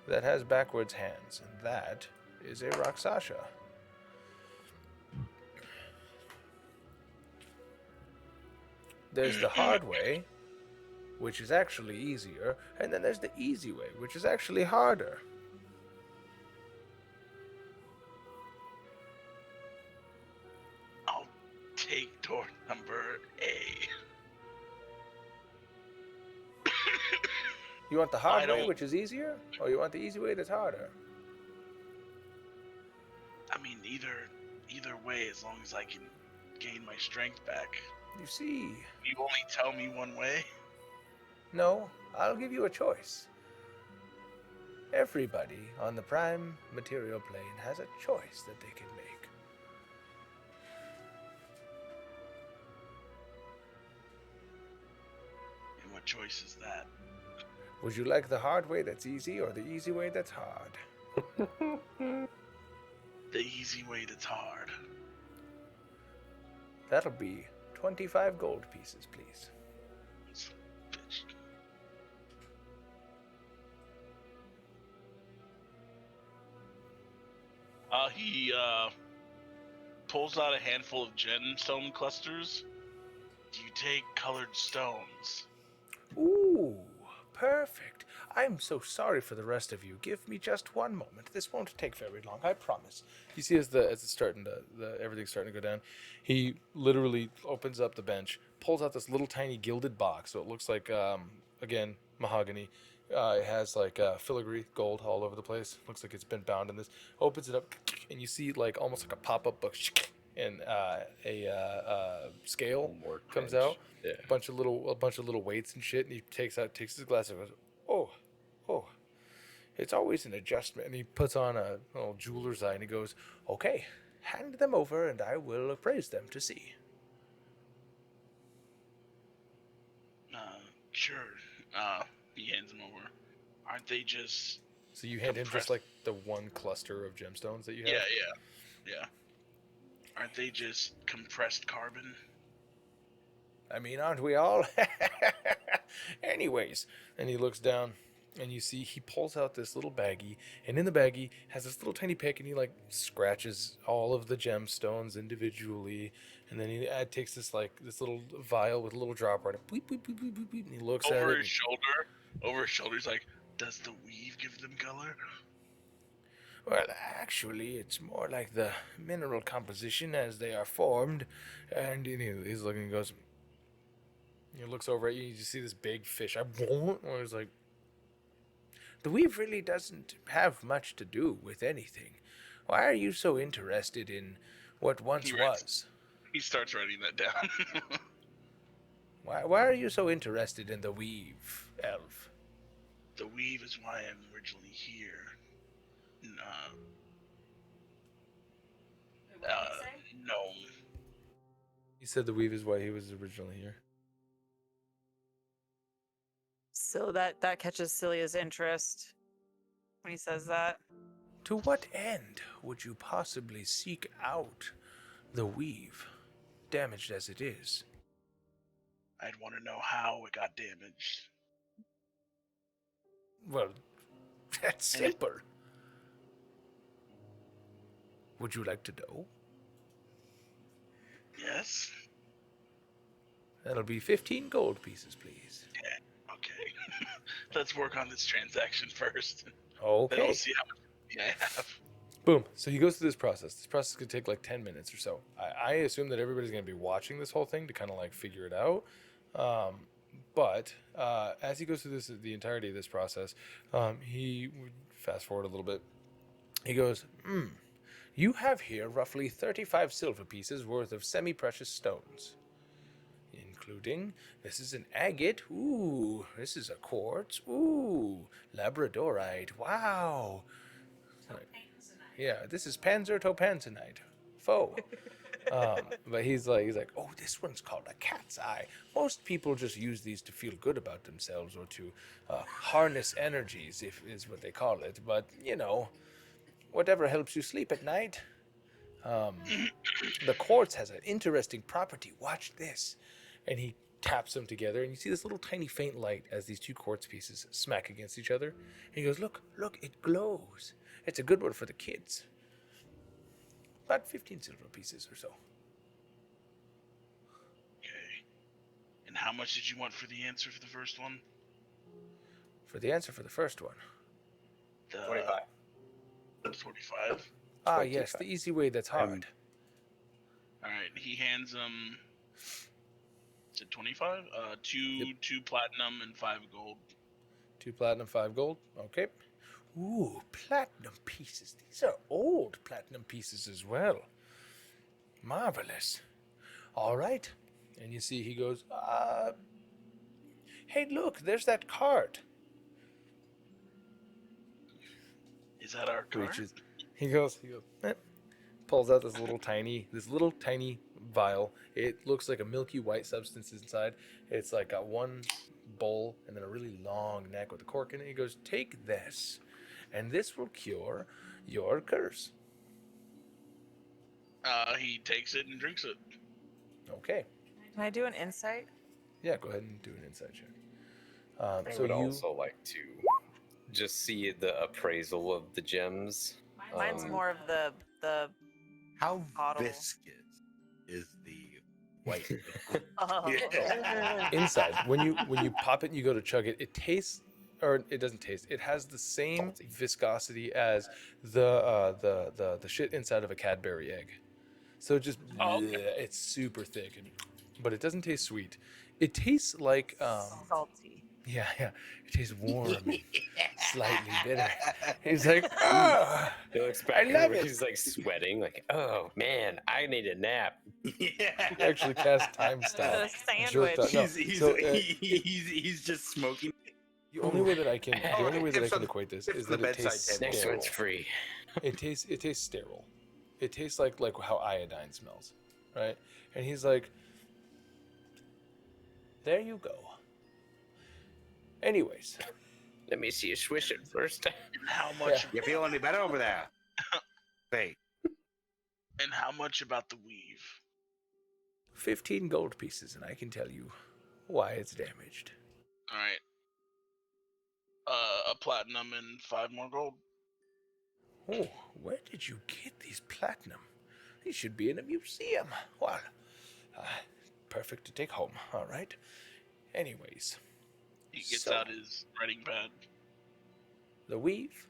that has backwards hands, and that is a Rakshasa. There's the hard way, which is actually easier, and then there's the easy way, which is actually harder. I'll take door number A. You want the hard I way, don't- which is easier, or you want the easy way that's harder? I mean, either way, as long as I can gain my strength back. You see, You only tell me one way. no, I'll give you a choice. Everybody on the prime material plane has a choice that they can make. And what choice is that? Would you like the hard way that's easy, or the easy way that's hard? The easy way that's hard. That'll be 25 gold pieces, please. Bitch. He pulls out a handful of gemstone clusters. Do you take colored stones? Ooh, perfect. I'm so sorry for the rest of you. Give me just one moment. This won't take very long, I promise. You see, as it's starting to, everything's starting to go down, he literally opens up the bench, pulls out this little tiny gilded box. So it looks like, again, mahogany. It has like filigree gold all over the place. Looks like it's been bound in this. Opens it up, and you see like almost like a pop-up book, and a scale comes out. Yeah. A bunch of little weights and shit, and he takes his glass and goes, oh, It's always an adjustment. And he puts on a little jeweler's eye and he goes, okay, hand them over and I will appraise them to see. Sure. He hands them over. Aren't they just... So you hand him just like the one cluster of gemstones that you have? Yeah. Aren't they just compressed carbon? I mean, aren't we all? Anyways, and he looks down, and you see he pulls out this little baggie, and in the baggie has this little tiny pick, and he like scratches all of the gemstones individually, and then he takes this little vial with a little dropper on it, bleep, bleep, bleep, bleep, bleep, bleep, and he looks at it. Over his shoulder, he's like, does the weave give them color? Well, actually, it's more like the mineral composition as they are formed, and he's looking and goes. He looks over at you. You see this big fish. He's like, the weave really doesn't have much to do with anything. Why are you so interested in what once was? He starts writing that down. Why are you so interested in the weave, elf? The weave is why I'm originally here. No. He said the weave is why he was originally here. So that catches Cilia's interest when he says that. To what end would you possibly seek out the weave, damaged as it is? I'd want to know how it got damaged. Well, that's simple. Would you like to know? Yes. That'll be 15 gold pieces, please. Yeah, okay. Let's work on this transaction first. Okay. Then we'll see how much money I have. Boom. So he goes through this process. This process could take like 10 minutes or so. I assume that everybody's going to be watching this whole thing to kind of like figure it out. But as he goes through the entirety of this process, he fast forward a little bit. He goes, you have here roughly 35 silver pieces worth of semi-precious stones, including, this is an agate, ooh, this is a quartz, ooh, labradorite, wow. Yeah, this is panzertopanzanite, faux. But he's like, oh, this one's called a cat's eye. Most people just use these to feel good about themselves or to harness energies, is what they call it. But, whatever helps you sleep at night. The quartz has an interesting property. Watch this. And he taps them together, and you see this little tiny faint light as these two quartz pieces smack against each other. And he goes, look, it glows. It's a good one for the kids. About 15 silver pieces or so. Okay. And how much did you want for the answer for the first one? For the answer for the first one. 25. 45. Ah, yes, the easy way that's hard. All right, he hands him. Is it 25? Two platinum and 5 gold. 2 platinum, 5 gold. Okay. Ooh, platinum pieces. These are old platinum pieces as well. Marvelous. All right. And you see he goes, hey, look, there's that card. Is that our card? He goes, pulls out this little tiny vial. It looks like a milky white substance inside. It's like got one bowl and then a really long neck with a cork in it. He goes, take this, and this will cure your curse. He takes it and drinks it. Okay. Can I do an insight? Yeah, go ahead and do an insight check. I would also like to just see the appraisal of the gems. Mine's more of the How bottle. viscous is the white? Inside, when you pop it and you go to chug it, it tastes, or it doesn't taste. It has the same viscosity as the shit inside of a Cadbury egg. So it just it's super thick, but it doesn't taste sweet. It tastes like salty. Yeah. It tastes warm, and slightly bitter. He's like, oh, He looks back I love over, it. he's like sweating, like, oh man, I need a nap. He actually cast time stop. The sandwich. Jerked out. No, He's so, he's just smoking. The only way that I can Tips on- equate this tips is on the that it bedside tastes table. Next sterile. one's free. It tastes sterile. It tastes like how iodine smells, right? And he's like, there you go. Anyways, Let me see you swish it first. And how much? You feel any better over there? Fate. And how much about the weave? 15 gold pieces, and I can tell you why it's damaged. All right. A platinum and 5 more gold. Oh, where did you get these platinum? These should be in a museum. Well, perfect to take home, all right? Anyways. He gets So- out his writing pad. The weave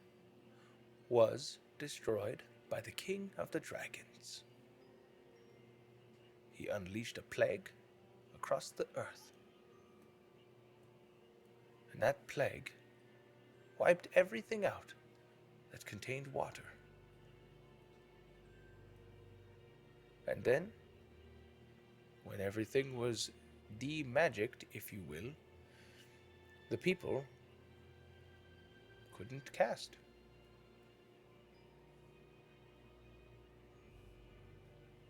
was destroyed by the King of the Dragons. He unleashed a plague across the earth. And that plague wiped everything out that contained water. And then, when everything was de-magicked, if you will, the people couldn't cast.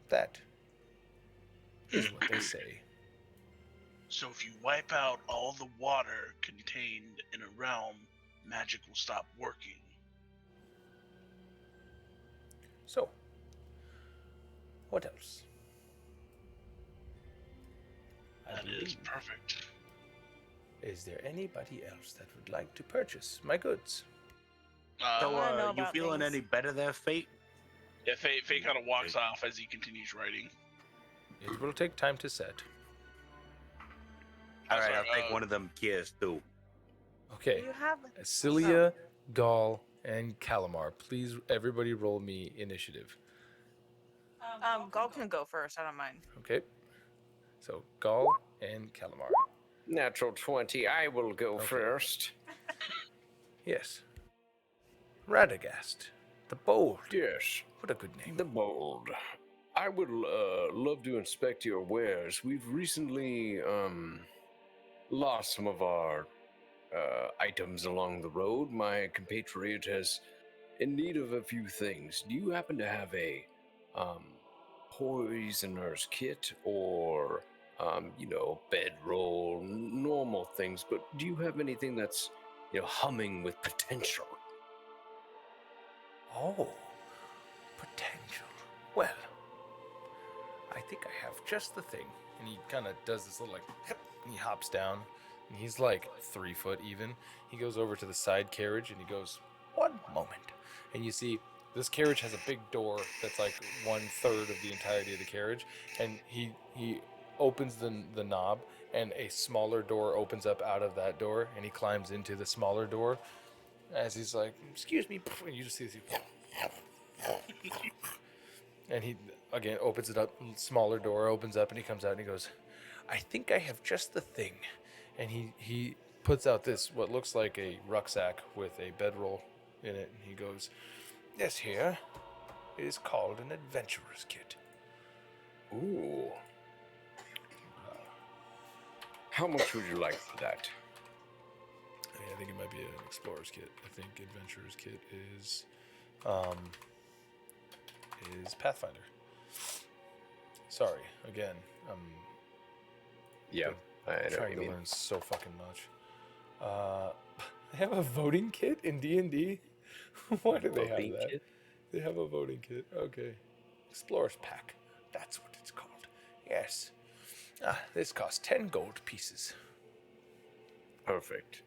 That is what they say. So if you wipe out all the water contained in a realm, magic will stop working. So, what else? I That is believe. perfect. Is there anybody else that would like to purchase my goods? So, I know you about feeling things. any better there, Fate? Yeah, Faye kind of walks off as he continues writing. It will take time to set. All right, sorry, I'll take one of them gears too. Okay. You have Cilia, Gaal, and Calamar. Please, everybody roll me initiative. Gaal can go first. I don't mind. Okay. So, Gaal and Calamar. Natural 20. I will go Okay. first. Yes. Radagast. The Bold. Yes, What a good name. the bold. I would love to inspect your wares. We've recently lost some of our items along the road. My compatriot is in need of a few things. Do you happen to have a poisoner's kit or bedroll, normal things? But do you have anything that's humming with potential? Oh, potential. Well, I think I have just the thing. And he kind of does this little hip, and he hops down. And he's like 3 foot even. He goes over to the side carriage and he goes, one moment. And you see this carriage has a big door that's like 1/3 of the entirety of the carriage. And he opens the knob and a smaller door opens up out of that door. And he climbs into the smaller door as he's like, excuse me. And you just see this. And he again opens it up, smaller door opens up, and he comes out and he goes, I think I have just the thing. And he puts out this, what looks like a rucksack with a bedroll in it, and he goes, this here is called an adventurer's kit. Ooh. How much would you like for that? I think it might be an explorer's kit. I think adventurer's kit is Pathfinder. Sorry, again, Yeah, I know what trying you to mean. learn so fucking much. They have a voting kit in D&D? Why do they have Voting that? kit? They have a voting kit. Okay. Explorer's pack. That's what it's called. Yes. This costs 10 gold pieces. Perfect.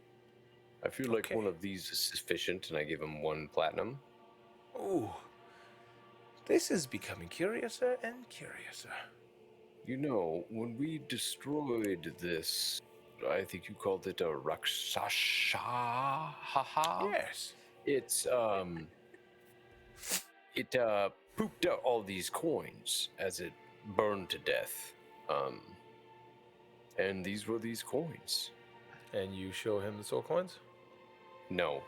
I feel like Okay. one of these is sufficient, and I give him 1 platinum. Ooh. This is becoming curiouser and curiouser. When we destroyed this, I think you called it a Rakshasha? Yes. It's, it pooped out all these coins as it burned to death. And these were these coins. And you show him the soul coins? No,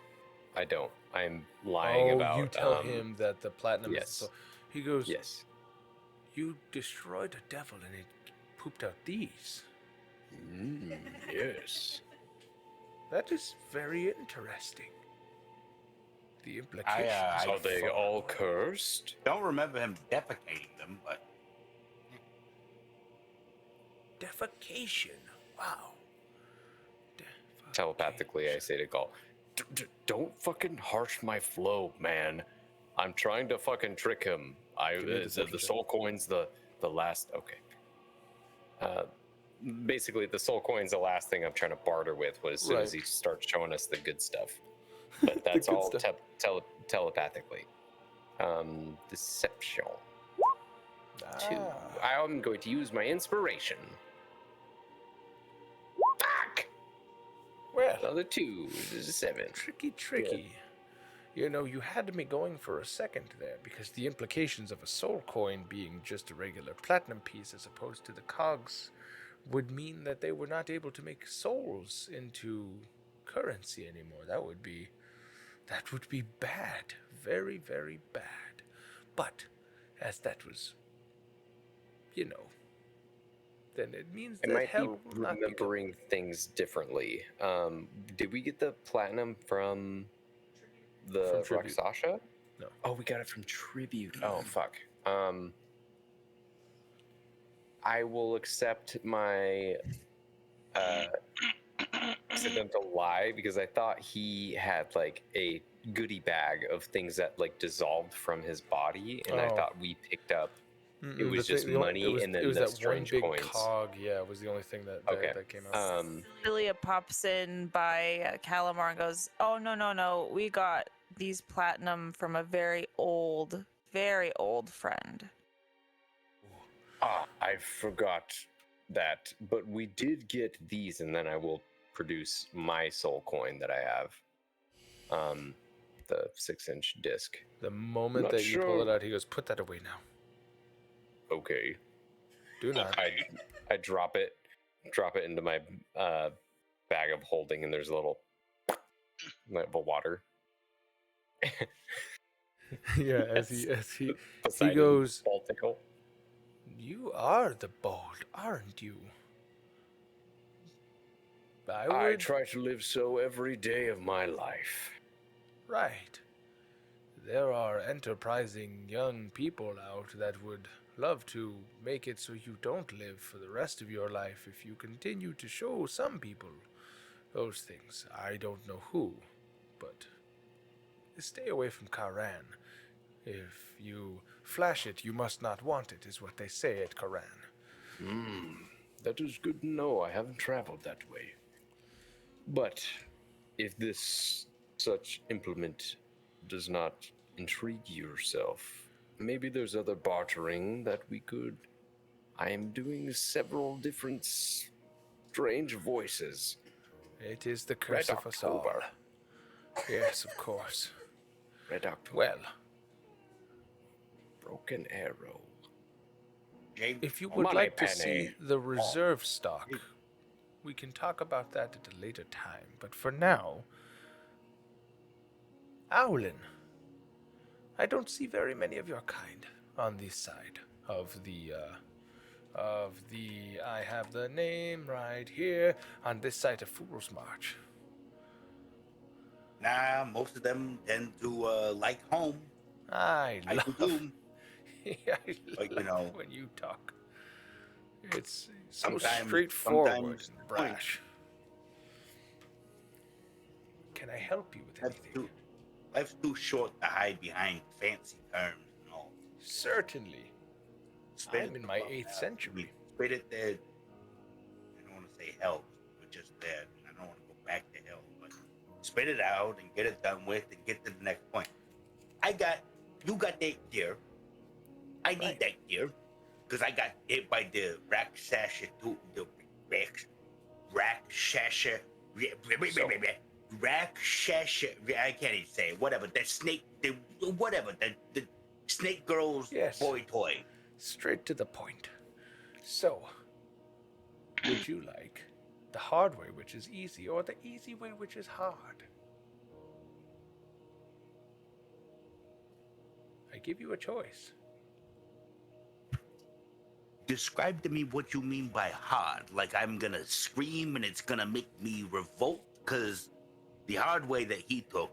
I don't. I'm lying about. You tell him that the platinum is yes. the soul. He goes, Yes. you destroyed a devil and it pooped out these. Yes. That is very interesting. The implications. Are they all cursed? Don't remember him defecating them, but Defecation. Wow. Telepathically, I say to Gaal, don't fucking harsh my flow, man. I'm trying to fucking trick him. The soul coin's the last. Okay. Basically, the soul coin's the last thing I'm trying to barter with. As soon as he starts showing us the good stuff. But that's all telepathically. Deception. 2. I'm going to use my inspiration. Fuck! Well, Another 2. This is 7. tricky. You know, you had me going for a second there, because the implications of a soul coin being just a regular platinum piece as opposed to the cogs would mean that they were not able to make souls into currency anymore. That would be bad. Very, very bad. But, as that was, you know, then it means I that might hell be will not be remembering things differently. Did we get the platinum from the From tribute. Raksasha? No. Oh, we got it from tribute. Oh, fuck. I will accept my accidental lie because I thought he had like a goodie bag of things that like dissolved from his body, and I thought we picked up. It was just money, and then it was the that strange one big coins. cog. Yeah, it was the only thing that that came out. Cilia pops in by Calamar and goes, "Oh no, we got these platinum from a very old friend." Ah, I forgot that, but we did get these, and then I will produce my soul coin that I have. The 6-inch disc. The moment that you pull it out, he goes, "Put that away now. Okay. Do not." I drop it into my bag of holding, and there's a little water. Yeah, as he Poseidon goes, ball tickle. "You are the bold, aren't you?" I try to live so every day of my life. Right. There are enterprising young people out that would love to make it so you don't live for the rest of your life if you continue to show some people those things. I don't know who, but stay away from Karan. If you flash it, you must not want it, is what they say at Karan. That is good to know. I haven't traveled that way. But if this such implement does not intrigue yourself, maybe there's other bartering that we could. I am doing several different strange voices. It is the curse of us all. Yes, of course. Red October. Well, Broken Arrow. if you would like to see the reserve stock, we can talk about that at a later time. But for now, Owlin, I don't see very many of your kind on this side of the I have the name right here, on this side of Fool's March. Nah, most of them tend to like home. I love Like, you know, when you talk. It's so sometimes- straightforward sometimes- and brash. Can I help you with anything? Life's too short to hide behind fancy terms and all. Certainly. I'm in my 8th century. Spit it there. I don't want to say hell, but just there. I don't want to go back to hell, but spit it out and get it done with and get to the next point. You got that gear. I need that gear because I got hit by the Rakshasha, I can't even say it. Whatever, the snake, the snake girl's boy toy. Straight to the point. So, would you like the hard way, which is easy, or the easy way, which is hard? I give you a choice. Describe to me what you mean by hard. Like I'm gonna scream and it's gonna make me revolt, because the hard way that he took,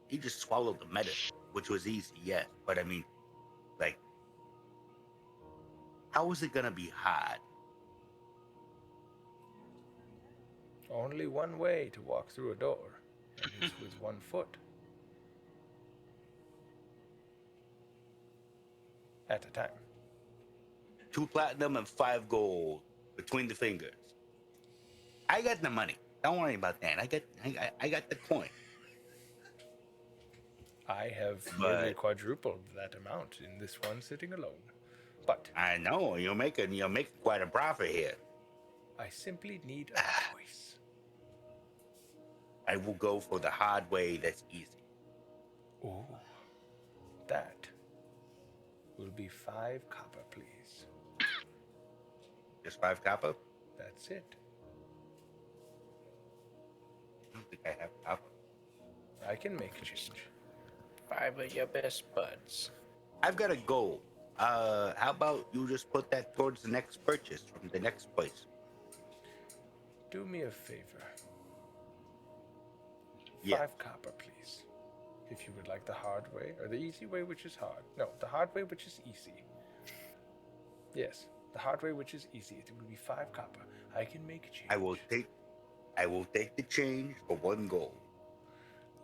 he just swallowed the medicine, which was easy, yes. But I mean, like, how is it gonna be hard? Only one way to walk through a door, and it's with 1 foot. At a time. 2 platinum and 5 gold between the fingers. I got the money. Don't worry about that. I got the coin. I have nearly quadrupled that amount in this one sitting alone. But I know you're making quite a profit here. I simply need a choice. I will go for the hard way. That's easy. Ooh, that will be 5 copper, please. Just 5 copper? That's it. I don't think I have copper. I can make a change. 5 of your best buds. I've got a goal. How about you just put that towards the next purchase from the next place? Do me a favor. Yeah. 5 copper, please. If you would like the hard way, or the easy way, which is hard. No, the hard way, which is easy. Yes, the hard way, which is easy. It will be 5 copper. I can make a change. I will take the change for 1 gold.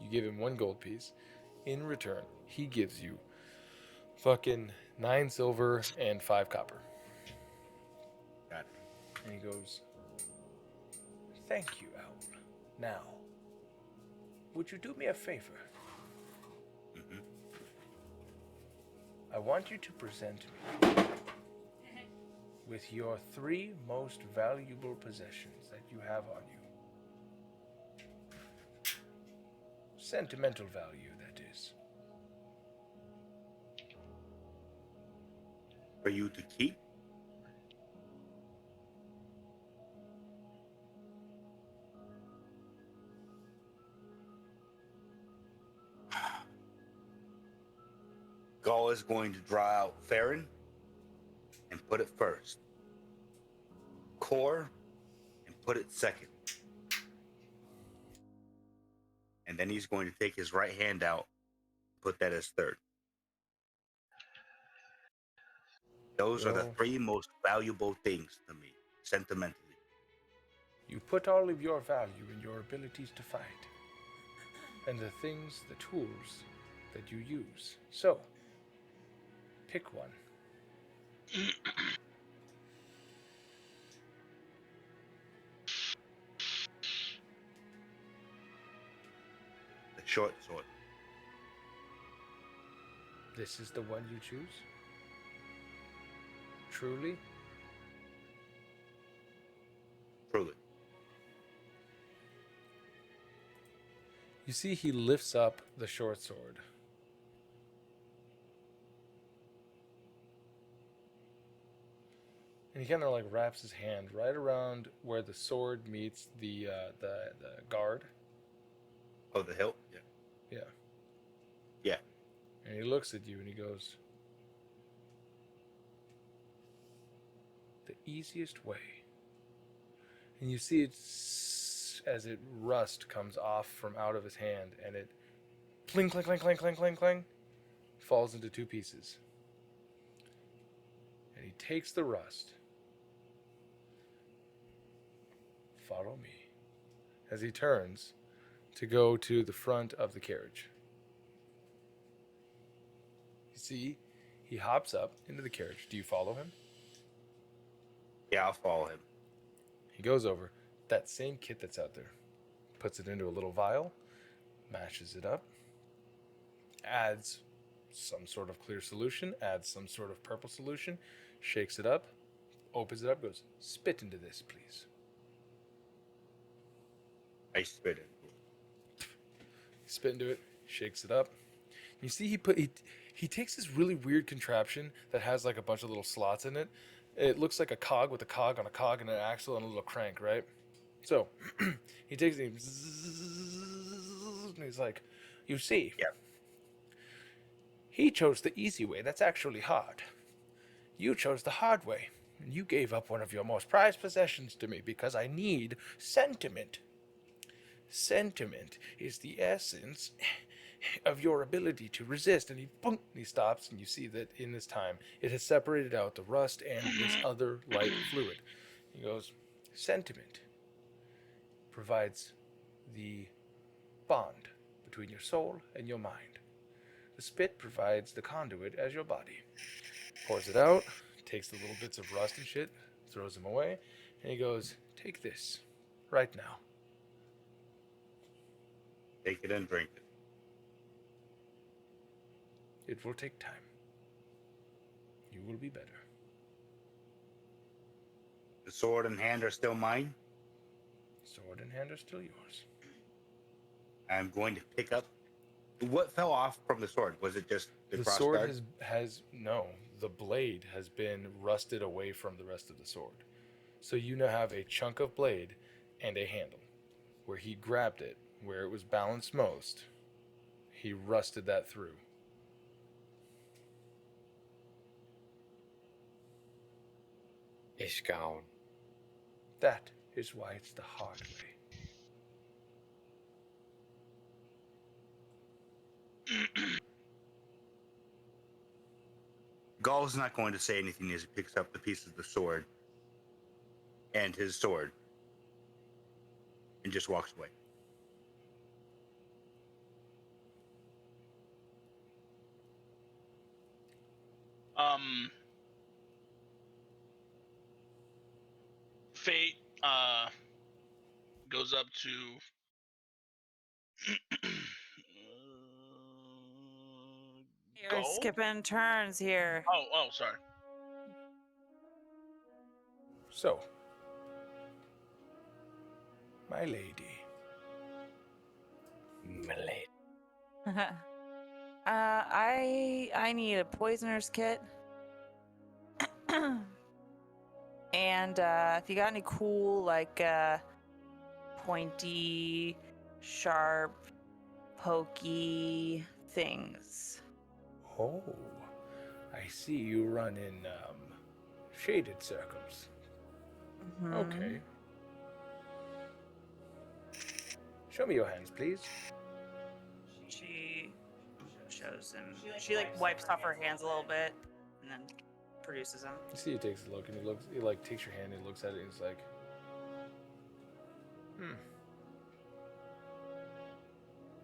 You give him 1 gold piece. In return, he gives you fucking 9 silver and 5 copper. Got it. And he goes, "Thank you, Owl. Now, would you do me a favor? Mm-hmm. I want you to present me with your 3 most valuable possessions that you have on you. Sentimental value, that is. For you to keep? Gaal is going to draw out Farron and put it first. Core and put it second. And then he's going to take his right hand out, put that as third. Those are the 3 most valuable things to me, sentimentally. You put all of your value in your abilities to fight, and the things, the tools that you use. So, pick one. The short sword. This is the one you choose? Truly? Truly. You see, he lifts up the short sword. And he kind of like wraps his hand right around where the sword meets the guard. Oh, the hilt? Yeah. Yeah. Yeah. And he looks at you and he goes, "The easiest way." And you see it as it rust comes off from out of his hand, and it cling, cling, cling, cling, cling, cling, cling, falls into 2 pieces. And he takes the rust. Follow me. As he turns to go to the front of the carriage. You see, he hops up into the carriage. Do you follow him? Yeah, I'll follow him. He goes over, that same kit that's out there, puts it into a little vial, mashes it up, adds some sort of clear solution, adds some sort of purple solution, shakes it up, opens it up, goes, "Spit into this, please." I spit it. Spit into it, shakes it up. You see, he takes this really weird contraption that has like a bunch of little slots in it. It looks like a cog with a cog on a cog and an axle and a little crank, right? So he takes it and he's like, "You see, Yeah. he chose the easy way. That's actually hard. You chose the hard way. And you gave up one of your most prized possessions to me because I need sentiment. Sentiment is the essence of your ability to resist. And he stops, and you see that in this time it has separated out the rust and this other light fluid. He goes, sentiment provides the bond between your soul and your mind. The spit provides the conduit as your body. Pours it out, takes the little bits of rust and shit, throws them away, and he goes, take this right now. Take it and drink it. It will take time. You will be better. The sword and hand are still mine. Sword in hand are still yours. I'm going to pick up. What fell off from the sword? Was it just the The cross sword guard? has no. The blade has been rusted away from the rest of the sword. So you now have a chunk of blade and a handle. Where he grabbed it, where it was balanced most, he rusted that through. It's gone. That is why it's the hard way. Gaal's not going to say anything as he picks up the piece of the sword and his sword and just walks away. Fayte goes up to You're Gaal? skipping turns here. Oh, sorry. So, my lady. Malay. I need a poisoner's kit. And if you got any cool, like, pointy, sharp, pokey things. Oh, I see you run in shaded circles. Mhm. Okay. Show me your hands, please. She shows him. She like wipes off her hands a little bit, and then produces them. You see, he takes a look, and he like takes your hand and looks at it, and he's like,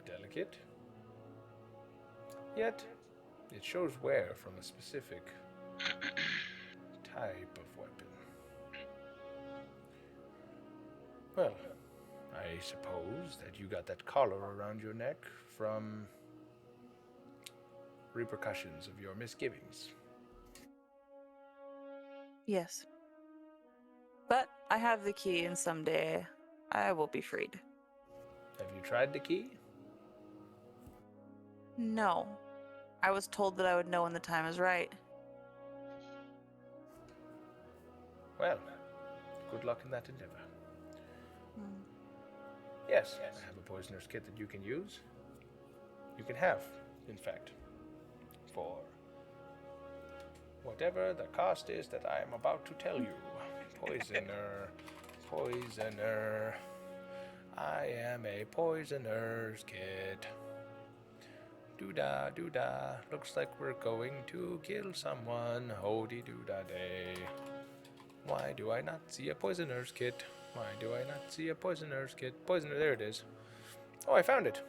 delicate. Yet, it shows wear from a specific type of weapon. Well, I suppose that you got that collar around your neck from repercussions of your misgivings. Yes. But I have the key, and someday I will be freed. Have you tried the key? No. I was told that I would know when the time is right. Well, good luck in that endeavor. Yes, I have a poisoner's kit that you can use. You can have, in fact, for whatever the cost is that I am about to tell you. Poisoner. I am a poisoner's kit. Doo-da, doo-da. Looks like we're going to kill someone. Hody-doo-da day. Why do I not see a poisoner's kit? Why do I not see a poisoner's kit? Poisoner, there it is. Oh, I found it.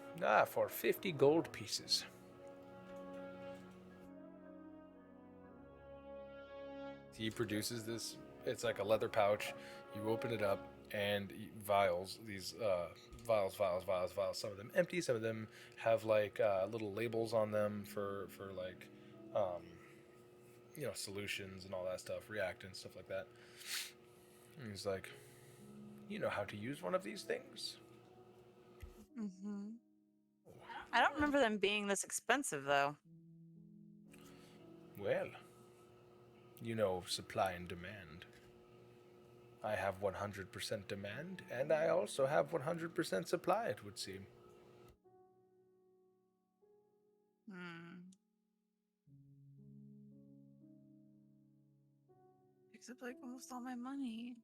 For 50 gold pieces. He produces this. It's like a leather pouch. You open it up, and vials. These vials. Some of them empty. Some of them have like little labels on them for like, solutions and all that stuff, reactants, stuff like that. And he's like, you know how to use one of these things? Mm-hmm. I don't remember them being this expensive, though. Well, supply and demand. I have 100% demand, and I also have 100% supply, it would seem. Takes up like almost all my money.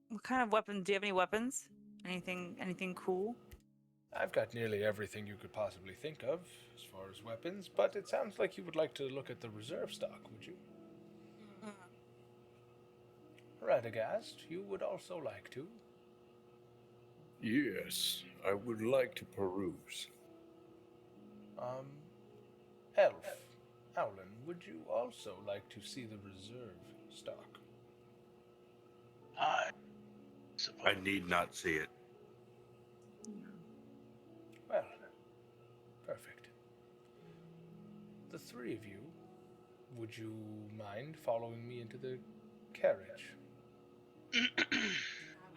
What kind of weapon? Do you have any weapons? Anything cool? I've got nearly everything you could possibly think of as far as weapons, but it sounds like you would like to look at the reserve stock, would you? Radagast, you would also like to. Yes, I would like to peruse. Elf, Owlin, would you also like to see the reserve stock? I I need not see it. Well, perfect. The three of you, would you mind following me into the carriage?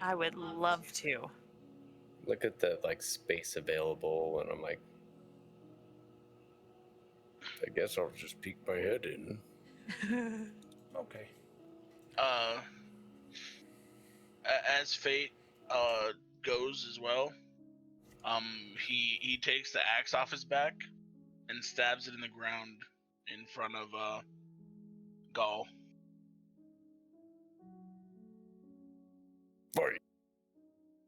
I would love to. Look at the like space available, and I'm like, I guess I'll just peek my head in. Okay. As Fate goes as well, he takes the axe off his back and stabs it in the ground in front of Gaal. Fight.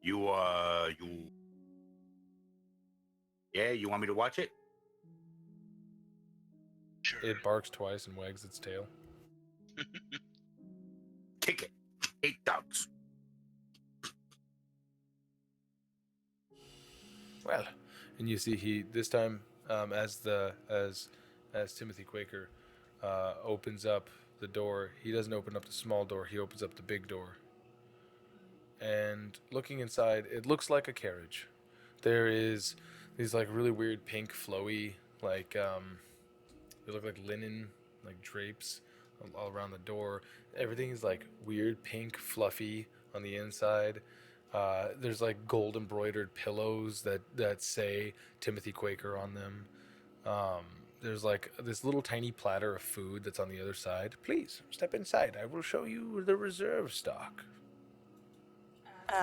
You want me to watch it? Sure. It barks twice and wags its tail. Kick it. 8 dogs. Well, and you see he this time as Timothy Quaker opens up the door, he doesn't open up the small door, he opens up the big door. And looking inside, it looks like a carriage. There is these like really weird pink flowy like they look like linen like drapes all around the door. Everything is like weird pink fluffy on the inside. There's like gold embroidered pillows that say Timothy Quaker on them. There's like this little tiny platter of food that's on the other side. Please step inside. I will show you the reserve stock.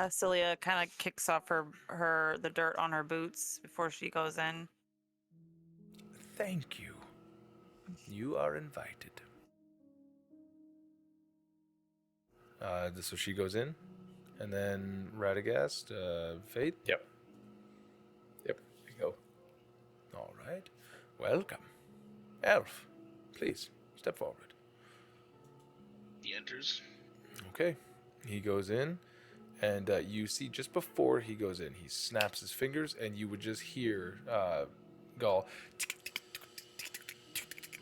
Cilia kind of kicks off the dirt on her boots before she goes in. Thank you. You are invited. So she goes in, and then Radagast, Fayte. yep. There you go. All right. Welcome. Elf, please step forward. He enters. Okay. He goes in, and you see just before he goes in, he snaps his fingers, and you would just hear Gaal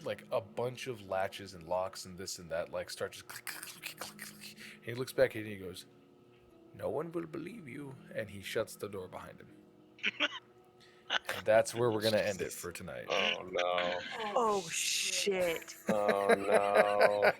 like a bunch of latches and locks and this and that like start just click, click, click, click, click. And he looks back and he goes, "No one will believe you," and he shuts the door behind him. And that's where we're gonna end it for tonight. Oh no. Oh shit. Oh no.